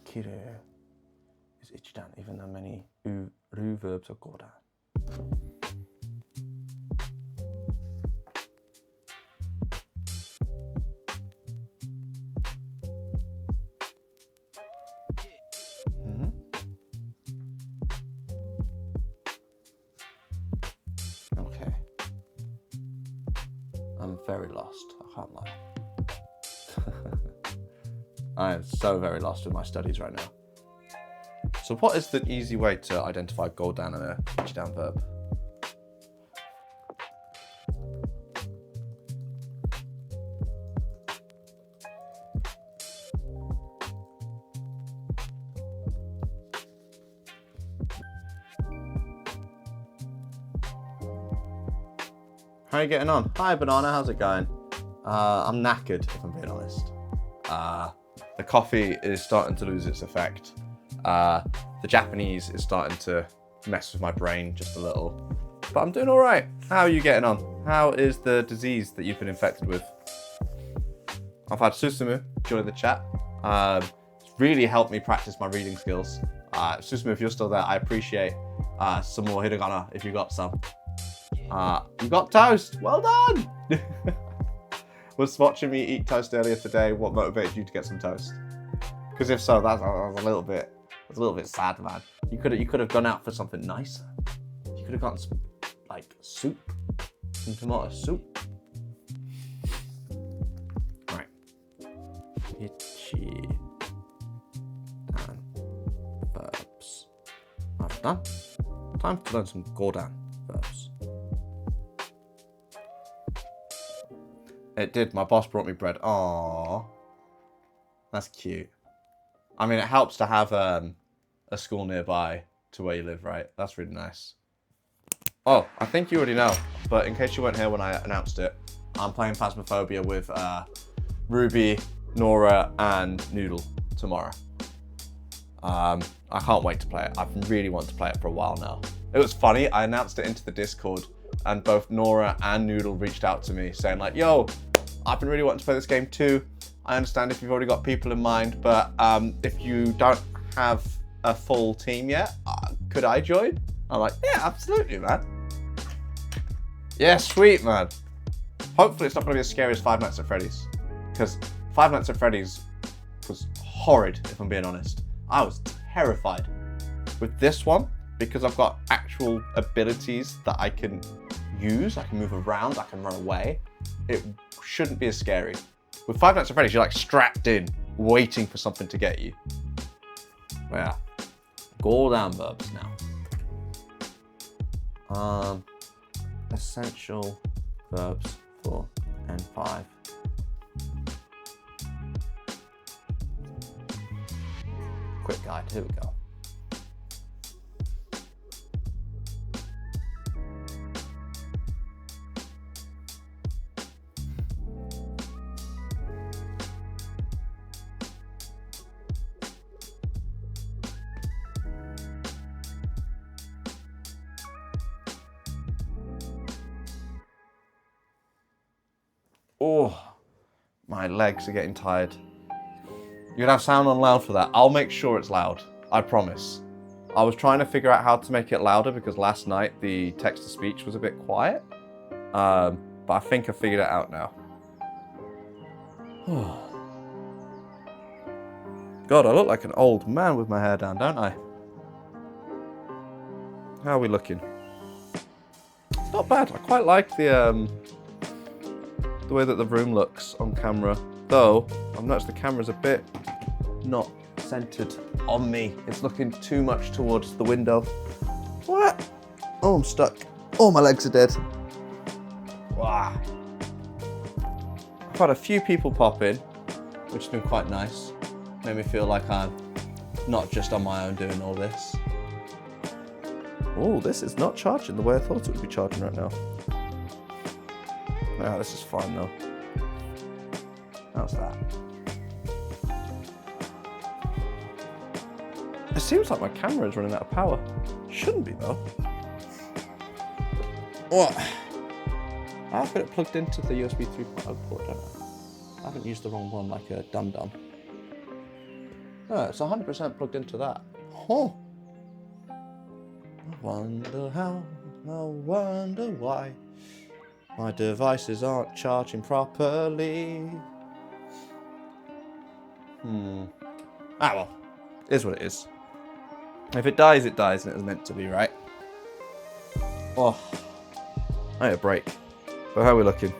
Kiru is ichidan, even though many ru verbs are godan. Okay. I'm very lost, I can't lie. I am so very lost with my studies right now. So what is the easy way to identify godan and a ichidan verb? How are you getting on? Hi, Banana. How's it going? I'm knackered, if I'm being honest. The coffee is starting to lose its effect. The Japanese is starting to mess with my brain just a little. But I'm doing all right. How are you getting on? How is the disease that you've been infected with? I've had Susumu join the chat. It's really helped me practice my reading skills. Susumu, if you're still there, I appreciate some more hiragana if you got some. You got toast. Well done. Was watching me eat toast earlier today what motivated you to get some toast? Because if so, that's a little bit sad, man. You could have gone out for something nicer. You could have gotten some like soup, some tomato soup. Right. Itchy and verbs. I've done. Time to learn some Gordon verbs. It did. My boss brought me bread. Aww. That's cute. I mean, it helps to have a school nearby to where you live, right? That's really nice. Oh, I think you already know, but in case you weren't here when I announced it, I'm playing Phasmophobia with Ruby, Nora, and Noodle tomorrow. I can't wait to play it. I've been really wanting to play it for a while now. It was funny. I announced it into the Discord, and both Nora and Noodle reached out to me saying like, yo, I've been really wanting to play this game too. I understand if you've already got people in mind, but if you don't have a full team yet, could I join? I'm like, yeah, absolutely, man. Yeah, sweet, man. Hopefully it's not going to be as scary as Five Nights at Freddy's, because Five Nights at Freddy's was horrid, if I'm being honest. I was terrified. With this one, because I've got actual abilities that I can use, I can move around, I can run away, it shouldn't be as scary. With Five Nights at Freddy's, you're like strapped in, waiting for something to get you. Yeah. Go down verbs now. Essential verbs for N5. Quick guide, here we go. Oh, my legs are getting tired. You're gonna have sound on loud for that. I'll make sure it's loud, I promise. I was trying to figure out how to make it louder because last night the text-to-speech was a bit quiet. But I think I figured it out now. God, I look like an old man with my hair down, don't I? How are we looking? It's not bad. I quite like the way that the room looks on camera. Though, I've noticed the camera's a bit not centered on me. It's looking too much towards the window. What? Oh, I'm stuck. Oh, my legs are dead. Wow. I've had a few people pop in, which has been quite nice. Made me feel like I'm not just on my own doing all this. Oh, this is not charging the way I thought it would be charging right now. Yeah, this is fine though. How's that? It seems like my camera is running out of power. Shouldn't be though. What? I've got it plugged into the USB 3.0 port, don't I? I haven't used the wrong one like a dum-dum. No, it's 100% plugged into that. Huh. I wonder how, I wonder why. My devices aren't charging properly. Ah well, it is what it is. If it dies, it dies, and it was meant to be, right? Oh, I need a break. But how are we looking?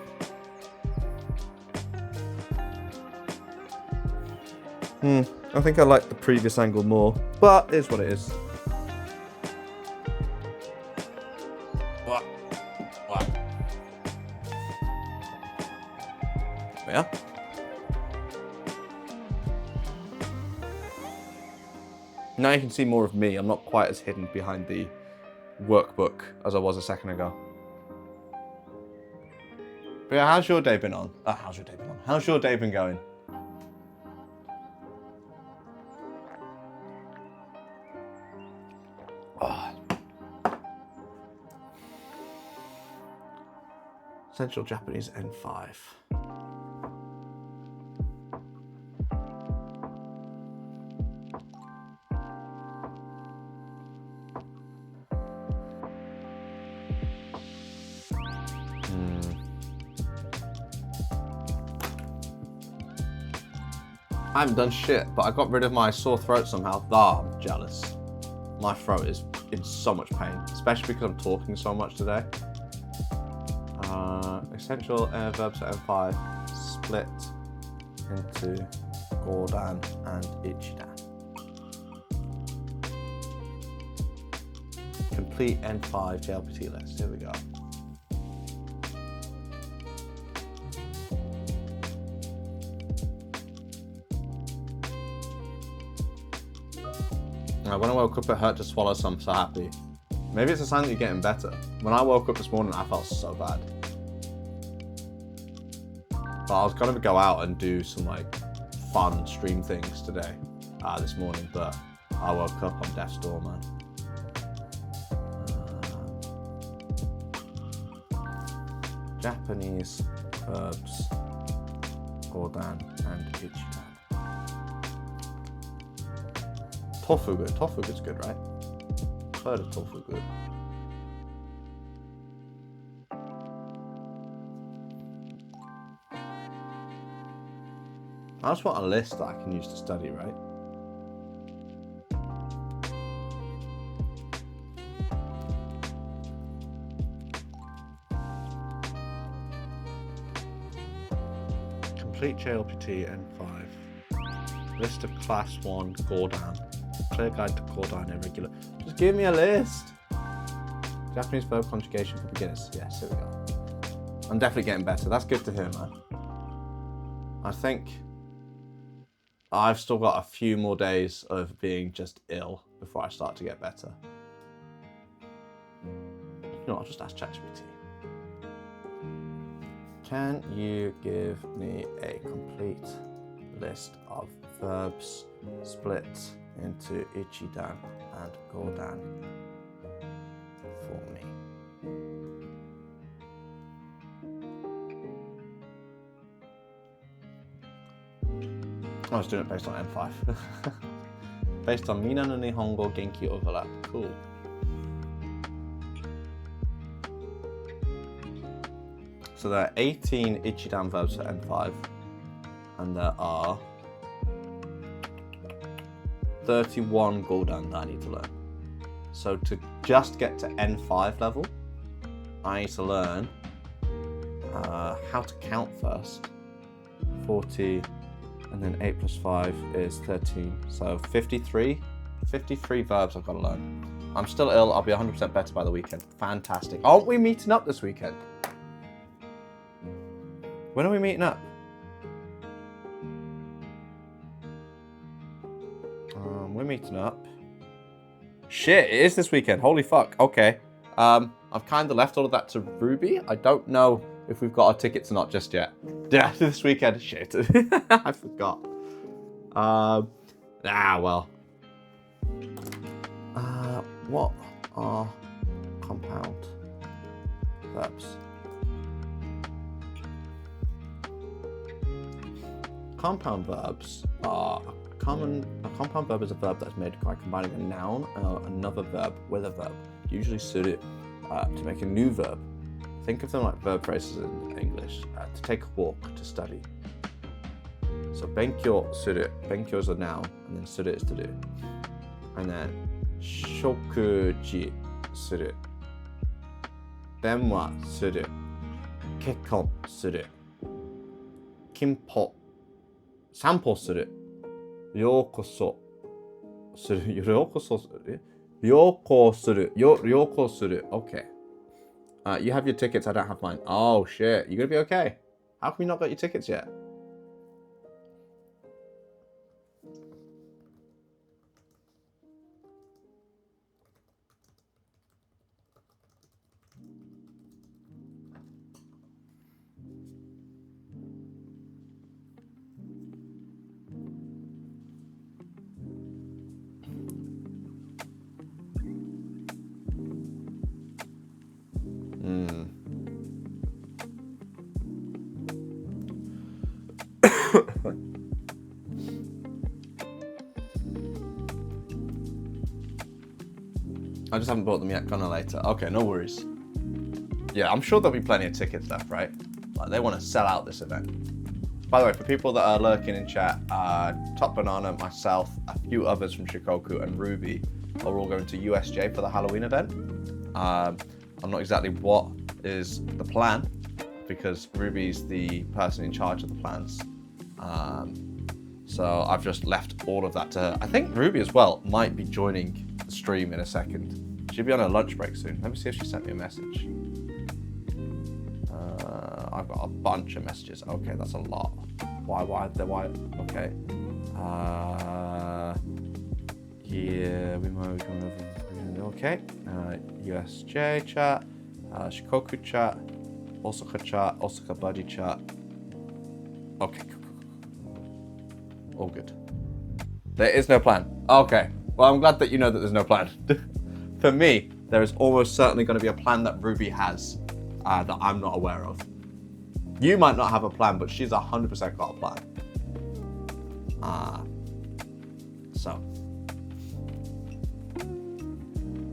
I think I like the previous angle more, but it is what it is. What? Yeah. Now you can see more of me. I'm not quite as hidden behind the workbook as I was a second ago. But yeah, how's your day been on? How's your day been on? How's your day been going? Central Japanese N5. I haven't done shit, but I got rid of my sore throat somehow. I'm jealous. My throat is in so much pain, especially because I'm talking so much today. Essential verbs at N5 split into Godan and Ichidan. Complete N5 JLPT list. Here we go. When I woke up, it hurt to swallow, so I'm so happy. Maybe it's a sign that you're getting better. When I woke up this morning, I felt so bad. But I was gonna go out and do some like fun stream things today, this morning, but I woke up on death's door, man. Japanese herbs, Godan and Ichidan. Tofu good. Tofu good's good, right? I've heard of tofu good. I just want a list that I can use to study, right? Complete JLPT N5. List of Class 1 Godan. Clear guide to Godan irregular. Just give me a list. Japanese verb conjugation for beginners. Yes, here we go. I'm definitely getting better. That's good to hear, man. I think I've still got a few more days of being just ill before I start to get better. You know, I'll just ask ChatGPT. Can you give me a complete list of verbs split into Ichidan and Godan for me? I was doing it based on N5. Based on Mina no Nihongo Genki overlap. Cool. So there are 18 Ichidan verbs for N5, and there are 31 Godan that I need to learn. So to just get to N5 level, I need to learn how to count first. 40, and then 8 plus 5 is 13. So 53 verbs I've got to learn. I'm still ill. I'll be 100% better by the weekend. Fantastic. Aren't we meeting up this weekend? When are we meeting up? We're meeting up. Shit, it is this weekend. Holy fuck. Okay. I've kind of left all of that to Ruby. I don't know if we've got our tickets or not just yet. Yeah, this weekend. Shit. I forgot. Well. What are compound verbs? Compound verbs are a compound verb is a verb that's made by combining a noun and another verb with a verb, usually suited to make a new verb. Think of them like verb phrases in English. To take a walk, to study. So benkyo suru, benkyo is a noun, and then suru is to do. And then shokuji suru, denwa suru, kekkon suru, kimpo, sanpo suru, ryokoso suru, ryoko suru. Okay. You have your tickets, I don't have mine. Oh shit, you gonna be okay? How come you not got your tickets yet? I just haven't bought them yet. Gonna later. Okay, no worries. Yeah, I'm sure there'll be plenty of tickets left, right? Like, they want to sell out this event. By the way, for people that are lurking in chat, Top Banana, myself, a few others from Shikoku, and Ruby are all going to USJ for the Halloween event. I'm not exactly what is the plan, because Ruby's the person in charge of the plans. So I've just left all of that to her. I think Ruby as well might be joining the stream in a second. She'll be on her lunch break soon. Let me see if she sent me a message. I've got a bunch of messages. Okay, that's a lot. Why? Okay. Yeah, we might be coming over. Okay. USJ chat, Shikoku chat, Osaka chat, Osaka Buddy chat. Okay. All good. There is no plan. Okay. Well, I'm glad that you know that there's no plan. For me, there is almost certainly going to be a plan that Ruby has that I'm not aware of. You might not have a plan, but she's 100% got a plan. So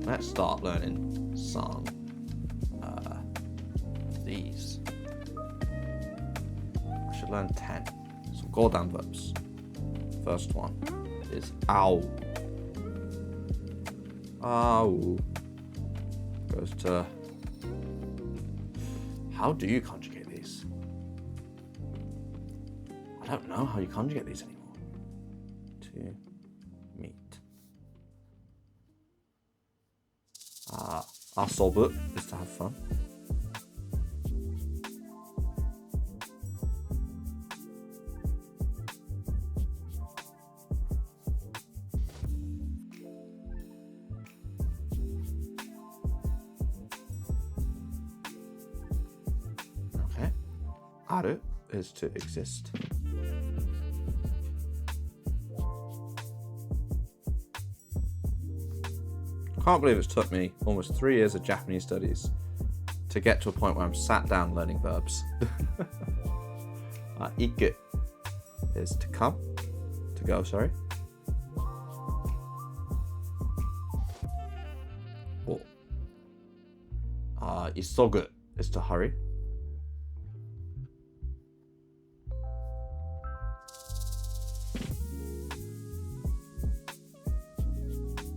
let's start learning some of these. I should learn 10. Some Gordon verbs. First one is ow. Ow. Goes to. How do you conjugate these? I don't know how you conjugate these anymore. To meet. Asobu is to have fun. Okay. Aru is to exist. Can't believe it's took me almost 3 years of Japanese studies to get to a point where I'm sat down learning verbs. Iku is to come, to go, sorry. Isogu is to hurry.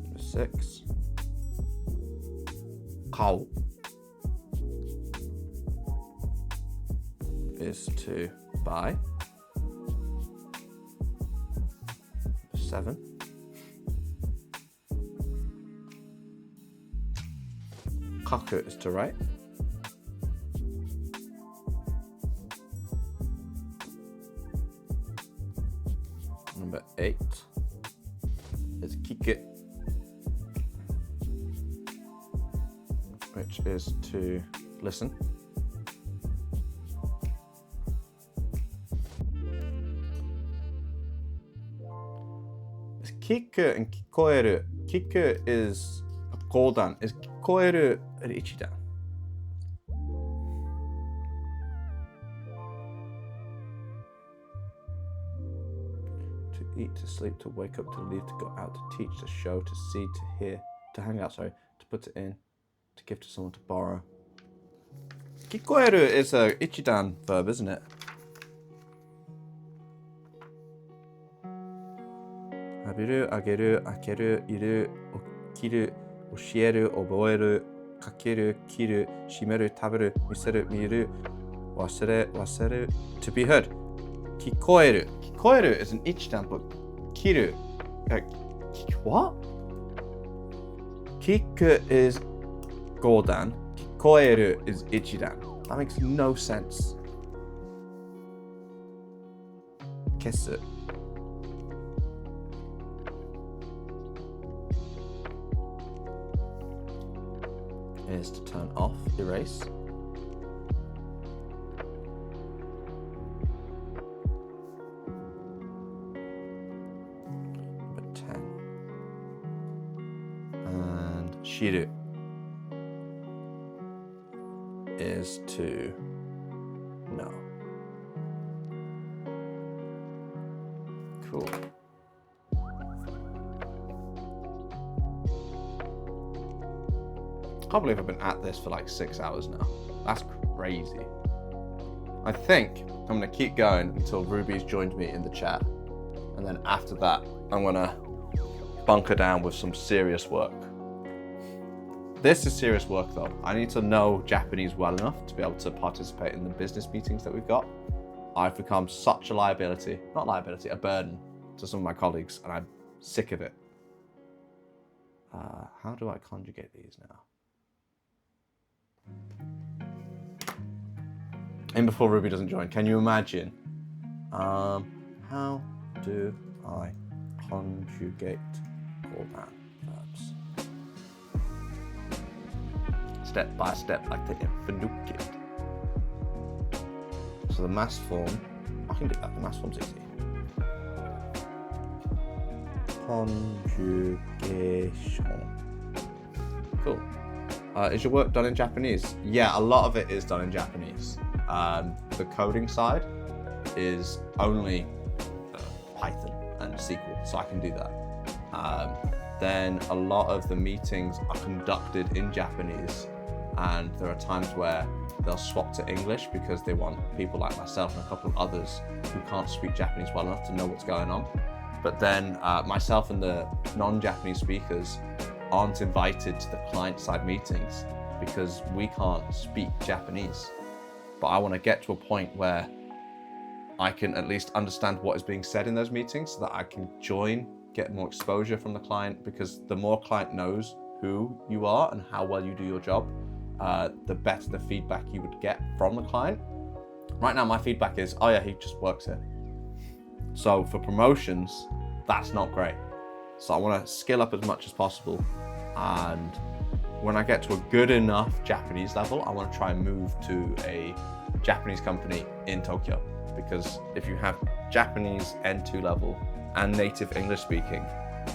Number 6. Kau is to buy. 7. Kaku is to write. Number 8 is kiku, which is to listen. It's kiku and kikoeru. Kiku is a godan. Is kikoeru an ichidan? To eat, to sleep, to wake up, to leave, to go out, to teach, to show, to see, to hear, to hang out, sorry, to put it in, to give to someone, to borrow. Kikoeru is a ichidan verb, isn't it? Habiru, ageru, akeru, iru, okiru, oshieru, oboeru, kakeru, kiru, shimeru, taberu, miseru, miru, waseru, to be heard. Kikoeru. Kikoeru is an ichidan, but kiru. What? Kiku is godan. Kikoeru is ichidan. That makes no sense. Kesu is to turn off, erase. Number 10. And shiru is to know. Cool. can't believe I've been at this for like 6 hours now. That's crazy. I think I'm gonna keep going until Ruby's joined me in the chat. And then after that, I'm gonna bunker down with some serious work. This is serious work though. I need to know Japanese well enough to be able to participate in the business meetings that we've got. I've become such a liability, not liability, a burden to some of my colleagues, and I'm sick of it. How do I conjugate these now? And before Ruby doesn't join, can you imagine? How do I conjugate call down verbs? Step by step, like the infinite kid. So the mass form, I can do that. The mass form's easy. Conjugation. Cool. Is your work done in Japanese? Yeah, a lot of it is done in Japanese. The coding side is only Python and SQL, so I can do that. Then a lot of the meetings are conducted in Japanese, and there are times where they'll swap to English because they want people like myself and a couple of others who can't speak Japanese well enough to know what's going on. But then myself and the non-Japanese speakers aren't invited to the client-side meetings because we can't speak Japanese. But I want to get to a point where I can at least understand what is being said in those meetings so that I can join, get more exposure from the client, because the more client knows who you are and how well you do your job, the better the feedback you would get from the client. Right now, my feedback is, oh yeah, he just works here. So for promotions, that's not great. So I want to skill up as much as possible. And when I get to a good enough Japanese level, I want to try and move to a Japanese company in Tokyo. Because if you have Japanese N2 level and native English speaking,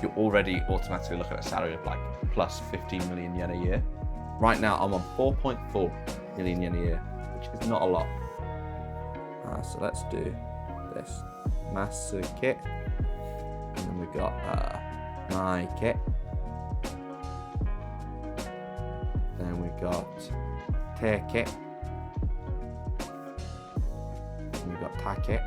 you're already automatically looking at a salary of like plus 15 million yen a year. Right now, I'm on 4.4 million yen a year, which is not a lot. So let's do this. Masuke. And then we got Maike. Then we got Teke. And we got Take.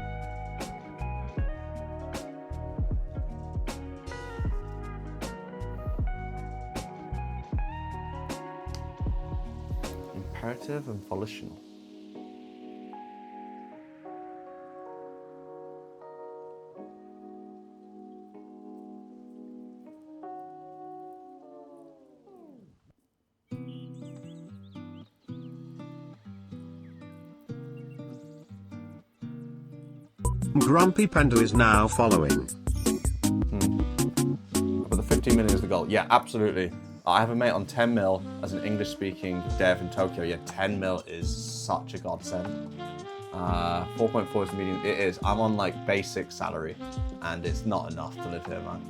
Imperative and volitional. Grumpy Panda is now following. But the 15 million is the goal. Yeah, absolutely. I have a mate on 10 mil as an English-speaking dev in Tokyo. Yeah, 10 mil is such a godsend. 4.4 is the median. It is. I'm on like basic salary, and it's not enough to live here, man.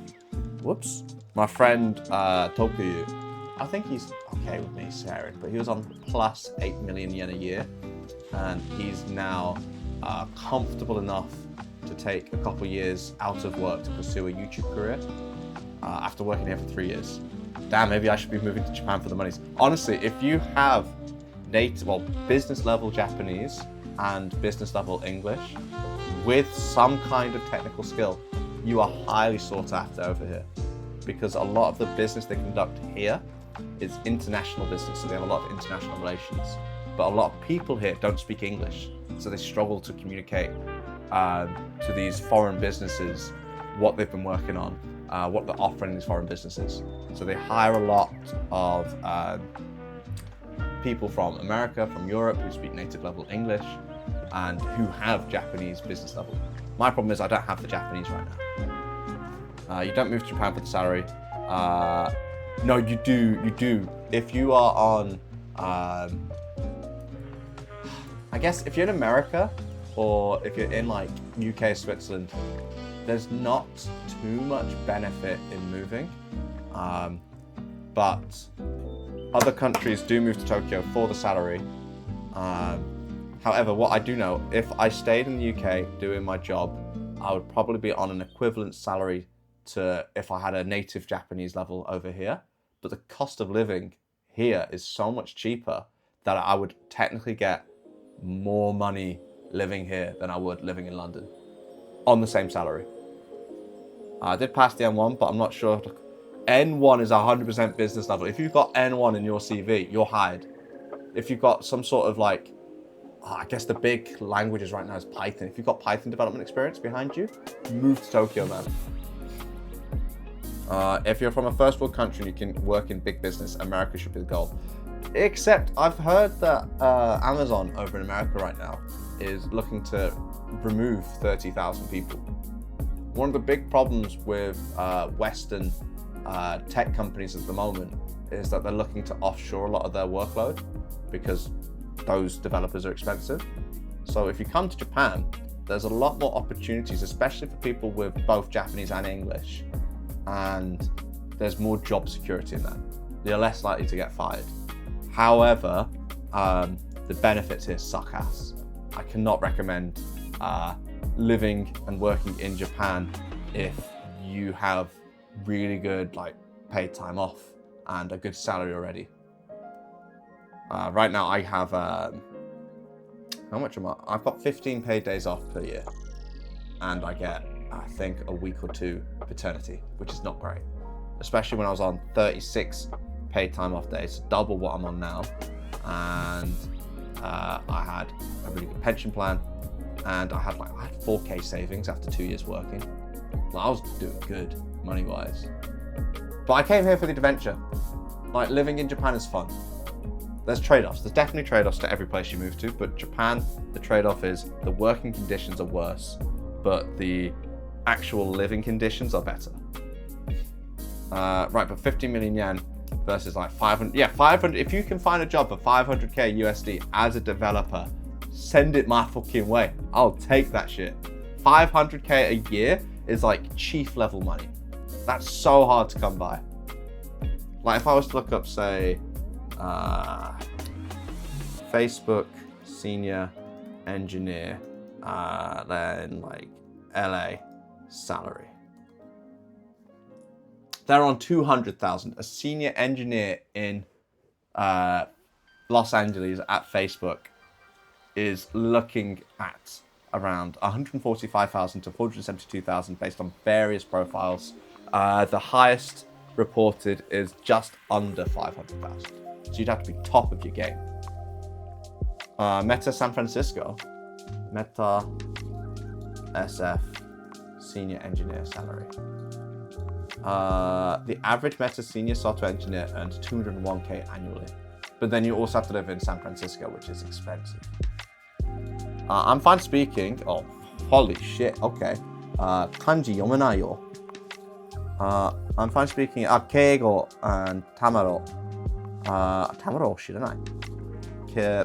Whoops. My friend Tokuyu, I think he's okay with me sharing, but he was on plus 8 million yen a year, and he's now comfortable enough to take a couple years out of work to pursue a YouTube career after working here for 3 years. Damn, maybe I should be moving to Japan for the monies. Honestly, if you have business level Japanese and business level English with some kind of technical skill, you are highly sought after over here, because a lot of the business they conduct here is international business, so they have a lot of international relations. But a lot of people here don't speak English, so they struggle to communicate to these foreign businesses what they've been working on, what they're offering these foreign businesses. So they hire a lot of people from America, from Europe, who speak native level English and who have Japanese business level. My problem is I don't have the Japanese right now. You don't move to Japan for the salary. No, you do. If you are on, I guess if you're in America, or if you're in like UK, Switzerland, there's not too much benefit in moving. But other countries do move to Tokyo for the salary. However, what I do know, if I stayed in the UK doing my job, I would probably be on an equivalent salary to if I had a native Japanese level over here. But the cost of living here is so much cheaper that I would technically get more money living here than I would living in London on the same salary. I did pass the N1, but I'm not sure. N1 is 100% business level. If you've got N1 in your CV, you're hired. If you've got some sort of like, I guess the big languages right now is Python. If you've got Python development experience behind you, move to Tokyo, man. If you're from a first world country and you can work in big business, America should be the goal. Except I've heard that Amazon over in America right now is looking to remove 30,000 people. One of the big problems with Western tech companies at the moment is that they're looking to offshore a lot of their workload because those developers are expensive. So if you come to Japan, there's a lot more opportunities, especially for people with both Japanese and English, and there's more job security in that. You're less likely to get fired. However, the benefits here suck ass. I cannot recommend living and working in Japan if you have really good like paid time off and a good salary already. Right now I have how much am I? I've got 15 paid days off per year, and I get, I think, a week or two paternity, which is not great, especially when I was on 36 paid time off days, double what I'm on now. And I had a really good pension plan, and I had 4K savings after 2 years working. Well, I was doing good money wise, but I came here for the adventure. Like, living in Japan is fun. There's trade-offs. There's definitely trade-offs to every place you move to, but Japan, the trade-off is the working conditions are worse, but the actual living conditions are better. Right, but 50 million yen versus like 500. Yeah, 500. If you can find a job for 500k USD as a developer, send it my fucking way. I'll take that shit. 500k a year is like chief level money. That's so hard to come by. Like if I was to look up, say, Facebook senior engineer, then like LA salary. They're on 200,000. A senior engineer in Los Angeles at Facebook is looking at around 145,000 to 472,000 based on various profiles. The highest reported is just under 500,000. So you'd have to be top of your game. Meta San Francisco, Meta SF senior engineer salary. The average Meta senior software engineer earns 201k annually, but then you also have to live in San Francisco, which is expensive. I'm fine speaking. Oh, holy shit. Okay. Kanji yomenai yo. I'm fine speaking Keigo and Tamaro. Tamaro shiranai.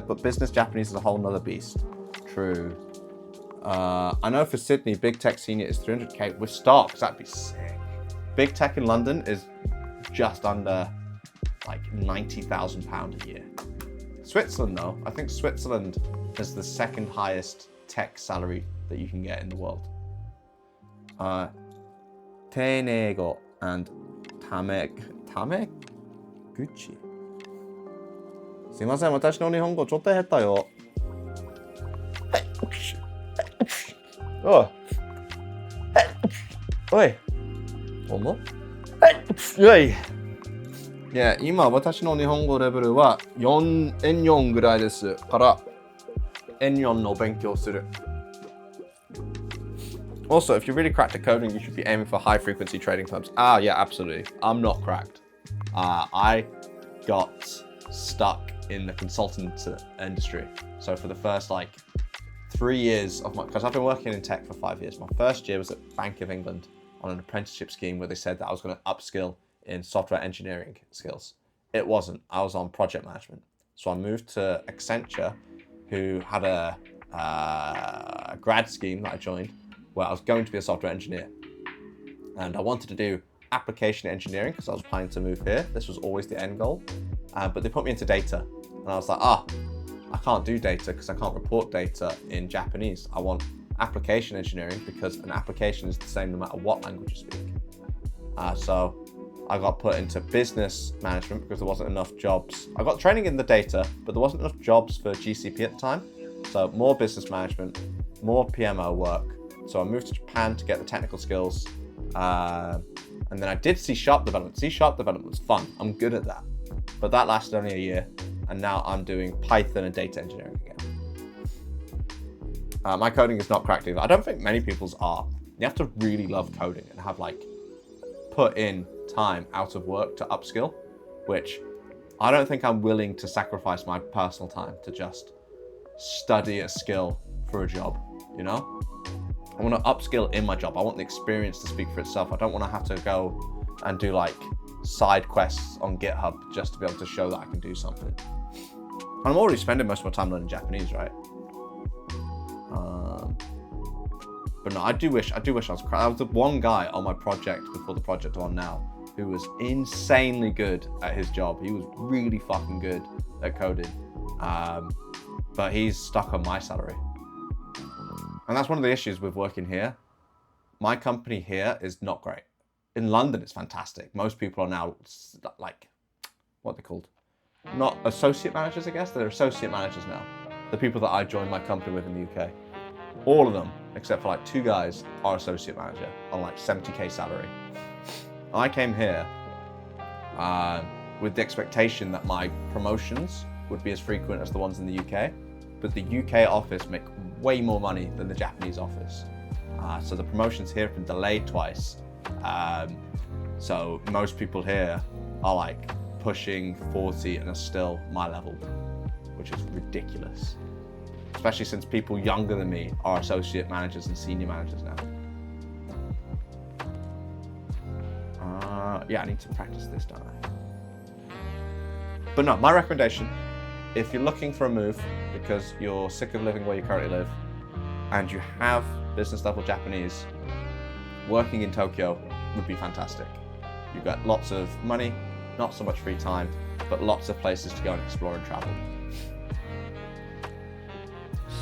But business Japanese is a whole nother beast. True. I know for Sydney, Big Tech Senior is 300k with stocks. That'd be sick. Big Tech in London is just under like £90,000 a year. Switzerland though, I think Switzerland is the second highest tech salary that you can get in the world. Teinego and Tameguchi. すいません、私の日本語ちょっと下手よ。おい。おい。おい。いや、今私の日本語レベルはN4ぐらいですから N4 の勉強する。Also, if you're really cracked at coding, you should be aiming for high frequency trading firms. Yeah, absolutely. I'm not cracked. I got stuck in the consultant industry. So for the first 3 years of because I've been working in tech for 5 years. My first year was at Bank of England on an apprenticeship scheme where they said that I was going to upskill in software engineering skills. It wasn't. I was on project management. So I moved to Accenture, who had a grad scheme that I joined where I was going to be a software engineer. And I wanted to do application engineering because I was planning to move here. This was always the end goal. But they put me into data. And I was like, I can't do data because I can't report data in Japanese. I want application engineering because an application is the same no matter what language you speak. So I got put into business management because there wasn't enough jobs. I got training in the data, but there wasn't enough jobs for GCP at the time. So more business management, more PMO work. So I moved to Japan to get the technical skills. And then I did C# development. C# development was fun. I'm good at that. But that lasted only a year. And now I'm doing Python and data engineering again. My coding is not cracked either. I don't think many people's are. You have to really love coding and have like put in time out of work to upskill, which I don't think I'm willing to sacrifice my personal time to just study a skill for a job, you know? I want to upskill in my job. I want the experience to speak for itself. I don't want to have to go and do like side quests on GitHub just to be able to show that I can do something. And I'm already spending most of my time learning Japanese, right? But no, I do wish I was. I was the one guy on my project before the project I'm on now who was insanely good at his job. He was really fucking good at coding, but he's stuck on my salary. And that's one of the issues with working here. My company here is not great. In London, it's fantastic. Most people are now like, what are they called? Not associate managers, I guess. They're associate managers now. The people that I joined my company with in the UK. All of them, except for like 2 guys, are associate manager on like 70k salary. I came here with the expectation that my promotions would be as frequent as the ones in the UK, but the UK office make way more money than the Japanese office. So the promotions here have been delayed twice. So most people here are like pushing 40 and are still my level, which is ridiculous. Especially since people younger than me are associate managers and senior managers now. Yeah, I need to practice this, don't I? But no, my recommendation, if you're looking for a move because you're sick of living where you currently live and you have business level Japanese, working in Tokyo would be fantastic. You've got lots of money, not so much free time, but lots of places to go and explore and travel.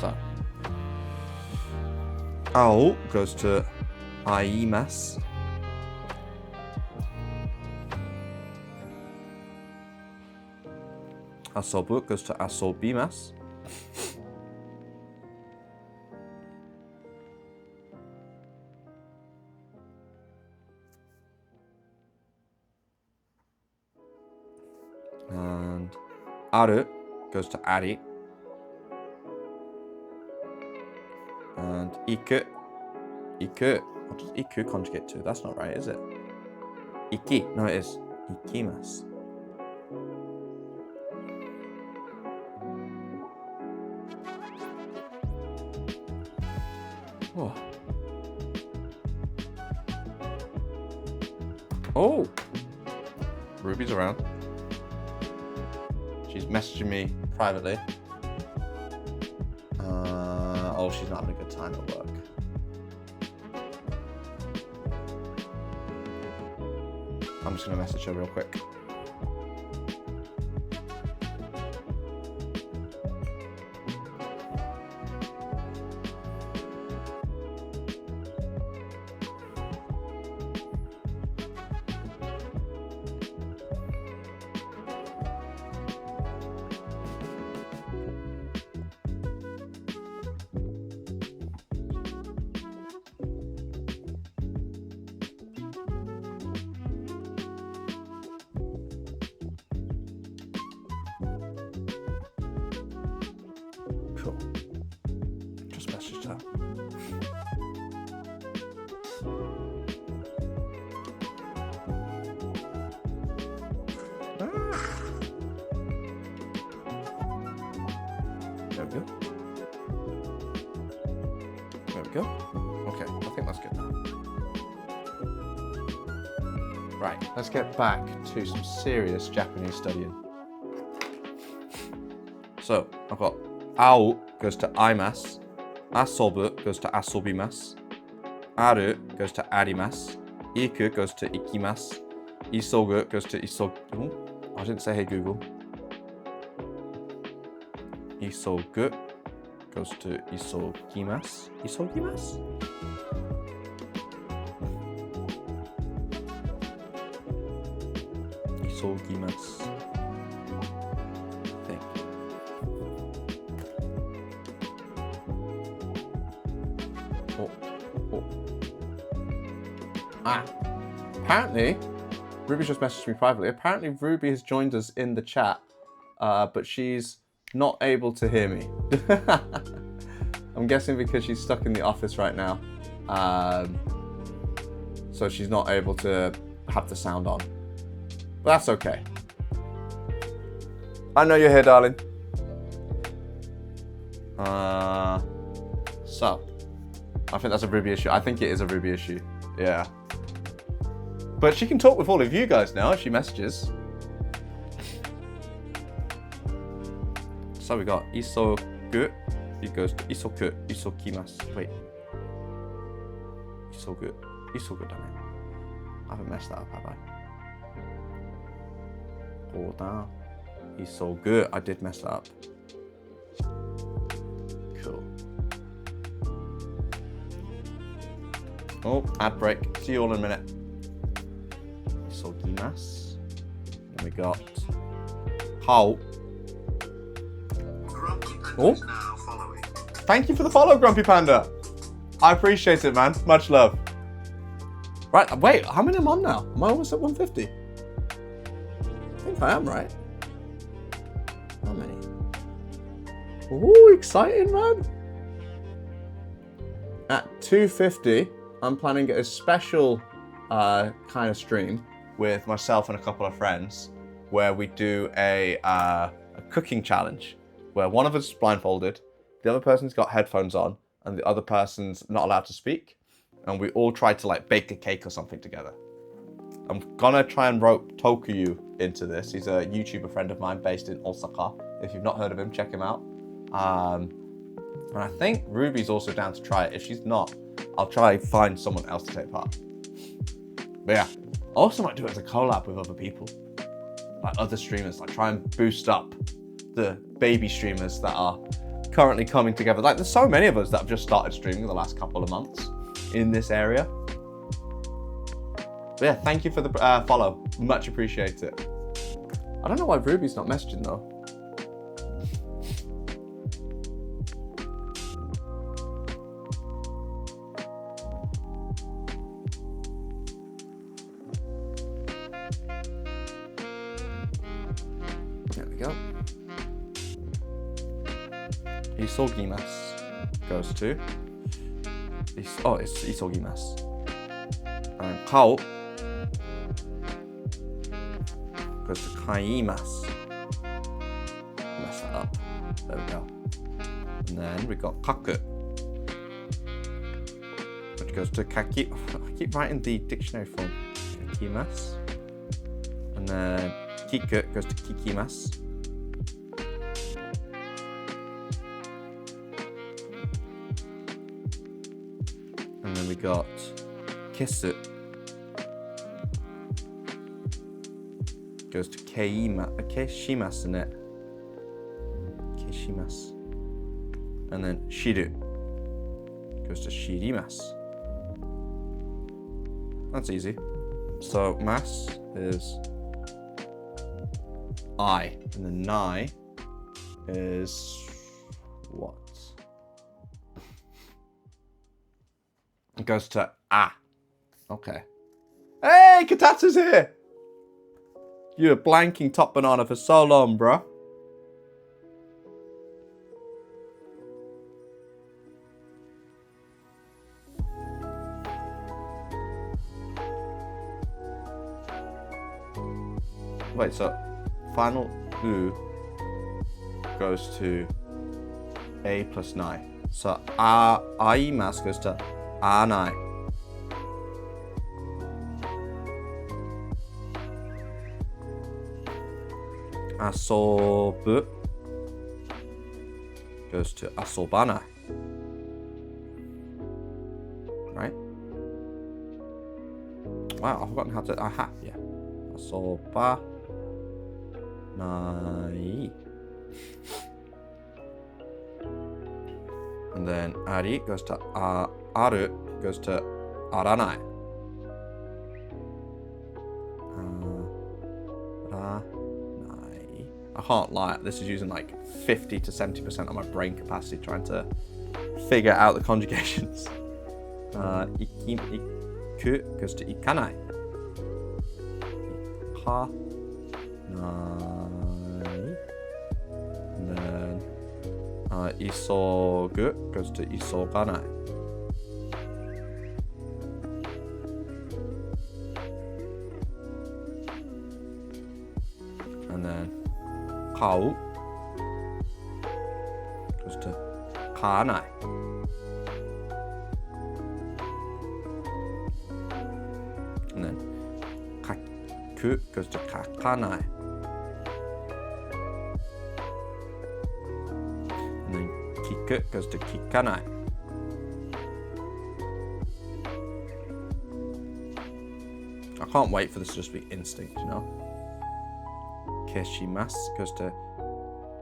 So, Ao goes to aimasu. Asobu goes to asobimasu. And aru goes to ari. And iku. What does iku conjugate to? That's not right, is it? Iki. No, it is. Ikimasu. Oh. Oh. Ruby's around. She's messaging me privately. Oh, she's not having a good time at work. I'm just gonna message her real quick. Cool. Just messaged her. There we go. There we go. Okay, I think that's good now. Right, let's get back to some serious Japanese studying. So, I've got Ao goes to aimasu, asobu goes to asobimasu, aru goes to arimasu, iku goes to ikimasu, isogu goes to isogu. I didn't say hey Google. Isogu goes to isogimasu. Isogimasu? isogimasu. I think. Oh. Apparently, Ruby just messaged me privately. Apparently, Ruby has joined us in the chat, but she's not able to hear me. I'm guessing because she's stuck in the office right now. So she's not able to have the sound on. But that's okay. I know you're here, darling. So, I think that's a Ruby issue. I think it is a Ruby issue. Yeah. But she can talk with all of you guys now if she messages. So we got isogu. It goes to isoku, isokimasu. Wait. Isogu. Isogu, damn it. I haven't messed that up, have I? Hold on. Isogu. I did mess that up. Cool. Oh, ad break. See you all in a minute. Isogimasu. Then we got how. Oh. Thank you for the follow, Grumpy Panda. I appreciate it, man. Much love. Right, wait, how many am I on now? Am I almost at 150? I think I am, right? How many? Ooh, exciting, man. At 250, I'm planning a special kind of stream with myself and a couple of friends where we do a cooking challenge where one of us is blindfolded, the other person's got headphones on, and the other person's not allowed to speak. And we all try to like bake a cake or something together. I'm gonna try and rope Tokuyu into this. He's a YouTuber friend of mine based in Osaka. If you've not heard of him, check him out. And I think Ruby's also down to try it. If she's not, I'll try and find someone else to take part. But yeah, I also might do it as a collab with other people. Like other streamers, like try and boost up the baby streamers that are currently coming together. Like there's so many of us that have just started streaming in the last couple of months in this area. But yeah, thank you for the follow. Much appreciate it. I don't know why Ruby's not messaging though. There we go. Isogimasu goes to it's isogimasu. And kao goes to kaimasu. Mess that up. There we go. And then we got kaku, which goes to kaki. I keep writing the dictionary form. Kakimasu. And then kiku goes to kikimasu. And then we got kissu. Goes to keshimasu, isn't it? Keshimasu. And then shiru goes to shirimasu. That's easy. So mas is I, and then nai is what? It goes to ah. Okay. Hey, Kotatsu's here! You were blanking Top Banana for so long, bro. Wait, so final U goes to A plus nai. So aimasu goes to anai. Asobu goes to asobanai. Right? Wow, I've forgotten how to. Aha, yeah. Asobanai. And then ari goes to aru goes to aranai. Kanai. I can't lie, this is using like 50 to 70% of my brain capacity trying to figure out the conjugations. Iku goes to ikanai. Ikanai. And then isogu goes to isoganai. And then kau goes to kanai. And then kaku goes to kakanai. And then kiku goes to kikanai. I can't wait for this to just be instinct, you know? Keshimasu goes to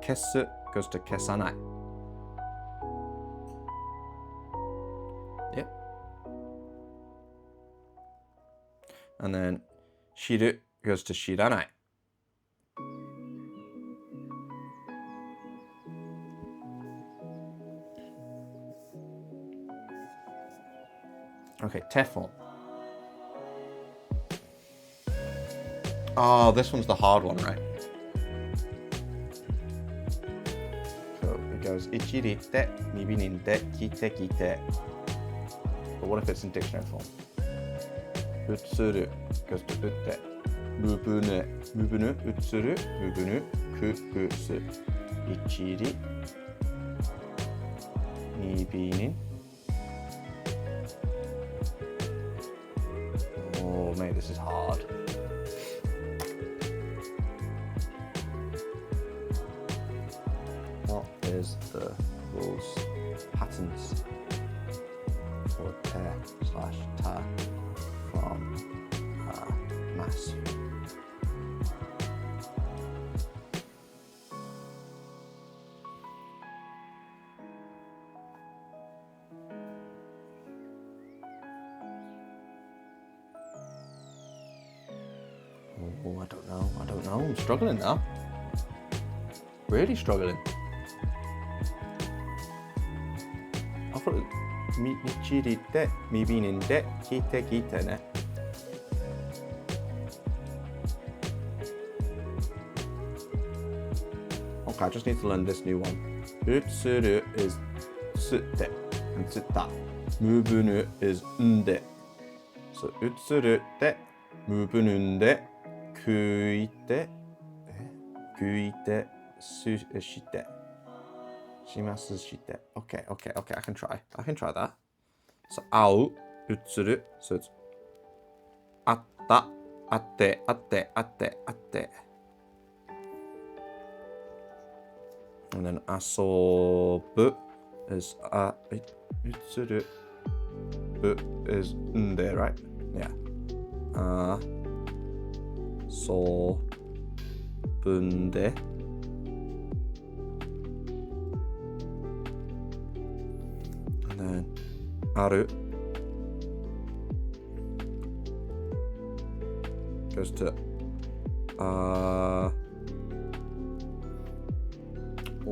kesu goes to kesanai. Yep. And then shiru goes to shiranai. Okay, Teflon. Oh, this one's the hard one, right? So it goes ichirite, mibininte, kite kite. But what if it's in dictionary form? Utsuru goes to utte. Mubunu, mubunu, utsuru, mubunu, kukusu. Ichiri, mibinin. Oh, mate, this is hard. What is the rules, patterns for te/ta from mass? Oh, I don't know. I'm struggling now. Really struggling. I thought michirite, mibininde, kite kite ne. Okay, I just need to learn this new one. Utsuru is tsutte and tsutta. Mubunu is nde. So utsurute, mubununde, kuite, kuite, shite. Shimasu shite. Okay, I can try that. So au, utsuru, so it's atta, atte, atte, atte, atte. And then asobu is utsuru, bu is nde, right? Yeah. So bunde. And then aru goes to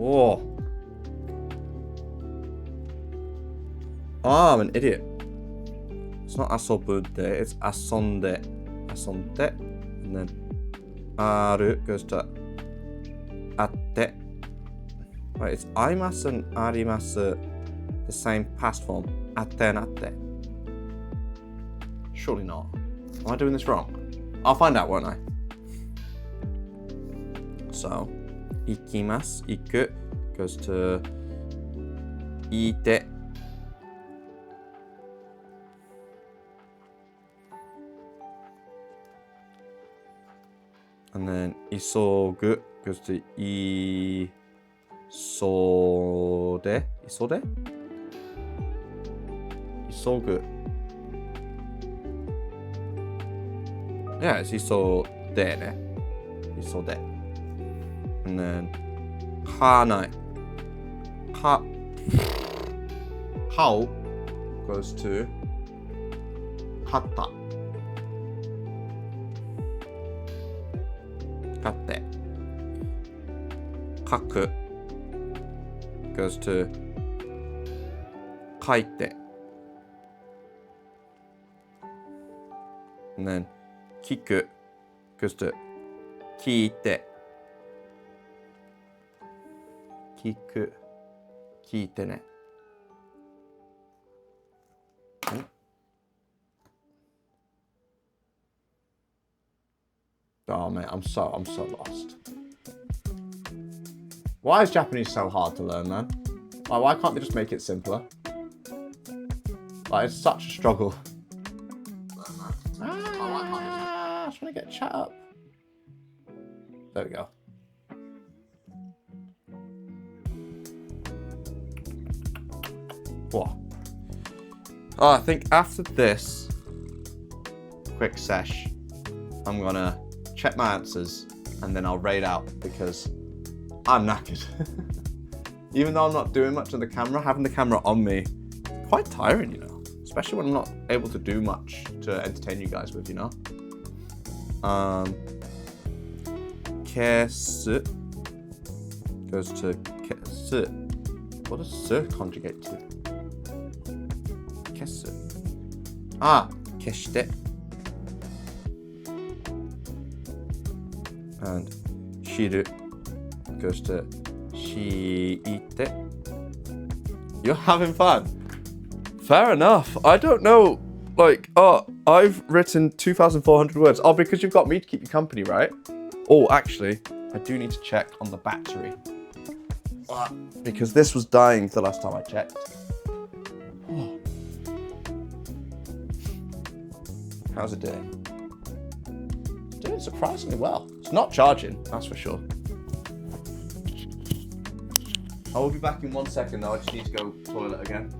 oh, I'm an idiot. It's not asobude, it's asonde. Asonde. And then aru goes to atte. Right, it's aimasu and arimasu the same past form. Atte and atte. Surely not. Am I doing this wrong? I'll find out, won't I? So, ikimasu, iku goes to ite. And then isogu goes to isode. Isode? Isogu. Yeah, it's isode ne. Isode. And then kanai. Kau goes to kata. kate. Kaku goes to kaite. And then kiku goes to kiite. Kiku, kiite ne. Oh mate, I'm so lost. Why is Japanese so hard to learn, man? Like, why can't they just make it simpler? Like, it's such a struggle. I just want to get chat up. There we go. What? Oh, I think after this quick sesh, I'm gonna check my answers and then I'll raid out because I'm knackered. Even though I'm not doing much on the camera, having the camera on me, quite tiring, you know. Especially when I'm not able to do much to entertain you guys with, you know. Kesu goes to kesu. What does su conjugate to? Kesu. Ah, keshite. And shiru goes to shiite. You're having fun. Fair enough. I don't know. Like, oh, I've written 2,400 words. Oh, because you've got me to keep you company, right? Oh, actually, I do need to check on the battery. Because this was dying the last time I checked. Oh. How's it doing? It's doing surprisingly well. It's not charging, that's for sure. I will be back in 1 second though. I just need to go toilet again.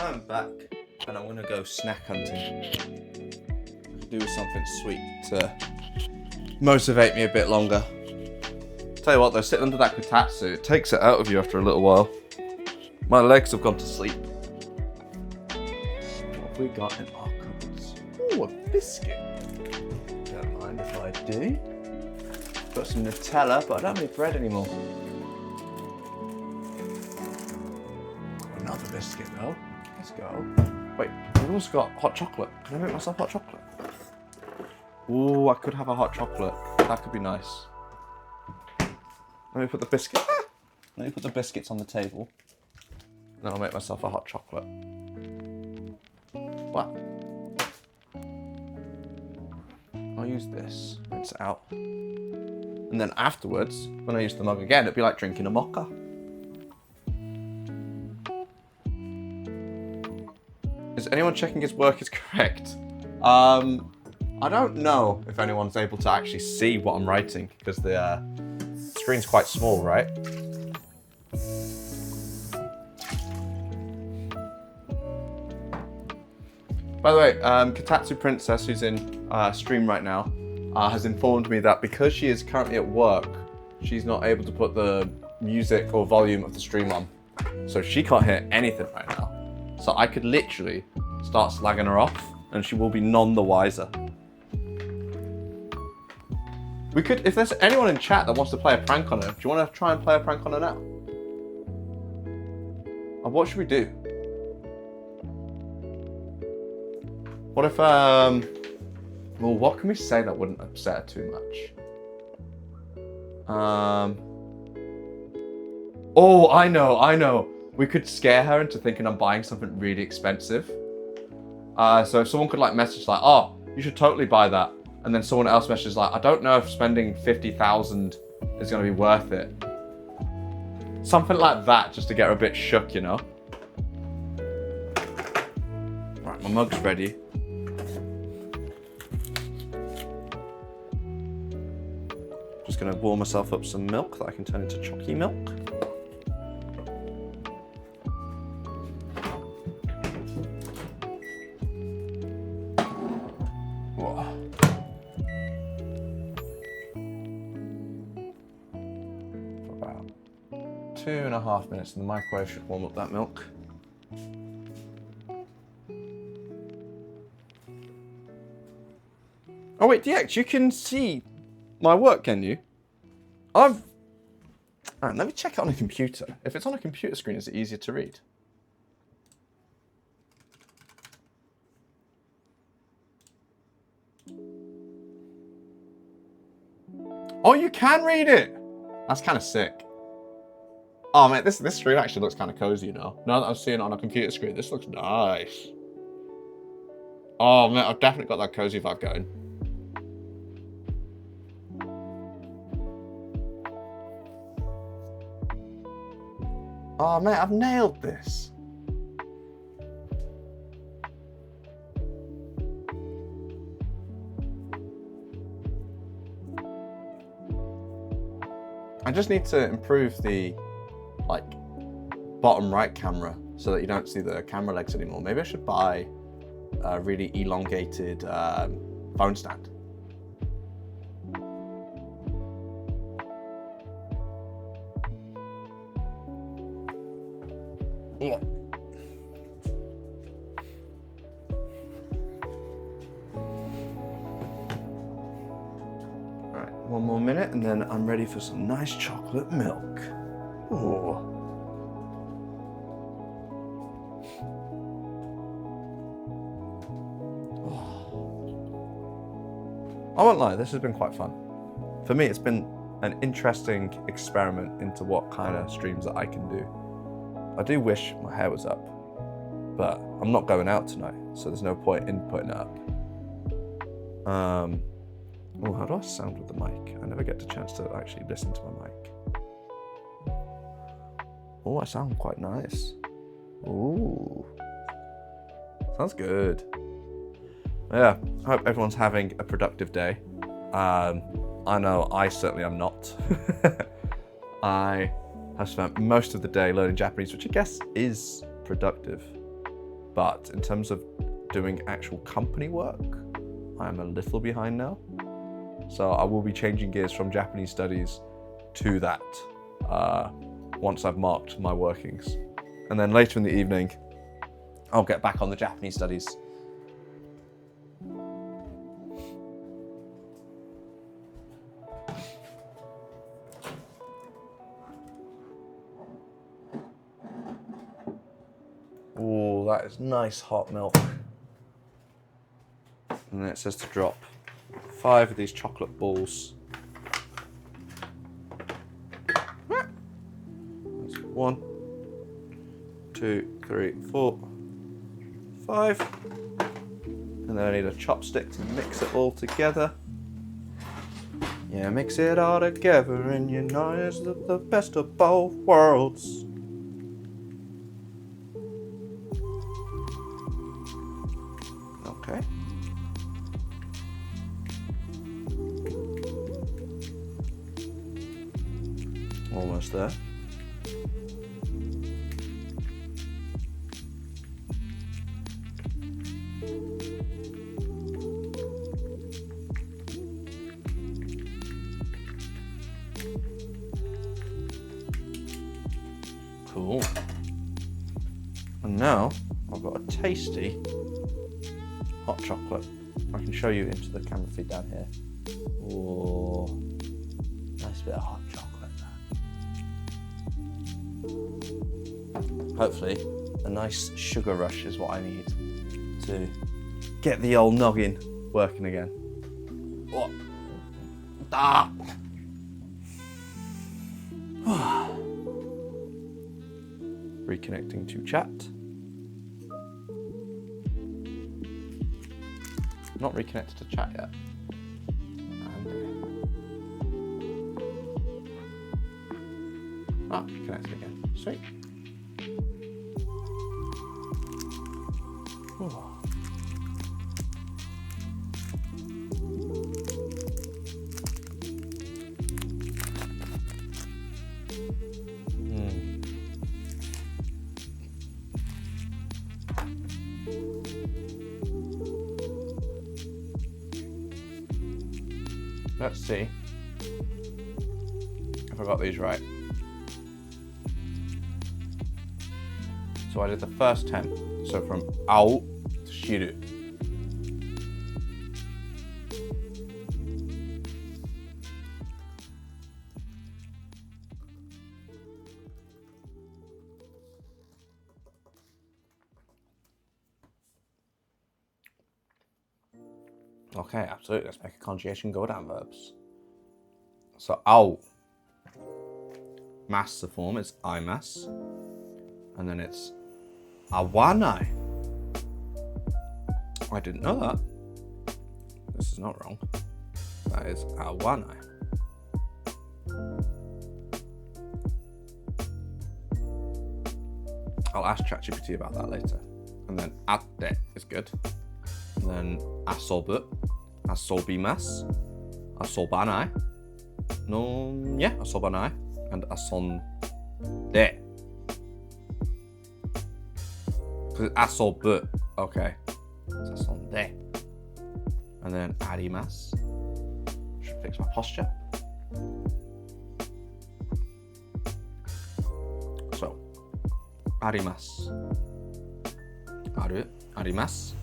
I'm back and I'm gonna go snack hunting. Do something sweet to motivate me a bit longer. Tell you what though, sitting under that kotatsu, it takes it out of you after a little while. My legs have gone to sleep. What have we got in our cupboards? Ooh, a biscuit. Don't mind if I do. Got some Nutella, but I don't have any bread anymore. Another biscuit though. Let's go. Wait, we've also got hot chocolate. Can I make myself hot chocolate? Ooh, I could have a hot chocolate. That could be nice. Let me put the biscuit. Let me put the biscuits on the table. And then I'll make myself a hot chocolate. What? use this, rinse it out. And then afterwards, when I use the mug again, it'd be like drinking a mocha. Is anyone checking his work is correct? I don't know if anyone's able to actually see what I'm writing because the screen's quite small, right? By the way, Kotatsu Princess, who's in stream right now, has informed me that because she is currently at work, she's not able to put the music or volume of the stream on. So she can't hear anything right now. So I could literally start slagging her off and she will be none the wiser. We could, if there's anyone in chat that wants to play a prank on her, do you want to try and play a prank on her now? What should we do? What if, well, what can we say that wouldn't upset her too much? Oh, I know. We could scare her into thinking I'm buying something really expensive. So if someone could like message like, oh, you should totally buy that. And then someone else messages like, I don't know if spending 50,000 is going to be worth it. Something like that, just to get her a bit shook, you know? Right, my mug's ready. Just going to warm myself up some milk that I can turn into chalky milk. For about 2.5 minutes in the microwave should warm up that milk. Oh wait, DX, you can see my work, can you? Alright, let me check it on a computer. If it's on a computer screen, is it easier to read? Oh, you can read it! That's kind of sick. Oh man, this screen actually looks kind of cozy, you know? Now that I'm seeing it on a computer screen, this looks nice. Oh man, I've definitely got that cozy vibe going. Oh mate, I've nailed this. I just need to improve the like bottom right camera so that you don't see the camera legs anymore. Maybe I should buy a really elongated phone stand. Yeah. Alright, one more minute and then I'm ready for some nice chocolate milk. Ooh. I won't lie, this has been quite fun. For me, it's been an interesting experiment into what kind of streams that I can do. I do wish my hair was up, but I'm not going out tonight, so there's no point in putting it up. Oh, how do I sound with the mic? I never get the chance to actually listen to my mic. Oh, I sound quite nice. Ooh, sounds good. Yeah, I hope everyone's having a productive day. I know I certainly am not. I have spent most of the day learning Japanese, which I guess is productive. But in terms of doing actual company work, I'm a little behind now. So I will be changing gears from Japanese studies to that once I've marked my workings. And then later in the evening, I'll get back on the Japanese studies. Oh, that is nice hot milk. And then it says to drop 5 of these chocolate balls. That's 1, 2, 3, 4, 5. And then I need a chopstick to mix it all together. Yeah, mix it all together and you know it's the best of both worlds. Okay. Almost there. Cool. And now I've got a tasty hot chocolate. I can show you into the camera feed down here. Oh, nice bit of hot chocolate there. Hopefully, a nice sugar rush is what I need to get the old noggin working again. What? Ah. Reconnecting to chat. Not reconnected to chat yet. And connected again. Sweet. Let's see if I got these right. So I did the first 10. So from ao to shiru. Okay, absolutely. Let's make a conjugation go down verbs. So ao. Mass the form is I mass. And then it's awanai. I didn't know that. This is not wrong. That is awanai. I'll ask ChatGPT about that later. And then atte is good. And then asobu, asobimasu, asobanai. No, yeah, asobanai. And asonde. Because asobu, okay. It's asonde. And then arimasu. Should fix my posture. So, arimasu. Aru, arimasu.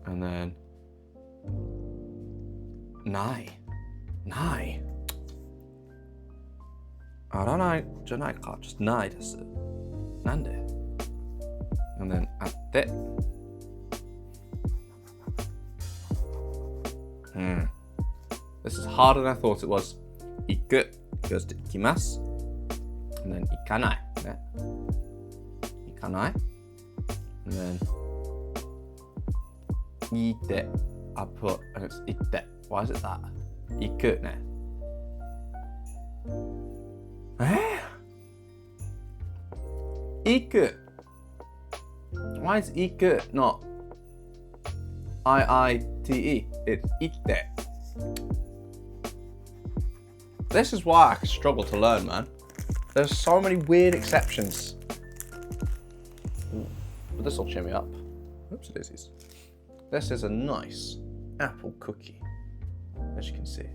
And then nai. Nai. Aranai janai ka, just nai desu. Nande. And then atte. This is harder than I thought it was. Iku goes to ikimasu. And then ikanai. Yeah. Ikanai. And then ite. I put, and it's ite. Why is it that? Iku ne. Iku. Why is iku not I-I-T-E? It's ite. This is why I struggle to learn, man. There's so many weird exceptions. But this will cheer me up. Oops, daisies. This is a nice apple cookie, as you can see.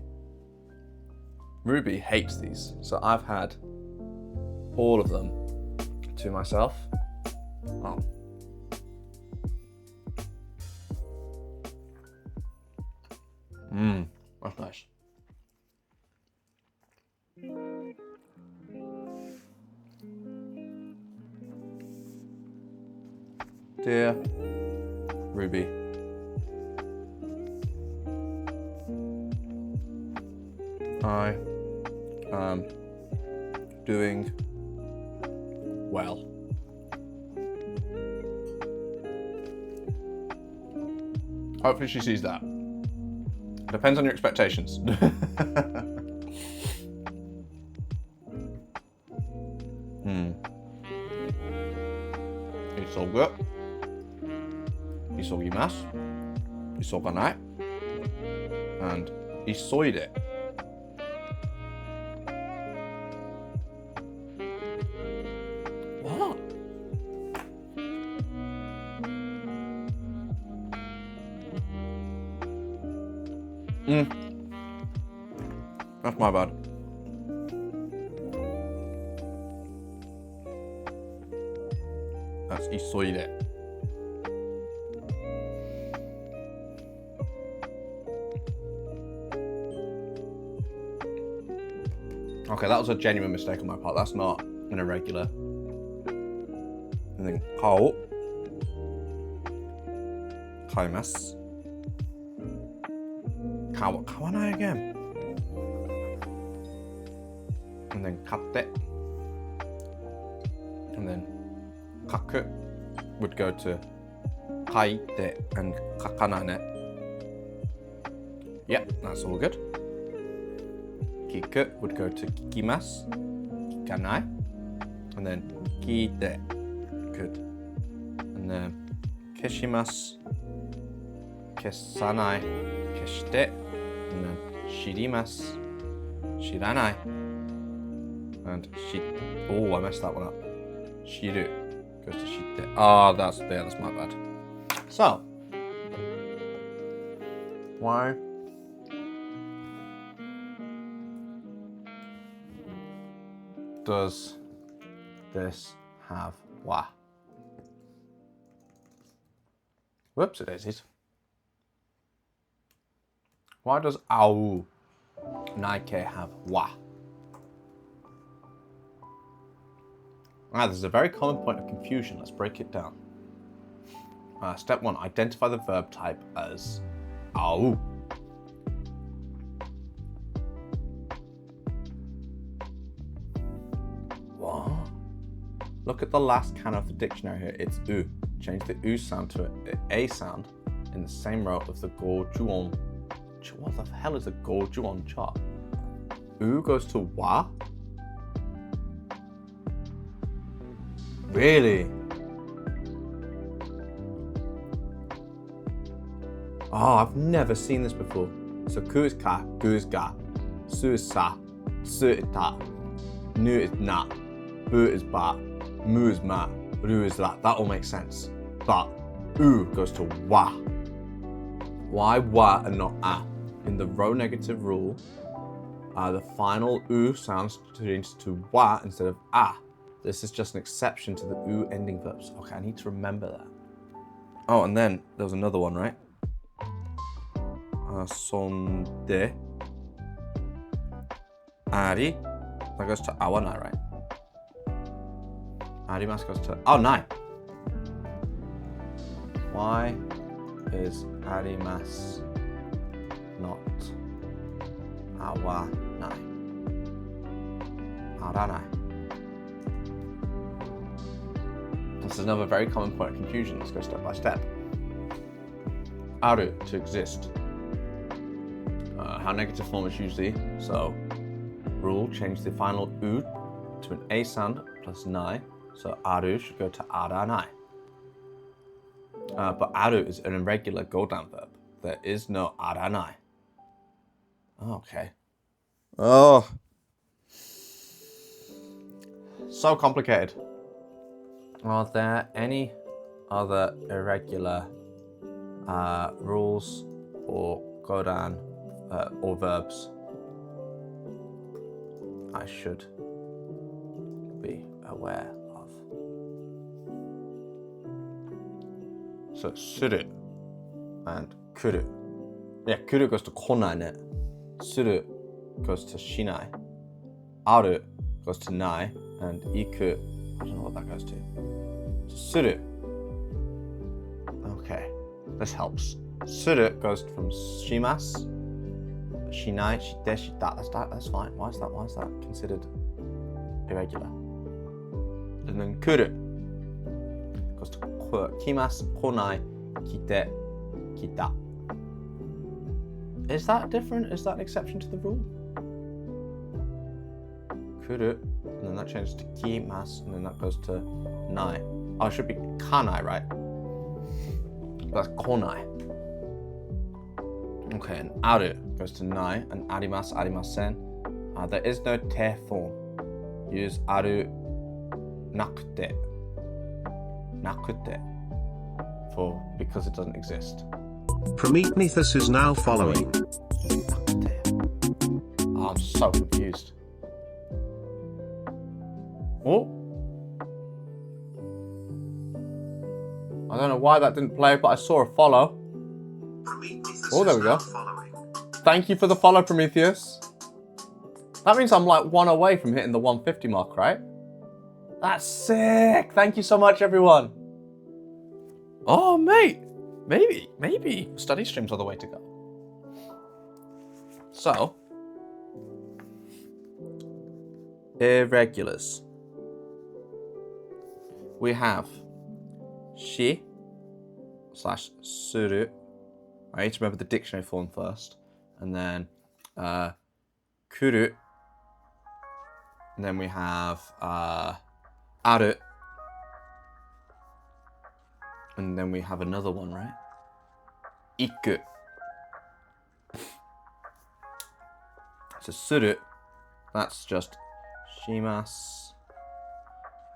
Ruby hates these, so I've had all of them to myself. Oh. That's nice. Dear Ruby, I am doing well. Hopefully she sees that. I Depends on your expectations. Isogu. Isogimasu. Isoganai. And isoide. What? That's my bad. That's isoide. Okay, that was a genuine mistake on my part. That's not an irregular. And then kao. Kaimasu. Kawanai again. And then katte. And then kaku would go to kaite and kakanane. Yep, that's all good. Kiku would go to kikimasu, kikanai. And then kite. Good. And then keshimasu, kesanai, keshite. And then shirimasu, shiranai. And oh, I messed that one up. Shiru goes to shite. Oh, that's my bad. So, why does this have wa? Whoops, it daisies. Why does au naike have wa? This is a very common point of confusion. Let's break it down. Step 1, identify the verb type as au. What? Look at the last can of the dictionary here. It's u. Change the u sound to an a sound in the same row of the gojuon. What the hell is a gojuon chart? U goes to wa? Really? Oh, I've never seen this before. So ku is ka, gu is ga, su is sa, su is ta, nu is na, bu is ba, mu is ma, ru is la. That all makes sense. But u goes to wa. Why wa and not a? In the row negative rule, the final u sounds changed to wa instead of a. This is just an exception to the u ending verbs. Okay, I need to remember that. Oh, and then there was another one, right? Sonde. Ari. That goes to awanai, right? Arimasu goes to nai. Why is arimasu not awanai? Aranai. This is another very common point of confusion. Let's go step by step. Aru, to exist. How negative form is usually. So, rule, change the final u to an a sound plus nai. So, aru should go to aranai. But aru is an irregular go-down verb. There is no aranai. Okay. Oh. So complicated. Are there any other irregular rules or go-down or verbs I should be aware of? So suru and kuru. Yeah, kuru goes to konai ne. Suru goes to shinai. Aru goes to nai. And iku, I don't know what that goes to. Suru. Okay, this helps. Suru goes from shimasu, shinai, shite, shita. That's fine. Why is that considered irregular? And then kuru goes to kimasu, konai, kite, kita. Is that different? Is that an exception to the rule? Kuru, and then that changes to kimasu, and then that goes to nai. Oh, it should be kanai, right? That's konai. Okay, and aru goes to nai, and arimasu, arimasen. There is no te form. Use aru nakute. Nakute. Because it doesn't exist. Prometheus is now following. Oh, I'm so confused. Oh. I don't know why that didn't play, but I saw a follow. Oh, there we go. Thank you for the follow, Prometheus. That means I'm like 1 away from hitting the 150 mark, right? That's sick. Thank you so much, everyone. Oh, mate. Maybe study streams are the way to go. So, irregulars. We have shi / suru. I need to remember the dictionary form first. And then kuru. And then we have aru. And then we have another one, right? Iku. So suru, that's just shimasu,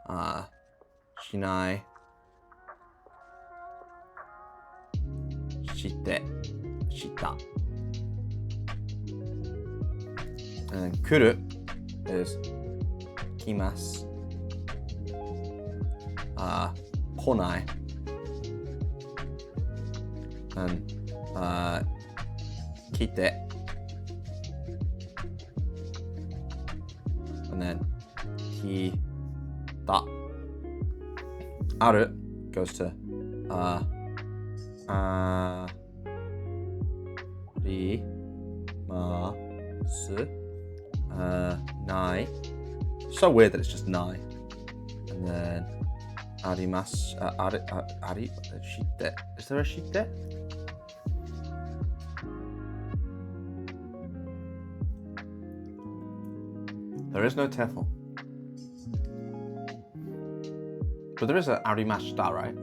shinai, shite, shita. And then kuru is kimasu, konai, and kite, and then kita. Aru goes to arimasu, nai. So weird that it's just nai. And then arimasu, shite. Is there a shite? There is no teflon. But there is a arimashita, right?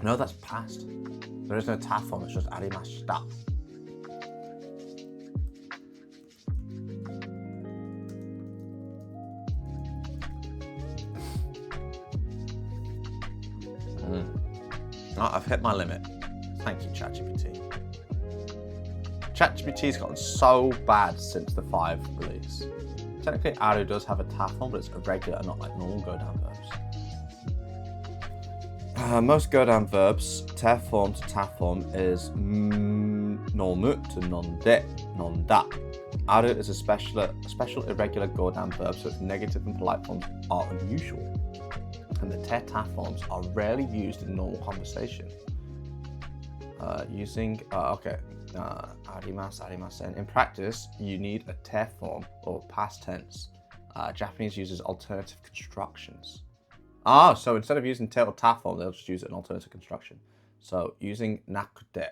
No, that's past. There is no tafon, it's just arimashita. Oh, I've hit my limit. Thank you, ChatGPT. ChatGPT's gotten so bad since the 5 release. Technically, Aru does have a tafon, but it's irregular, not like normal Godan verbs. Most Godan verbs, te form to ta form, is normu to nonde, nonda. Aru is a special irregular Godan verb, so its negative and polite forms are unusual. And the te ta forms are rarely used in normal conversation. Arimasu, arimasen. In practice, you need a te form or past tense. Japanese uses alternative constructions. So instead of using te or ta form, they'll just use an alternative construction. So using nakute.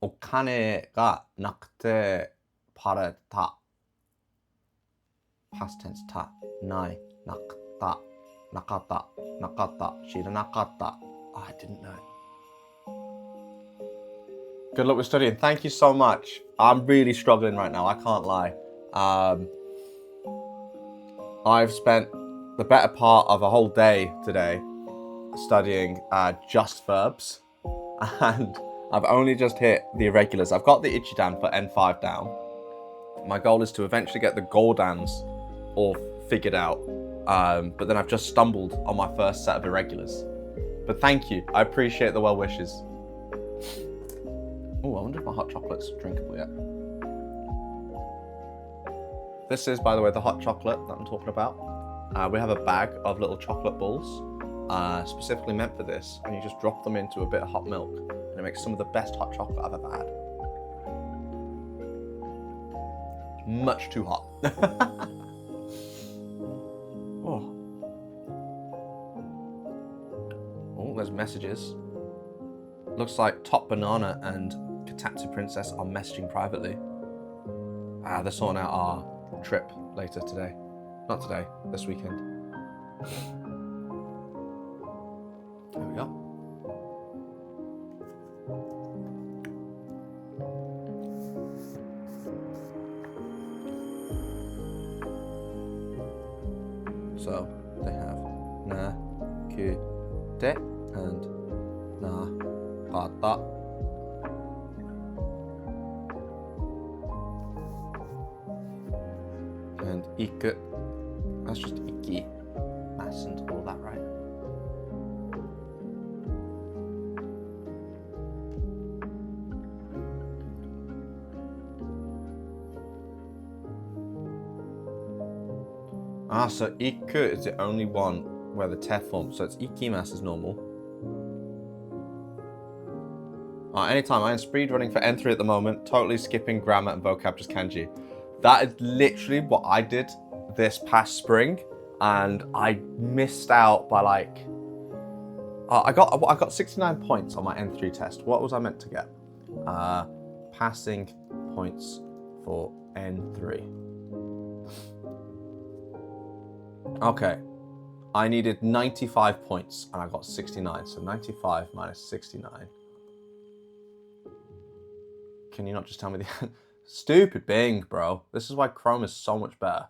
Okane ga nakute pareta. Past tense ta. Nai. Nakata. Nakata. Nakata. Shiranakata. I didn't know. Good luck with studying. Thank you so much. I'm really struggling right now. I can't lie. I've spent the better part of a whole day today studying just verbs. And I've only just hit the irregulars. I've got the Ichidan for N5 down. My goal is to eventually get the Goldans all figured out. But then I've just stumbled on my first set of irregulars. But thank you. I appreciate the well wishes. Oh, I wonder if my hot chocolate's drinkable yet. This is, by the way, the hot chocolate that I'm talking about. We have a bag of little chocolate balls, specifically meant for this, and you just drop them into a bit of hot milk, and it makes some of the best hot chocolate I've ever had. Much too hot. Oh. Oh, there's messages. Looks like Top Banana and Kotatsu Princess are messaging privately. They're sorting out our trip later today. Not today, this weekend. There we go. So they have na, ku, te, and na, kata. And iku. That's just iki, mas, and all that, right? So iku is the only one where the te form. So it's ikimasu is normal. Anytime. I'm speed running for N3 at the moment. Totally skipping grammar and vocab, just kanji. That is literally what I did this past spring, and I missed out by like. I got 69 points on my N3 test. What was I meant to get? Passing points for N3. Okay, I needed 95 points and I got 69, so 95 minus 69. Can you not just tell me the stupid Bing, bro? This is why Chrome is so much better.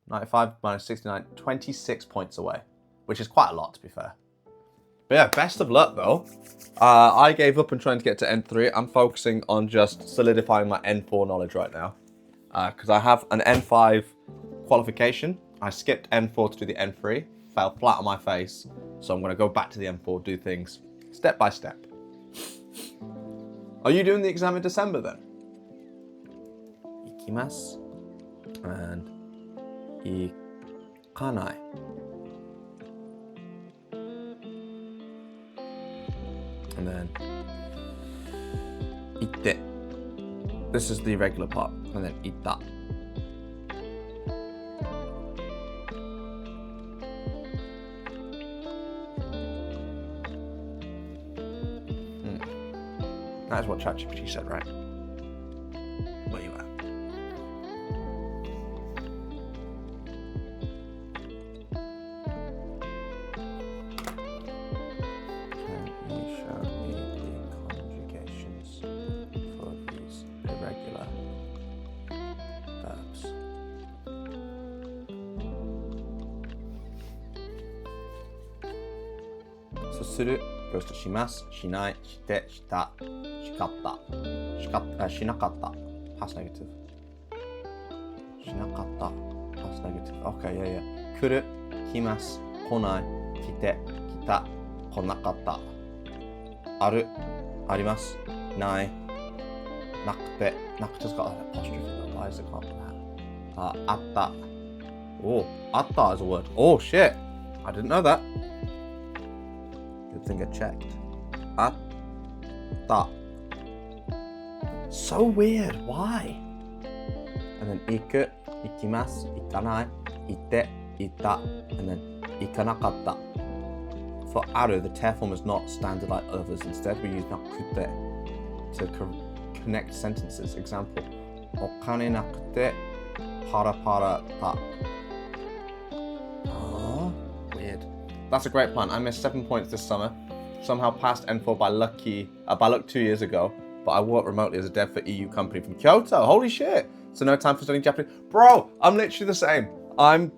95 minus 69, 26 points away, which is quite a lot to be fair. But yeah, best of luck though. I gave up on trying to get to N3. I'm focusing on just solidifying my N4 knowledge right now. Because I have an N5 qualification. I skipped N4 to do the N3, fell flat on my face, so I'm going to go back to the N4, do things step by step. Are you doing the exam in December then? Ikimasu and ikanai. And then itte. This is the regular part, and then ita. That is what ChatGPT said, right? Where you at? Can you show me the conjugations for these irregular verbs? So suru goes to shimasu, shinai, shite, shita, shikatta, shinakatta, past negative. Shinakatta, past negative. Okay, yeah. Kuru, kimasu, konai, kite, kita, konakatta. Aru, arimasu, nai, nakute. Nakute's got an apostrophe though. Why is it called that? Atta. Oh, atta is a word. Oh shit, I didn't know that. Good thing I checked. Atta. So weird. Why? And then iku, ikimasu, ikanai, ite, ita, and then ikanakatta. For aru, the te form is not standard like others. Instead, we use nakute to connect sentences. Example: okane nakute para para ta. Weird. That's a great plan. I missed 7 points this summer. Somehow passed N4 by luck 2 years ago. But I work remotely as a dev for EU company from Kyoto. Holy shit! So no time for studying Japanese. Bro, I'm literally the same. I'm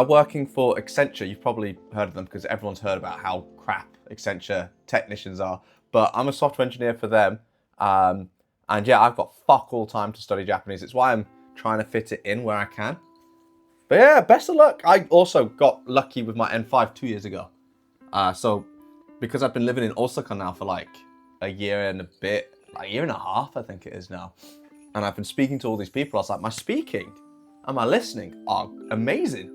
working for Accenture. You've probably heard of them because everyone's heard about how crap Accenture technicians are. But I'm a software engineer for them. And yeah, I've got fuck all time to study Japanese. It's why I'm trying to fit it in where I can. But yeah, best of luck. I also got lucky with my N5 2 years ago. So because I've been living in Osaka now for like a year and a bit, like a year and a half, I think it is now. And I've been speaking to all these people. I was like, my speaking and my listening are amazing.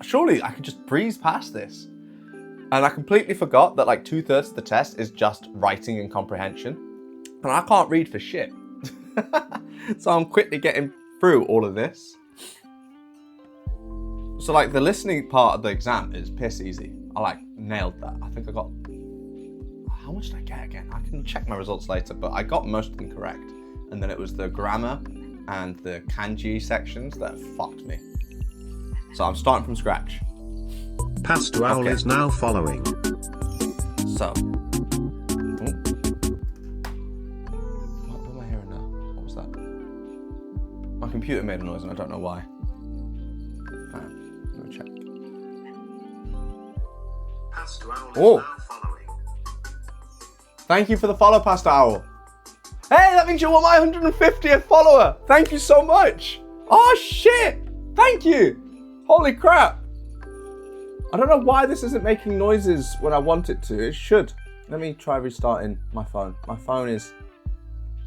Surely I could just breeze past this. And I completely forgot that like 2/3 of the test is just writing and comprehension. And I can't read for shit. So I'm quickly getting through all of this. So like the listening part of the exam is piss easy. I like nailed that. I think I got, how much did I get again? I can check my results later, but I got most of them correct. And then it was the grammar and the kanji sections that fucked me. So I'm starting from scratch. Pastor Owl is now following. So, what am I hearing now? What was that? My computer made a noise and I don't know why. Let me check. Pastor Owl is Oh. now following. Thank you for the follow, Pastor Owl. Hey, that means you're my 150th follower. Thank you so much. Oh shit! Thank you. Holy crap. I don't know why this isn't making noises when I want it to. It should. Let me try restarting my phone. My phone is...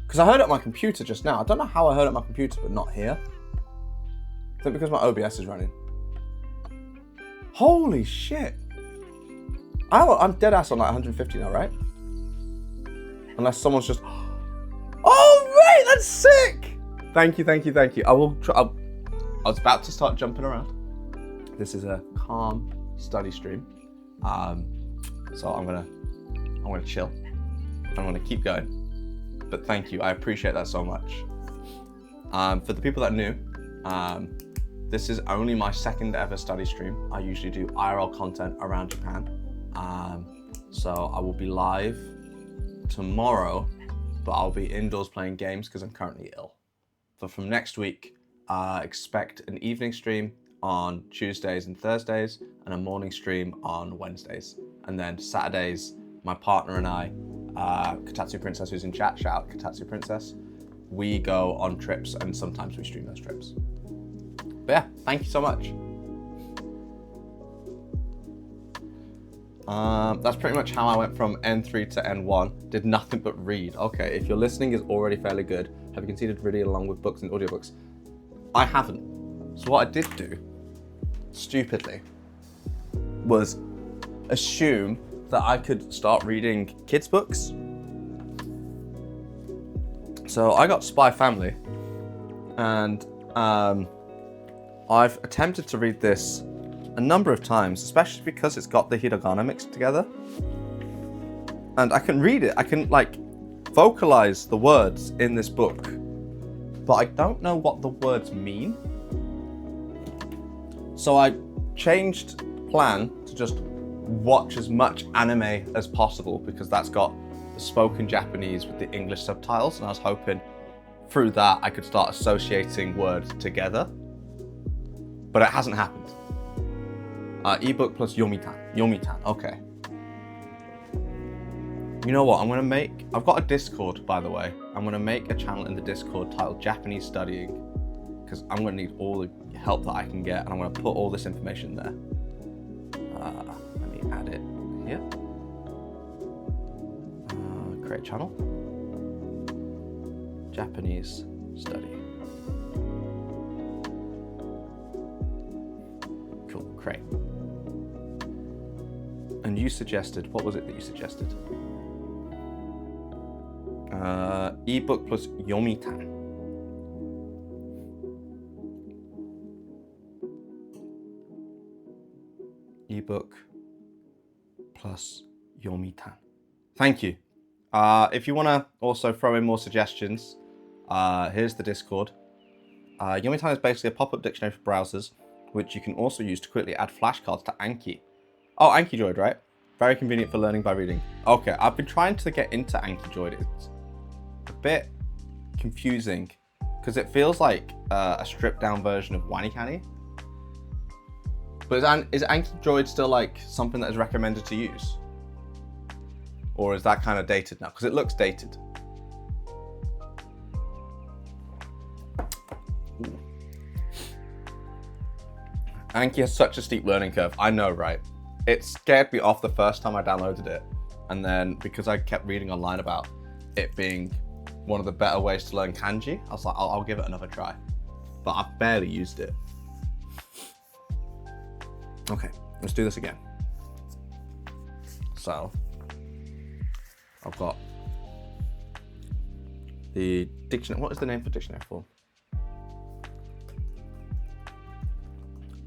Because I heard it on my computer just now. I don't know how I heard it on my computer, but not here. I think because my OBS is running. Holy shit. I'm dead ass on like 150 now, right? Unless someone's just... Oh, right, that's sick! Thank you, thank you, thank you. I will try... I was about to start jumping around. This is a calm study stream. So I'm gonna chill. I'm gonna keep going. But thank you, I appreciate that so much. For the people that are new, this is only my second ever study stream. I usually do IRL content around Japan. So I will be live tomorrow, but I'll be indoors playing games because I'm currently ill. So from next week, expect an evening stream on Tuesdays and Thursdays and a morning stream on Wednesdays. And then Saturdays, my partner and I, Kotatsu Princess who's in chat, shout out Kotatsu Princess, we go on trips and sometimes we stream those trips. But yeah, thank you so much. That's pretty much how I went from N3 to N1. Did nothing but read. Okay, if your listening is already fairly good, have you considered reading along with books and audiobooks? I haven't. So what I did do, stupidly, was assume that I could start reading kids' books. So I got Spy Family, and I've attempted to read this a number of times, especially because it's got the hiragana mixed together. And I can read it, I can like vocalize the words in this book, but I don't know what the words mean. So I changed plan to just watch as much anime as possible because that's got the spoken Japanese with the English subtitles, and I was hoping through that I could start associating words together. But it hasn't happened. Ebook plus Yomitan. Yomitan, okay. You know what, I've got a Discord, by the way. I'm gonna make a channel in the Discord titled Japanese Studying, because I'm gonna need all the help that I can get, and I'm gonna put all this information there. Let me add it here. Create channel. Japanese Study. Cool, create. And you suggested, what was it that you suggested? Ebook plus Yomitan. Ebook plus Yomitan. Thank you. If you want to also throw in more suggestions, here's the Discord. Yomitan is basically a pop-up dictionary for browsers, which you can also use to quickly add flashcards to Anki. Oh, Anki Droid, right? Very convenient for learning by reading. Okay, I've been trying to get into Anki Droid. It's a bit confusing because it feels like a stripped down version of WaniKani. But is Anki Droid still like something that is recommended to use? Or is that kind of dated now? Because it looks dated. Ooh. Anki has such a steep learning curve. I know, right? It scared me off the first time I downloaded it. And then because I kept reading online about it being one of the better ways to learn kanji, I was like, I'll give it another try. But I've barely used it. Okay, let's do this again. So, I've got the dictionary. What is the name for dictionary form?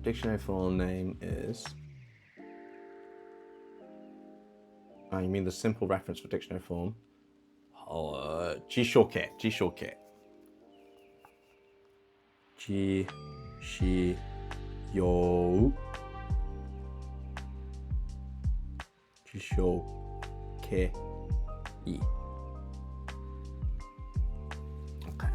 Dictionary full name is Oh, you mean the simple reference for dictionary form? Oh, jishoke, jishoke. Ji, shi, yo. Jishoke, i. Okay.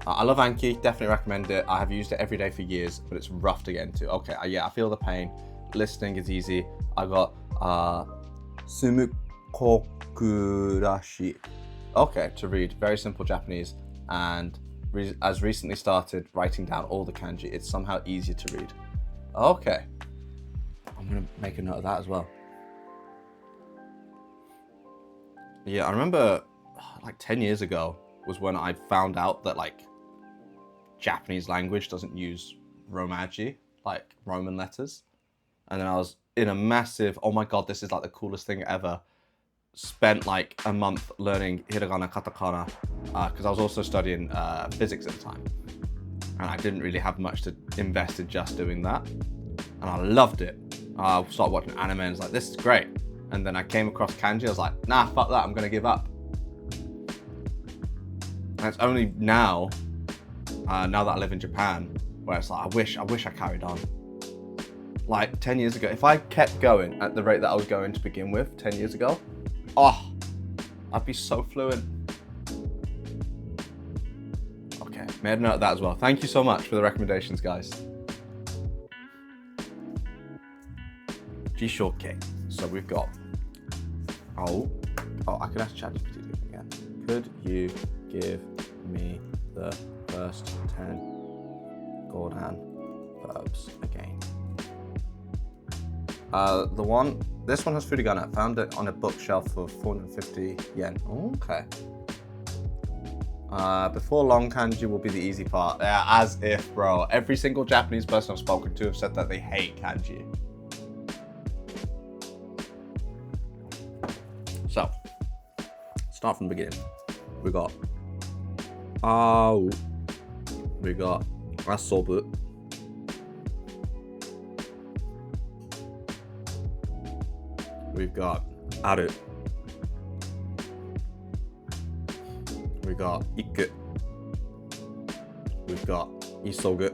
I love Anki, definitely recommend it. I have used it every day for years, but it's rough to get into. Okay, yeah, I feel the pain. Listening is easy. I got sumukokurashi. Okay, to read. Very simple Japanese, and as recently started writing down all the kanji. It's somehow easier to read. Okay. I'm gonna make a note of that as well. Yeah, I remember like 10 years ago was when I found out that like Japanese language doesn't use Romaji, like Roman letters. And then I was in a massive, oh my God, this is like the coolest thing ever. Spent like a month learning hiragana, katakana, because I was also studying physics at the time. And I didn't really have much to invest in just doing that. And I loved it. I started watching anime and was like, this is great. And then I came across kanji, I was like, nah, fuck that, I'm gonna give up. And it's only now that I live in Japan, where it's like, I wish I carried on. Like 10 years ago, if I kept going at the rate that I was going to begin with 10 years ago, I'd be so fluent. Okay, made a note of that as well. Thank you so much for the recommendations, guys. Jishoke. So we've got, I could ask ChatGPT again. Could you give me the first 10 Gordon verbs again? This one has furigana. Found it on a bookshelf for 450 yen. Okay. Before long, kanji will be the easy part. Yeah, as if, bro. Every single Japanese person I've spoken to have said that they hate kanji. So, start from the beginning. We got we got asobu. We've got aru. We've got iku. We've got isogu.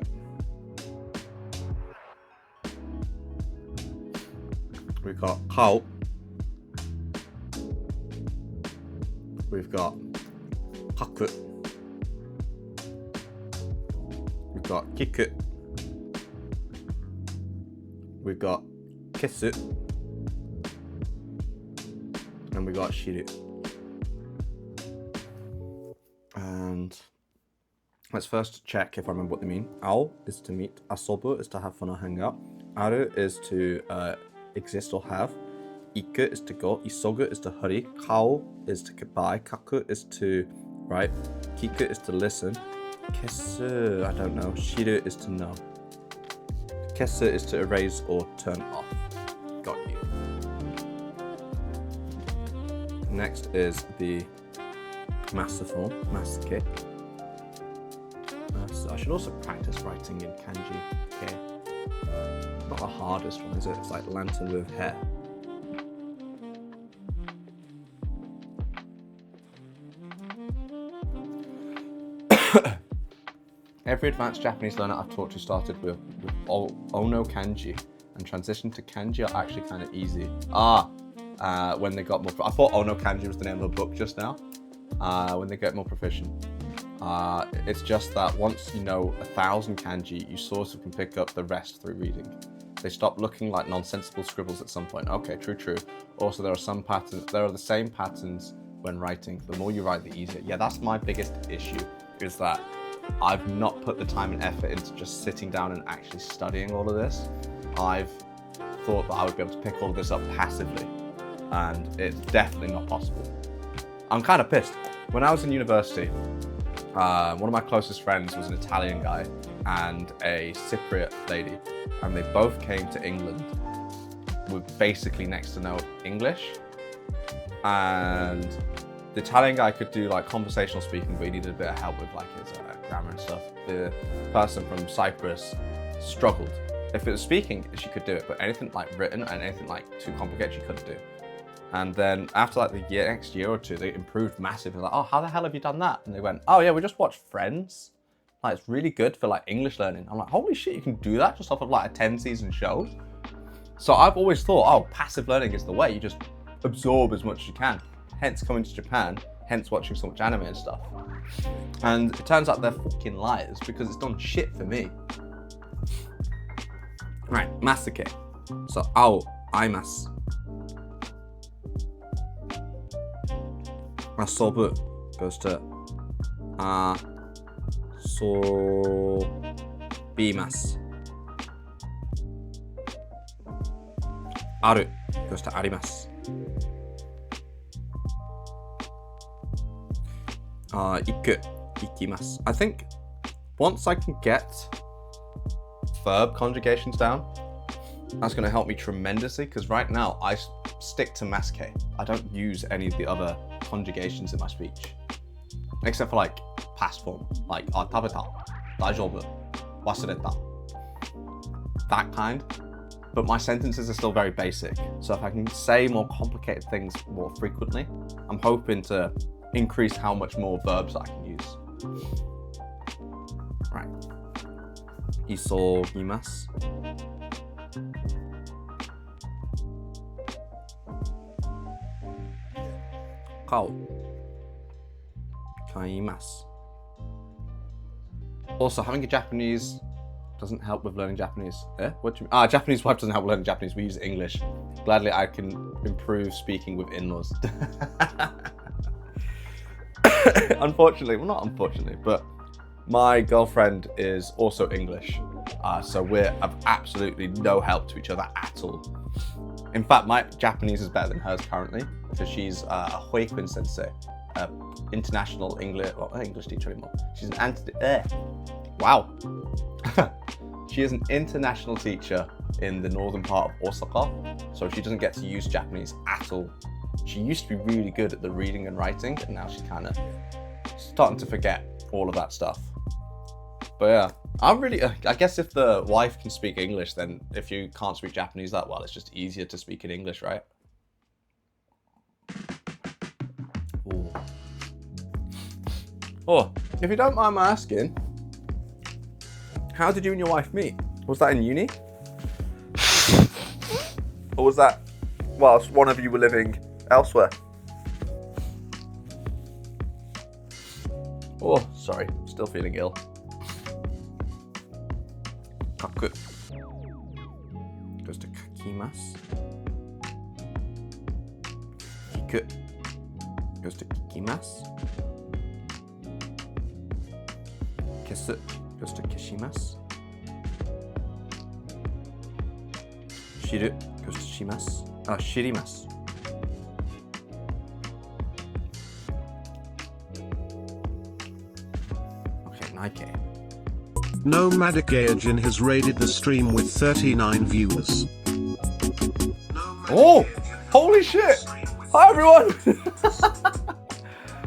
We've got kao. We've got kaku. We've got kiku. We've got kesu. And we got shiru. And let's first check if I remember what they mean. Ao is to meet. Asobu is to have fun or hang out. Aru is to exist or have. Iku is to go. Isogu is to hurry. Kao is to buy. Kaku is to write. Kiku is to listen. Kesu, I don't know. Shiru is to know. Kesu is to erase or turn off. Got you. Next is the master form, masake. So I should also practice writing in kanji. Okay. Not the hardest one, is it? It's like lantern with hair. Every advanced Japanese learner I've talked to started with Ono kanji, and transition to kanji are actually kind of easy. When they got more, I thought Ono kanji was the name of a book just now. When they get more proficient. It's just that once you know 1,000 kanji, you sort of can pick up the rest through reading. They stop looking like nonsensical scribbles at some point. Okay, true. Also, there are some patterns, there are the same patterns when writing. The more you write, the easier. Yeah, that's my biggest issue, is that I've not put the time and effort into just sitting down and actually studying all of this. I've thought that I would be able to pick all of this up passively, and it's definitely not possible. I'm kind of pissed. When I was in university, one of my closest friends was an Italian guy and a Cypriot lady, and they both came to England with basically next to no English. And the Italian guy could do like conversational speaking, but he needed a bit of help with like his grammar and stuff. The person from Cyprus struggled. If it was speaking, she could do it, but anything like written and anything like too complicated, she couldn't do. And then after like the next year or two, they improved massively. Like, oh, how the hell have you done that? And they went, oh yeah, we just watched Friends. Like, it's really good for like English learning. I'm like, holy shit, you can do that just off of like a 10-season show. So I've always thought, oh, passive learning is the way. You just absorb as much as you can. Hence coming to Japan, hence watching so much anime and stuff. And it turns out they're fucking liars because it's done shit for me. Right, masuke. So, ao, aimasu. Asobu goes to asobimasu. Aru goes to arimasu. Iku, ikimasu. I think once I can get verb conjugations down, that's going to help me tremendously, because right now I stick to masuke. I don't use any of the other conjugations in my speech, except for like past form, like tabeta, daijoubu, wasureta, that kind. But my sentences are still very basic, so if I can say more complicated things more frequently, I'm hoping to increase how much more verbs I can use. Right. Isogimasu. Kao. Kaimasu. Also, having a Japanese doesn't help with learning Japanese. What do you mean? Japanese wife doesn't help learning Japanese. We use English. Gladly, I can improve speaking with in-laws. Unfortunately, well, not unfortunately, but my girlfriend is also English. So we're of absolutely no help to each other at all. In fact, my Japanese is better than hers currently, because she's a Huikun sensei, international English, well, not English teacher anymore. She's an wow. She is an international teacher in the northern part of Osaka, so she doesn't get to use Japanese at all. She used to be really good at the reading and writing, and now she's kind of starting to forget all of that stuff. But yeah, I guess if the wife can speak English, then if you can't speak Japanese that well, it's just easier to speak in English, right? Ooh. Oh, if you don't mind my asking, how did you and your wife meet? Was that in uni? Or was that whilst one of you were living elsewhere? Oh, sorry, still feeling ill. Kaku goes to kakimasu. Kiku goes to kikimasu. Kesu goes to keshimasu. Shiru goes to shimasu. Shirimasu. Okay, naike. Nomadic Agent has raided the stream with 39 viewers. Oh, holy shit! Hi everyone!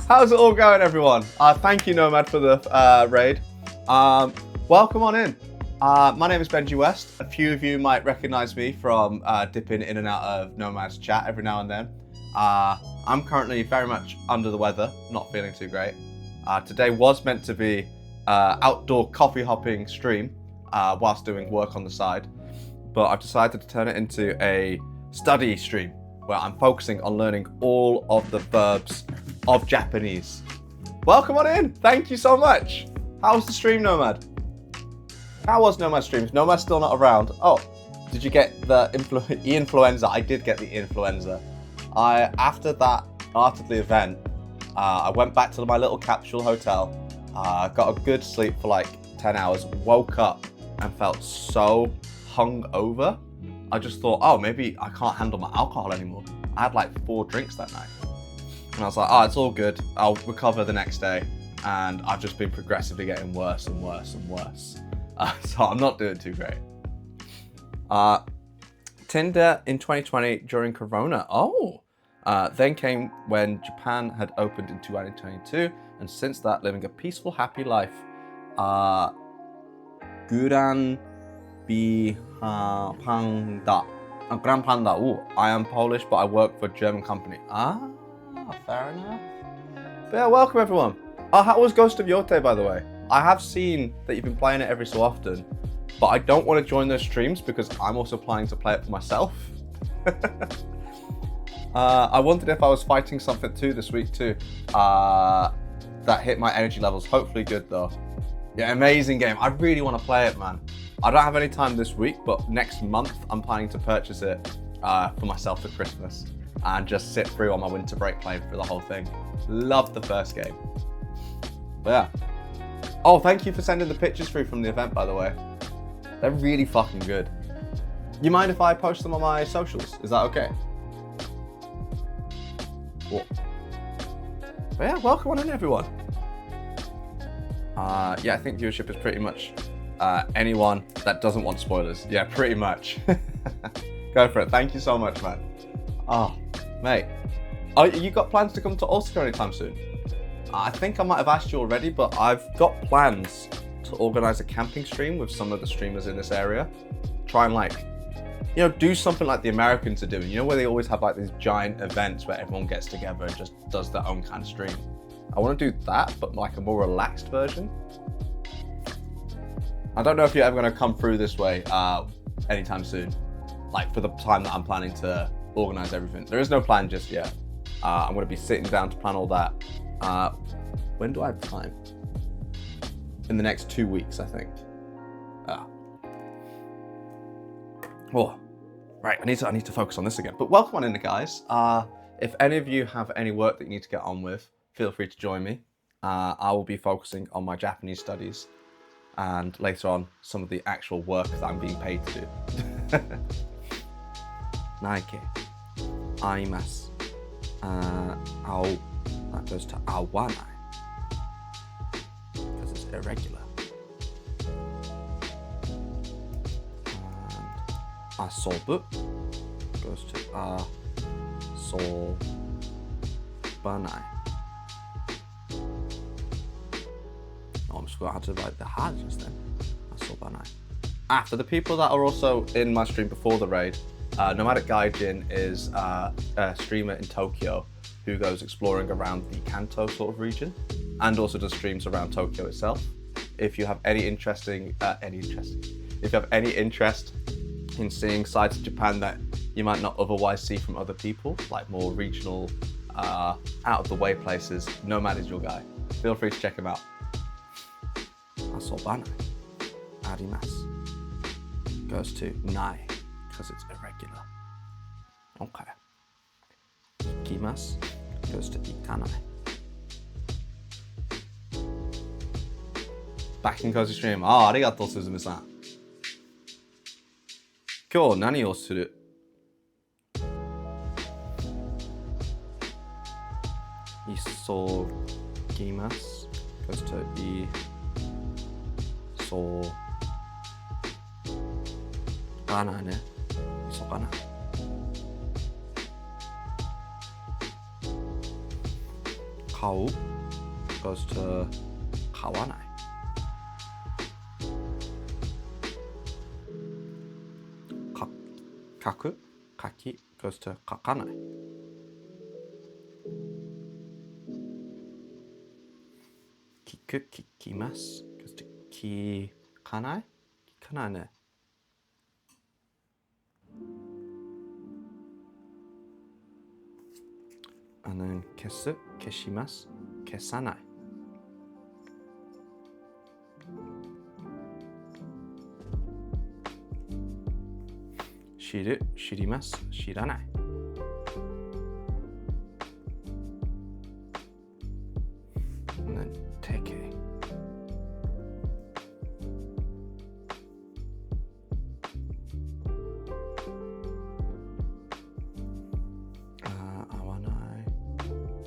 How's it all going, everyone? Thank you, Nomad, for the raid. Welcome on in. My name is Benjy West. A few of you might recognize me from dipping in and out of Nomad's chat every now and then. I'm currently very much under the weather, not feeling too great. Today was meant to be outdoor coffee hopping stream whilst doing work on the side, but I've decided to turn it into a study stream where I'm focusing on learning all of the verbs of Japanese. Welcome on in. Thank you so much. How was the stream, Nomad? How was Nomad's stream? Nomad's still not around. Oh, did you get the influenza? I did get the influenza. After the event, I went back to my little capsule hotel, got a good sleep for like 10 hours, woke up and felt so hungover. I just thought, oh, maybe I can't handle my alcohol anymore. I had like 4 drinks that night. And I was like, oh, it's all good. I'll recover the next day. And I've just been progressively getting worse and worse and worse. So I'm not doing too great. Tinder in 2020 during Corona. Then came when Japan had opened in 2022, and since that, living a peaceful, happy life. Guran Bihapanda A Grand Panda. Ooh, I am Polish, but I work for a German company. Ah, fair enough. But yeah, welcome everyone. How was Ghost of Yote, by the way? I have seen that you've been playing it every so often, but I don't want to join those streams because I'm also planning to play it for myself. I wondered if I was fighting something too this week too. That hit my energy levels. Hopefully good though. Yeah, amazing game. I really want to play it, man. I don't have any time this week, but next month I'm planning to purchase it for myself for Christmas and just sit through on my winter break playing through the whole thing. Loved the first game. But yeah. Oh, thank you for sending the pictures through from the event, by the way. They're really fucking good. You mind if I post them on my socials? Is that okay? Cool. But yeah, welcome on in, everyone. Yeah, I think viewership is pretty much anyone that doesn't want spoilers. Yeah, pretty much. Go for it. Thank you so much, man. Oh, mate. Oh, you got plans to come to Osaka anytime soon? I think I might have asked you already, but I've got plans to organize a camping stream with some of the streamers in this area. Try and do something like the Americans are doing. You know, where they always have like these giant events where everyone gets together and just does their own kind of stream. I want to do that, but like a more relaxed version. I don't know if you're ever going to come through this way anytime soon. Like for the time that I'm planning to organize everything. There is no plan just yet. I'm going to be sitting down to plan all that. When do I have time? In the next 2 weeks, I think. Oh, right. I need to focus on this again. But welcome on in, guys. If any of you have any work that you need to get on with, feel free to join me. I will be focusing on my Japanese studies and later on some of the actual work that I'm being paid to do. Naike, aimasu. That goes to awanai because it's irregular. And asobu goes to asobanai. Oh, I'm just going to have to write the ha just then. Asobanai. For the people that are also in my stream before the raid, Nomadic Gaijin is a streamer in Tokyo who goes exploring around the Kanto sort of region and also does streams around Tokyo itself. If you have any interest in seeing sides of Japan that you might not otherwise see from other people, like more regional, out of the way places, Nomad is your guy. Feel free to check him out. Asobanai arimasu goes to nai because it's irregular. Okay. Ikimasu goes to ikanai. Back in Cozy Stream. Arigatou, Suzume-san. 今日何をする? Isogimasu goes to isoganai ね。isoganai. Kau goes to kawanai. Kaku, kaki goes to kakanai. Kiku, kikimasu goes to kikanai. Kikanai ね。And then 消す、消します、消さない。知る、知ります、知らない。And then 定型。合わない。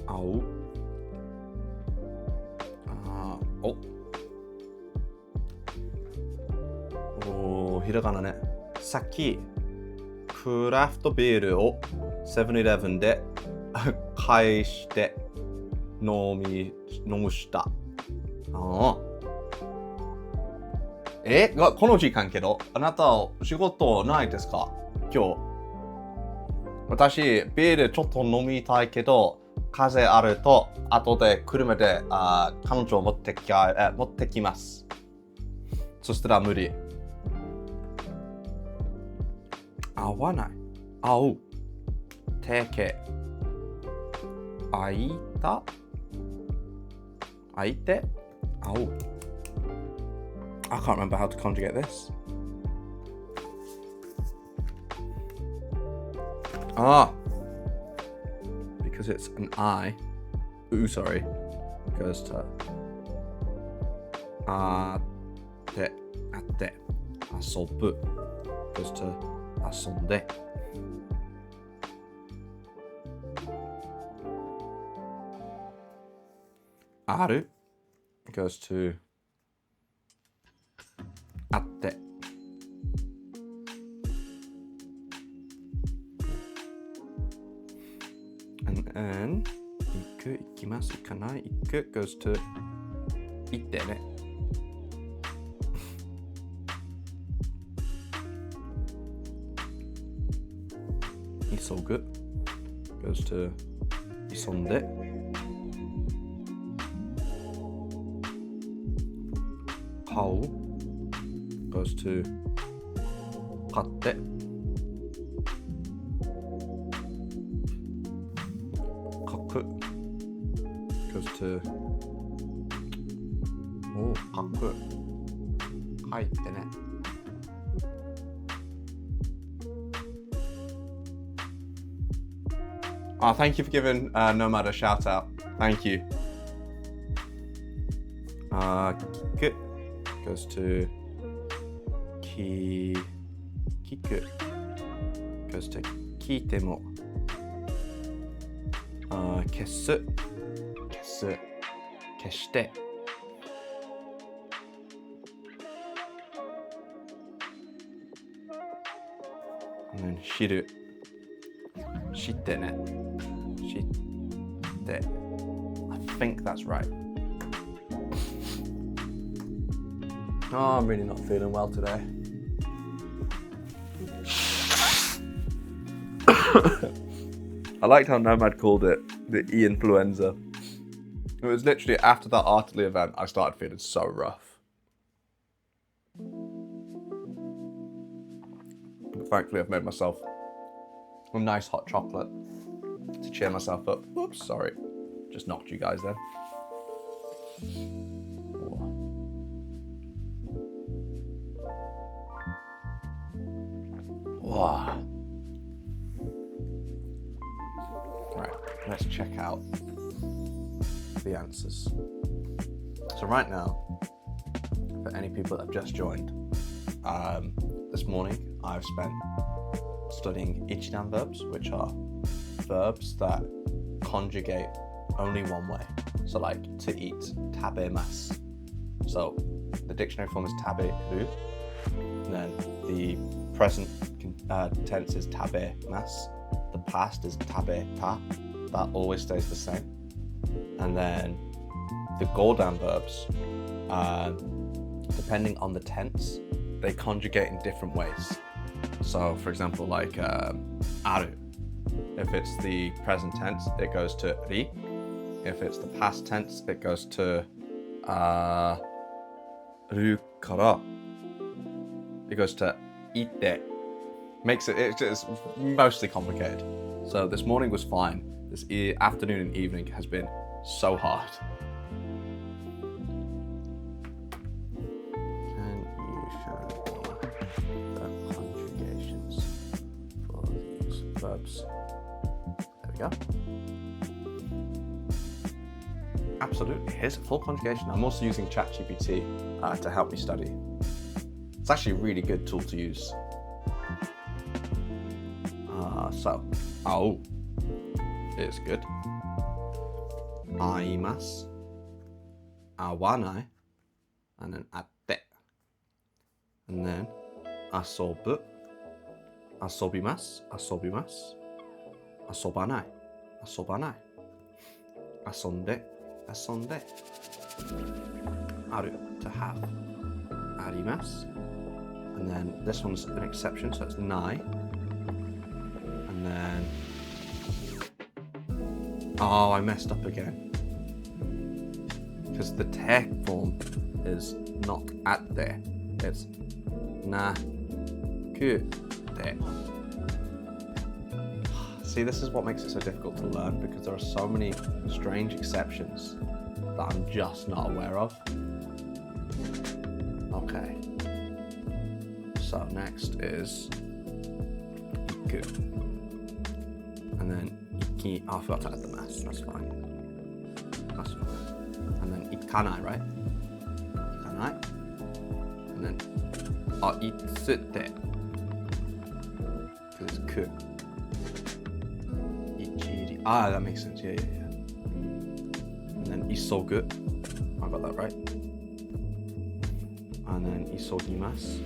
青。お。ひらがなね。さっきクラフトビールをセブンイレブンで買いして飲むした。この時間けど、あなた仕事ないですか？今日。私、ビールちょっと飲みたいけど、風あると、後で車で彼女を持ってきます。そしたら無理。合わない。合う。提携。相手合う。I can't remember how to conjugate this. Because it's an I. Sorry. Goes to ate. Asobu. Goes to asonde. Aru goes to atte. And then iku, ikimasu, ikanai, iku goes to itte ne. Isogu goes to isonde. Kau goes to katte. Kaku goes to kaku. Kaite ne. Oh, thank you for giving Nomad a shout out. Thank you. Kiku goes to kiku goes to kiitemo. Kessu keshite. And then shiru shite ne. Shite. I think that's right. Oh, I'm really not feeling well today. I liked how Nomad called it the E-influenza. It was literally after that Artley event I started feeling so rough. But thankfully I've made myself a nice hot chocolate to cheer myself up. Oops, sorry. Just knocked you guys then. Wow. Right, let's check out the answers. So right now, for any people that have just joined, this morning I've spent studying ichidan verbs, which are verbs that conjugate only one way. So like to eat, tabemasu. So the dictionary form is taberu, and then the present tense is tabemasu. The past is tabeta. That always stays the same. And then the Godan verbs, depending on the tense, they conjugate in different ways. So for example, like aru. If it's the present tense, it goes to ri. If it's the past tense, it goes to ru kara. It goes to ite. Makes it's mostly complicated. So this morning was fine. This afternoon and evening has been so hard. Can you show me the conjugations for these verbs? There we go. Absolutely. Here's a full conjugation. I'm also using ChatGPT to help me study. It's actually a really good tool to use. So, ao is good. Aimasu, awanai, and then atte. And then asobu, asobimasu, asobimasu, asobanai, asobanai, asonde, asonde. Aru, to have. Arimasu. And then this one's an exception, so it's nai. And then Oh, I messed up again. Because the te form is not at there. It's na ku te. See, this is what makes it so difficult to learn, because there are so many strange exceptions that I'm just not aware of. Okay. So next is iku. And then iki. Oh, I forgot to add the mass. That's fine. That's fine. And then ikanai, right? Ikanai. And then itsute. Because it's ku. Ichiri. Ah, that makes sense. Yeah. And then isogu. I got that right. And then isogimasu.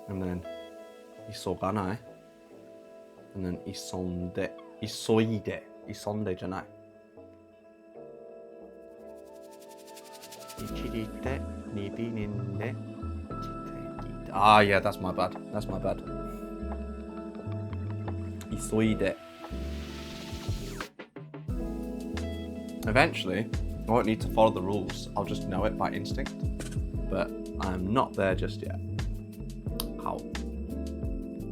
And then isoganai. And then isonde. Isoide. Isonde janai. Ichirite, nibininde, ichite. Ah, yeah, that's my bad. Isoide. Eventually, I won't need to follow the rules. I'll just know it by instinct. But I'm not there just yet. How?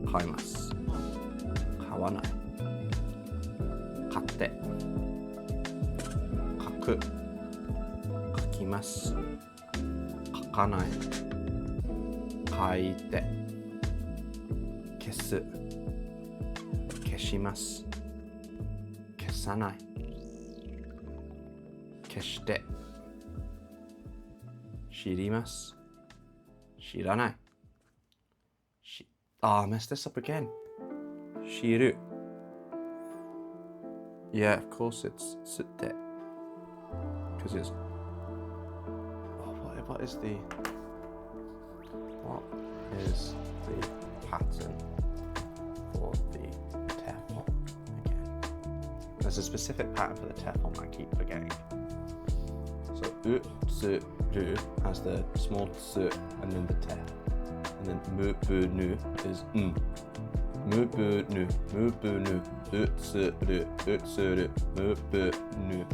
Kaimasu. Kawanai. Katte. Kaku. Kakimasu. Kakanai. Kaite. Kesu. Keshimasu. Kesanai. Keshite. Shirimasu. Shiranai. I messed this up again. Shiru. Yeah, of course it's sutte. Because it's... What is the pattern for the teflon again? There's a specific pattern for the teflon I keep forgetting. So tsu, ru has the small tsu and then the te. And then mu bu nu is n. Mu bu nu, tsu ru, mu bu nu.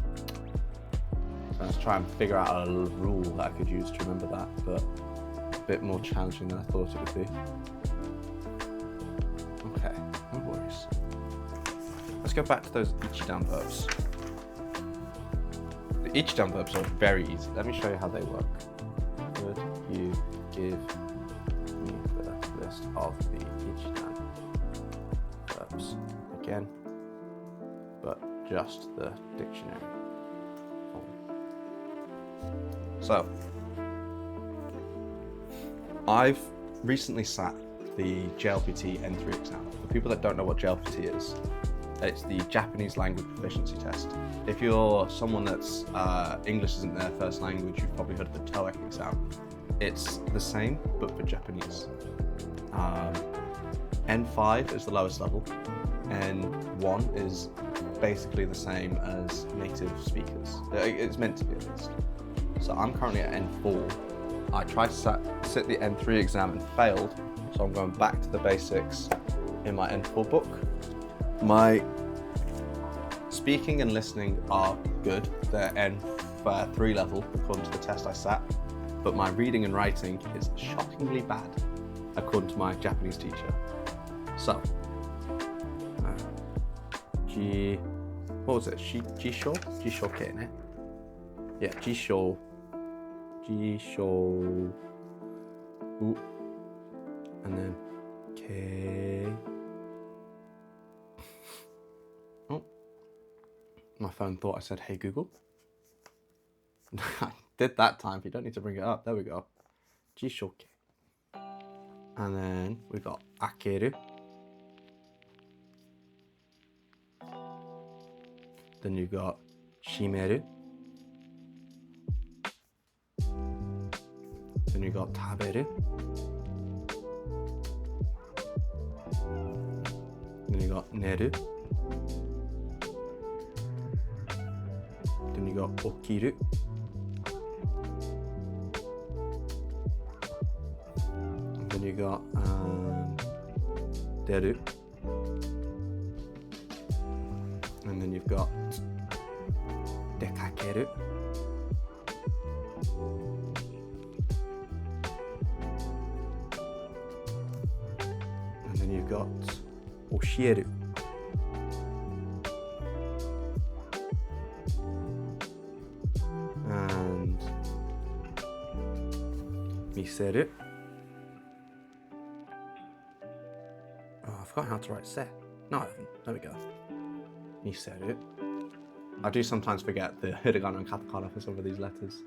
So let's try and figure out a rule that I could use to remember that, but a bit more challenging than I thought it would be. Okay, no worries. Let's go back to those ichidan verbs. The ichidan verbs are very easy. Let me show you how they work. Would you give me the list of the ichidan verbs again, but just the dictionary form. So, I've recently sat the JLPT N3 exam. For people that don't know what JLPT is, it's the Japanese language proficiency test. If you're someone that's English isn't their first language, you've probably heard of the TOEIC exam. It's the same, but for Japanese. N5 is the lowest level. N1 is basically the same as native speakers. It's meant to be at least. So I'm currently at N4. I tried to sit the N3 exam and failed, so I'm going back to the basics in my N4 book. My speaking and listening are good. They're N3 level according to the test I sat, but my reading and writing is shockingly bad according to my Japanese teacher. So, what was it? Jisho? Jisho-ke, ne? Yeah, Jisho. And then K. Oh, my phone thought I said, "Hey Google." I did that time, but you don't need to bring it up. There we go. Jisho-ke. And then we got akeru. Then you got shimeru. Then you got taberu. Then you got neru. Then you got okiru. Then you got deru. And then you've got dekakeru. And then you've got oshieru. And miseru. Oh, I forgot how to write se. No, I haven't. There we go. Miseru. I do sometimes forget the hiragana and katakana for some of these letters.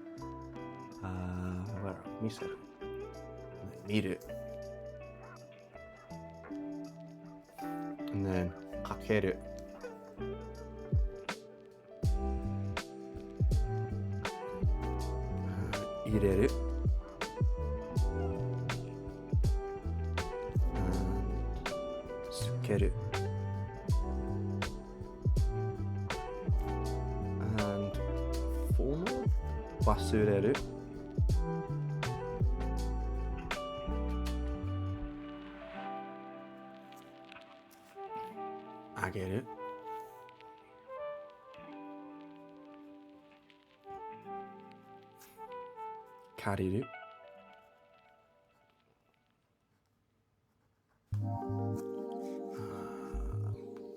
Where are we? Miseru. And then miru. And then kakeru. Ireru. And sukeru. And four more. Wasureru. Ageru. Kariru.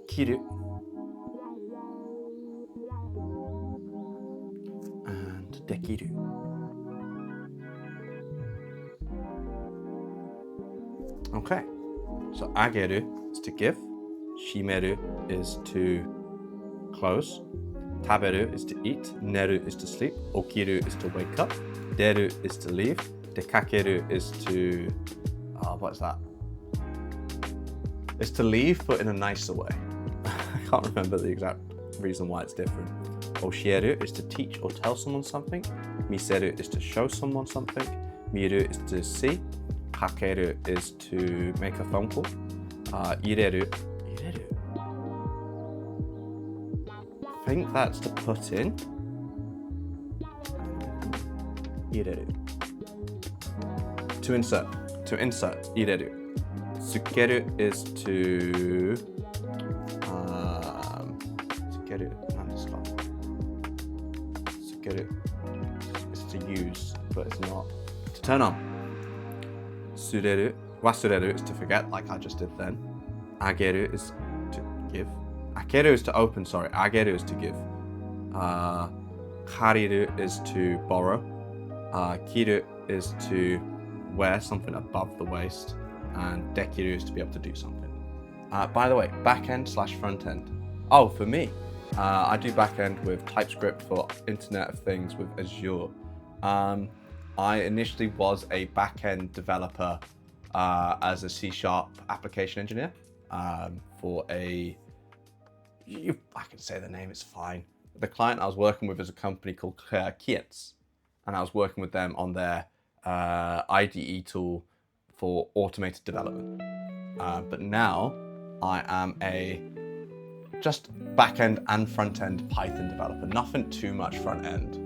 Kiru. And dekiru. Okay, so ageru is to give, shimeru is to close, taberu is to eat, neru is to sleep, okiru is to wake up, deru is to leave, dekakeru is to, what's that? It's to leave, but in a nicer way. I can't remember the exact reason why it's different. Oshieru is to teach or tell someone something, miseru is to show someone something, miru is to see, kakeru is to make a phone call, ireru, I think that's to put in, ireru, to insert, ireru, sukeru is to, sukeru, sukeru is to use, but it's not to turn on. Sureru, wasureru is to forget, like I just did then. Ageru is to give. Akeru is to open, sorry. Ageru is to give. Kariru is to borrow. Kiru is to wear something above the waist. And dekiru is to be able to do something. By the way, back-end / front-end. Oh, for me, I do back-end with TypeScript for Internet of Things with Azure. I initially was a back-end developer as a C# application engineer for I can say the name, it's fine. The client I was working with is a company called Kietz, and I was working with them on their IDE tool for automated development. But now I am a just back-end and front-end Python developer, nothing too much front-end.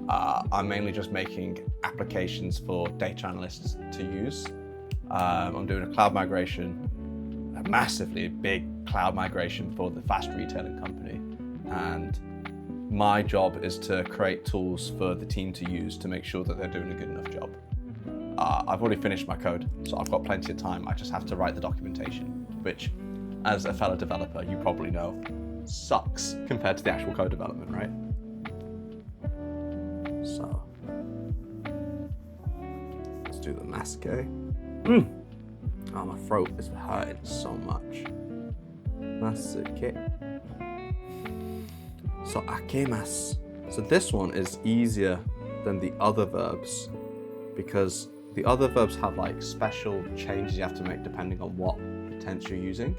I'm mainly just making applications for data analysts to use. I'm doing a cloud migration, a massively big cloud migration for the fast retailing company. And my job is to create tools for the team to use to make sure that they're doing a good enough job. I've already finished my code, so I've got plenty of time. I just have to write the documentation, which, as a fellow developer, you probably know, sucks compared to the actual code development, right? So, let's do the maske. Oh, my throat is hurting so much. Masuke. So, akemasu. So this one is easier than the other verbs because the other verbs have like special changes you have to make depending on what tense you're using.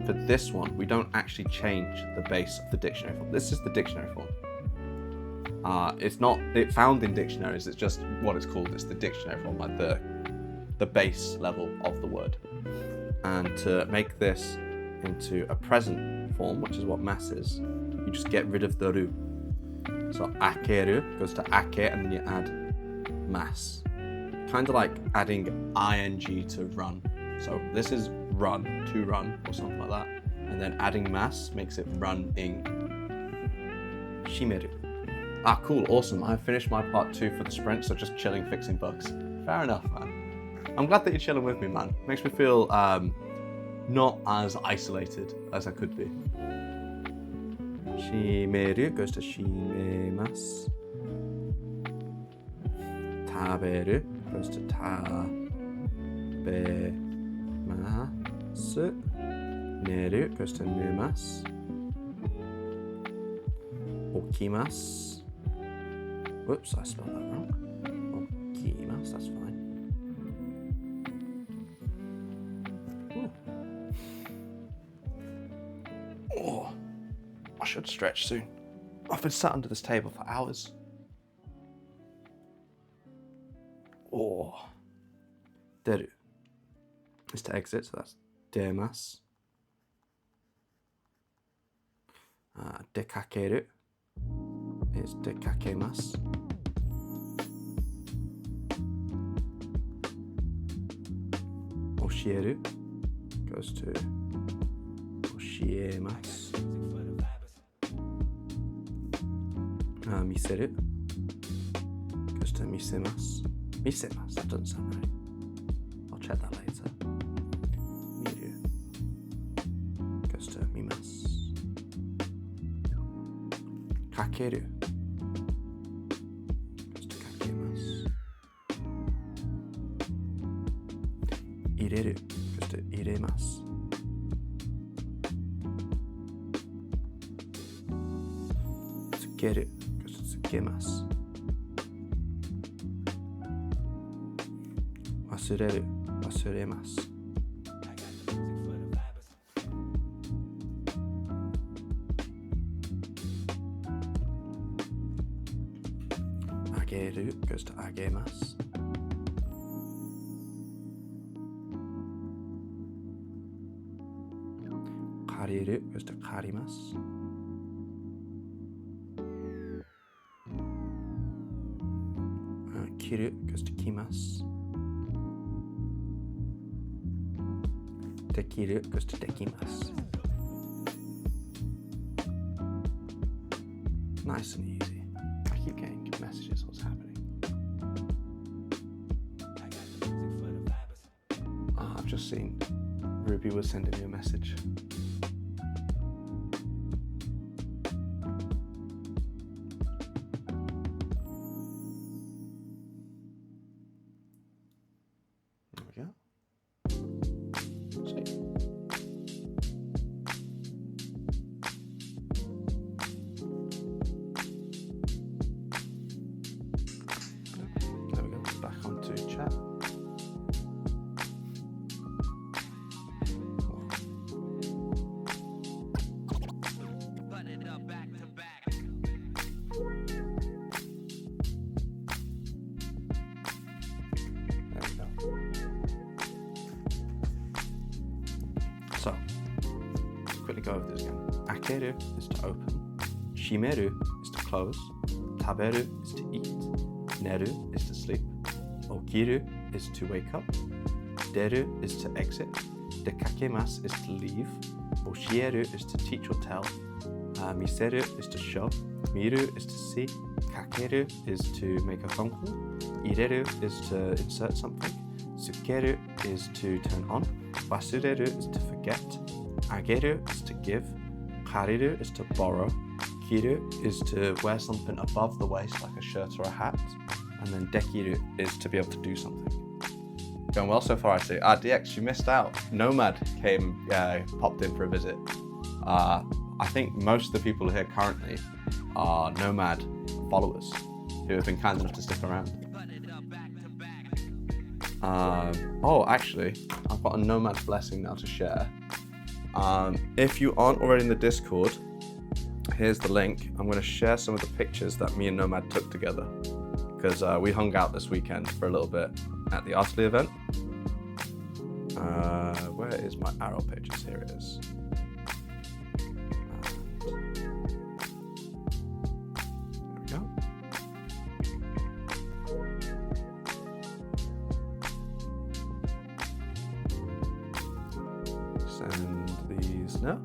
For this one, we don't actually change the base of the dictionary form. This is the dictionary form. It's not found in dictionaries, it's just what it's called. It's the dictionary form, like the base level of the word. And to make this into a present form, which is what mas is, you just get rid of the ru. So akeru goes to ake and then you add mas. Kind of like adding ing to run. So this is run, to run, or something like that. and then adding mas makes it running. Shimeru. Ah, cool, awesome. I finished my part 2 for the sprint, so just chilling, fixing bugs. Fair enough, man. I'm glad that you're chilling with me, man. Makes me feel not as isolated as I could be. Shimeru goes to shimemasu. Taberu goes to tabemasu. Neru goes to nemasu. Okimasu. Whoops, I spelled that wrong. Okimasu, that's fine. Ooh. Oh, I should stretch soon. I've been sat under this table for hours. Oh. Deru is to exit, so that's demasu. Dekakeru is dekakemasu. Oshieru goes to oshiemasu. Miseru goes to misemasu. Misemasu, that doesn't sound right. I'll check that later. Miru goes to mimasu. Kakeru goes to kakemasu. Ireru goes to iremasu. Tsukeru goes to tsukemasu. Wasureru, wasuremasu. Ageru goes to agemasu. Kariru goes to karimasu. Kiru goes to kimasu. Dekiru goes to dekimasu. Nice and easy. I keep getting messages, what's happening? Oh, I've just seen Ruby was sending me a message. There we go. Sweet. There we go, back onto chat. There we go. So, let's quickly go over this again. Akeru is to open. Shimeru is to close. Taberu is to eat. Neru is to sleep. Okiru is to wake up. Deru is to exit. Dekakemasu is to leave. Oshieru is to teach or tell. Miseru is to show. Miru is to see. Kakeru is to make a phone call. Ireru is to insert something. Tsukeru is to turn on. Wasureru is to forget. Ageru is to give. Kariru is to borrow. Kiru is to wear something above the waist like a shirt or a hat. And then dekiru is to be able to do something. Going well so far, I see. DX, you missed out. Nomad popped in for a visit. I think most of the people here currently are Nomad followers who have been kind enough to stick around. Oh, actually, I've got a Nomad blessing now to share. If you aren't already in the Discord, here's the link. I'm going to share some of the pictures that me and Nomad took together because we hung out this weekend for a little bit at the Artley event. Where is my arrow pages? Here it is. There we go. Send these now.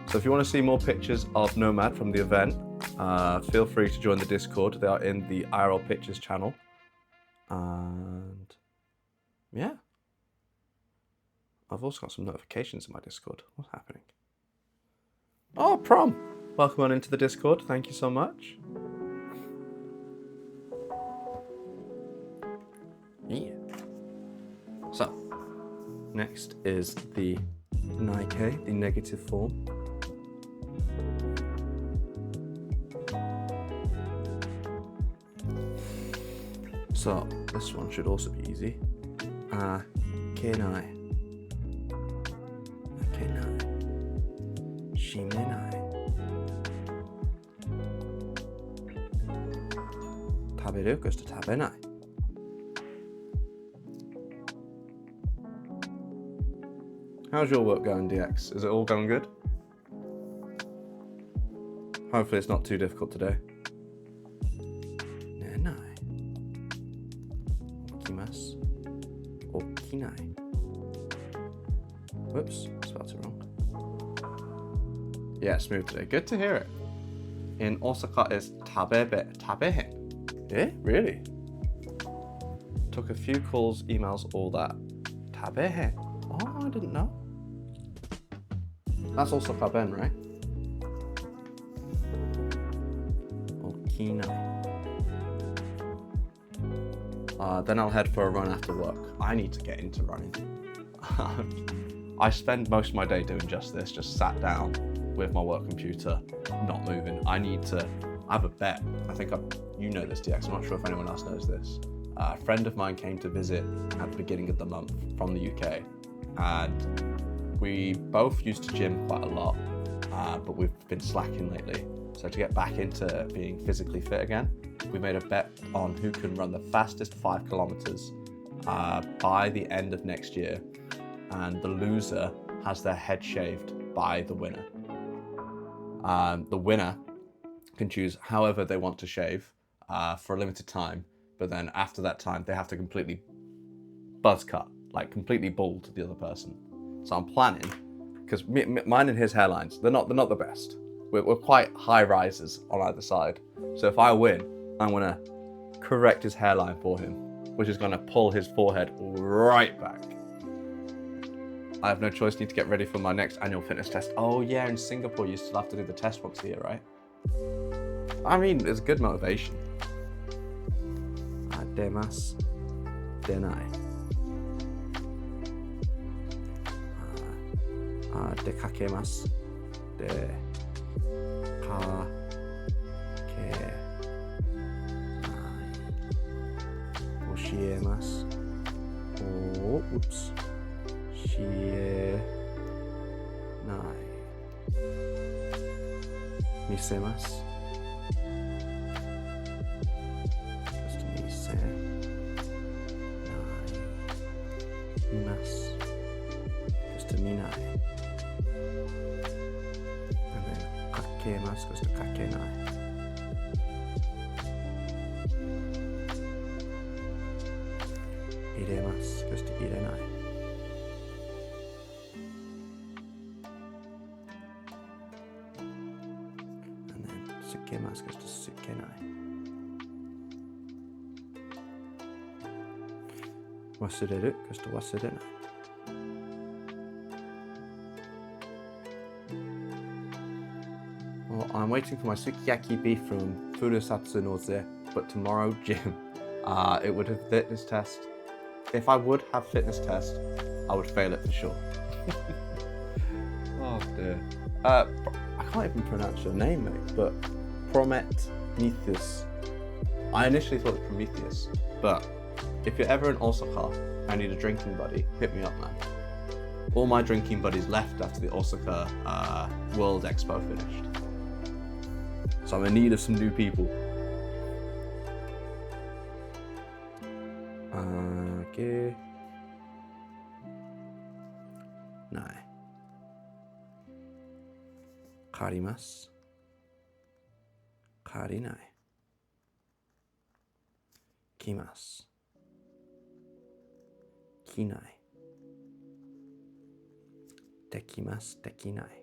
So if you want to see more pictures of Nomad from the event, feel free to join the Discord. They are in the IRL Pictures channel. And yeah. I've also got some notifications in my Discord. What's happening? Oh, Prom! Welcome on into the Discord. Thank you so much. Yeah. So, next is the Nike, the negative form. So, this one should also be easy. Kenai. Kenai. Shimenai. Taberu goes to tabenai. How's your work going, DX? Is it all going good? Hopefully it's not too difficult today. Nenai. Okimasu. Okinai. Whoops, spelled it wrong. Yeah, smooth today. Good to hear it. In Osaka is tabehen. Yeah, really? Took a few calls, emails, all that. Tabehen. Oh, I didn't know. That's also kaben, right? Okina. Then I'll head for a run after work. I need to get into running. I spend most of my day doing just this, just sat down with my work computer, not moving. I have a bet. I think you know this, DX. I'm not sure if anyone else knows this. A friend of mine came to visit at the beginning of the month from the UK, and we both used to gym quite a lot, but we've been slacking lately. So to get back into being physically fit again, we made a bet on who can run the fastest 5 kilometers by the end of next year, and the loser has their head shaved by the winner. The winner can choose however they want to shave for a limited time, but then after that time they have to completely buzz cut, like completely bald the other person. So I'm planning, because mine and his hairlines, they're not the best. We're quite high risers on either side. So if I win, I'm gonna correct his hairline for him, which is gonna pull his forehead right back. I have no choice, need to get ready for my next annual fitness test. Oh yeah, in Singapore you still have to do the test once a year, right? I mean, it's good motivation. Demas, denai. Dekakemas, de ka ke nai. Oshiemas. Oh, oops. Shie nai. Misemas. Just mise nai. Mimas. Just minai. And then kakemas goes to kakenai. Iremas goes to irenai. And then sukemas goes to sukenai. Wasureru goes to wasurenai. Well, I'm waiting for my sukiyaki beef from Furusatsu Noze, but tomorrow gym. It would have fitness test. If I would have fitness test, I would fail it for sure. Oh dear. I can't even pronounce your name, mate, but Prometheus. I initially thought it was Prometheus, but if you're ever in Osaka and need a drinking buddy, hit me up, man. All my drinking buddies left after the Osaka World Expo finished. So I'm in need of some new people. Okay. Nai. Karimasu. Karinai. Kimasu. Kinai. Dekimasu, dekinai.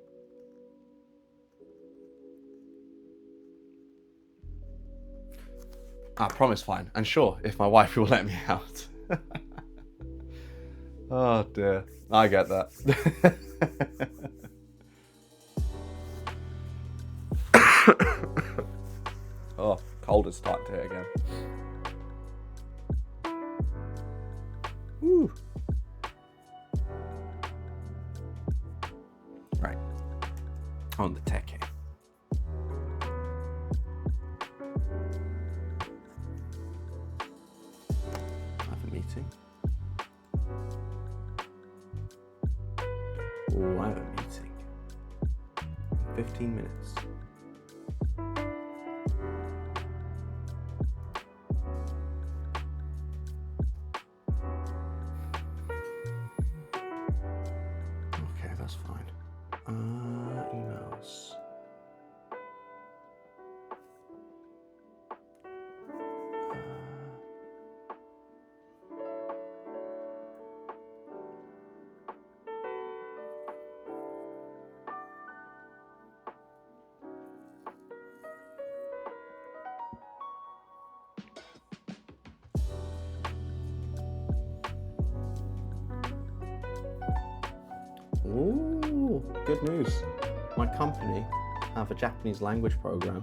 I promise fine. And sure, if my wife will let me out. Oh dear. I get that. Oh, cold is starting to hit again. Woo. Right. On the techie. I have a meeting. Oh, I have a meeting. 15 minutes. Okay, that's fine. Emails. Ooh, good news. My company have a Japanese language program,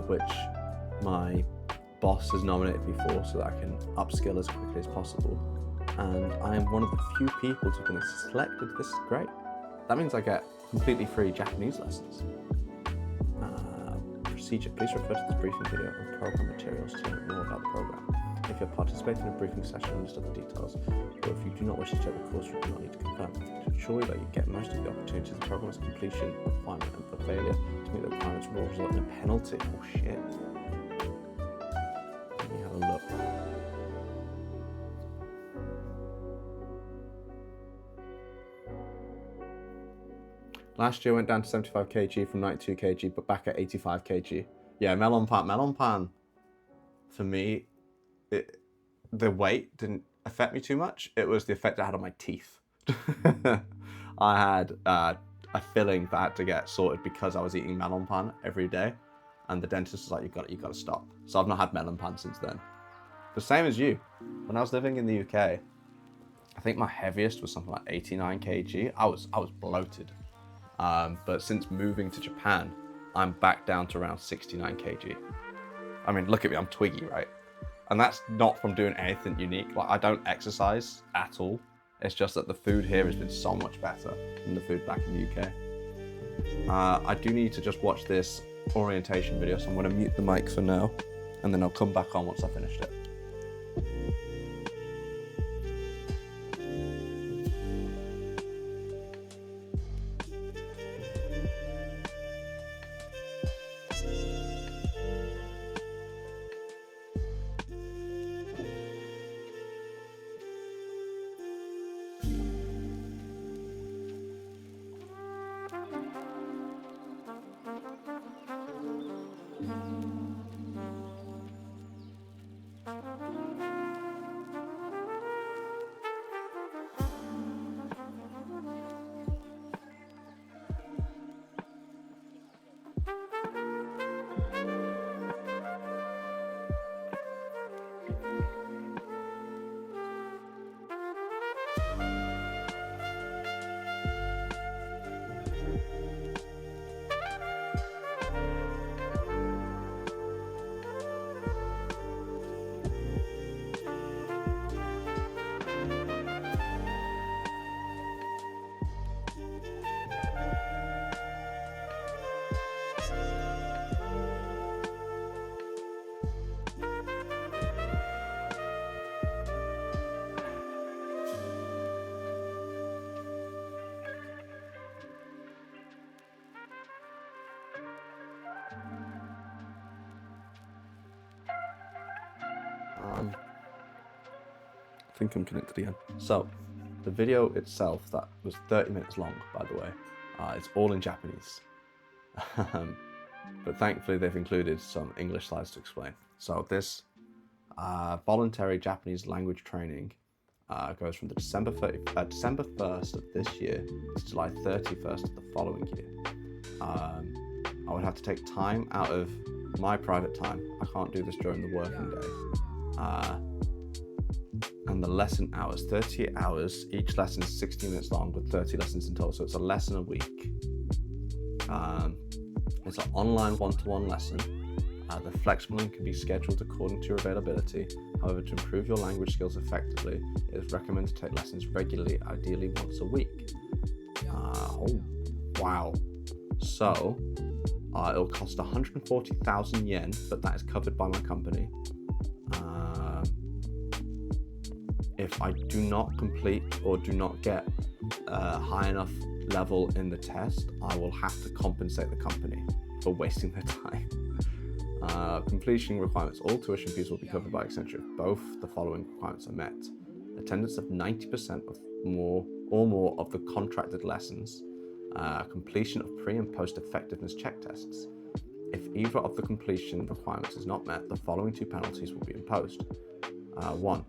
which my boss has nominated me for so that I can upskill as quickly as possible. And I am one of the few people to have been selected. This is great. That means I get completely free Japanese lessons. Procedure. Please refer to this briefing video and program materials to learn more about the program. If you're participating in a briefing session, understand the details, or if you do not wish to take the course, you do not need to confirm. To ensure that you get most of the opportunities, the program's completion requirement, and for failure to meet the requirements will result in a penalty. Oh shit. Let me have a look. Last year I went down to 75 kg from 92 kg, but back at 85 kg. Yeah, melon pan. For me, the weight didn't affect me too much. It was the effect it had on my teeth. I had a filling that had to get sorted because I was eating melon pan every day, and the dentist was like, you got to stop. So I've not had melon pan since then. The same as you. When I was living in the UK, I think my heaviest was something like 89 kg. I was bloated. But since moving to Japan, I'm back down to around 69 kg. I mean, look at me, I'm twiggy, right? And that's not from doing anything unique. Like, I don't exercise at all. It's just that the food here has been so much better than the food back in the UK. I do need to just watch this orientation video, so I'm going to mute the mic for now, and then I'll come back on once I finished it. I think I'm connected again. So, the video itself, that was 30 minutes long, by the way. It's all in Japanese. But thankfully they've included some English slides to explain. So this voluntary Japanese language training goes from the December 1st of this year to July 31st of the following year. I would have to take time out of my private time. I can't do this during the working day. And the lesson hours, 38 hours, each lesson is 60 minutes long with 30 lessons in total, so it's a lesson a week. It's an online one-to-one lesson. The flexible and can be scheduled according to your availability. However, to improve your language skills effectively, it is recommended to take lessons regularly, ideally once a week. Oh, wow. So, it'll cost 140,000 yen, but that is covered by my company. If I do not complete or do not get a high enough level in the test, I will have to compensate the company for wasting their time. Completion requirements. All tuition fees will be covered by Accenture if both the following requirements are met. Attendance of 90% of more of the contracted lessons. Completion of pre and post effectiveness check tests. If either of the completion requirements is not met, the following two penalties will be imposed. 1.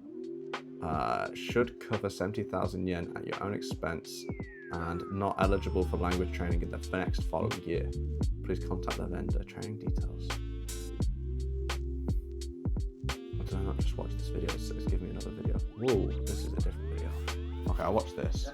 Should cover 70,000 yen at your own expense and not eligible for language training in the next following year. Please contact the vendor. Training details. Or did I not just watch this video? It's giving me another video. Whoa, this is a different video. Okay, I'll watch this.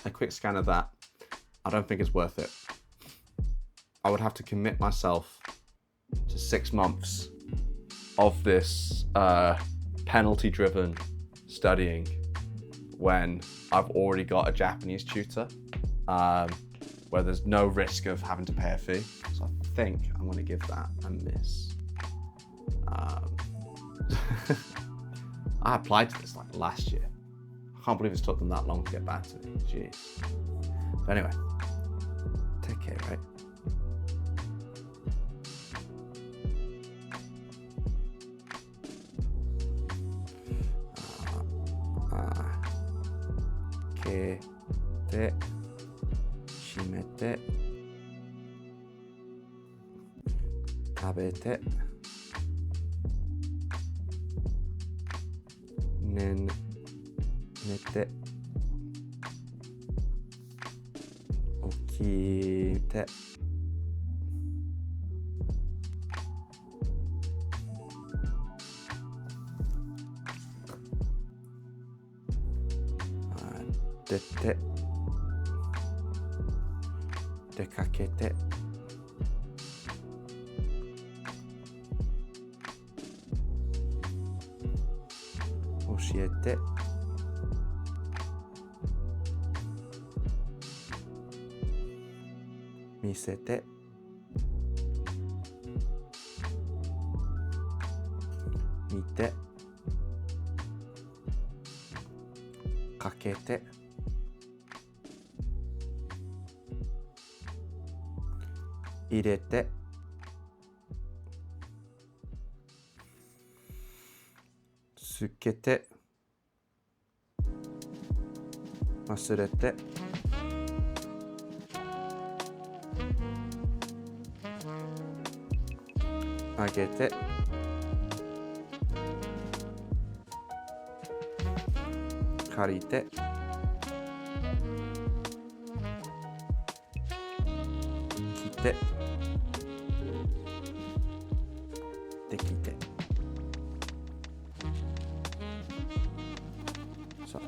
A quick scan of that. I don't think it's worth it. I would have to commit myself to 6 months of this penalty-driven studying when I've already got a Japanese tutor, where there's no risk of having to pay a fee. So I think I'm going to give that a miss. I applied to this like last year. I can't believe it's took them that long to get back to me. Jeez. But anyway, take care, right? Kete, shimete, tabete, nete, okite, dete, dekakete, oshiete, misete, mite, kakete, irete, tsukete, wasurete, agete, karite, kite, dekite. So,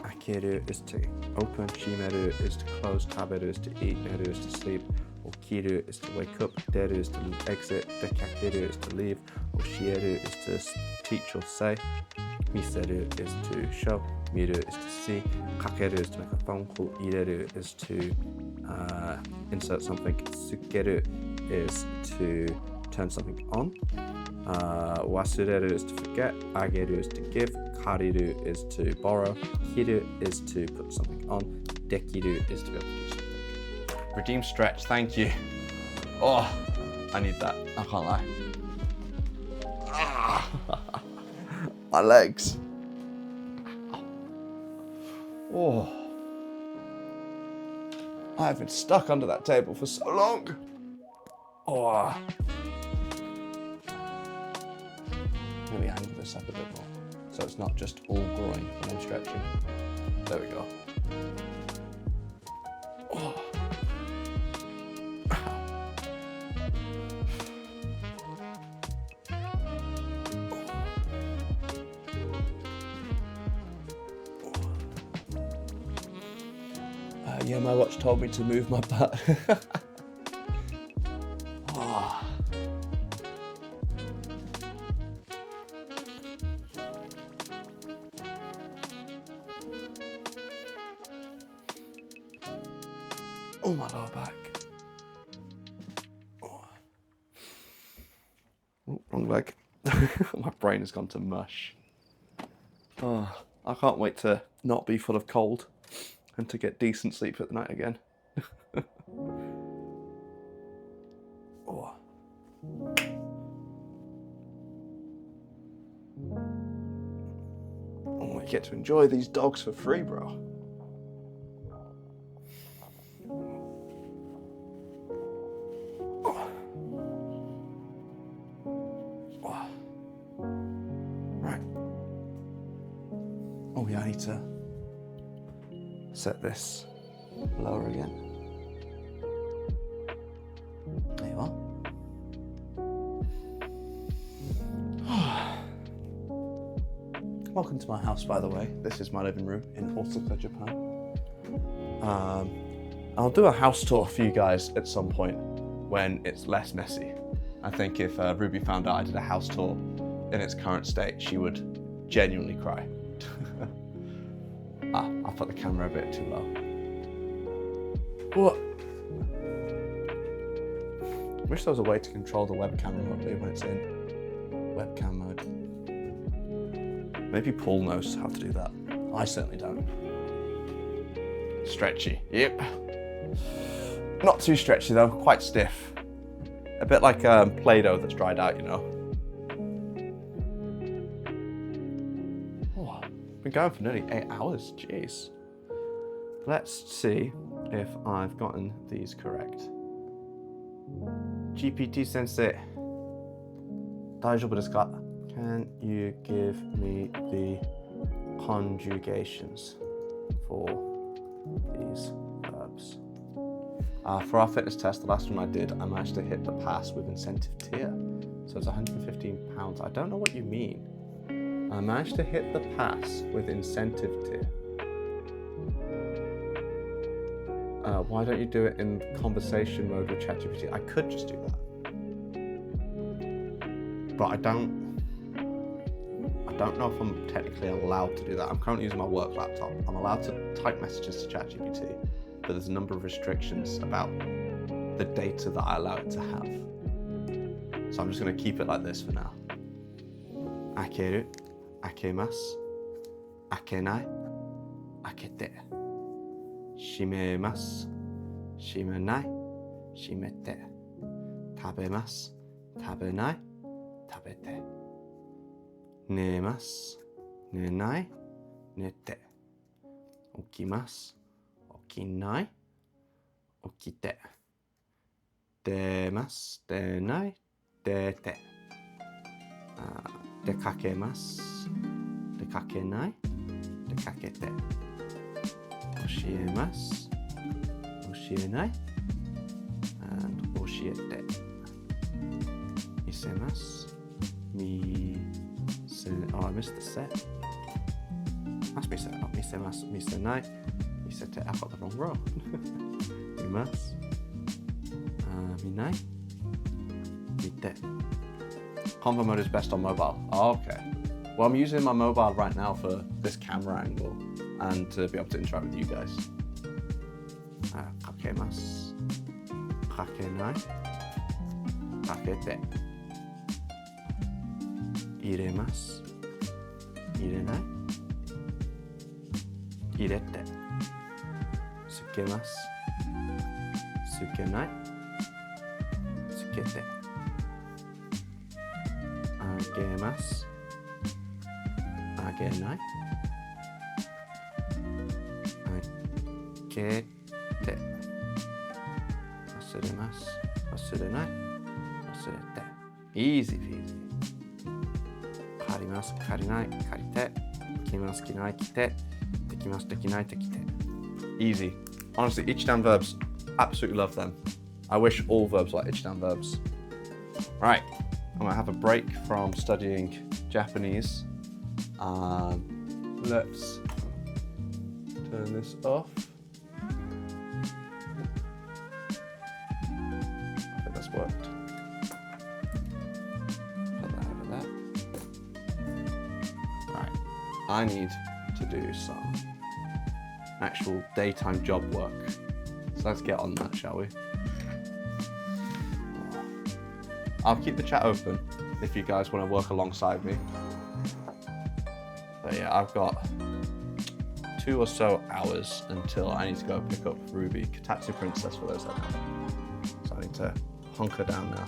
akeru is to open, shimeru is to close, taberu is to eat, neru is to sleep, okiru is to wake up, deru is to exit, dekakeru is to leave, oshieru is to teach or say, miseru is to show, miru is to see, kakeru is to make a phone call, ireru is to insert something, sukeru is to turn something on, wasureru is to forget, ageru is to give, kariru is to borrow, kiru is to put something on, dekiru is to be able to do something. Redeem stretch, thank you. Oh, I need that, I can't lie. my legs. Oh. I've been stuck under that table for so long. Oh. Maybe angle this up a bit more so it's not just all groin when I'm stretching. There we go. Oh. Yeah, my watch told me to move my butt. Oh. Oh, my lower back. Oh. Oh, wrong leg. My brain has gone to mush. Oh, I can't wait to not be full of cold and to get decent sleep at the night again. Oh. Oh, you get to enjoy these dogs for free, bro. Oh. Oh. Right. Oh yeah, I need to set this lower again. There you are. Welcome to my house, by the way. This is my living room in Osaka, Japan. I'll do a house tour for you guys at some point when it's less messy. I think if Ruby found out I did a house tour in its current state, she would genuinely cry. I put the camera a bit too low. What? I wish there was a way to control the webcam remotely when it's in webcam mode. Maybe Paul knows how to do that. I certainly don't. Stretchy, yep. Not too stretchy though, quite stiff. A bit like Play-Doh that's dried out, you know. Oh, been going for nearly 8 hours, jeez. Let's see if I've gotten these correct. GPT sensei, daijoubu desu ka? Can you give me the conjugations for these verbs? For our fitness test, the last one I did, I managed to hit the pass with incentive tier. So it's £115. I don't know what you mean. I managed to hit the pass with incentive tier. Why don't you do it in conversation mode with ChatGPT? I could just do that. But I don't know if I'm technically allowed to do that. I'm currently using my work laptop. I'm allowed to type messages to ChatGPT, but there's a number of restrictions about the data that I allow it to have. So I'm just going to keep it like this for now. Akeru, akemasu, akenai, akete. Shimemasu, shimenai, shimete. Tabemasu, tabenai, tabete. Nemasu, nenai, nete. Okimasu, okinai, okite. Demasu, denai, dete. Dekakemasu, dekakenai, dekakete. Oshiemasu, oshienai, and oshiete. Misemasu, oh, I missed the set. Must be set, not misemasu, misenai, misete. I got the wrong row. Mimasu, minai, mite. Convo mode is best on mobile. Oh, okay. Well, I'm using my mobile right now for this camera angle and to be able to interact with you guys. Kakemasu, kakenai, kakete. Iremasu, irenai, irete. Sukemasu, sukenai, sukete. Agemasu, げないあげて忘れます忘れない忘れて Easy peasy 借ります借りない借りて着ます着ない着てできますできないできて Easy. Honestly, ichidan verbs, absolutely love them. I wish all verbs were like ichidan verbs. Right, I'm gonna have a break from studying Japanese. Let's turn this off. I think that's worked. Put that over there. Right, I need to do some actual daytime job work. So let's get on that, shall we? I'll keep the chat open if you guys want to work alongside me. But yeah, I've got 2 or so hours until I need to go pick up Ruby, Kotatsu Princess for those that know. So I need to hunker down now.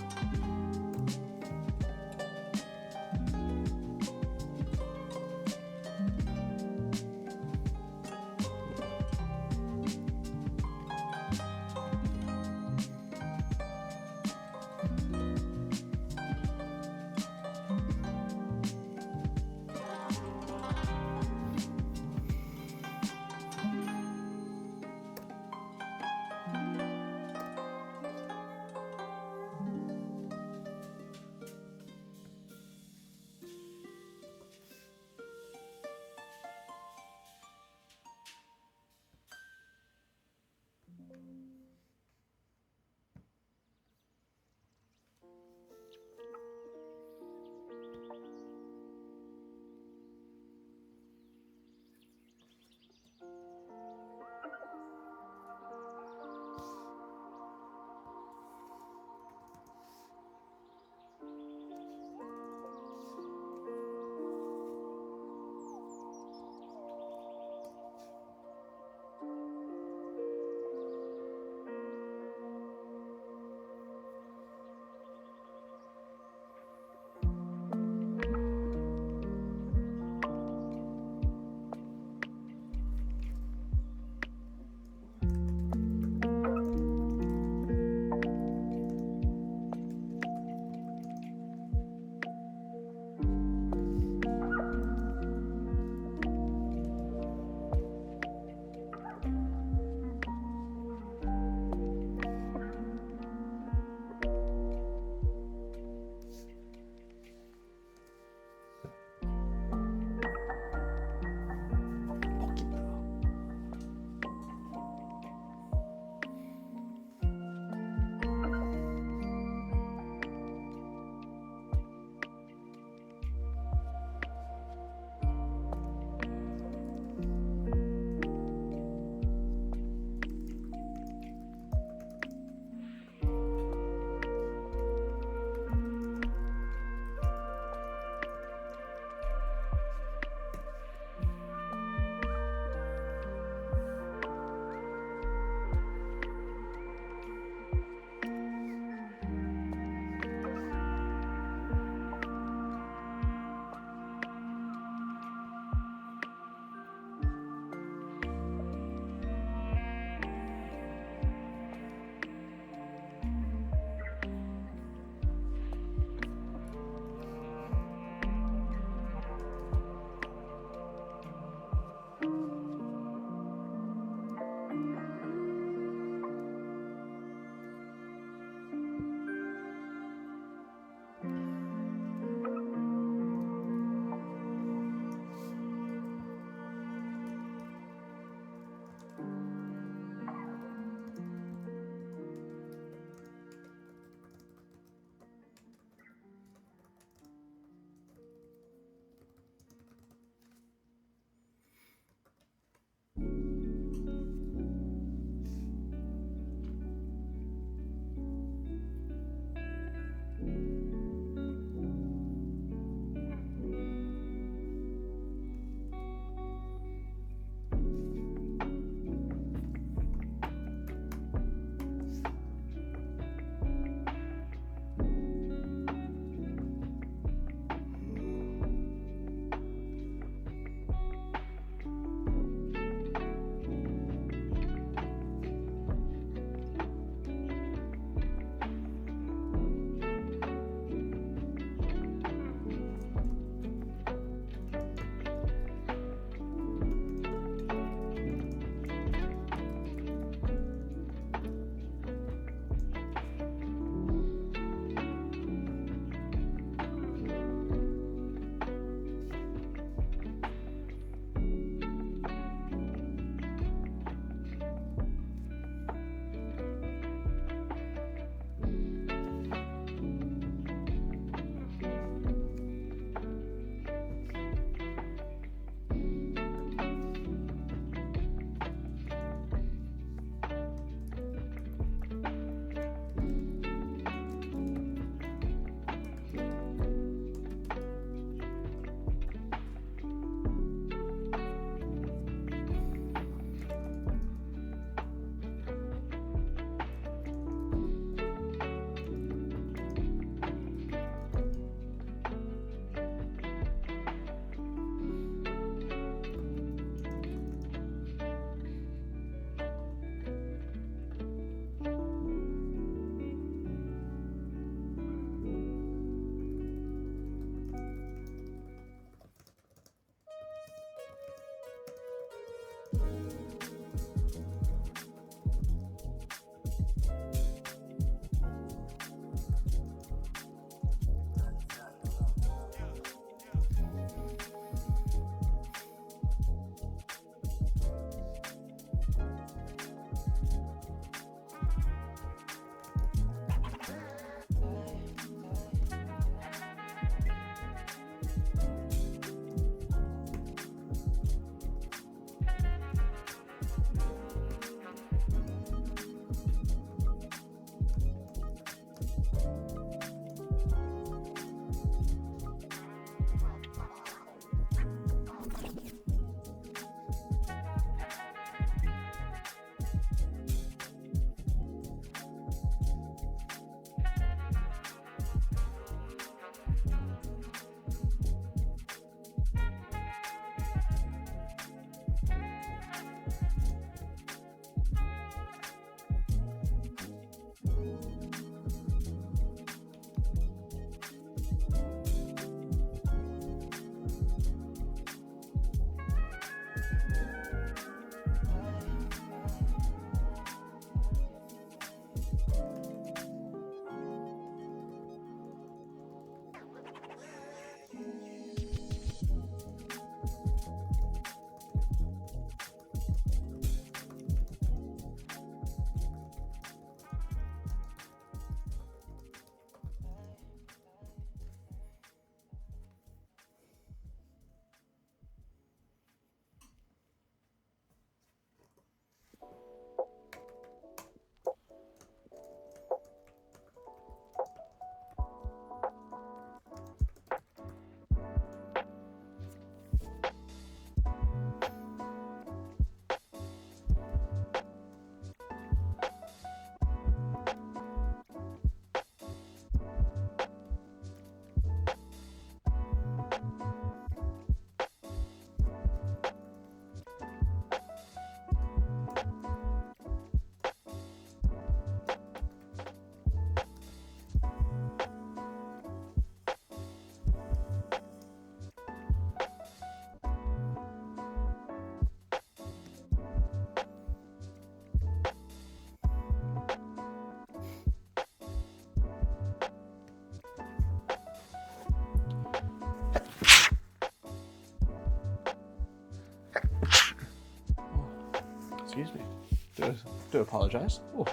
Excuse me. Do apologise. Oh.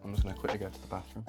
I'm just going to quickly go to the bathroom.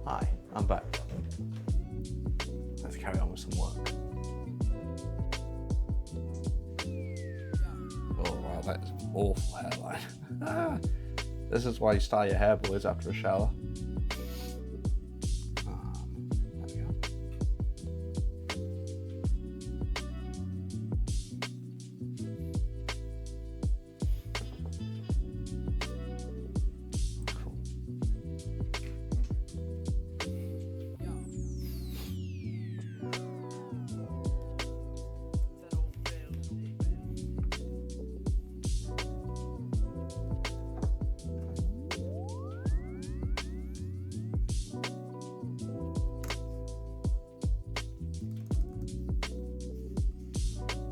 Hi, I'm back. Let's carry on with some work. Oh, wow, God, that is an awful hairline. This is why you style your hair, boys, after a shower. There we go. Cool.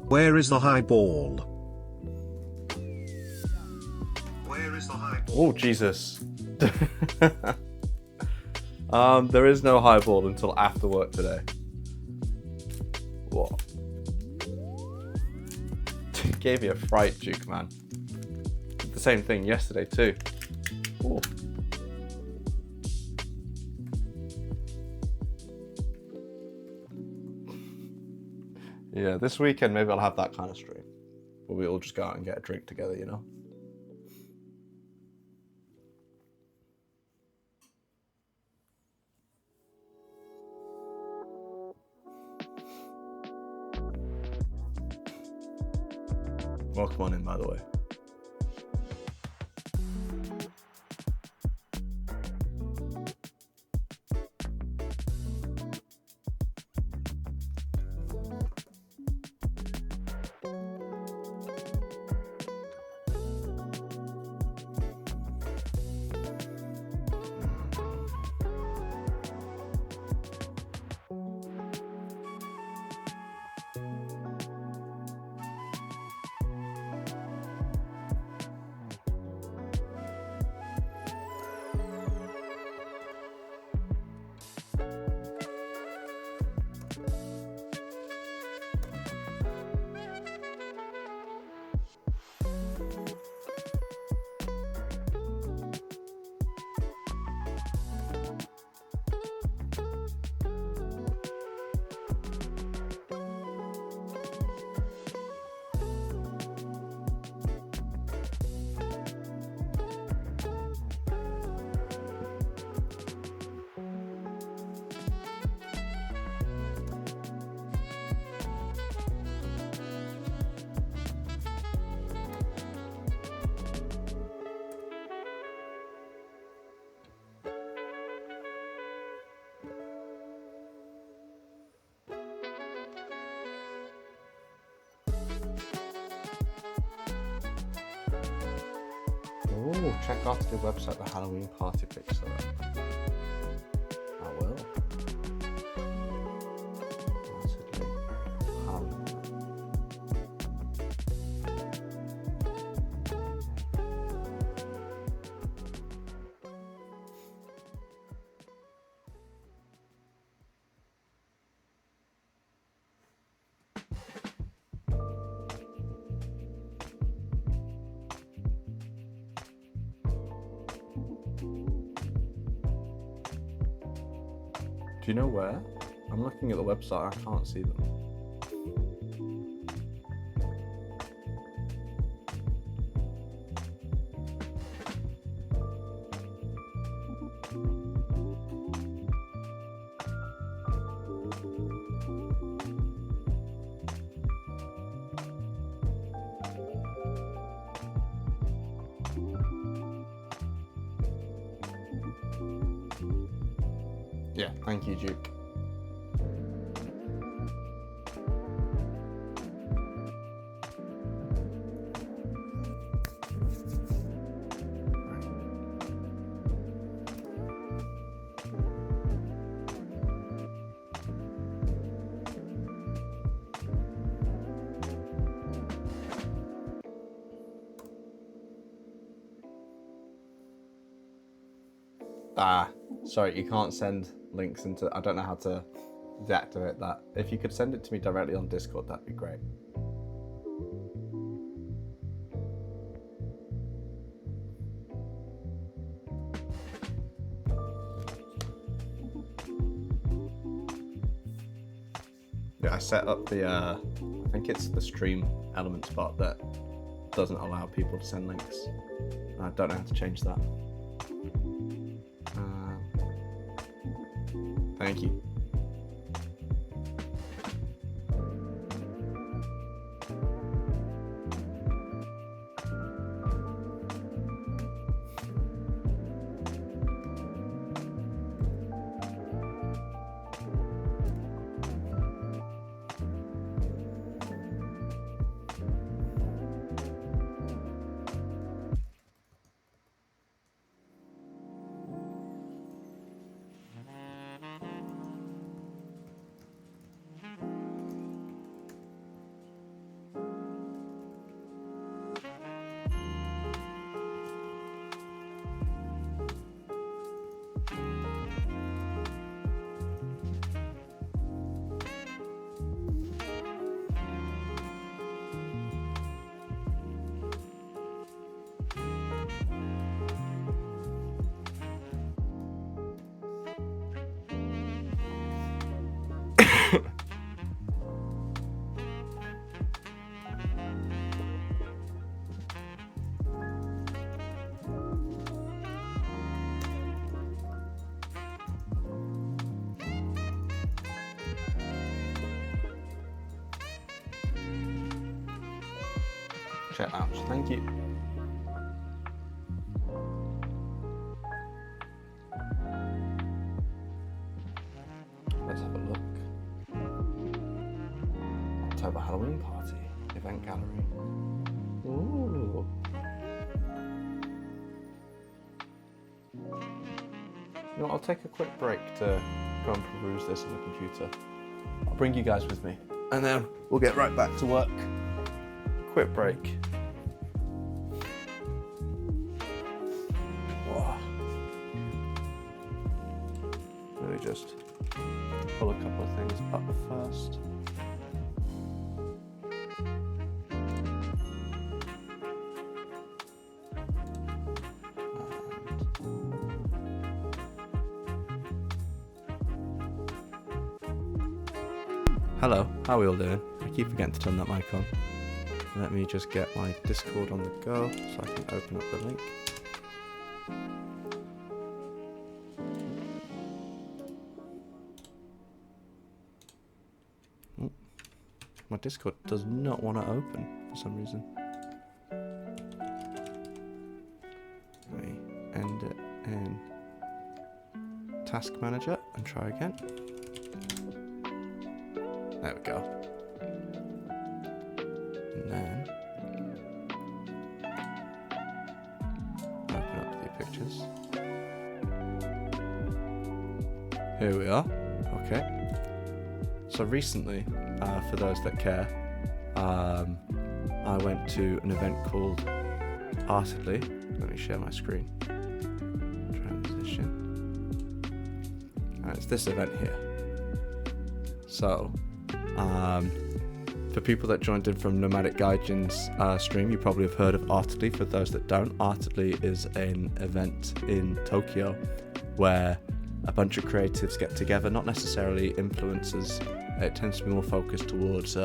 Where is the high ball? Where is the high ball? Oh, Jesus. There is no highball until after work today. What? Gave you a fright, Duke, man. Did the same thing yesterday too. Ooh. Yeah, this weekend maybe I'll have that kind of stream where we all just go out and get a drink together, you know? Welcome on in, by the way. Oh, check out the website, the Halloween party pics are up. I will. Massively. Halloween. Do you know where? I'm looking at the website, I can't see them. Yeah, thank you, Duke. Sorry, you can't send links into, I don't know how to deactivate that. If you could send it to me directly on Discord, that'd be great. Yeah, I set up the, I think it's the stream element spot that doesn't allow people to send links. I don't know how to change that. Thank you. Chat lounge, thank you. Let's have a look. October Halloween party, event gallery. Ooh. You know what, I'll take a quick break to go and peruse this on the computer. I'll bring you guys with me, and then we'll get right back to work. Quick break. Whoa. Let me just pull a couple of things up first. Hello, how are we all doing? I keep forgetting to turn that mic on. Let me just get my Discord on the go so I can open up the link. Oh, my Discord does not want to open for some reason. Let me end it in Task Manager and try again. There we go. And then open up the pictures. Here we are. Okay. So recently, for those that care, I went to an event called Artedly. Let me share my screen. Transition. And it's this event here. So, for people that joined in from Nomadic Gaijin's stream, you probably have heard of Artedly. For those that don't, Artedly is an event in Tokyo where a bunch of creatives get together, not necessarily influencers. It tends to be more focused towards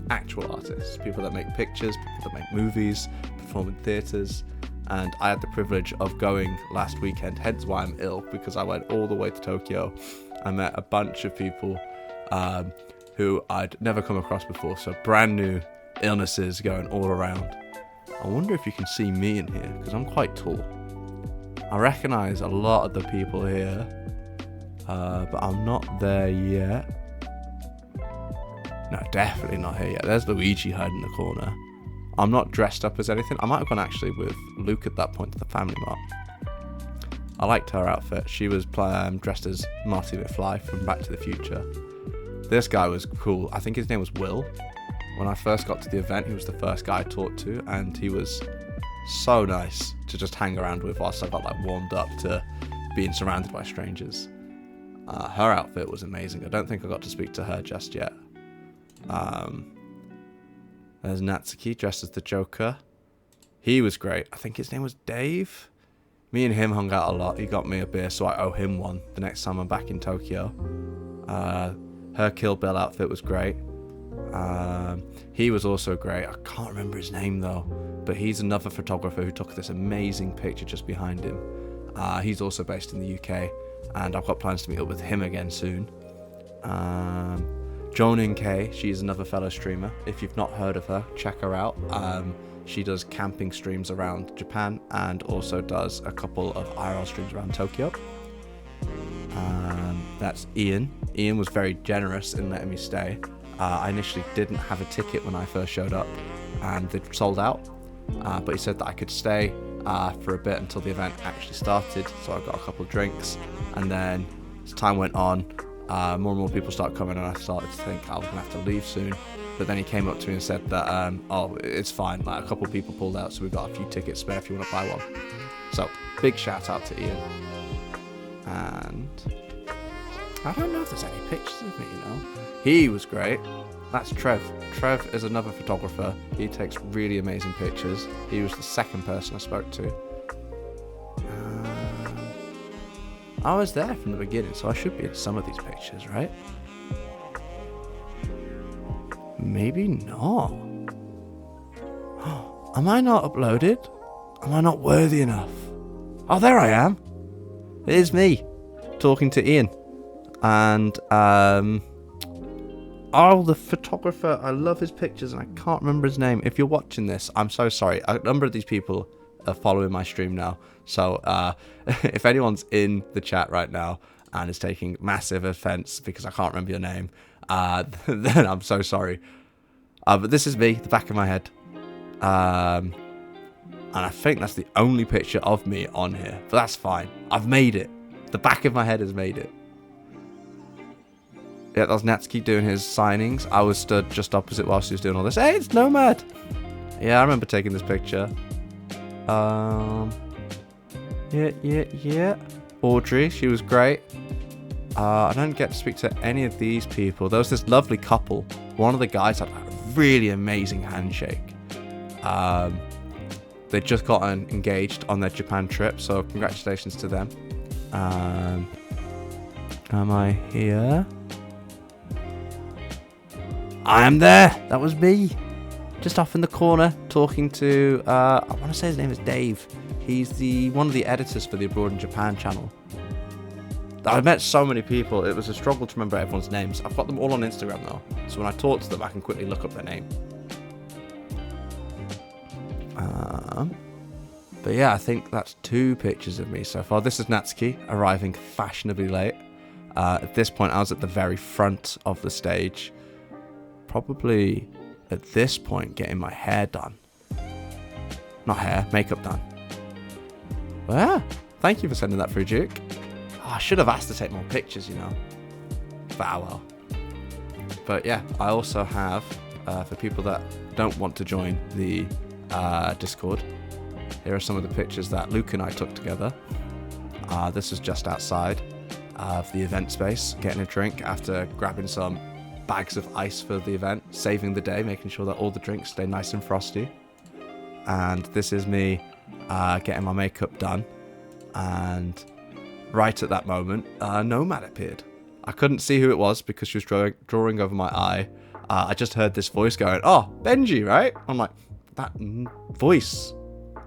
actual artists, people that make pictures, people that make movies, perform in theatres. And I had the privilege of going last weekend, hence why I'm ill, because I went all the way to Tokyo. I met a bunch of people who I'd never come across before, so brand new illnesses going all around. I wonder if you can see me in here, because I'm quite tall. I recognise a lot of the people here, but I'm not there yet. No, definitely not here yet. There's Luigi hiding in the corner. I'm not dressed up as anything. I might have gone actually with Luke at that point to the Family Mart. I liked her outfit. She was dressed as Marty McFly from Back to the Future. This guy was cool. I think his name was Will. When I first got to the event, he was the first guy I talked to, and he was so nice to just hang around with whilst I got warmed up to being surrounded by strangers. Her outfit was amazing. I don't think I got to speak to her just yet. There's Natsuki dressed as the Joker. He was great. I think his name was Dave. Me and him hung out a lot. He got me a beer, so I owe him one the next time I'm back in Tokyo. Her Kill Bill outfit was great. He was also great. I can't remember his name though. but he's another photographer who took this amazing picture just behind him. He's also based in the UK, and I've got plans to meet up with him again soon. Jonan K, she's another fellow streamer. If you've not heard of her, check her out. She does camping streams around Japan and also does a couple of IRL streams around Tokyo. That's Ian. Ian was very generous in letting me stay. I initially didn't have a ticket when I first showed up, and they'd sold out. But he said that I could stay for a bit until the event actually started. So I got a couple of drinks, and then as time went on, more and more people started coming, and I started to think I was gonna have to leave soon. But then he came up to me and said that, oh, it's fine. Like, a couple of people pulled out, so we've got a few tickets spare if you want to buy one. So big shout out to Ian. And I don't know if there's any pictures of me, you know. He was great. That's Trev. Trev is another photographer. He takes really amazing pictures. He was the second person I spoke to. I was there from the beginning, so I should be in some of these pictures, right? Maybe not. Am I not uploaded? Am I not worthy enough? Oh, there I am. It is me talking to Ian. And, oh, the photographer. I love his pictures and I can't remember his name. If you're watching this, I'm so sorry. A number of these people are following my stream now. So, if anyone's in the chat right now and is taking massive offense because I can't remember your name, then I'm so sorry. But this is me, the back of my head. And I think that's the only picture of me on here. But that's fine. I've made it. The back of my head has made it. Yeah, that was Natsuki doing his signings. I was stood just opposite while she was doing all this. Hey, it's Nomad! Yeah, I remember taking this picture. Yeah. Audrey, she was great. I don't get to speak to any of these people. There was this lovely couple. One of the guys had a really amazing handshake. They just gotten engaged on their Japan trip, so congratulations to them. Am I here? I am there. That was me. Just off in the corner talking to, I want to say his name is Dave. He's one of the editors for the Abroad in Japan channel. I've met so many people, it was a struggle to remember everyone's names. I've got them all on Instagram though, so when I talk to them, I can quickly look up their name. But yeah, I think that's 2 pictures of me so far. This is Natsuki, arriving fashionably late. At this point, I was at the very front of the stage. Probably at this point, getting my hair done. Not hair, makeup done. Well, thank you for sending that through, Duke. Oh, I should have asked to take more pictures, you know. But well. But yeah, I also have, for people that don't want to join the Discord, here are some of the pictures that Luke and I took together. This is just outside of the event space, getting a drink after grabbing some bags of ice for the event, saving the day, making sure that all the drinks stay nice and frosty. And this is me getting my makeup done. And right at that moment, Nomad appeared. I couldn't see who it was because she was drawing over my eye. I just heard this voice going, "Oh, Benji, right?" I'm like, that voice,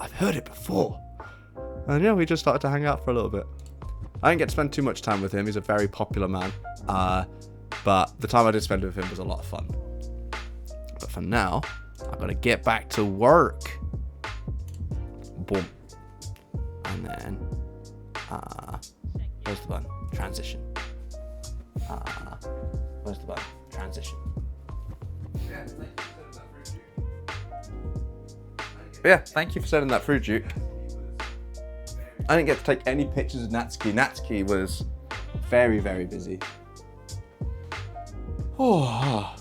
I've heard it before. And yeah, we just started to hang out for a little bit. I didn't get to spend too much time with him. He's a very popular man. But the time I did spend with him was a lot of fun. But for now, I've got to get back to work. Boom. And then, where's the button? Transition. Where's the button? Transition. Yeah, thank you for sending that through, Duke. I didn't get to take any pictures of Natsuki. Natsuki was very, very busy. Oh.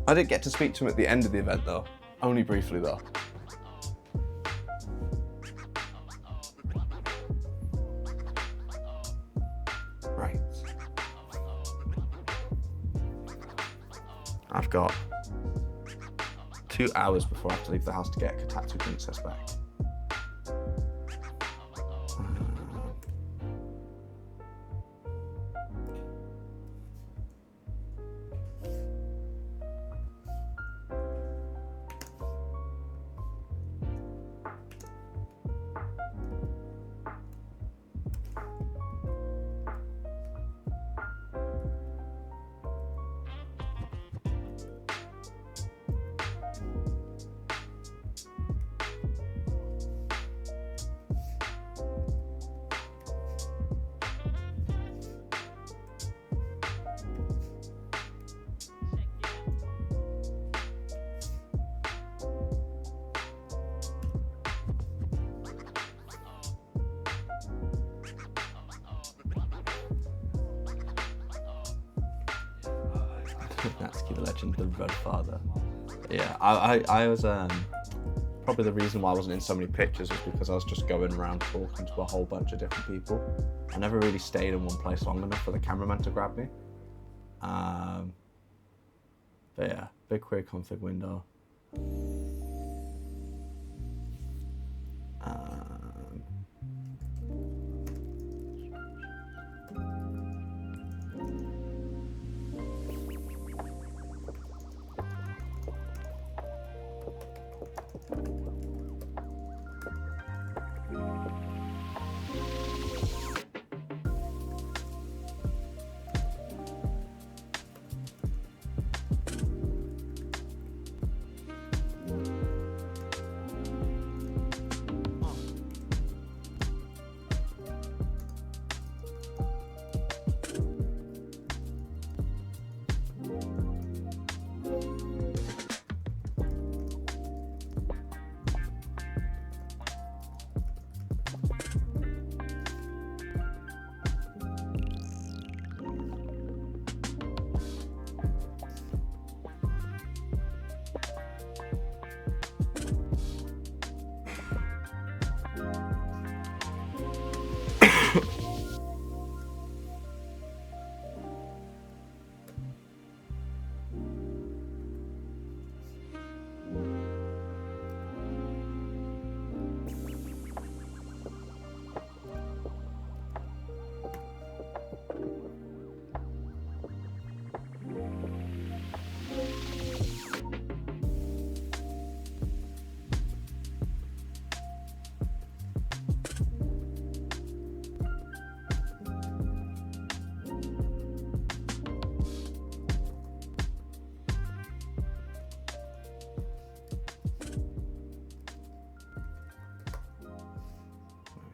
I didn't get to speak to him at the end of the event though. Only briefly though. Right. I've got 2 hours before I have to leave the house to get Kotatsu Princess back. Natsuki the Legend, the Red Father. Yeah, I was probably the reason why I wasn't in so many pictures was because I was just going around talking to a whole bunch of different people. I never really stayed in one place long enough for the cameraman to grab me. But yeah, big query config window.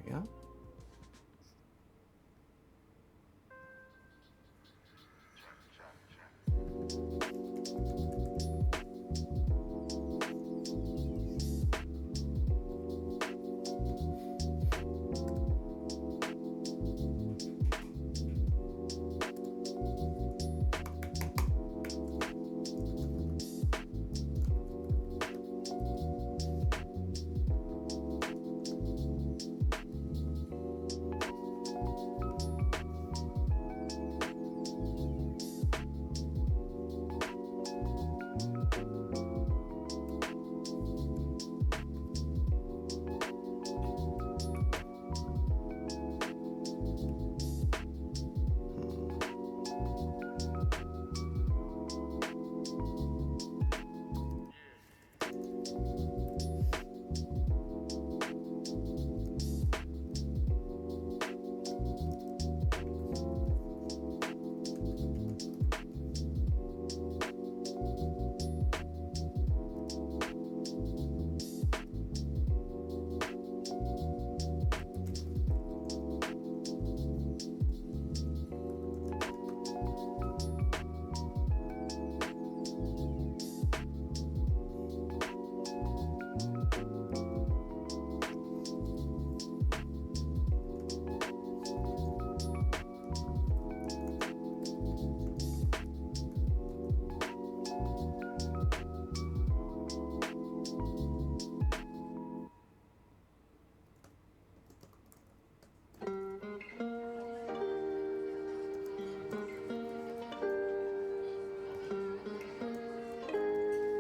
Yeah.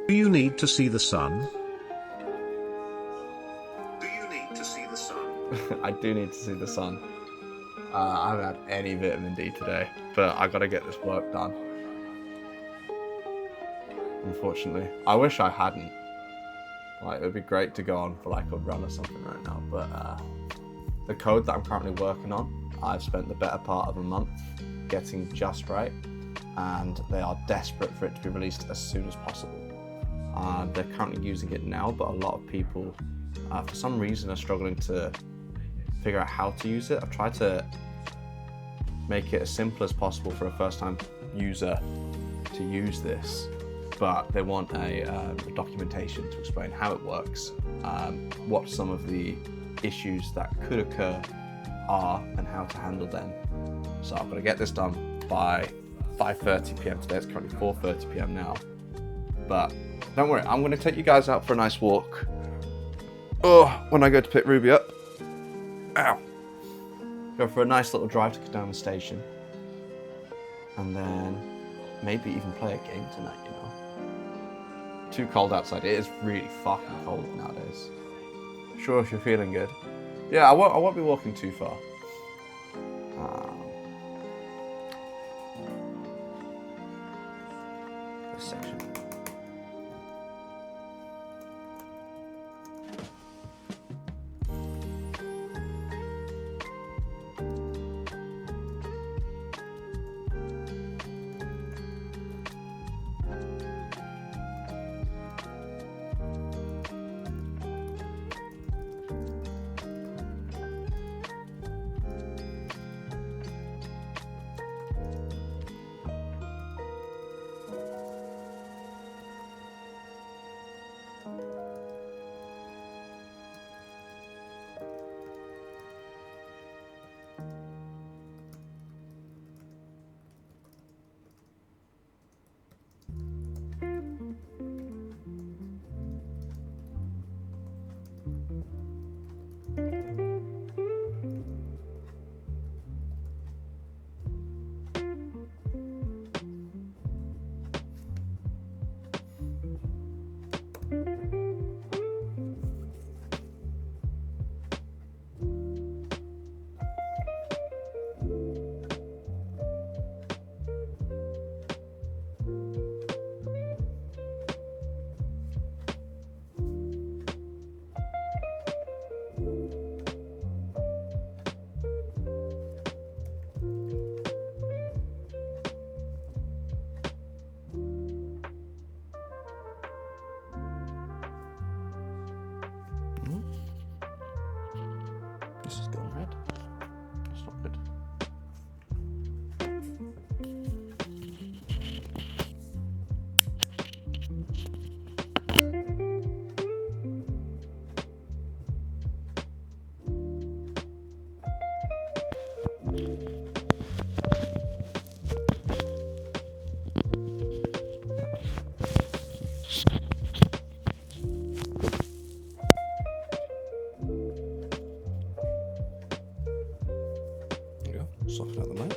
Do you need to see the sun? I do need to see the sun. I haven't had any vitamin D today, but I gotta get this work done. Unfortunately, I wish I hadn't. Like, it would be great to go on for like a run or something right now, but the code that I'm currently working on, I've spent the better part of a month getting just right, and they are desperate for it to be released as soon as possible. They're currently using it now, but a lot of people, for some reason, are struggling to figure out how to use it. I've tried to make it as simple as possible for a first-time user to use this, but they want a documentation to explain how it works, what some of the issues that could occur are, and how to handle them. So I've got to get this done by 5:30 p.m. today. It's currently 4:30 p.m. now. But don't worry, I'm going to take you guys out for a nice walk. Oh, when I go to pick Ruby up. Ow. Go for a nice little drive to down the station. And then maybe even play a game tonight, you know. Too cold outside. It is really fucking cold nowadays. Sure, if you're feeling good. Yeah, I won't be walking too far. This section. This is going red. That's not good. Soften out the mic.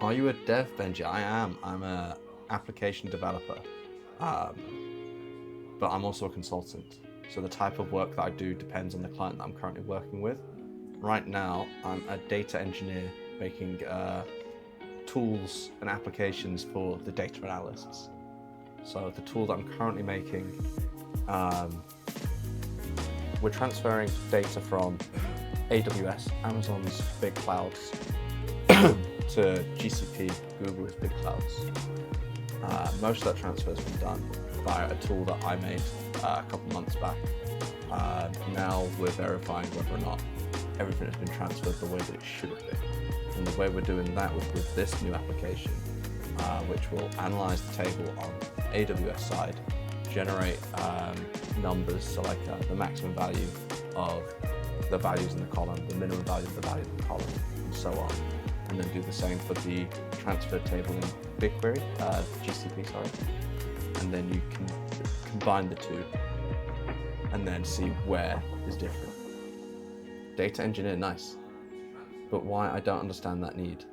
Are you a dev, Benji? I am. I'm a application developer, but I'm also a consultant. So the type of work that I do depends on the client that I'm currently working with. Right now, I'm a data engineer making tools and applications for the data analysts. So the tool that I'm currently making, we're transferring data from AWS, Amazon's big clouds, to GCP, Google's big clouds. Most of that transfer has been done via a tool that I made a couple months back. Now we're verifying whether or not everything has been transferred the way that it should have been. And the way we're doing that was with this new application, which will analyze the table on AWS side, generate numbers, so like the maximum value of the values in the column, the minimum value of the values in the column, and so on. And then do the same for the transfer table in BigQuery, GCP, sorry. And then you can combine the two and then see where is different. Data engineer, nice. But why? I don't understand that need.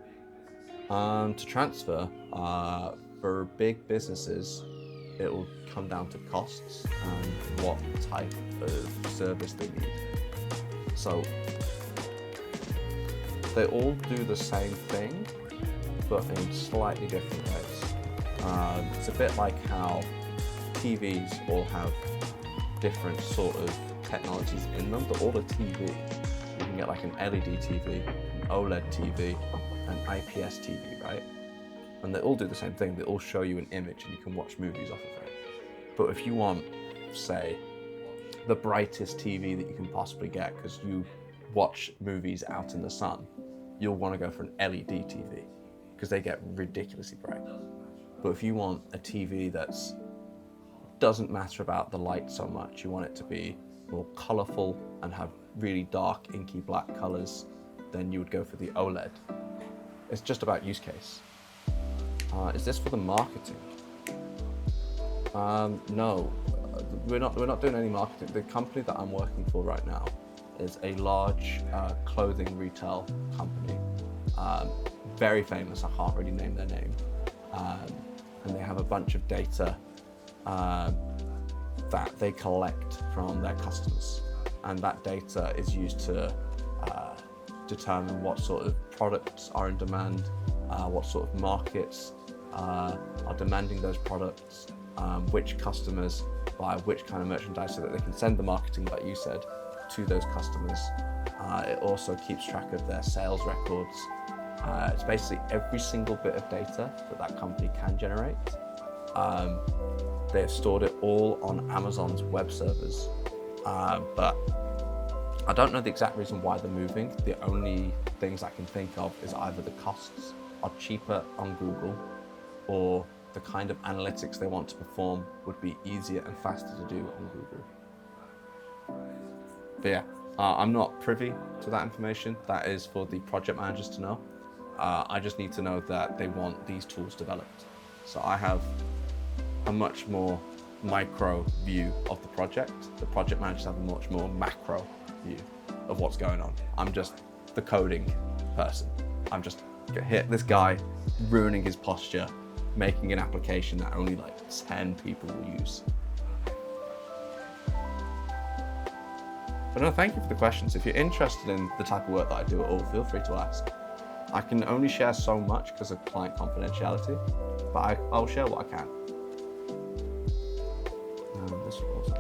To transfer, for big businesses, it will come down to costs and what type of service they need. So they all do the same thing, but in slightly different ways. It's a bit like how TVs all have different sort of technologies in them, but all the TV, you can get like an LED TV, an OLED TV, an IPS TV, right? And they all do the same thing. They all show you an image and you can watch movies off of it. But if you want, say, the brightest TV that you can possibly get because you watch movies out in the sun, you'll want to go for an LED TV because they get ridiculously bright. But if you want a TV that's doesn't matter about the light so much, you want it to be more colorful and have really dark inky black colors, then you would go for the OLED. It's just about use case. Is this for the marketing? No, we're not doing any marketing. The company that I'm working for right now is a large clothing retail company, very famous. I can't really name their name, and they have a bunch of data that they collect from their customers, and that data is used to determine what sort of products are in demand, what sort of markets are demanding those products, which customers buy which kind of merchandise, so that they can send the marketing, like you said, to those customers. It also keeps track of their sales records. It's basically every single bit of data that company can generate. They've stored it all on Amazon's web servers, but I don't know the exact reason why they're moving. The only things I can think of is either the costs are cheaper on Google, or the kind of analytics they want to perform would be easier and faster to do on Google. But yeah, I'm not privy to that information. That is for the project managers to know. I just need to know that they want these tools developed. So I have a much more micro view of the project. The project managers have a much more macro view of what's going on. I'm just the coding person. I'm just hit this guy ruining his posture, making an application that only like 10 people will use. But no, thank you for the questions. If you're interested in the type of work that I do at all, feel free to ask. I can only share so much because of client confidentiality, but I'll share what I can. This was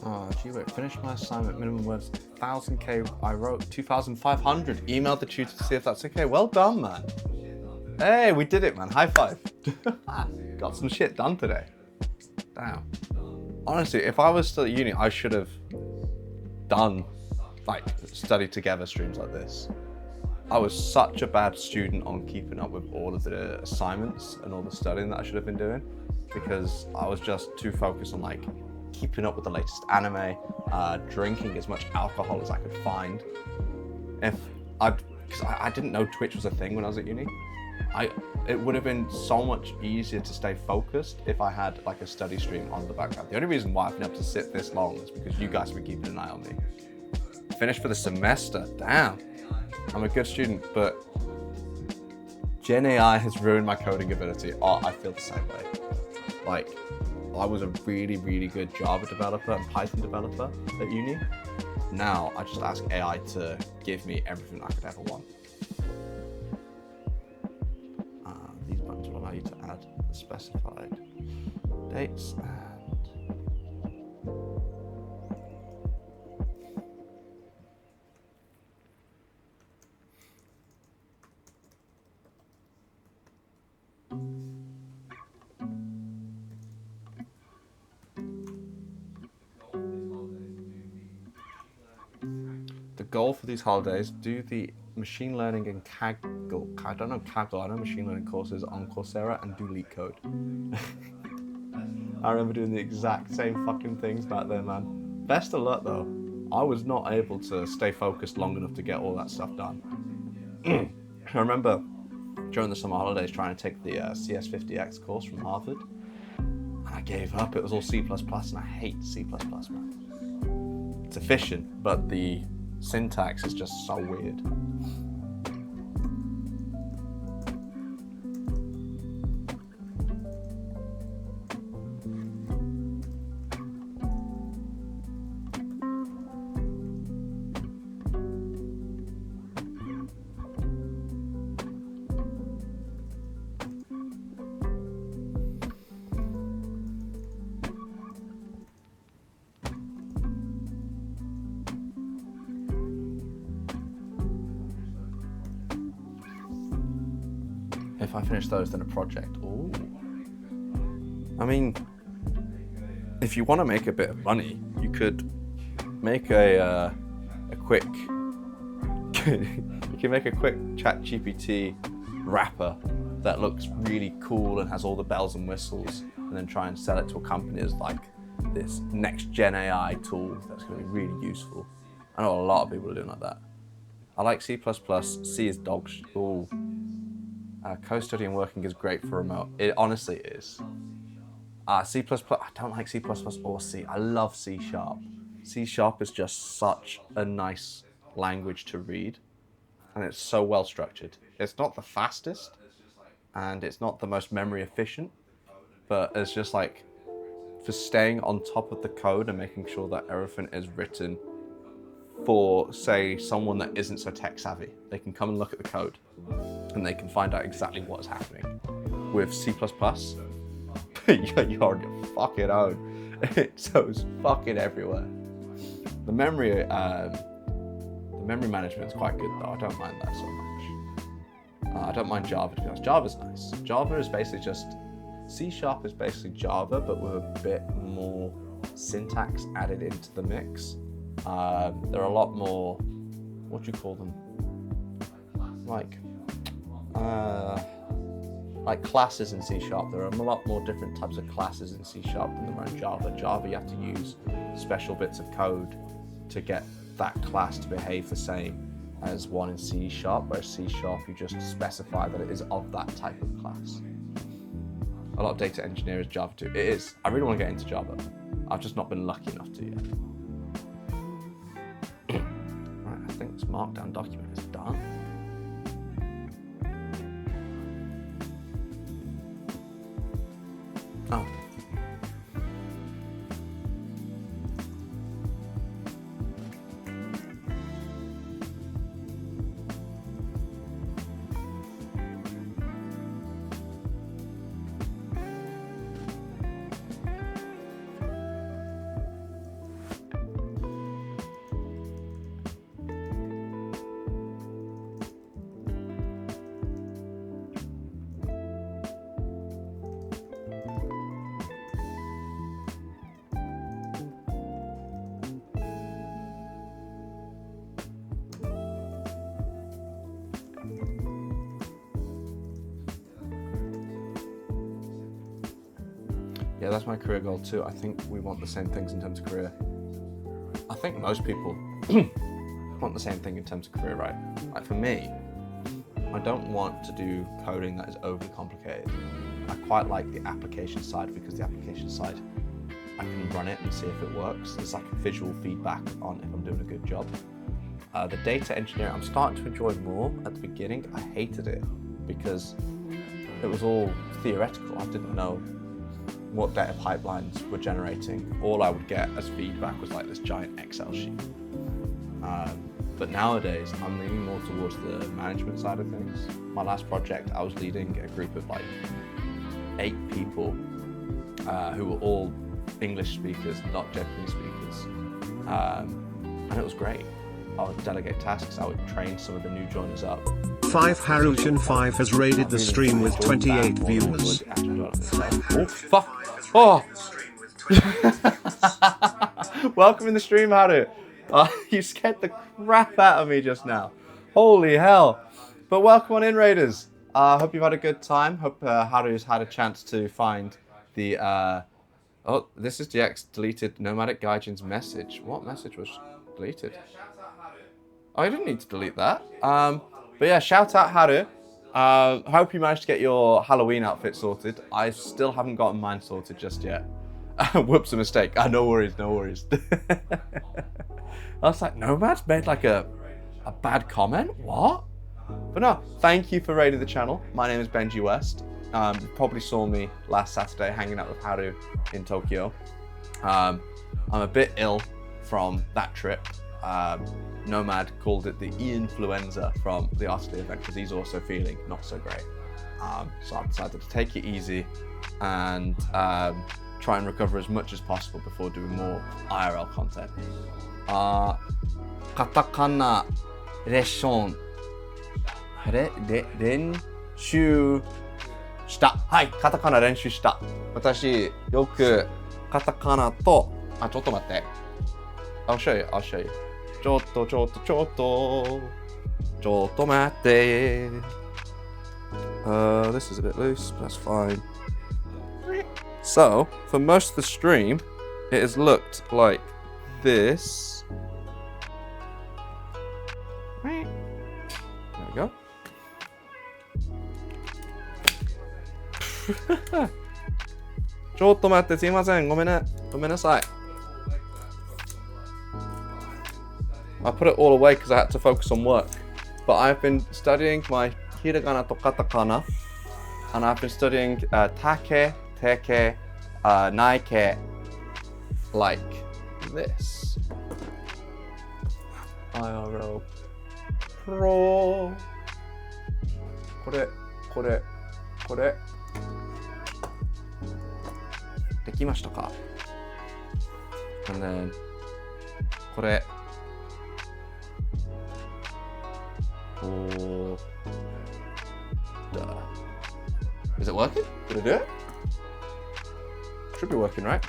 Oh, gee, wait, finished my assignment, minimum words, 1,000K, I wrote 2,500. Emailed the tutor to see if that's okay. Well done, man. Hey, we did it, man. High five. Got some shit done today. Damn. Honestly, if I was still at uni, I should have done, like, study together streams like this. I was such a bad student on keeping up with all of the assignments and all the studying that I should have been doing, because I was just too focused on, like, keeping up with the latest anime, drinking as much alcohol as I could find. Because I didn't know Twitch was a thing when I was at uni. It would have been so much easier to stay focused if I had like a study stream on the background. The only reason why I've been able to sit this long is because you guys have been keeping an eye on me. Finished for the semester, damn. I'm a good student, but Gen AI has ruined my coding ability. Oh, I feel the same way. Like, I was a really, really good Java developer and Python developer at uni. Now I just ask AI to give me everything I could ever want. These buttons will allow you to add the specified dates and the goal for these holidays, do the machine learning and Kaggle, I don't know Kaggle, I know machine learning courses on Coursera, and do leak code. I remember doing the exact same fucking things back then, man. Best of luck though. I was not able to stay focused long enough to get all that stuff done. I remember during the summer holidays trying to take the CS50X course from Harvard, and I gave up. It was all C++, and I hate C++, man. It's efficient, but the syntax is just so weird. If I finish those, then a project. Ooh. I mean, if you want to make a bit of money, you could make a quick. You can make a quick ChatGPT wrapper that looks really cool and has all the bells and whistles, and then try and sell it to a company as like this next gen AI tool that's going to be really useful. I know a lot of people are doing like that. I like C++. C is dog shit. Ooh. Co-study and working is great for remote. It honestly is. C++, I don't like C++ or C. I love C#. C# is just such a nice language to read, and it's so well structured. It's not the fastest, and it's not the most memory efficient, but it's just like, for staying on top of the code and making sure that everything is written for, say, someone that isn't so tech savvy. They can come and look at the code and they can find out exactly what's happening. With C++, you're on your fucking own. It's so fucking everywhere. The memory management is quite good though. I don't mind that so much. I don't mind Java, to be honest. Java's nice. Java is basically just, C# is basically Java, but with a bit more syntax added into the mix. There are a lot more, what do you call them? Like classes in C#. There are a lot more different types of classes in C# than there are in Java. Java, you have to use special bits of code to get that class to behave the same as one in C#, whereas C# you just specify that it is of that type of class. A lot of data engineering is Java too. It is. I really want to get into Java. I've just not been lucky enough to yet. Right, I think this markdown document is done. Oh. Yeah, that's my career goal too. I think we want the same things in terms of career. I think most people want the same thing in terms of career, right? Like for me, I don't want to do coding that is overly complicated. I quite like the application side because the application side, I can run it and see if it works. There's like a visual feedback on if I'm doing a good job. The data engineering, I'm starting to enjoy more. At the beginning, I hated it because it was all theoretical. I didn't know what data pipelines were generating. All I would get as feedback was like this giant Excel sheet. But nowadays, I'm leaning more towards the management side of things. My last project, I was leading a group of like 8 people who were all English speakers, not Japanese speakers. And it was great. I would delegate tasks, I would train some of the new joiners up. 5 Haruchan 5 has raided the stream with 28 viewers. Oh, fuck. Oh! Welcome in the stream, Haru. You scared the crap out of me just now. Holy hell. But welcome on in, Raiders. Hope you've had a good time. Hope Haru's had a chance to find the... Oh, this is DX deleted Nomadic Gaijin's message. What message was deleted? Oh, I didn't need to delete that. But yeah, shout out Haru. Hope you managed to get your Halloween outfit sorted. I still haven't gotten mine sorted just yet. Whoops, a mistake. No worries, no worries. I was like, Nomad's made like a bad comment? What? But no, thank you for raiding the channel. My name is Benji West. You probably saw me last Saturday hanging out with Haru in Tokyo. I'm a bit ill from that trip. Nomad called it the influenza from the Artistry Adventures. He's also feeling not so great. So I decided to take it easy and try and recover as much as possible before doing more IRL content. Katakana lesson 練習した。はい、カタカナ練習した。私、よくカタカナと、ちょっと待って。I'll show you, I'll show you. ちょっと待って。This is a bit loose, but that's fine. So, for most of the stream, it has looked like this. There we go. ちょっと待って、すいません。ごめんなさい。I put it all away because I had to focus on work. But I've been studying my hiragana to katakana. And I've been studying take, teke, naike, like this. IRL Pro. これ。できましたか？ And then これ。Oh. Duh. Is it working? Did it do it? Should be working, right?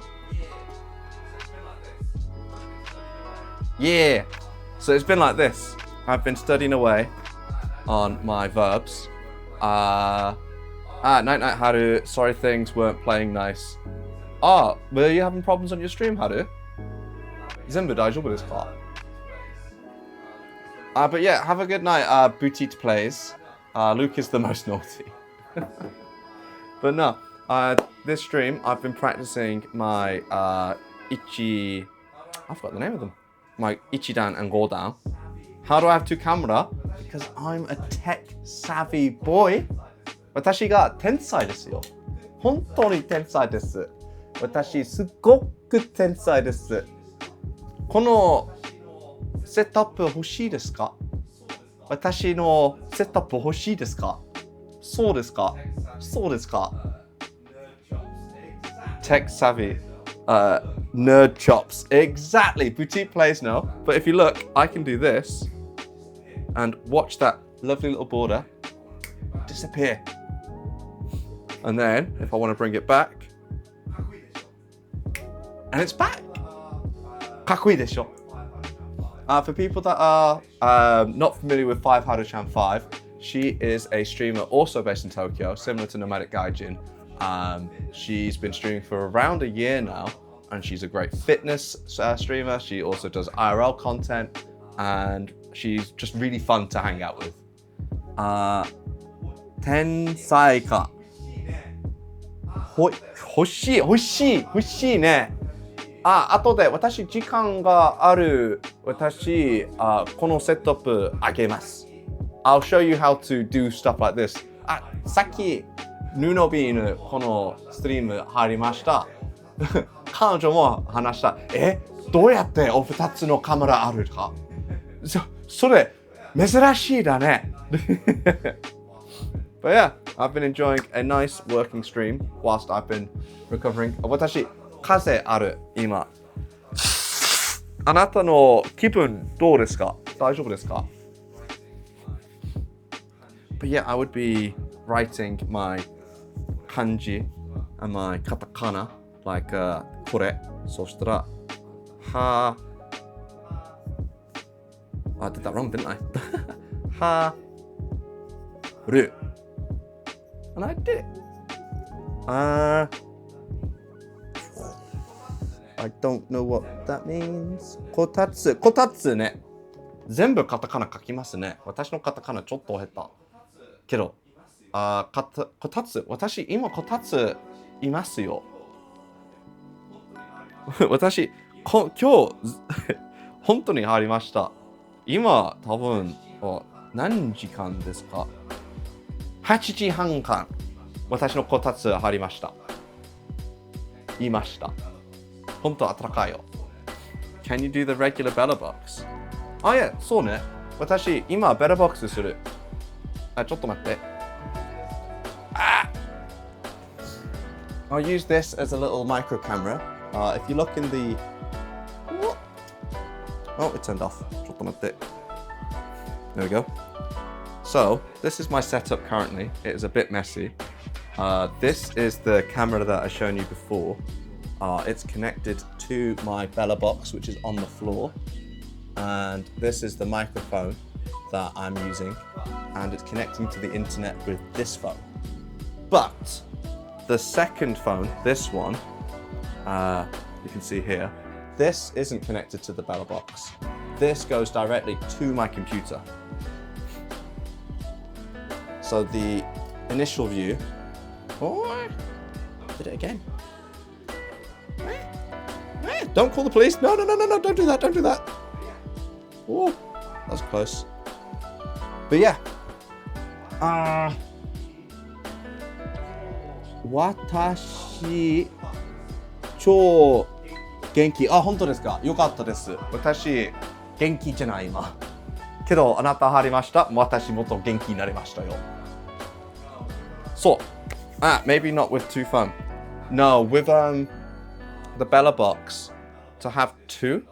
Yeah. So it's been like this. I've been studying away on my verbs. Night Haru. Sorry things weren't playing nice. Were you having problems on your stream, Haru? 全部大丈夫ですか? But yeah, have a good night, Boutique Plays. Luke is the most naughty. But no, this stream, I've been practicing my Ichi... I forgot the name of them. My Ichidan and Godan. How do I have 2 camera? Because I'm a tech-savvy boy. 私が天才ですよ。本当に天才です。私、すっごく天才です。このセットアップ欲しいですか？私のセットアップ欲しいですか？そうですか？そうですか？ Tech savvy, nerd chops. Exactly. Boutique Plays no. But if you look, I can do this and watch that lovely little border disappear. And then, if I want to bring it back, and it's back. かっこいいでしょ? For people that are not familiar with 5 Haruchan 5, she is a streamer also based in Tokyo, similar to Nomadic Gaijin, She's been streaming for around a year now, and she's a great fitness streamer. She also does IRL content, and she's just really fun to hang out with. 天才か。欲しいね。後で私時間がある。私このセットアップあげます。I'll show you how to do stuff like this. さっき布ビーヌこのストリーム入りました。彼女も話した。どうやってお二つのカメラあるか？それ珍しいだね。But yeah, I've been enjoying a nice working stream whilst I've been recovering. 私、風邪ある、今。あなたの気分どうですか？大丈夫ですか？ But yeah, I would be writing my kanji and my katakana like これ。そしたら、I did that wrong, didn't I? はる。And I did it. I don't know what that means. こたつね。全部カタカナ書きますね。私のカタカナちょっと下手。けど、こたつ。私、今こたついますよ。私、今日、本当に入りました。今、多分、何時間ですか？8時半間、私のこたつ入りました。いました。本当暖かいよ。Can you do the regular bella box? いや、そうね。私、今、ベラボックスする。ちょっと待って。I'll use this as a little micro camera. If you look in the... What? Oh, it turned off. ちょっと待って。There we go. So, this is my setup currently. It is a bit messy. This is the camera that I've shown you before. It's connected to my Bella box, which is on the floor. And this is the microphone that I'm using. And it's connecting to the internet with this phone. But the second phone, this one, you can see here, this isn't connected to the Bella box. This goes directly to my computer. So the initial view, did it again. Don't call the police. No, don't do that, don't do that. Oh, that was close. But yeah. 私、超元気。本当ですか？よかったです。私、元気じゃない今。けど、あなた入りました。私もっと元気になりましたよ。So, maybe not with two phone. No, with the Bella box, to have two.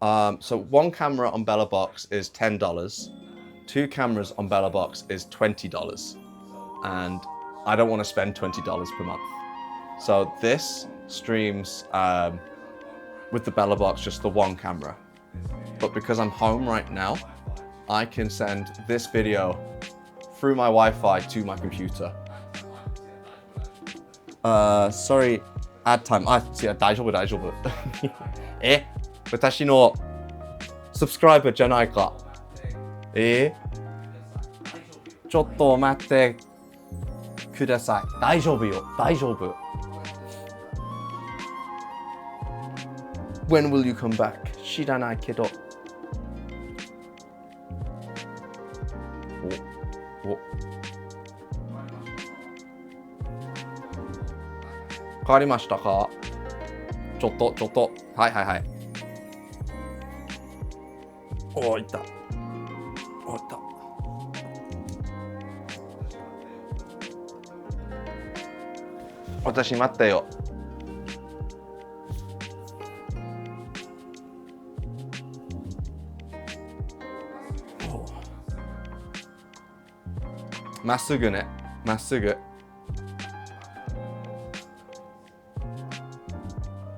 So one camera on Bella box is $10. Two cameras on Bella box is $20. And I don't want to spend $20 per month. So this streams with the Bella box, just the one camera. But because I'm home right now, I can send this video through my Wi-Fi to my computer. Sorry, ad time. 大丈夫。私のサブスクライバーじゃないか。ちょっと待ってください。大丈夫よ。大丈夫。When will you come back? 知らないけど。変わりましたか？ちょっと。はい。いった。私待ったよ。まっすぐね。まっすぐ。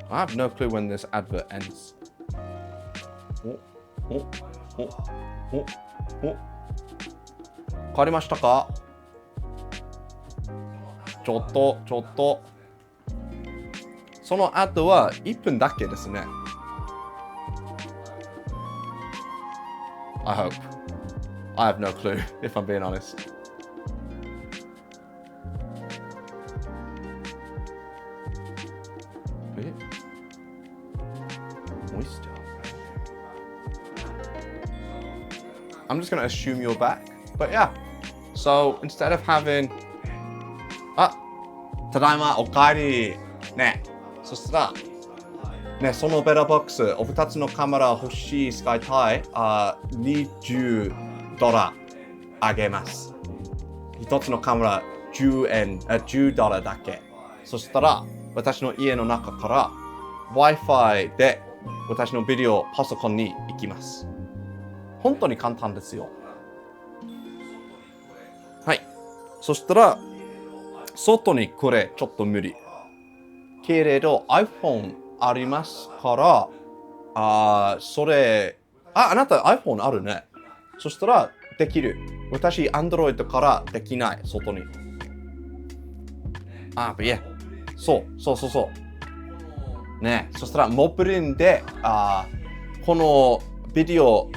I have no clue when this advert ends. 変わりましたか？ちょっと。その後は1分だけですね。I hope. I have no clue, if I'm being honest. Moisture. I'm just going to assume you're back. But yeah. So instead of having... ただいま、おかえり。ね。そしたら、ね、そのベラボックス、お二つのカメラ欲しい使いたい、$20あげます。一つのカメラ$10だけ。そしたら、私の家の中から Wi-Fi で私のビデオパソコンに行きます。本当に簡単ですよ。はい。そしたら、外にこれちょっと無理。けれど iPhone ありますから、それ、あなた iPhone あるね。そしたらできる。私 Android からできない、外に。いや、そう。ね、そしたらモブリンで、このビデオ、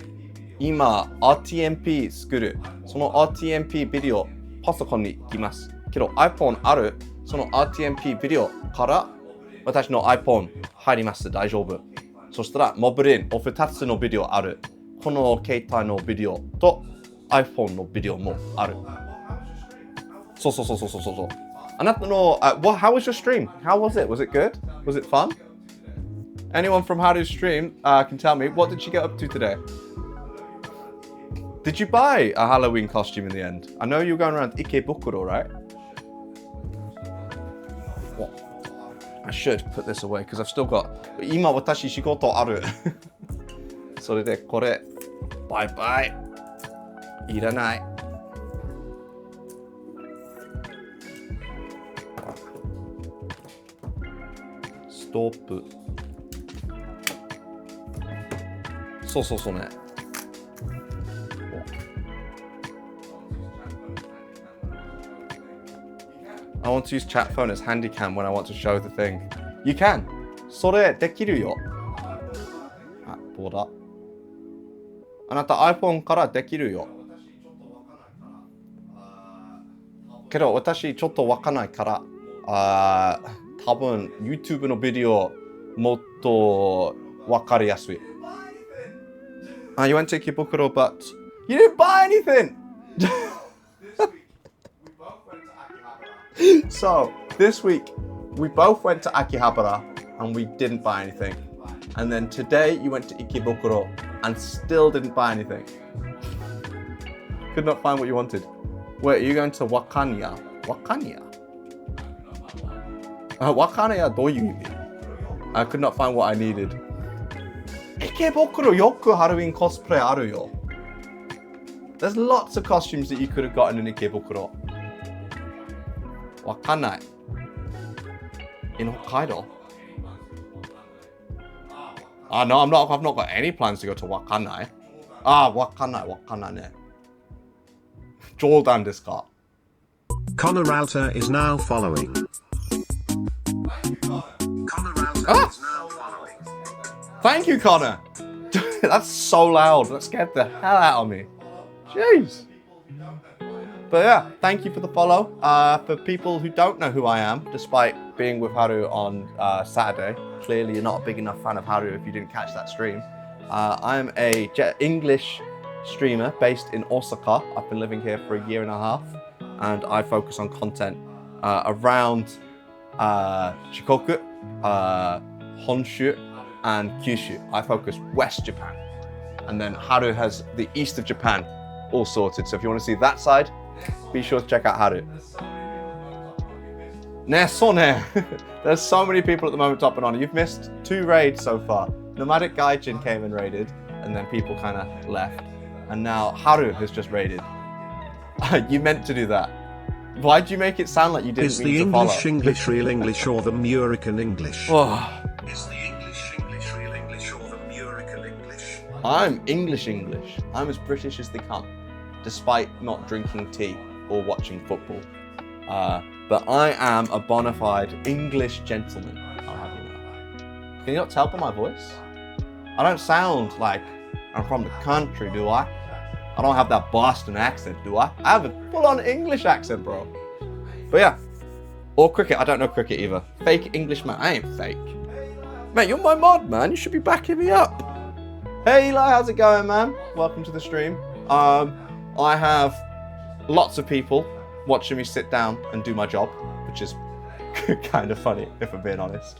今 RTMP 作る。その RTMP ビデオ、パソコンに行きます。けど iPhone ある。その RTMP ビデオから私の iPhone 入ります。大丈夫。そしたら、モブリン、お二つのビデオある。この携帯のビデオと iPhone のビデオもある。そう。あなたの、how was your stream? How was it? Was it good? Was it fun? Anyone from Haru's stream can tell me, what did she get up to today? Did you buy a Halloween costume in the end? I know you were going around Ikebukuro, right? I should put this away because I've still got 今私仕事あるそれでこれバイバイいらないストップそうねI want to use chat phone as handy cam when I want to show the thing. You can. それできるよ。どうだ？あなた iPhone からできるよ。けど私ちょっとわかんないから、多分 YouTube のビデオもっとわかりやすい。You went to Ikebukuro, but you didn't buy anything! So, this week, we both went to Akihabara and we didn't buy anything. And then today, you went to Ikebukuro and still didn't buy anything. Could not find what you wanted. Wait, are you going to Wakania? Wakania? Wakania どういう意味? I could not find what I needed. Ikebukuro よく Halloween cosplay あるよ. There's lots of costumes that you could have gotten in Ikebukuro. わかんない。In Hokkaido? No, I've not got any plans to go to わかんない。わかんないね。冗談ですか? Connor Alter is now following. Thank you, Connor. That's so loud. That scared the hell out of me. Jeez. But yeah, thank you for the follow. For people who don't know who I am, despite being with Haru on Saturday, clearly you're not a big enough fan of Haru if you didn't catch that stream. I'm a English streamer based in Osaka. I've been living here for 1.5 years, and I focus on content around Shikoku, Honshu, and Kyushu. I focus West Japan, and then Haru has the east of Japan all sorted. So if you want to see that side, be sure to check out Haru. There's so many people at the moment topping on. You've missed 2 raids so far. Nomadic Gaijin came and raided, and then people kind of left. And now Haru has just raided. You meant to do that. Why'd you make it sound like you didn't mean to follow? Is the English real English or the Murican English? Oh. Is the English real English or the Murican English? I'm English. I'm as British as they come, despite not drinking tea or watching football. but I am a bona fide English gentleman. I'll have you know. Can you not tell by my voice? I don't sound like I'm from the country, do I? I don't have that Boston accent, do I? I have a full-on English accent, bro. But yeah. Or cricket. I don't know cricket either. Fake English man. I ain't fake. Mate, you're my mod, man. You should be backing me up. Hey, Eli. How's it going, man? Welcome to the stream. I have lots of people watching me sit down and do my job, which is kind of funny, if I'm being honest.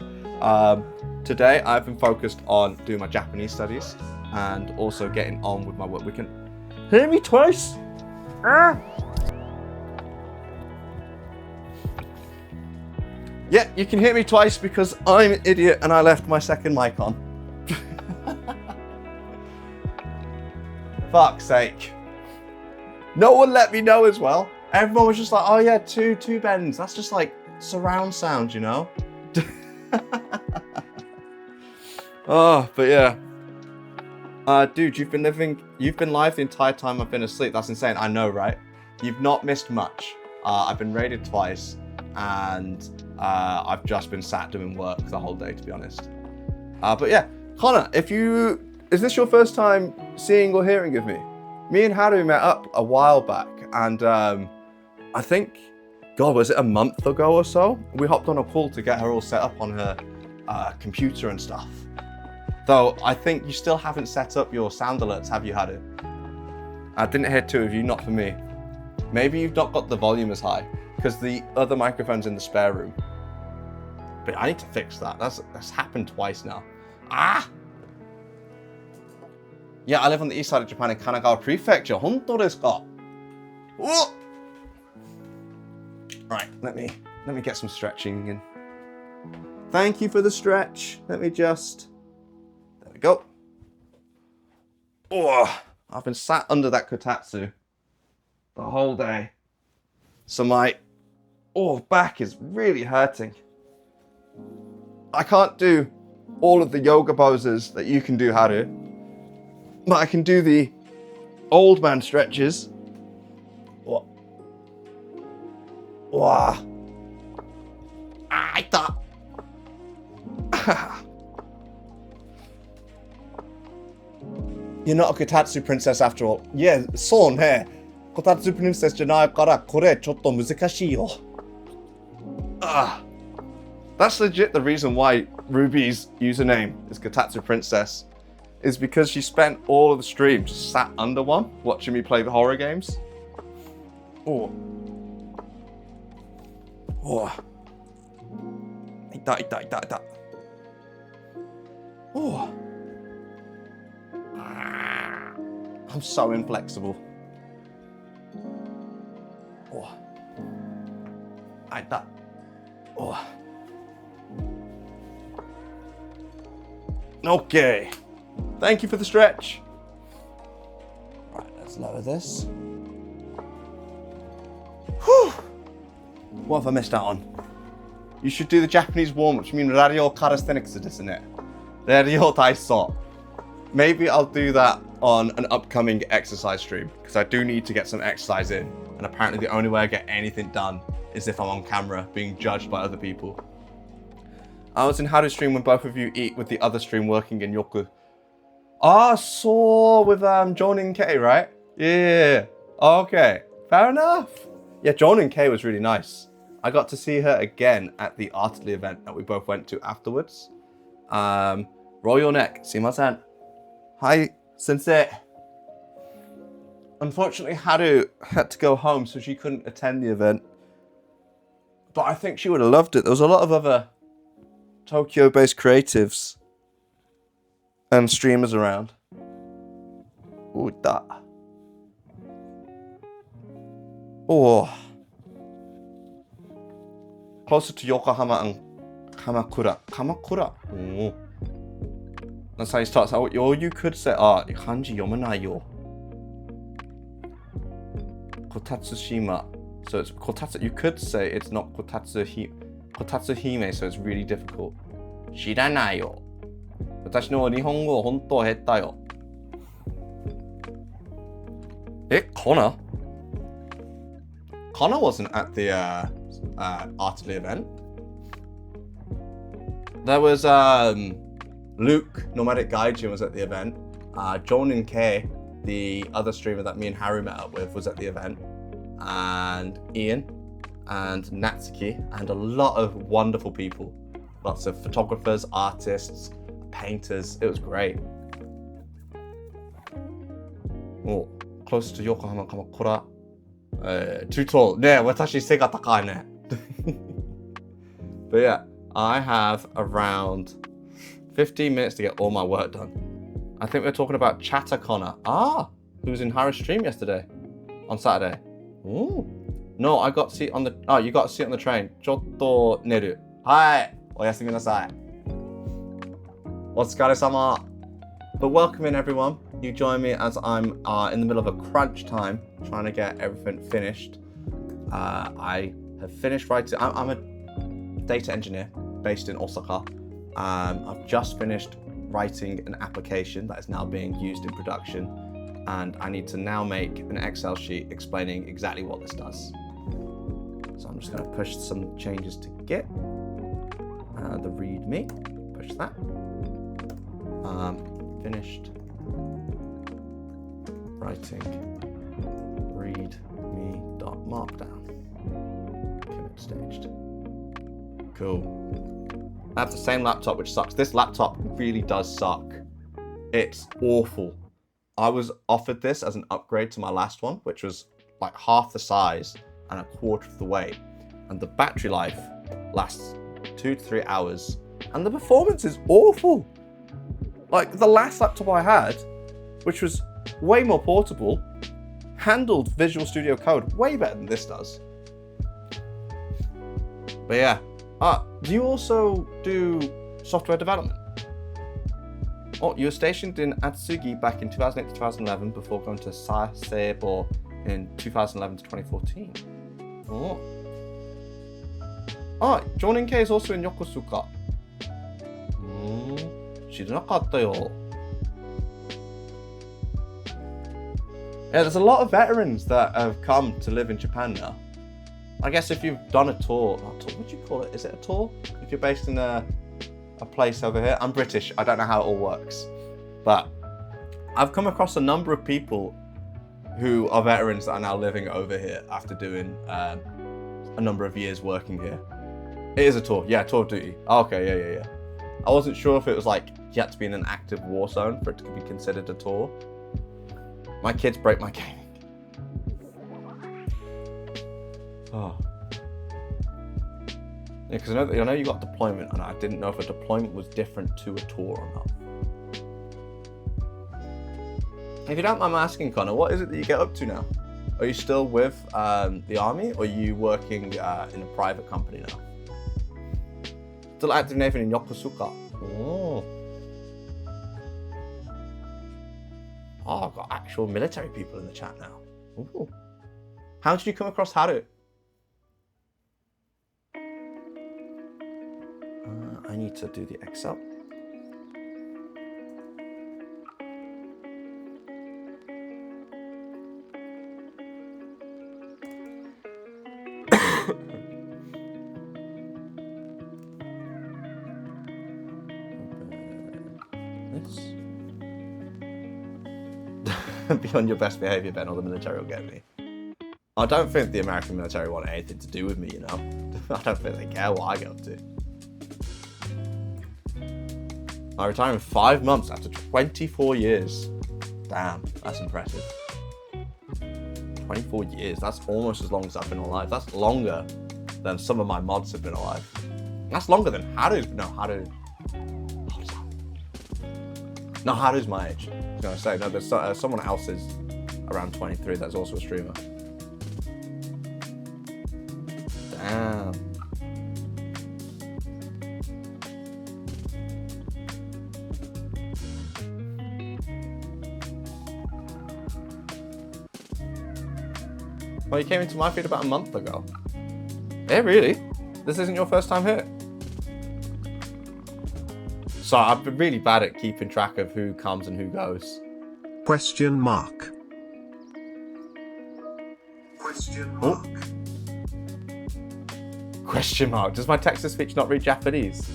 Today, I've been focused on doing my Japanese studies and also getting on with my work. We can hear me twice. Yeah, you can hear me twice because I'm an idiot and I left my second mic on. Fuck's sake. No one let me know as well. Everyone was just like, oh yeah, two bends. That's just like surround sound, you know? Oh, but yeah. Dude, you've been live the entire time I've been asleep. That's insane. I know, right? You've not missed much. I've been raided twice and I've just been sat doing work the whole day, to be honest. But yeah, Connor, is this your first time seeing or hearing of me? Me and Haru met up a while back, and I think, God, was it a month ago or so? We hopped on a call to get her all set up on her computer and stuff. Though, I think you still haven't set up your sound alerts, have you, Haru? I didn't hear two of you, not for me. Maybe you've not got the volume as high, because the other microphone's in the spare room. But I need to fix that. That's happened twice now. Yeah, I live on the east side of Japan in Kanagawa Prefecture. Honto desu ka? Oh! Right, let me get some stretching in. Thank you for the stretch. There we go. Oh, I've been sat under that kotatsu the whole day. So my back is really hurting. I can't do all of the yoga poses that you can do, Haru. But I can do the old man stretches. What? Wow. I thought. You're not a kotatsu princess after all. Yeah, そうね。kotatsu princess じゃないからこれちょっと難しいよ。That's legit the reason why Ruby's username is Kotatsu Princess. Is because she spent all of the stream just sat under one, watching me play the horror games. Oh. Ita. Oh. I'm so inflexible. Oh. Ita. Oh. Okay. Thank you for the stretch. Right, let's lower this. Whew. What have I missed out on? You should do the Japanese warm-up. I mean, radio calisthenics, isn't it? Radio taiso. Maybe I'll do that on an upcoming exercise stream because I do need to get some exercise in. And apparently the only way I get anything done is if I'm on camera being judged by other people. I was in Haru's stream when both of you eat with the other stream working in Yoku. So with Jonin K, right? Yeah. Okay. Fair enough. Yeah, Jonin K was really nice. I got to see her again at the Artley event that we both went to afterwards. Roll your neck. Simasen. Hi, sensei. Unfortunately, Haru had to go home, so she couldn't attend the event. But I think she would have loved it. There was a lot of other Tokyo-based creatives and streamers around. Ooh, that. Oh. Closer to Yokohama and Kamakura. Kamakura? Oh. That's how he starts. Or you could say, kanji yomanai yo. Kotatsushima. So it's kotatsu. You could say it's not kotatsu hime, so it's really difficult. Shiranai yo. 私の日本語本当下手よ。Connor? Connor wasn't at the Artily event. There was Luke, Nomadic Gaijin, was at the event. John and Kay, the other streamer that me and Harry met up with, was at the event. And Ian and Natsuki and a lot of wonderful people. Lots of photographers, artists, painters. It was great. Oh, close to Yokohama Kamakura. Too tall. Yeah, watashi seiga takai ne. But yeah, I have around 15 minutes to get all my work done. I think we're talking about Chatter Connor. Who was in Harry's stream yesterday on Saturday. Ooh. No, I got to see it on the. Oh, you got to see it on the train. Chotto neru. Hi. Oyasumi nasai. Otsukaresama. But welcome in, everyone. You join me as I'm in the middle of a crunch time trying to get everything finished. I have finished writing. I'm a data engineer based in Osaka. I've just finished writing an application that is now being used in production, and I need to now make an Excel sheet explaining exactly what this does. So I'm just going to push some changes to Git. The README, push that. Finished writing readme.markdown. Commit staged. Cool. I have the same laptop, which sucks. This laptop really does suck. It's awful. I was offered this as an upgrade to my last one, which was like half the size and a quarter of the weight. And the battery life lasts 2 to 3 hours. And the performance is awful. Like the last laptop I had, which was way more portable, handled Visual Studio Code way better than this does. But yeah. Do you also do software development? Oh, you were stationed in Atsugi back in 2008 to 2011 before going to Sasebo in 2011 to 2014. Jonin K is also in Yokosuka. 知らなかったよ. Yeah, there's a lot of veterans that have come to live in Japan now. I guess if you've done a tour, what do you call it? Is it a tour? If you're based in a place over here. I'm British, I don't know how it all works. But I've come across a number of people who are veterans that are now living over here after doing a number of years working here. It is a tour, yeah, tour of duty. Okay, yeah. I wasn't sure if it was like you had to be in an active war zone for it to be considered a tour. My kids break my gaming. Oh. Yeah, because I know you got deployment, and I didn't know if a deployment was different to a tour or not. If you don't mind me asking, Connor, what is it that you get up to now? Are you still with the army, or are you working in a private company now? Still active Nathan in Yokosuka. Oh, I've got actual military people in the chat now. Ooh. How did you come across Haru? I need to do the Excel. Be on your best behaviour, Ben, or the military will get me. I don't think the American military want anything to do with me, you know? I don't think they care what I get up to. I retire in 5 months after 24 years. Damn, that's impressive. 24 years, that's almost as long as I've been alive. That's longer than some of my mods have been alive. That's longer than Haru's. No, Haru's my age. I was going to say, no, there's someone else is around 23 that's also a streamer. Damn. Well, you came into my feed about a month ago. Yeah, really? This isn't your first time here? So I've been really bad at keeping track of who comes and who goes. Question mark. Question mark. Question mark. Does my text-to-speech not read Japanese?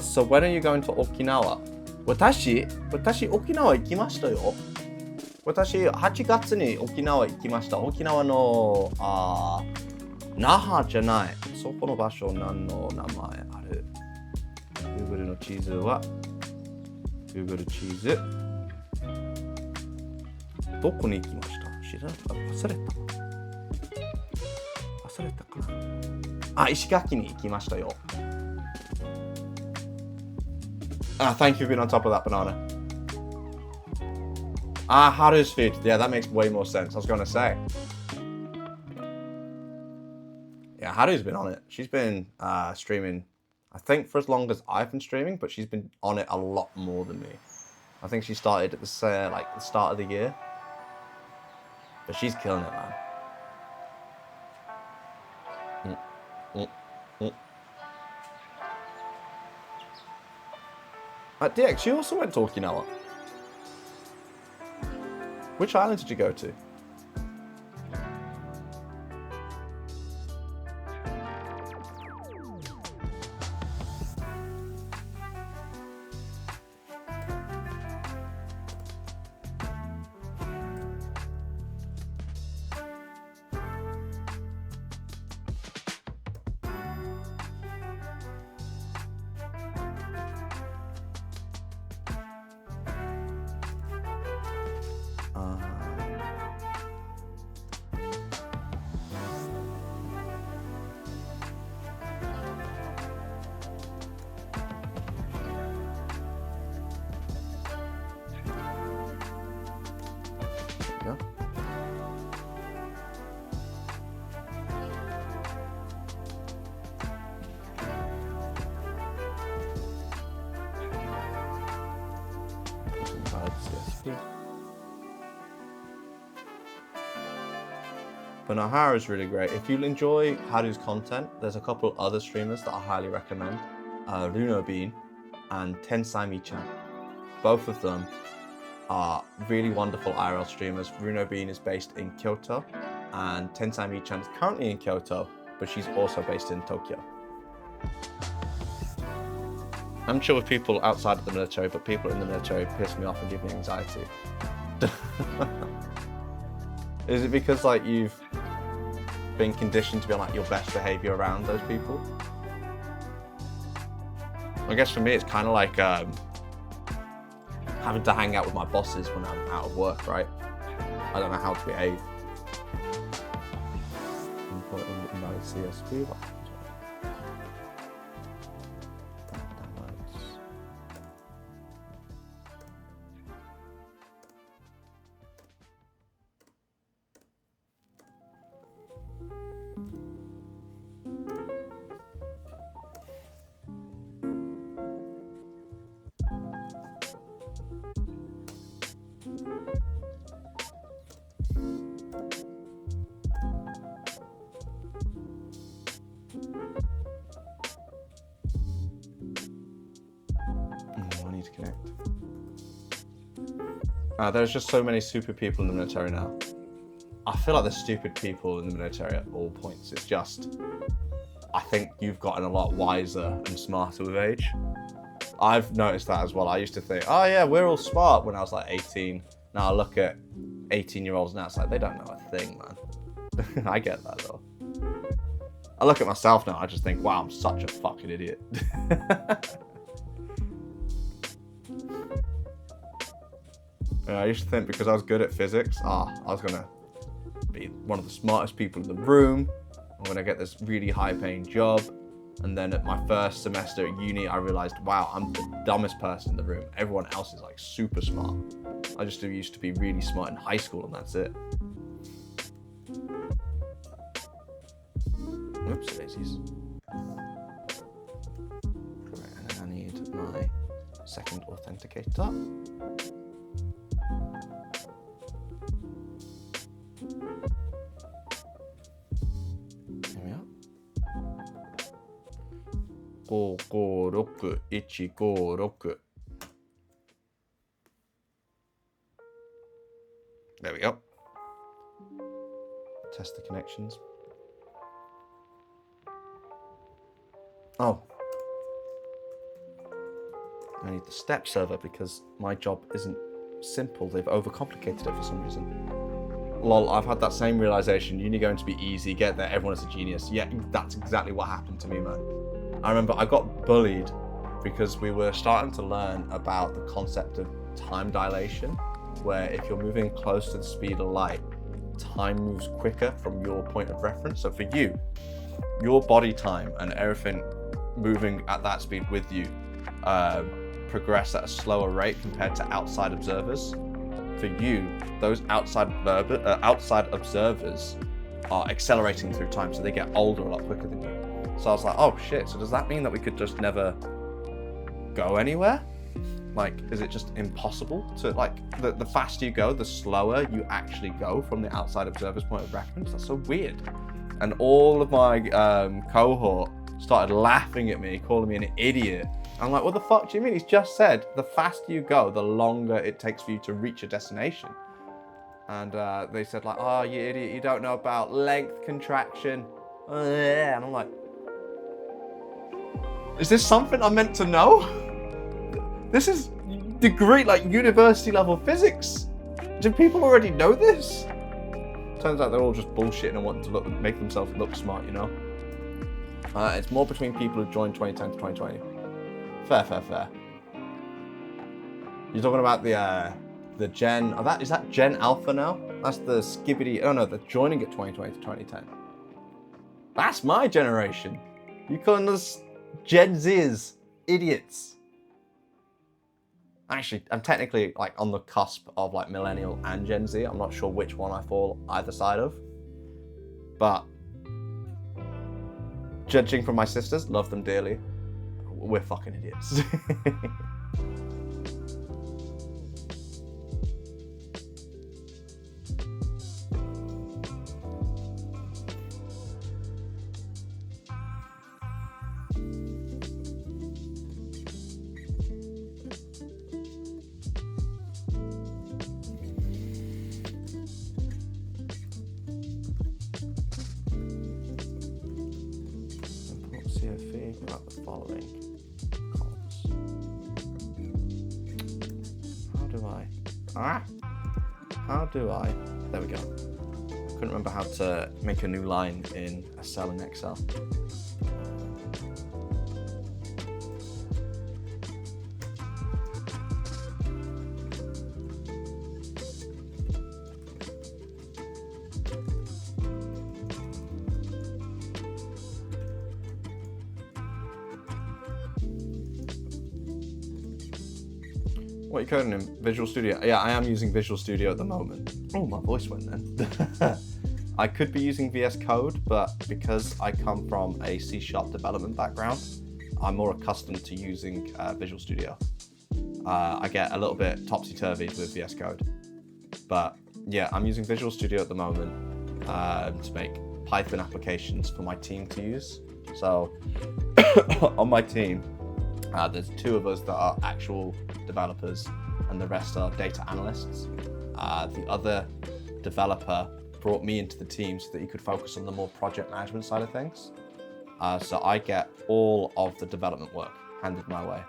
So when are you going to Okinawa? 私沖縄行きましたよ。私8月に沖縄行きました。沖縄の那覇じゃない。そこの場所何の名前ある？ Google の地図は Google 地図どこに行きました？知らなかった。忘れたかな。石垣に行きましたよ。Thank you for being on top of that, banana. Haru's food. Yeah, that makes way more sense. I was going to say. Yeah, Haru's been on it. She's been streaming, I think, for as long as I've been streaming, but she's been on it a lot more than me. I think she started at the start of the year. But she's killing it, man. DX, you also went to Okinawa. Which island did you go to? Yeah. But no, Haru's really great. If you enjoy Haru's content, there's a couple other streamers that I highly recommend. Runo Bean and Tensai Mi-chan. Both of them are really wonderful IRL streamers. Runo Bean is based in Kyoto, and Tensai Mi-chan is currently in Kyoto, but she's also based in Tokyo. I'm chill with people outside of the military, but people in the military piss me off and give me anxiety. Is it because like you've been conditioned to be on like your best behavior around those people? I guess for me it's kind of like having to hang out with my bosses when I'm out of work, right? I don't know how to behave. Important invalid CSP. I need to connect. There's just so many super people in the military now. I feel like there's stupid people in the military at all points. It's just, I think you've gotten a lot wiser and smarter with age. I've noticed that as well. I used to think, oh yeah, we're all smart when I was like 18. Now I look at 18-year-olds now, it's like, they don't know a thing, man. I get that though. I look at myself now, I just think, wow, I'm such a fucking idiot. I used to think because I was good at physics, I was gonna be one of the smartest people in the room. I'm gonna get this really high paying job. And then at my first semester at uni, I realized, wow, I'm the dumbest person in the room. Everyone else is like super smart. I just used to be really smart in high school and that's it. Oops, daisies. Right, and then I need my second authenticator. Here we are. 556156. There we go. Test the connections. Oh. I need the step server because my job isn't simple. They've overcomplicated it for some reason. Lol, I've had that same realization. Uni going to be easy, get there, everyone is a genius. Yeah, that's exactly what happened to me, man. I remember I got bullied because we were starting to learn about the concept of time dilation, where if you're moving close to the speed of light, time moves quicker from your point of reference. So for you, your body time and everything moving at that speed with you progress at a slower rate compared to outside observers. For you, those outside observers are accelerating through time, so they get older a lot quicker than you. So I was like, oh shit, so does that mean that we could just never go anywhere? Like, is it just impossible to, like, the faster you go, the slower you actually go from the outside observer's point of reference? That's so weird. And all of my cohort started laughing at me, calling me an idiot. I'm like, what the fuck do you mean? He's just said the faster you go, the longer it takes for you to reach a destination. And they said like, oh, you idiot, you don't know about length contraction. And I'm like, is this something I'm meant to know? This is degree, like university level physics. Do people already know this? Turns out they're all just bullshitting and wanting to make themselves look smart, you know? It's more between people who joined 2010 to 2020. Fair. You're talking about the Gen, is that Gen Alpha now? That's the skibbity, oh no, they're joining at 2020 to 2010. That's my generation. You calling us Gen Zs, idiots. Actually, I'm technically like on the cusp of like millennial and Gen Z. I'm not sure which one I fall either side of. But judging from my sisters, love them dearly. We're fucking idiots. CFE about the following columns. How do I? There we go. Couldn't remember how to make a new line in a cell in Excel. What are you coding in? Visual Studio? Yeah, I am using Visual Studio at the moment. Oh, my voice went then. I could be using VS Code, but because I come from a C# development background, I'm more accustomed to using Visual Studio. I get a little bit topsy-turvy with VS Code. But yeah, I'm using Visual Studio at the moment to make Python applications for my team to use. So on my team, there's 2 of us that are actual developers and the rest are data analysts. The other developer brought me into the team so that he could focus on the more project management side of things. So I get all of the development work handed my way.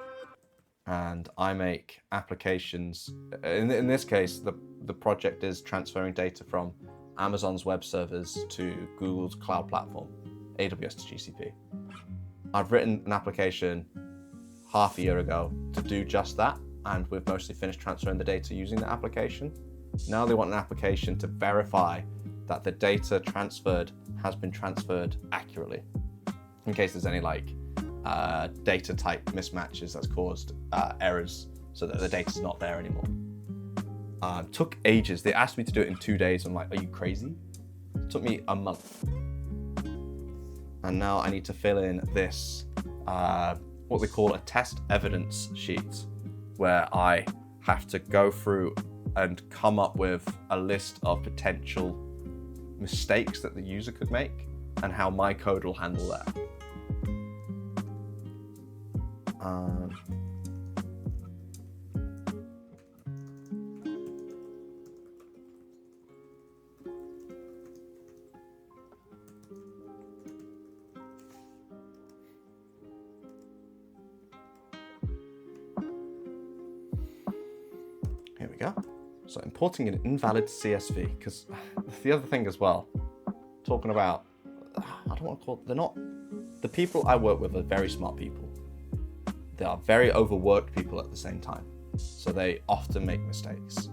And I make applications. In this case, the project is transferring data from Amazon's web servers to Google's cloud platform, AWS to GCP. I've written an application half a year ago to do just that, and we've mostly finished transferring the data using the application. Now they want an application to verify that the data transferred has been transferred accurately, in case there's any like data type mismatches that's caused errors, so that the data's not there anymore. Took ages. They asked me to do it in 2 days. I'm like, are you crazy? It took me a month. And now I need to fill in this what we call a test evidence sheet, where I have to go through and come up with a list of potential mistakes that the user could make and how my code will handle that. we go. So importing an invalid CSV, because the other thing as well, talking about, I don't want to call, they're not, the people I work with are very smart people. They are very overworked people at the same time. So they often make mistakes.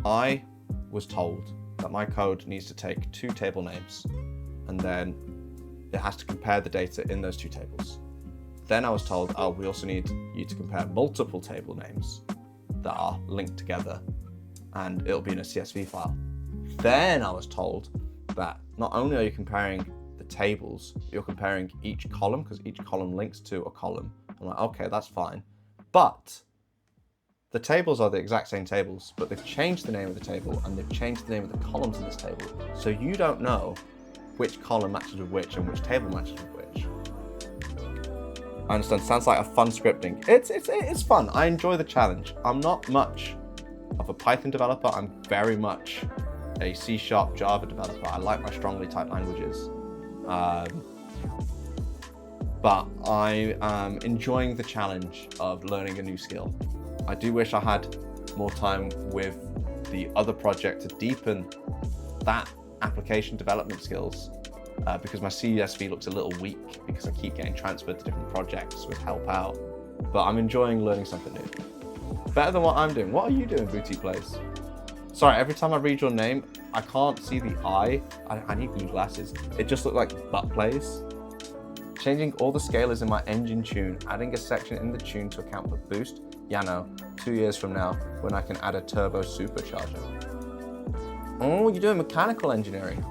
I was told that my code needs to take 2 table names and then it has to compare the data in those 2 tables. Then I was told, oh, we also need you to compare multiple table names that are linked together and it'll be in a CSV file. Then I was told that not only are you comparing the tables, you're comparing each column because each column links to a column. I'm like, okay, that's fine. But the tables are the exact same tables, but they've changed the name of the table and they've changed the name of the columns in this table. So you don't know which column matches with which and which table matches with which. I understand, sounds like a fun scripting. It's fun, I enjoy the challenge. I'm not much of a Python developer, I'm very much a C# Java developer. I like my strongly typed languages. But I am enjoying the challenge of learning a new skill. I do wish I had more time with the other project to deepen that application development skills because my CSV looks a little weak because I keep getting transferred to different projects with help out. But I'm enjoying learning something new. Better than what I'm doing. What are you doing, Boutique Plays? Sorry, every time I read your name, I can't see the I need new glasses. It just looked like butt plays. Changing all the scalars in my engine tune, adding a section in the tune to account for boost. Yeah, no, 2 years from now when I can add a turbo supercharger. Oh, you're doing mechanical engineering.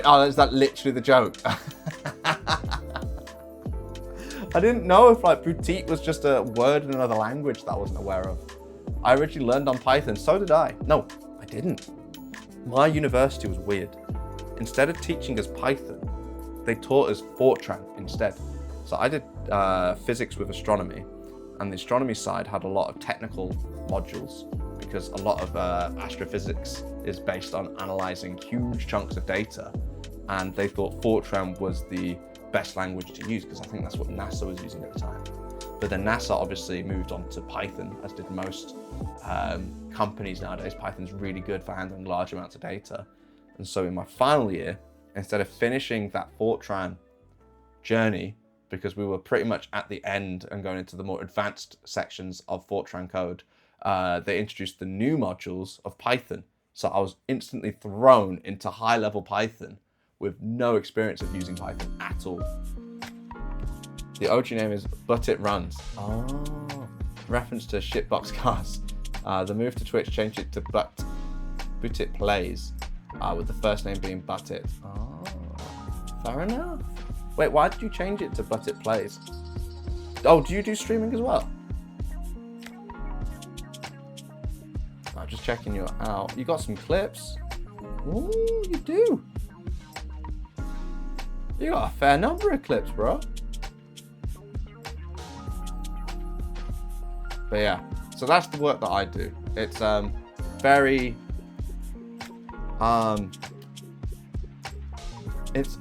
Oh, is that literally the joke? I didn't know if like boutique was just a word in another language that I wasn't aware of. I originally learned on Python, so did I. No, I didn't. My university was weird. Instead of teaching us Python, they taught us Fortran instead. So I did physics with astronomy, and the astronomy side had a lot of technical modules because a lot of astrophysics is based on analyzing huge chunks of data, and they thought Fortran was the best language to use because I think that's what NASA was using at the time. But then NASA obviously moved on to Python, as did most companies nowadays. Python's really good for handling large amounts of data. And so in my final year, instead of finishing that Fortran journey, because we were pretty much at the end and going into the more advanced sections of Fortran code, they introduced the new modules of Python. So I was instantly thrown into high-level Python with no experience of using Python at all. The OG name is But It Runs. Oh, reference to shitbox cars. The move to Twitch changed it to But It Plays, with the first name being But It. Oh, fair enough. Wait, why did you change it to But It Plays? Oh, do you do streaming as well? I'm just checking you out. You got some clips. Ooh, you do. You got a fair number of clips, bro. But yeah, so that's the work that I do. It's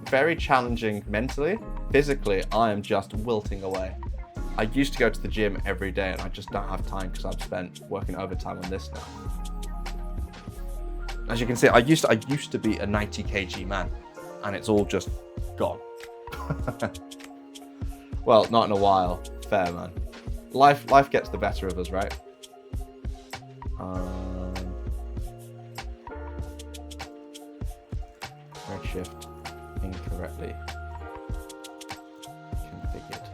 very challenging mentally. Physically, I am just wilting away. I used to go to the gym every day and I just don't have time because I've spent working overtime on this now. As you can see, I used to be a 90 kg man and it's all just gone. Well, not in a while. Fair, man. Life gets the better of us, right? Redshift incorrectly configured.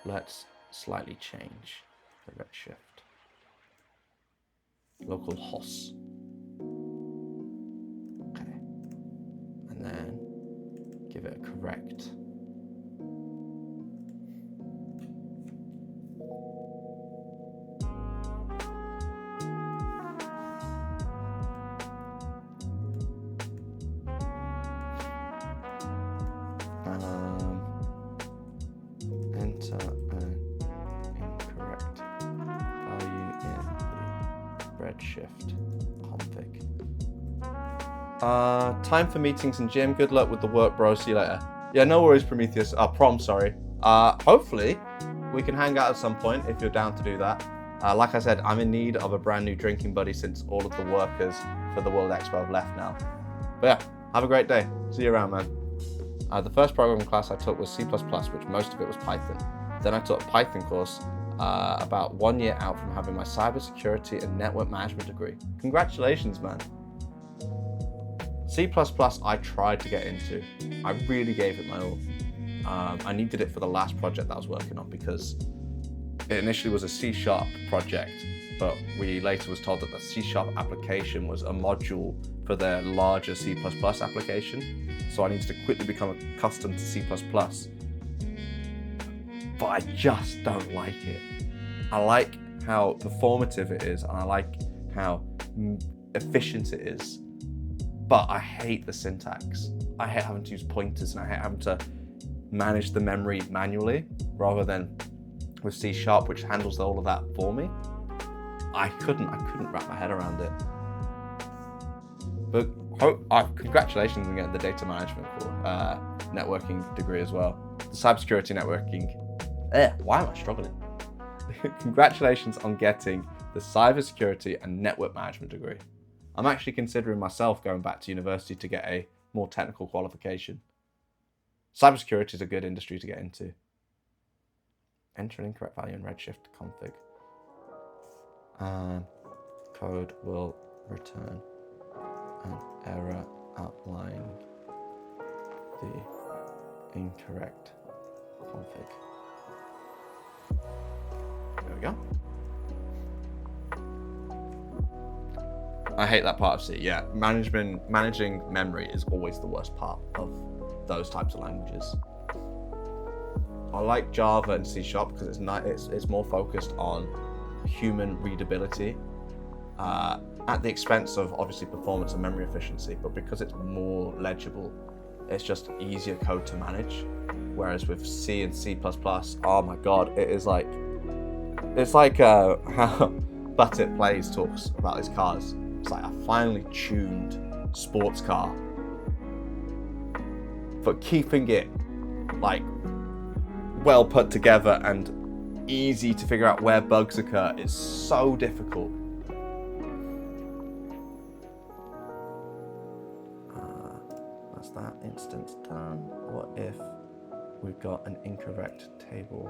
Let's slightly change the redshift. Local host. Okay. And then give it a correct. Enter an incorrect value in the redshift config. Time for meetings and gym. Good luck with the work, bro. See you later. Yeah, no worries, Prometheus. Prom, sorry. Hopefully we can hang out at some point if you're down to do that. Like I said, I'm in need of a brand new drinking buddy since all of the workers for the World Expo have left now. But yeah, have a great day. See you around, man. The first programming class I took was C++, which most of it was Python. Then I took a Python course about 1 year out from having my cybersecurity and network management degree. Congratulations, man. C++ I tried to get into. I really gave it my all. I needed it for the last project that I was working on because it initially was a C# project, but we later was told that the C# application was a module for their larger C++ application. So I needed to quickly become accustomed to C++. But I just don't like it. I like how performative it is, and I like how efficient it is. But I hate the syntax. I hate having to use pointers, and I hate having to manage the memory manually rather than with C#, which handles all of that for me. I couldn't wrap my head around it. But congratulations on getting the data management networking degree as well. The cybersecurity networking. Why am I struggling? Congratulations on getting the cybersecurity and network management degree. I'm actually considering myself going back to university to get a more technical qualification. Cybersecurity is a good industry to get into. Enter an incorrect value in Redshift config. Code will return an error outlining the incorrect config. There we go. I hate that part of C. Yeah, managing memory is always the worst part of those types of languages. I like Java and C# because it's more focused on human readability at the expense of obviously performance and memory efficiency, but because it's more legible, it's just easier code to manage. Whereas with C and C++, oh my god, it's like how But It Plays talks about his cars. It's like a finely tuned sports car, but keeping it like well put together and easy to figure out where bugs occur is so difficult. That's that instance done. What if we've got an incorrect table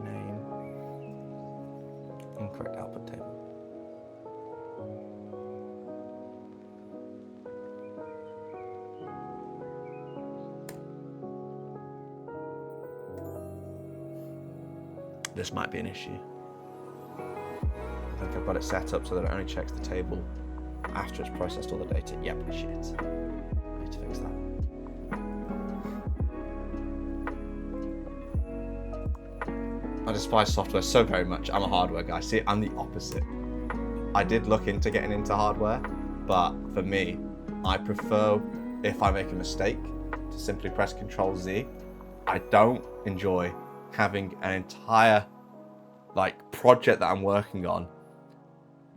name? Incorrect output table. This might be an issue. I think I've got it set up so that it only checks the table after it's processed all the data. Yep, shit. I need to fix that. I despise software so very much. I'm a hardware guy. See, I'm the opposite. I did look into getting into hardware, but for me, I prefer, if I make a mistake, to simply press Ctrl-Z. I don't enjoy having an entire project that I'm working on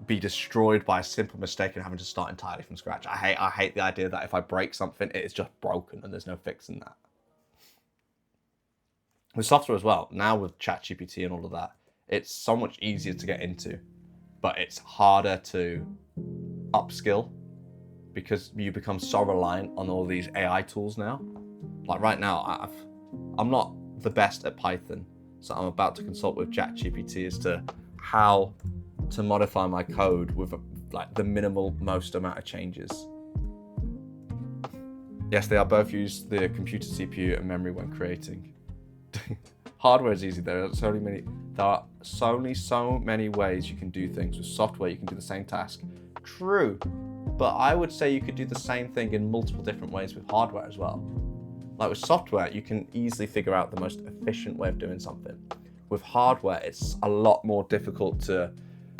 be destroyed by a simple mistake and having to start entirely from scratch. I hate the idea that if I break something, it is just broken and there's no fixing that. With software as well, now with ChatGPT and all of that, it's so much easier to get into, but it's harder to upskill because you become so reliant on all these AI tools now. Like right now, I'm not the best at Python, so I'm about to consult with ChatGPT as to how to modify my code with the minimal most amount of changes. Yes, they are both use the computer CPU and memory when creating. Hardware is easy. There are so many ways you can do things. With software, you can do the same task. True, but I would say you could do the same thing in multiple different ways with hardware as well. Like with software, you can easily figure out the most efficient way of doing something. With hardware, it's a lot more difficult to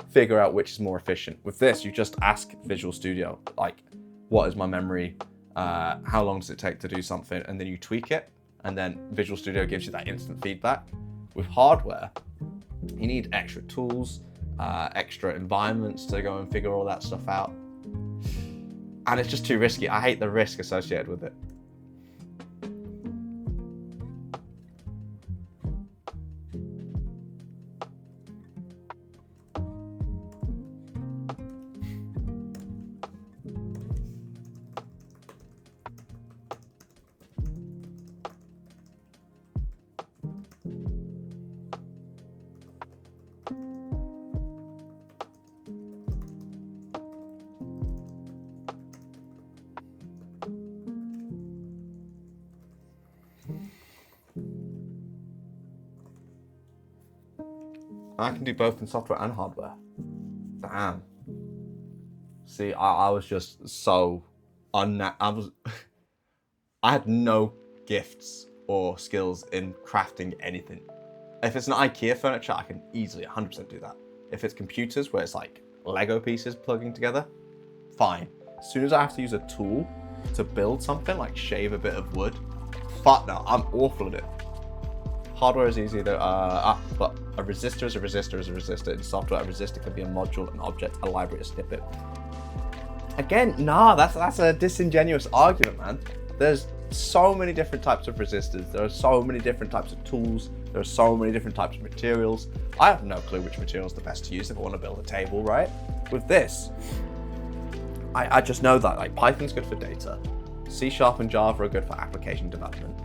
figure out which is more efficient. With this, you just ask Visual Studio, what is my memory? How long does it take to do something? And then you tweak it, and then Visual Studio gives you that instant feedback. With hardware, you need extra tools, extra environments to go and figure all that stuff out. And it's just too risky. I hate the risk associated with it. I can do both in software and hardware. Damn. See, I was just so I had no gifts or skills in crafting anything. If it's an IKEA furniture, I can easily 100% do that. If it's computers where it's like Lego pieces plugging together, fine. As soon as I have to use a tool to build something, like shave a bit of wood, fuck no, I'm awful at it. Hardware is easy though, but a resistor is a resistor is a resistor. In software, a resistor can be a module, an object, a library, a snippet. Again, nah, that's a disingenuous argument, man. There's so many different types of resistors. There are so many different types of tools. There are so many different types of materials. I have no clue which material is the best to use if I want to build a table, right? With this, I just know that like Python's good for data. C# and Java are good for application development.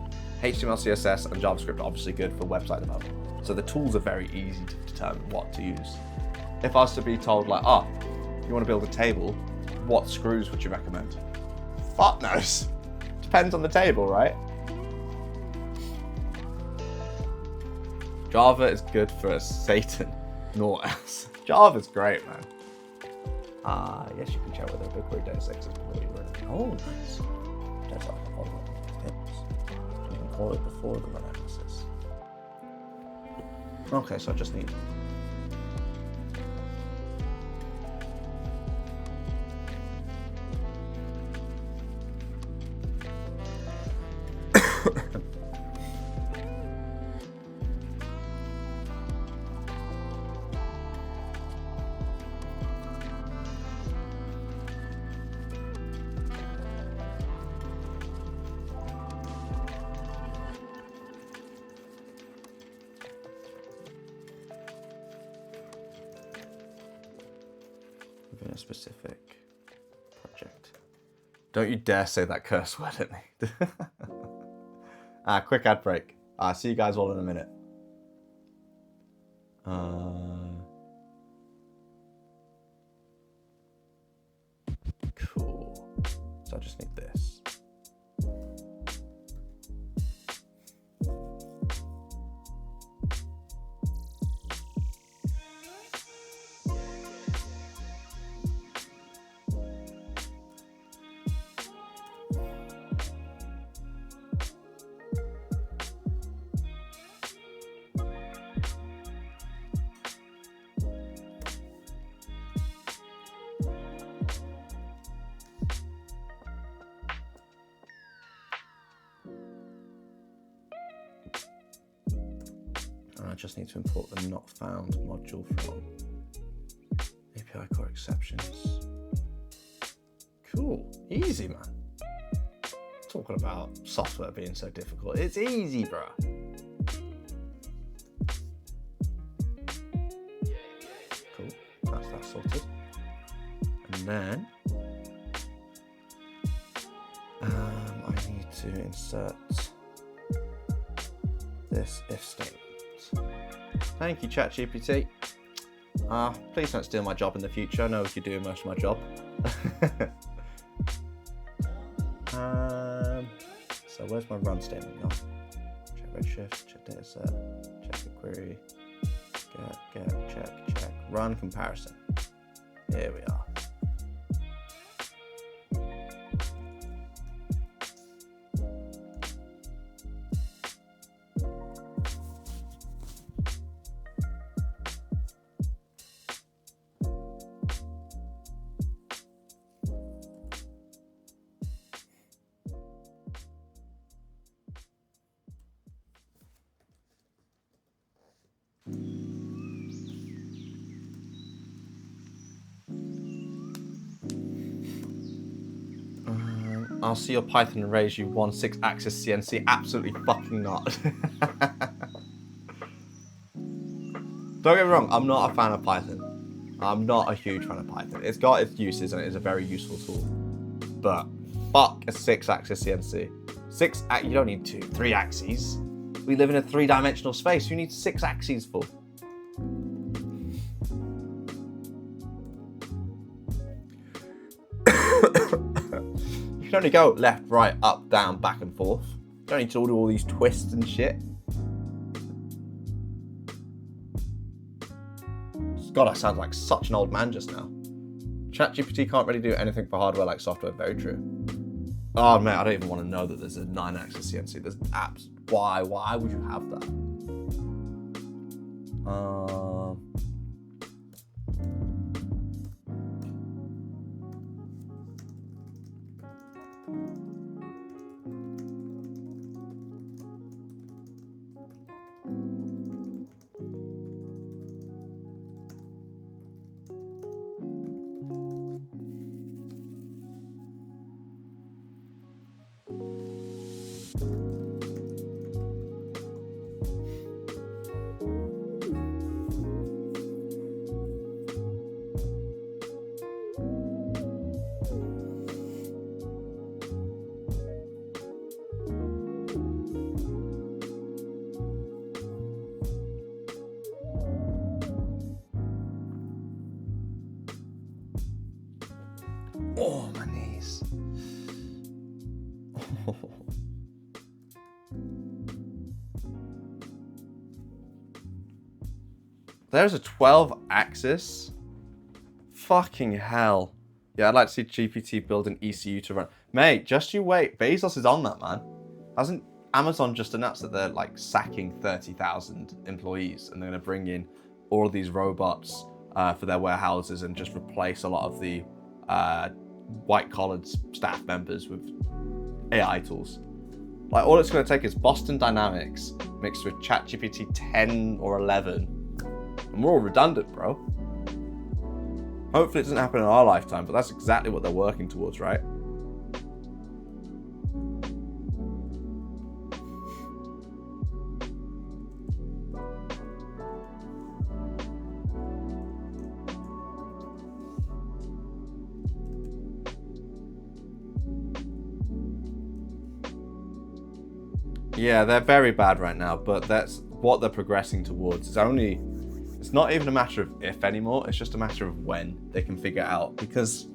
HTML, CSS, and JavaScript are obviously good for website development. So the tools are very easy to determine what to use. If I was to be told like, oh, you want to build a table, what screws would you recommend? Fuck knows. Depends on the table, right? Java is good for Satan, naught else. Java's great, man. Yes, you can check whether a BigQuery data set exists before you run it. Oh, nice. That's all the tips. You can call it before the run analysis. Okay, so I just need within a specific project. Don't you dare say that curse word at me. Quick ad break. See you guys all in a minute. Cool. So I just need this. And I just need to import the not found module from API core exceptions. Cool, easy, man. Talking about software being so difficult. It's easy, bruh. Cool, that's that sorted. And then I need to insert this if statement. Thank you, ChatGPT. Please don't steal my job in the future. I know you're doing most of my job. So where's my run statement gone? Check Redshift, check dataset, check the query, get, check, run comparison. Here we are. I'll see your Python and raise you 1 6-axis CNC. Absolutely fucking not. Don't get me wrong, I'm not a fan of Python. I'm not a huge fan of Python. It's got its uses and it is a very useful tool. But fuck a 6-axis CNC. You don't need 2, 3 axes. We live in a 3-dimensional space. You need 6 axes for. You can only go left, right, up, down, back and forth. You don't need to do all these twists and shit. God, I sound like such an old man just now. ChatGPT can't really do anything for hardware like software. Very true. Oh man, I don't even want to know that there's a 9-axis CNC. There's apps. Why? Why would you have that? Oh, my knees. There's a 12-axis? Fucking hell. Yeah, I'd like to see GPT build an ECU to run. Mate, just you wait. Bezos is on that, man. Hasn't Amazon just announced that they're like sacking 30,000 employees and they're going to bring in all of these robots for their warehouses and just replace a lot of the white-collared staff members with AI tools. Like, all it's going to take is Boston Dynamics mixed with ChatGPT 10 or 11. And we're all redundant, bro. Hopefully it doesn't happen in our lifetime, but that's exactly what they're working towards, right? Yeah, they're very bad right now, but that's what they're progressing towards. It's not even a matter of if anymore, it's just a matter of when they can figure it out. Because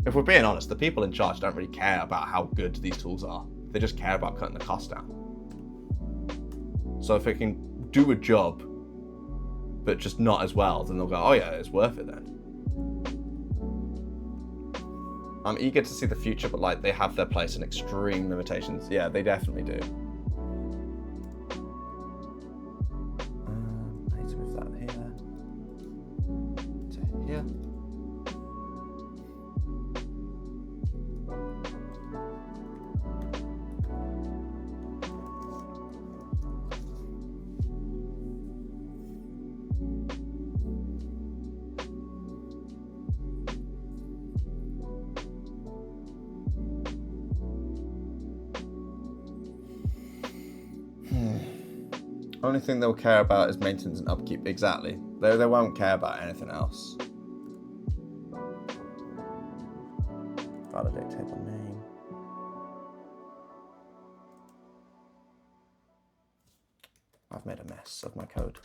if we're being honest, the people in charge don't really care about how good these tools are. They just care about cutting the cost down. So if it can do a job, but just not as well, then they'll go, oh yeah, it's worth it then. I'm eager to see the future, but like they have their place in extreme limitations. Yeah, they definitely do. I need to move that here to here. Only thing they'll care about is maintenance and upkeep. Exactly. They won't care about anything else. Validate table name. I've made a mess of my code.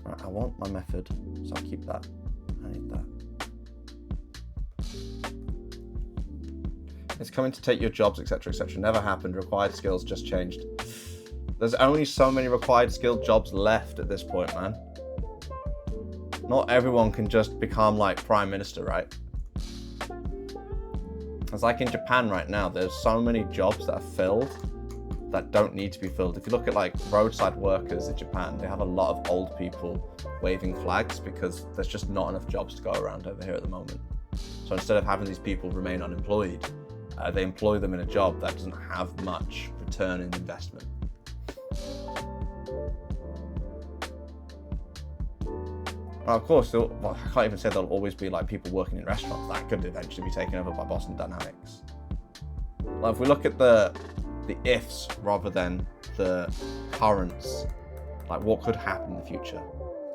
Right, I want my method, so I'll keep that. I need that. It's coming to take your jobs, etc., etc. Never happened. Required skills just changed. There's only so many required skilled jobs left at this point, man. Not everyone can just become like prime minister, right? It's like in Japan right now, there's so many jobs that are filled that don't need to be filled. If you look at like roadside workers in Japan, they have a lot of old people waving flags because there's just not enough jobs to go around over here at the moment. So instead of having these people remain unemployed, they employ them in a job that doesn't have much return in investment. Of course, I can't even say there'll always be like people working in restaurants. That could eventually be taken over by Boston Dynamics. Like if we look at the ifs rather than the currents, like what could happen in the future.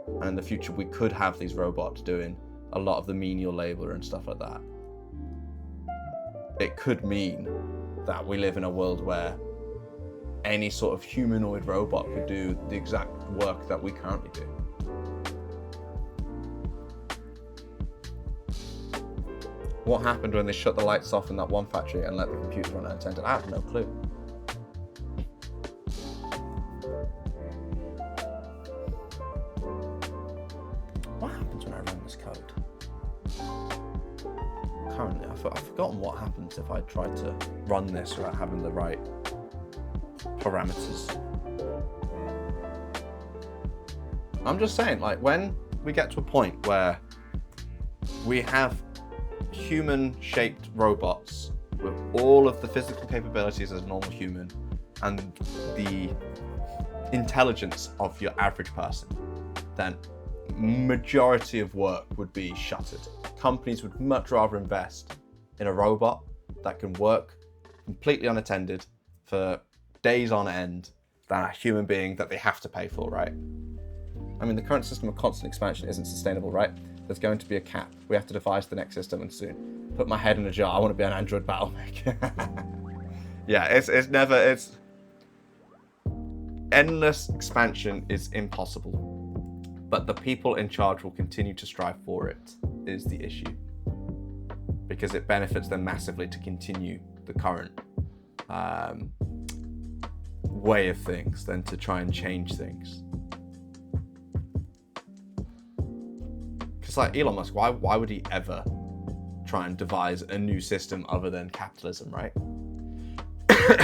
And in the future, we could have these robots doing a lot of the menial labor and stuff like that. It could mean that we live in a world where any sort of humanoid robot could do the exact work that we currently do. What happened when they shut the lights off in that one factory and let the computers run unattended? I have no clue. currently. I've forgotten what happens if I try to run this without having the right parameters. I'm just saying, like, when we get to a point where we have human-shaped robots with all of the physical capabilities as a normal human and the intelligence of your average person, then majority of work would be shuttered. Companies would much rather invest in a robot that can work completely unattended for days on end than a human being that they have to pay for, right? I mean, the current system of constant expansion isn't sustainable, right? There's going to be a cap. We have to devise the next system, and soon. Put my head in a jar. I want to be an android battlemaker. Yeah, it's endless expansion is impossible, but the people in charge will continue to strive for it, is the issue, because it benefits them massively to continue the current way of things than to try and change things. Because like Elon Musk, why would he ever try and devise a new system other than capitalism, right?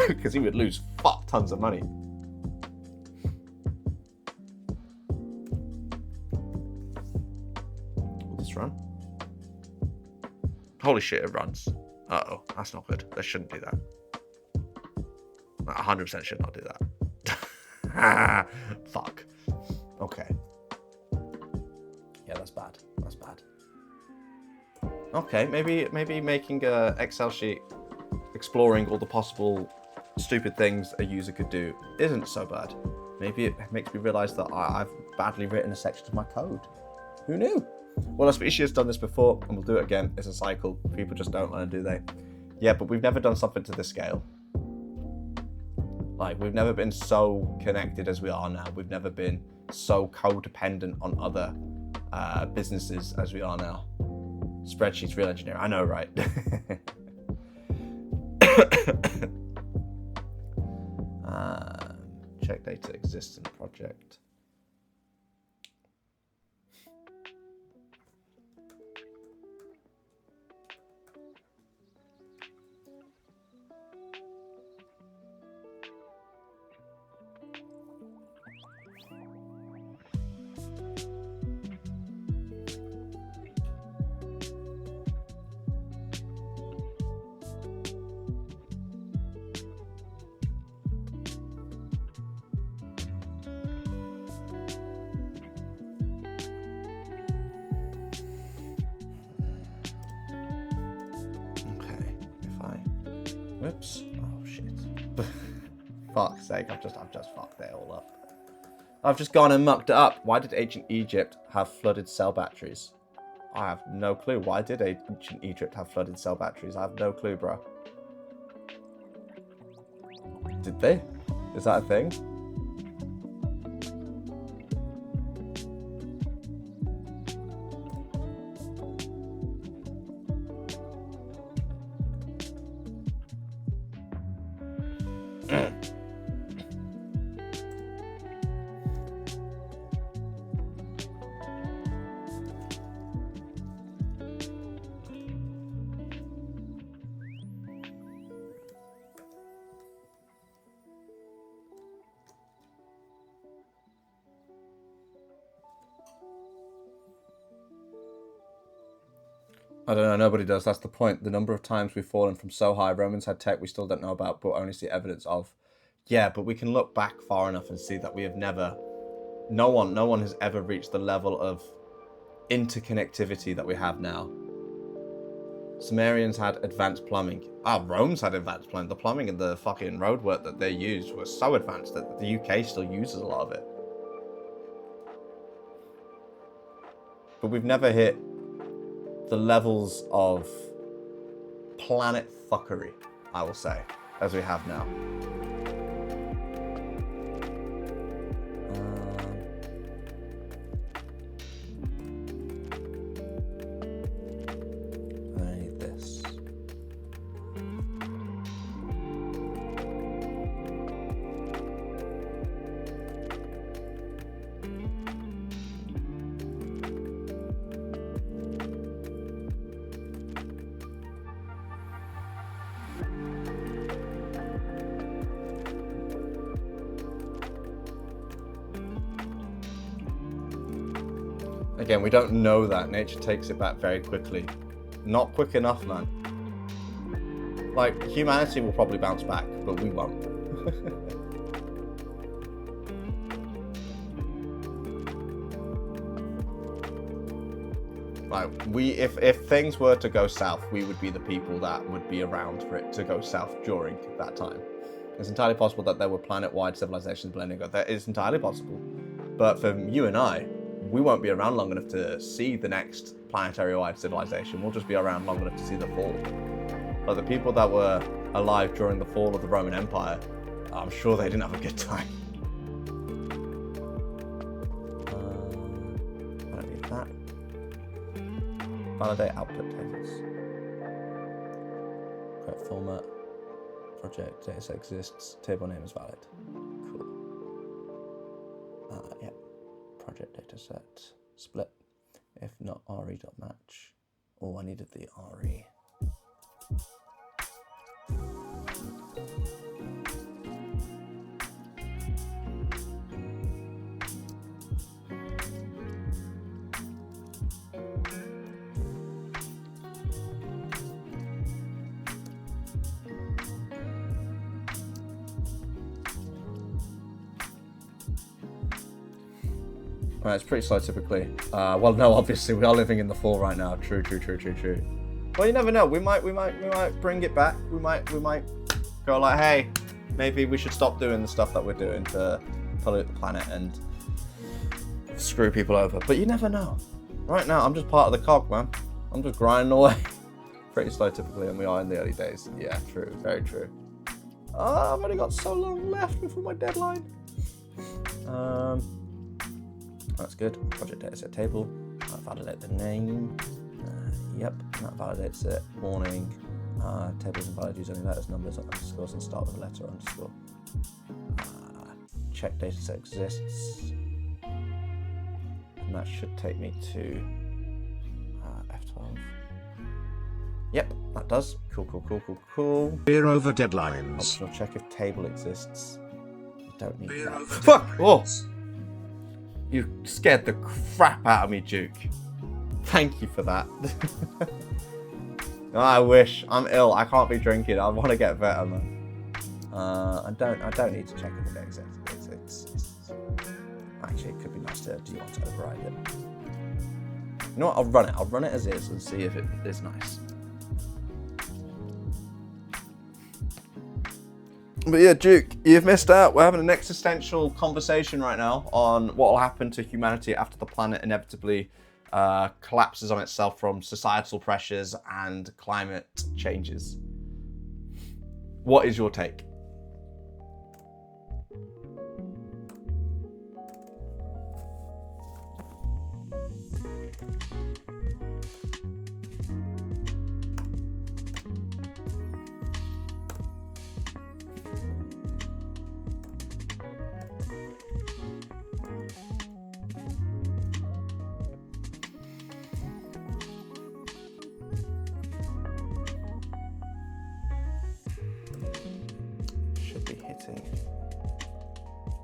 Because he would lose fuck tons of money. Will this run? Holy shit, it runs. Uh-oh, that's not good. They shouldn't do that. 100% should not do that. Fuck. Okay. Yeah, that's bad. That's bad. Okay, maybe making a Excel sheet exploring all the possible stupid things a user could do isn't so bad. Maybe it makes me realize that I've badly written a section of my code. Who knew? Well, our species has done this before, and we'll do it again. It's a cycle. People just don't learn, do they? Yeah, but we've never done something to this scale. Like, we've never been so connected as we are now. We've never been so codependent on other businesses as we are now. Spreadsheets, real engineering. I know, right? Check data exists in project. Whoops. Oh shit. Fuck's sake, I've just fucked it all up. I've just gone and mucked it up. Why did ancient Egypt have flooded cell batteries? I have no clue. Why did ancient Egypt have flooded cell batteries? I have no clue, bro. Did they? Is that a thing? I don't know, nobody does. That's the point. The number of times we've fallen from so high. Romans had tech we still don't know about, but only see evidence of. Yeah, but we can look back far enough and see that we have never... No one has ever reached the level of interconnectivity that we have now. Sumerians had advanced plumbing. Romans had advanced plumbing. The plumbing and the fucking roadwork that they used was so advanced that the UK still uses a lot of it. But we've never hit the levels of planet fuckery, I will say, as we have now. I need this. Again, we don't know that. Nature takes it back very quickly. Not quick enough, man. Like, humanity will probably bounce back, but we won't. Like, if things were to go south, we would be the people that would be around for it to go south during that time. It's entirely possible that there were planet-wide civilizations blending. That is entirely possible. But for you and I, we won't be around long enough to see the next planetary-wide civilization. We'll just be around long enough to see the fall. But the people that were alive during the fall of the Roman Empire, I'm sure they didn't have a good time. I don't need that. Validate output tables. Correct format. Project dataset exists. Table name is valid. Cool. Yep. Project dataset. Split. If not re.match. Oh, I needed the re. Right, it's pretty slow typically. Well, no, obviously we are living in the fall right now. True. Well, you never know. We might bring it back. We might go like, hey, maybe we should stop doing the stuff that we're doing to pollute the planet and screw people over. But you never know. Right now, I'm just part of the cog, man. I'm just grinding away. Pretty slow typically, and we are in the early days. Yeah, true. Very true. I've only got so long left before my deadline. That's good. Project dataset table. That validate the name. Yep, that validates it. Warning. Tables invalid. Use only letters, numbers, underscores, and start with a letter underscore. Check dataset exists. And that should take me to F12. Yep, that does. Cool. Beer over deadlines. Optional check if table exists. Don't need Beer that. over Fuck! Oh! deadlines. You scared the crap out of me, Duke. Thank you for that. I wish. I'm ill. I can't be drinking. I want to get better, man. I don't need to check if it exists. It's actually, it could be nice to. Do you want to override it? You know what? I'll run it. I'll run it as is and see if it is nice. But yeah, Duke, you've missed out. We're having an existential conversation right now on what will happen to humanity after the planet inevitably collapses on itself from societal pressures and climate changes. What is your take?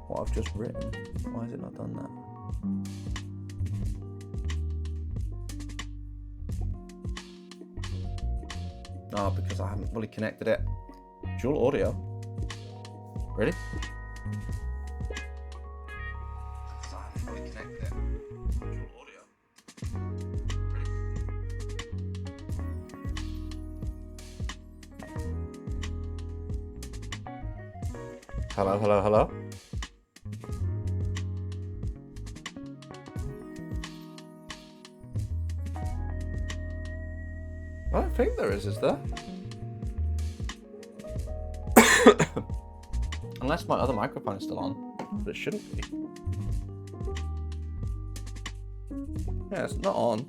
What I've just written. Why has it not done that? Oh, because I haven't fully connected it. Dual audio? Really? Because I haven't fully connected it. Dual audio? Really? Hello? I don't think there is there? Unless my other microphone is still on, but it shouldn't be. Yeah, it's not on.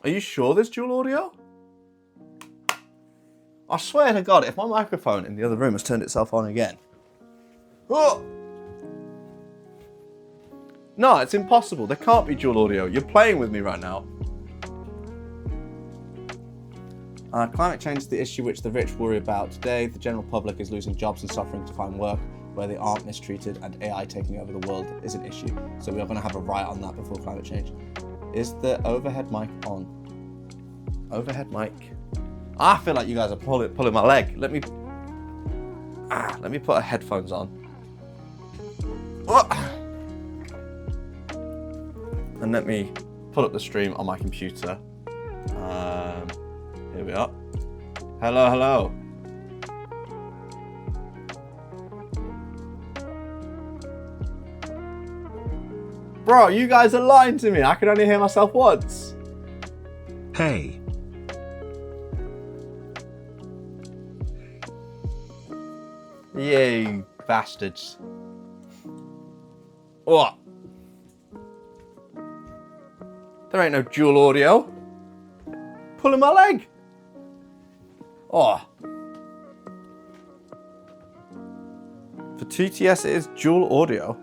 Are you sure there's dual audio? I swear to God, if my microphone in the other room has turned itself on again, Oh! No, it's impossible. There can't be dual audio. You're playing with me right now. Climate change is the issue which the rich worry about. Today, the general public is losing jobs and suffering to find work where they aren't mistreated, and AI taking over the world is an issue. So we are going to have a riot on that before climate change. Is the overhead mic on? Overhead mic. I feel like you guys are pulling my leg. Let me put headphones on. And let me pull up the stream on my computer. Here we are. Hello, hello. Bro, you guys are lying to me. I can only hear myself once. Hey. You bastards. What? There ain't no dual audio. Pulling my leg. Oh. For TTS it is dual audio.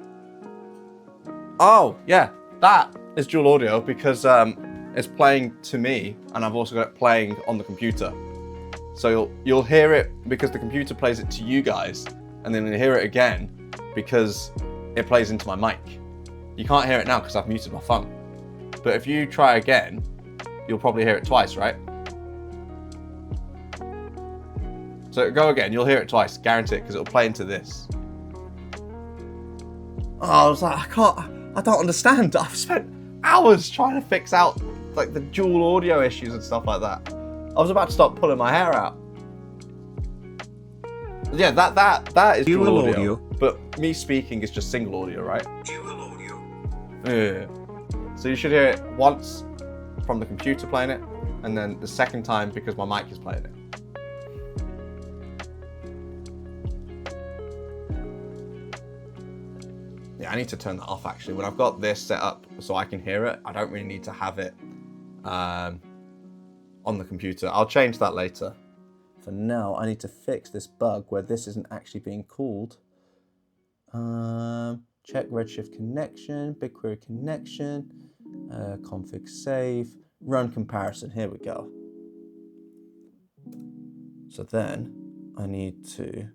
Oh, yeah. That is dual audio because it's playing to me and I've also got it playing on the computer. So you'll hear it because the computer plays it to you guys, and then you'll hear it again because it plays into my mic. You can't hear it now because I've muted my phone. But if you try again, you'll probably hear it twice, right? So go again, you'll hear it twice, guarantee it, because it'll play into this. Oh, I was like, I don't understand. I've spent hours trying to fix out like the dual audio issues and stuff like that. I was about to start pulling my hair out. Yeah, that is dual audio. But me speaking is just single audio, right? Dual audio. Yeah. So you should hear it once from the computer playing it, and then the second time because my mic is playing it. Yeah, I need to turn that off actually. When I've got this set up so I can hear it, I don't really need to have it on the computer. I'll change that later. For now, I need to fix this bug where this isn't actually being called. Check Redshift connection, BigQuery connection, config save, run comparison. Here we go. So then I need to,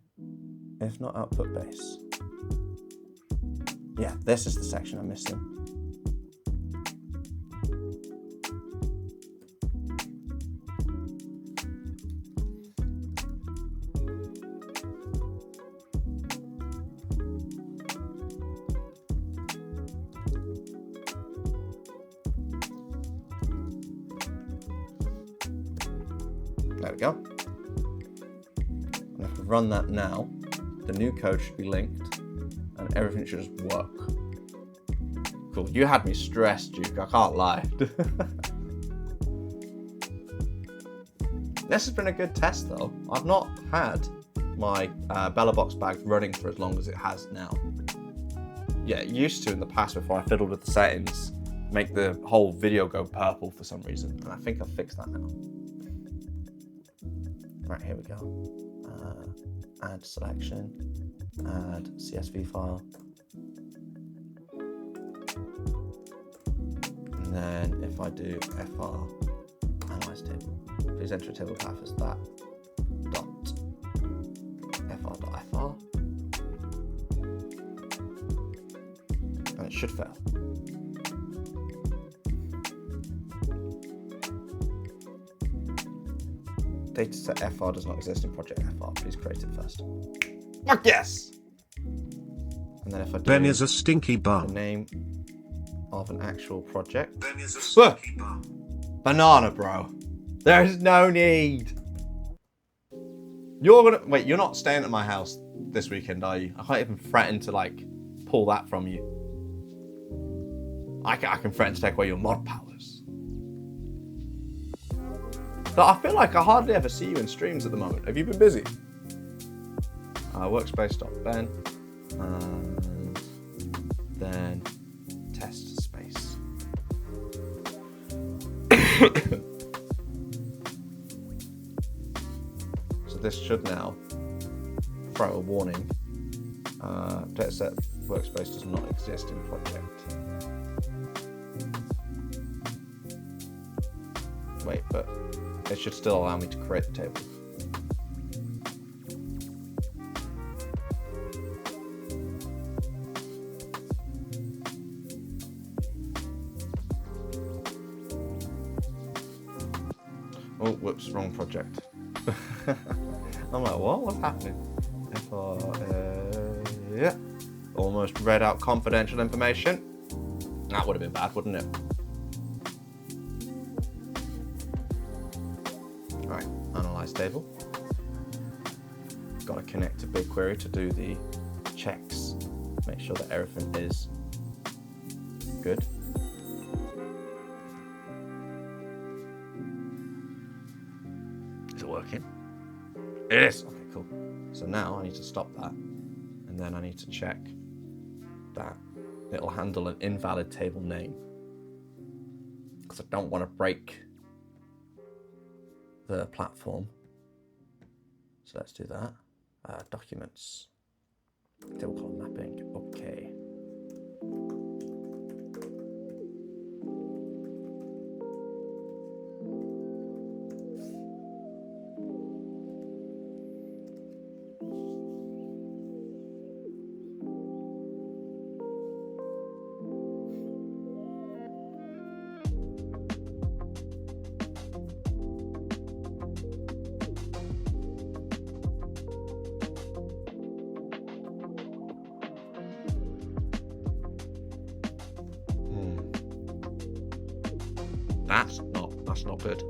if not output base. Yeah, this is the section I'm missing. There we go. And if we run that now, the new code should be linked and everything should just work. Cool. You had me stressed, Duke. I can't lie. This has been a good test though. I've not had my BellaBox bag running for as long as it has now. Yeah, it used to in the past before I fiddled with the settings, make the whole video go purple for some reason. And I think I've fixed that now. Right, here we go. Add selection, add CSV file. And then if I do fr analyze table, please enter a table path as that dot fr.fr, and it should fail. Dataset fr does not exist in project fr. Please create it first. Fuck yes! And then if I do Ben is a stinky bum. the name of an actual project. Ben is a stinky bum. Banana, bro. There is no need. You're not staying at my house this weekend, are you? I can't even threaten to like pull that from you. I can threaten to take away your mod powers. But I feel like I hardly ever see you in streams at the moment. Have you been busy? Workspace.ben and then test space. So this should now throw a warning Dataset workspace does not exist in project. Wait, but it should still allow me to create the table. Oh, whoops, wrong project. I'm like, what? What's happening? Yeah. Almost read out confidential information. That would have been bad, wouldn't it? Alright, analyze table. Got to connect to BigQuery to do the checks. Make sure that everything is good. Is it working? It is. Okay, cool. So now I need to stop that. And then I need to check that it'll handle an invalid table name. Because I don't want to break the platform. So let's do that. Documents. Table column mapping. Okay. That's not good.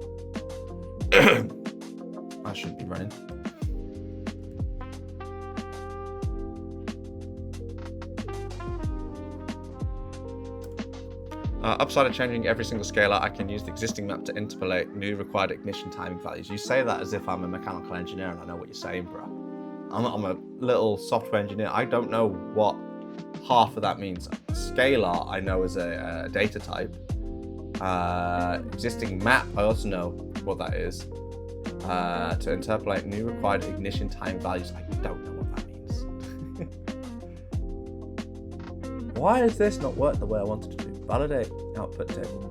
I shouldn't be running. Upside of changing every single scalar, I can use the existing map to interpolate new required ignition timing values. You say that as if I'm a mechanical engineer and I know what you're saying, bro. I'm a little software engineer. I don't know what half of that means. Scalar, I know is a data type. Existing map, I also know what that is. To interpolate new required ignition time values, I don't know what that means. Why does this not work the way I wanted to do? Validate output table.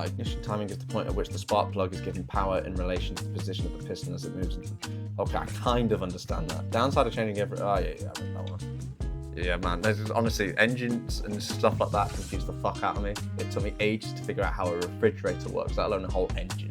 Ignition timing is the point at which the spark plug is given power in relation to the position of the piston as it moves into... Okay, I kind of understand that. Downside of changing every... Oh, yeah, I read that one. Yeah, man, this is, honestly, engines and stuff like that confuse the fuck out of me. It took me ages to figure out how a refrigerator works, let alone a whole engine.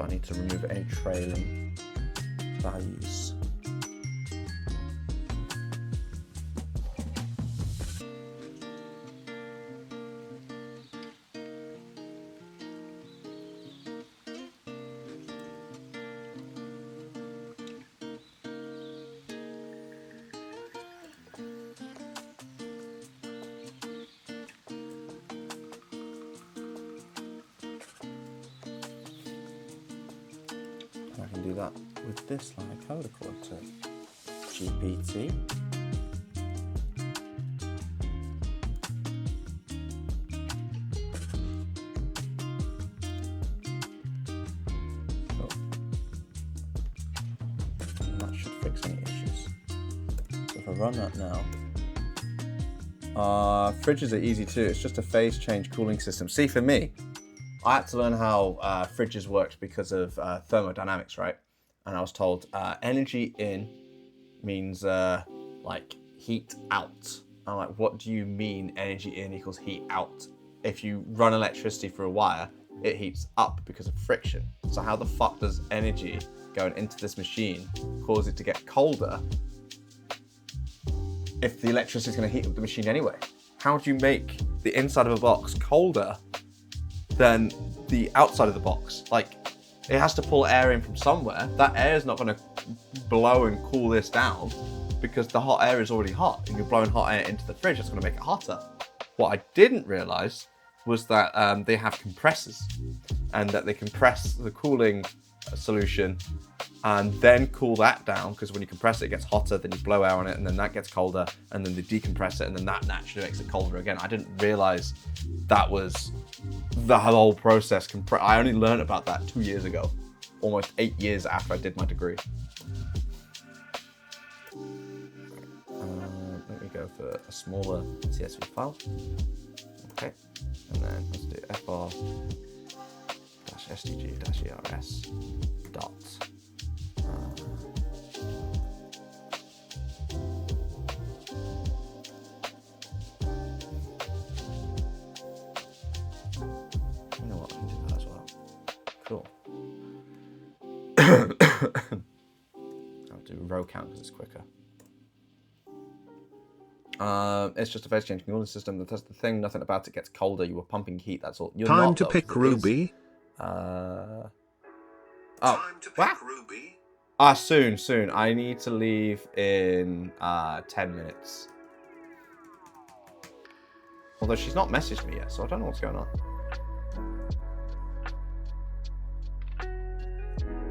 I need to remove any trailing values. I can do that with this line of code according to GPT. run that now. Fridges are easy too. It's just a phase change cooling system. See, for me, I had to learn how fridges worked because of thermodynamics, right? And I was told energy in means like heat out. I'm like, what do you mean energy in equals heat out? If you run electricity through a wire, it heats up because of friction. So how the fuck does energy going into this machine cause it to get colder if the electricity is going to heat up the machine anyway? How do you make the inside of a box colder than the outside of the box? Like, it has to pull air in from somewhere. That air is not going to blow and cool this down because the hot air is already hot and you're blowing hot air into the fridge. That's going to make it hotter. What I didn't realize was that they have compressors and that they compress the cooling solution and then cool that down, because when you compress it, it gets hotter, then you blow air on it, and then that gets colder, and then they decompress it, and then that naturally makes it colder again. I didn't realize that was the whole process. I only learned about that 2 years ago, almost 8 years after I did my degree. Let me go for a smaller CSV file. Okay, and then let's do fr-stg-ers dot. You know what, I can do that as well. Cool. I'll do row count because it's quicker. It's just a phase change cooling system. That's the thing. Nothing about it gets colder. You were pumping heat. That's all. You're Time not, to though, pick Ruby. Time to pick Ruby. Soon. I need to leave in 10 minutes. Although she's not messaged me yet, so I don't know what's going on.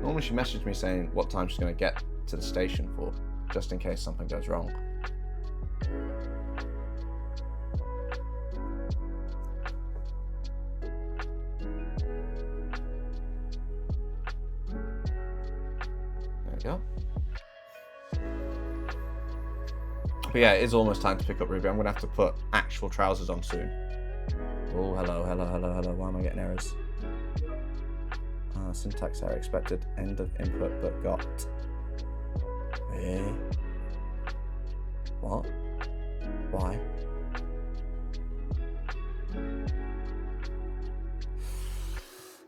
Normally she messaged me saying what time she's going to get to the station for, just in case something goes wrong. There we go. But yeah, it is almost time to pick up Ruby. I'm going to have to put actual trousers on soon. Oh, hello. Why am I getting errors? Syntax error expected. End of input, but got. What? Why?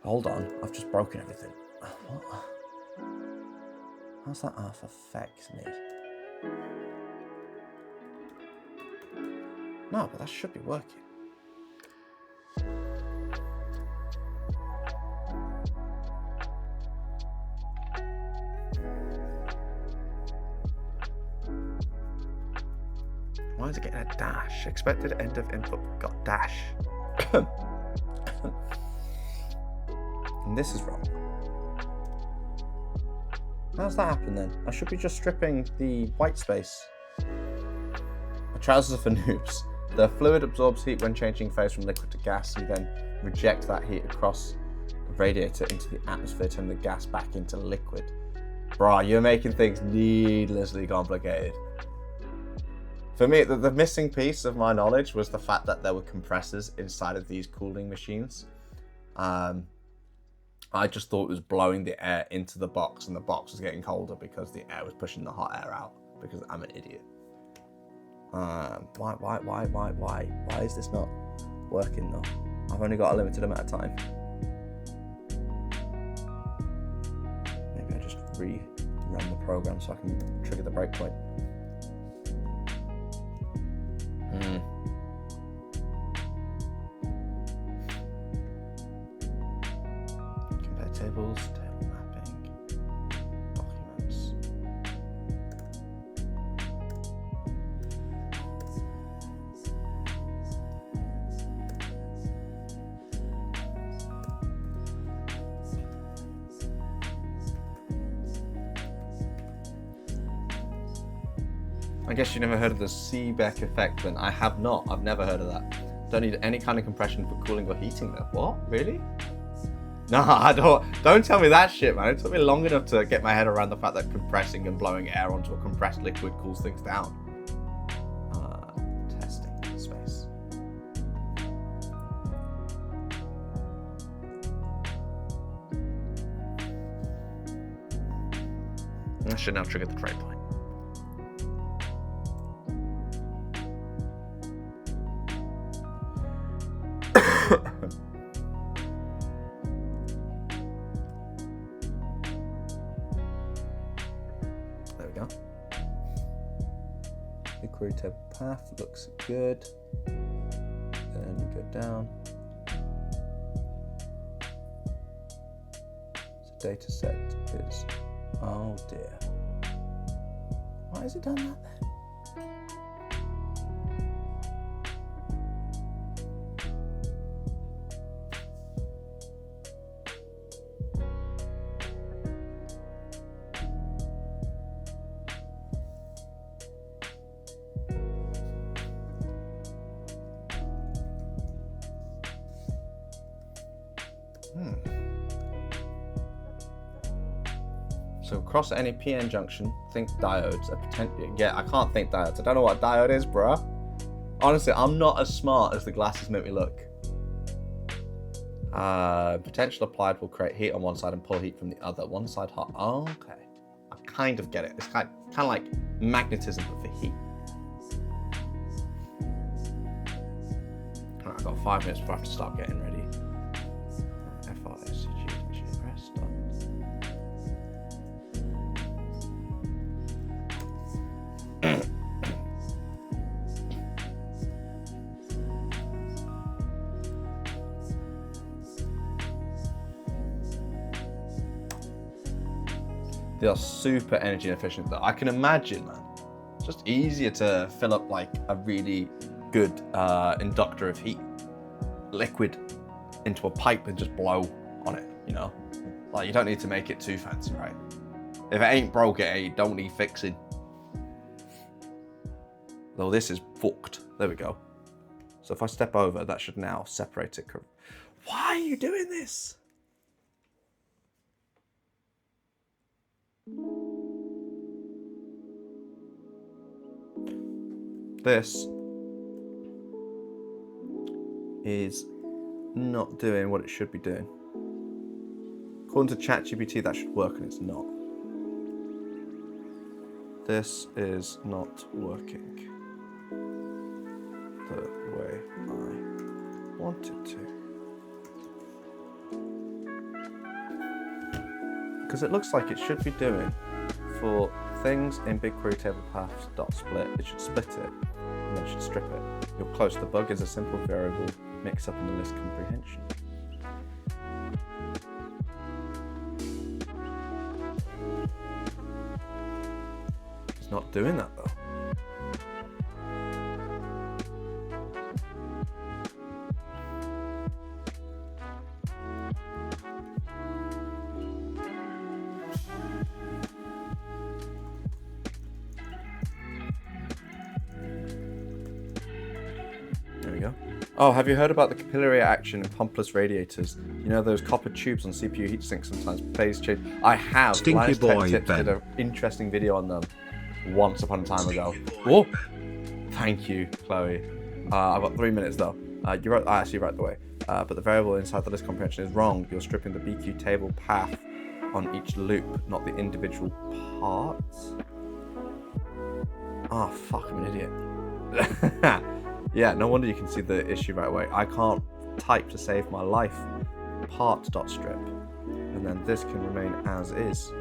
Hold on, I've just broken everything. What? How's that half affect me? No, but that should be working. Why is it getting a dash? Expected end of input got dash. And this is wrong. How's that happen then? I should be just stripping the white space. The trousers are for noobs. The fluid absorbs heat when changing phase from liquid to gas. You then reject that heat across the radiator into the atmosphere, turn the gas back into liquid. Bruh, you're making things needlessly complicated. For me, the missing piece of my knowledge was the fact that there were compressors inside of these cooling machines. I just thought it was blowing the air into the box and the box was getting colder because the air was pushing the hot air out, because I'm an idiot. Why is this not working though? I've only got a limited amount of time. Maybe I just rerun the program so I can trigger the breakpoint. Compare tables, table mapping, documents. I guess you never heard of the Seebeck effect then. I have not. I've never heard of that. Don't need any kind of compression for cooling or heating though. What? Really? No, I don't. Don't tell me that shit, man. It took me long enough to get my head around the fact that compressing and blowing air onto a compressed liquid cools things down. I should now trigger the trade point. There we go. The query tab path looks good. Then you go down. So data set is, oh dear. Why has it done that then? So across any PN junction, think diodes are potentially. Yeah, I can't think diodes. I don't know what a diode is, bruh. Honestly, I'm not as smart as the glasses make me look. Potential applied will create heat on one side and pull heat from the other. One side hot. Oh, okay. I kind of get it. It's kind of like magnetism but for heat. Alright, I've got 5 minutes before I have to start getting ready. They are super energy efficient though. I can imagine, man. It's just easier to fill up like a really good inductor of heat liquid into a pipe and just blow on it, you know? Like you don't need to make it too fancy, right? If it ain't broke, it don't need fixing. Though this is fucked. There we go. So if I step over, that should now separate it. Why are you doing this? This is not doing what it should be doing. According to ChatGPT, that should work, and it's not. This is not working the way I want it to. Because it looks like it should be doing for things in BigQuery table paths dot split, it should split it and then it should strip it. You're close. The bug is a simple variable mix up in the list comprehension. It's not doing that though. There we go. Oh, have you heard about the capillary action in pumpless radiators? You know those copper tubes on CPU heatsinks sometimes phase change? I have. Stinky Linus boy, Tech Tips Ben. did an interesting video on them once upon a time ago. Whoa! Thank you, Chloe. I've got 3 minutes though. You're right. I actually right the way. But the variable inside the list comprehension is wrong. You're stripping the BQ table path on each loop, not the individual parts. Oh fuck! I'm an idiot. Yeah, no wonder you can see the issue right away. I can't type to save my life. Part.strip. And then this can remain as is.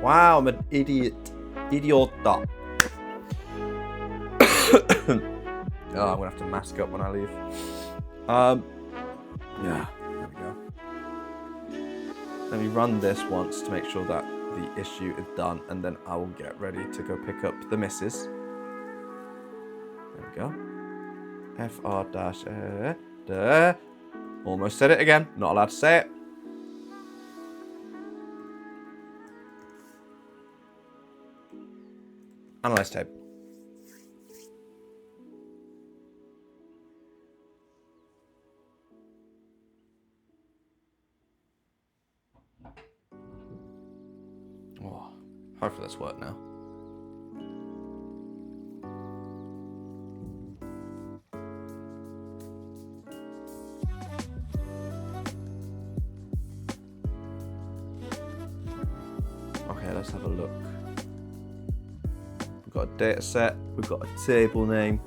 Wow, I'm an idiot. Idiota. Oh, I'm gonna have to mask up when I leave. Yeah, there we go. Let me run this once to make sure that the issue is done, and then I will get ready to go pick up the missus. There we go. FR- almost said it again, not allowed to say it. Analyze tape. Oh, hopefully that's worked now. let's have a look. We've got a data set, we've got a table name,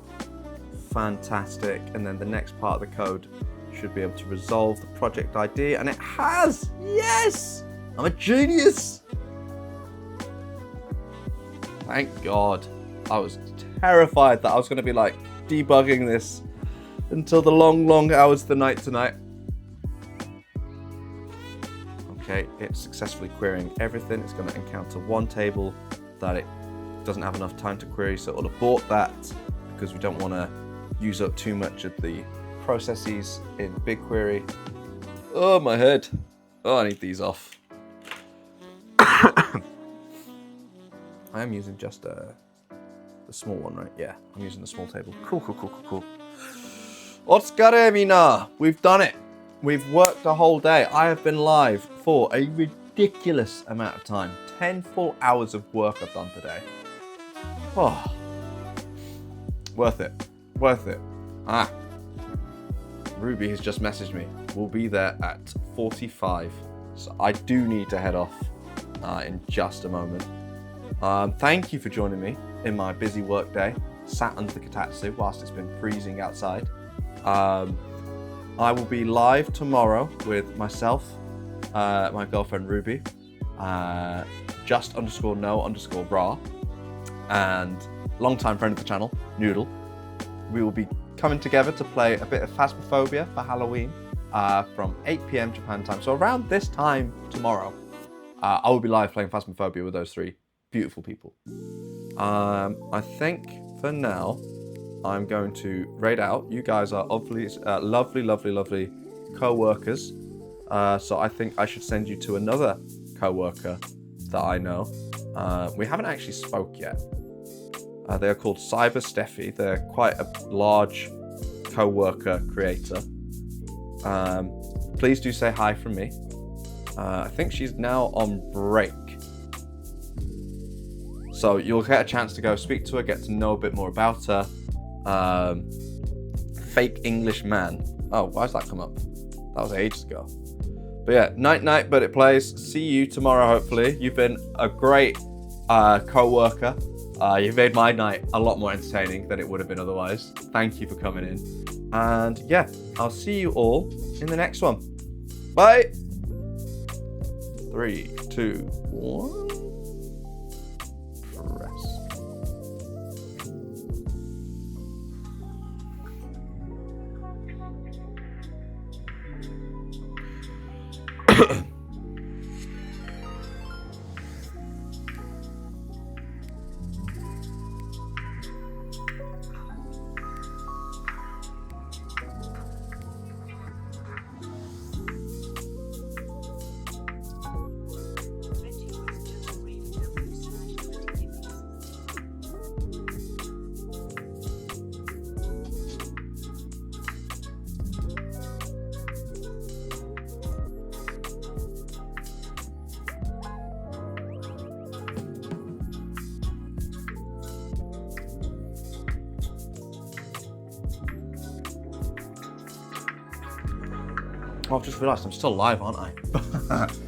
fantastic. And then the next part of the code should be able to resolve the project ID, and it has, yes! I'm a genius! Thank God. I was terrified that I was gonna be like debugging this until the long hours of the night tonight. Okay, it's successfully querying everything. It's going to encounter one table that it doesn't have enough time to query, so it'll abort that because we don't want to use up too much of the processes in BigQuery. Oh, my head. Oh, I need these off. I am using just the small one, right? Yeah, I'm using the small table. Cool. Otsukare mina! We've done it. We've worked a whole day. I have been live for a ridiculous amount of time. 10 full hours of work I've done today. Oh. Worth it. Ruby has just messaged me. We'll be there at 45. So I do need to head off in just a moment. Thank you for joining me in my busy work day. Sat under the kotatsu whilst it's been freezing outside. I will be live tomorrow with myself, my girlfriend Ruby, just_no_ra, and longtime friend of the channel, Noodle. We will be coming together to play a bit of Phasmophobia for Halloween from 8 PM Japan time. So around this time tomorrow, I will be live playing Phasmophobia with those three beautiful people. I think for now, I'm going to raid out. You guys are obviously lovely co-workers. So I think I should send you to another co-worker that I know. We haven't actually spoke yet. They are called Cyber Steffi. They're quite a large co-worker creator. Please do say hi from me. I think she's now on break. So you'll get a chance to go speak to her, get to know a bit more about her. Fake English man. Oh, why does that come up? That was ages ago. But yeah, night, but it plays. See you tomorrow, hopefully. You've been a great co-worker. You've made my night a lot more entertaining than it would have been otherwise. Thank you for coming in. And yeah, I'll see you all in the next one. Bye. 3, 2, 1. Oh, I've just realised I'm still live, aren't I?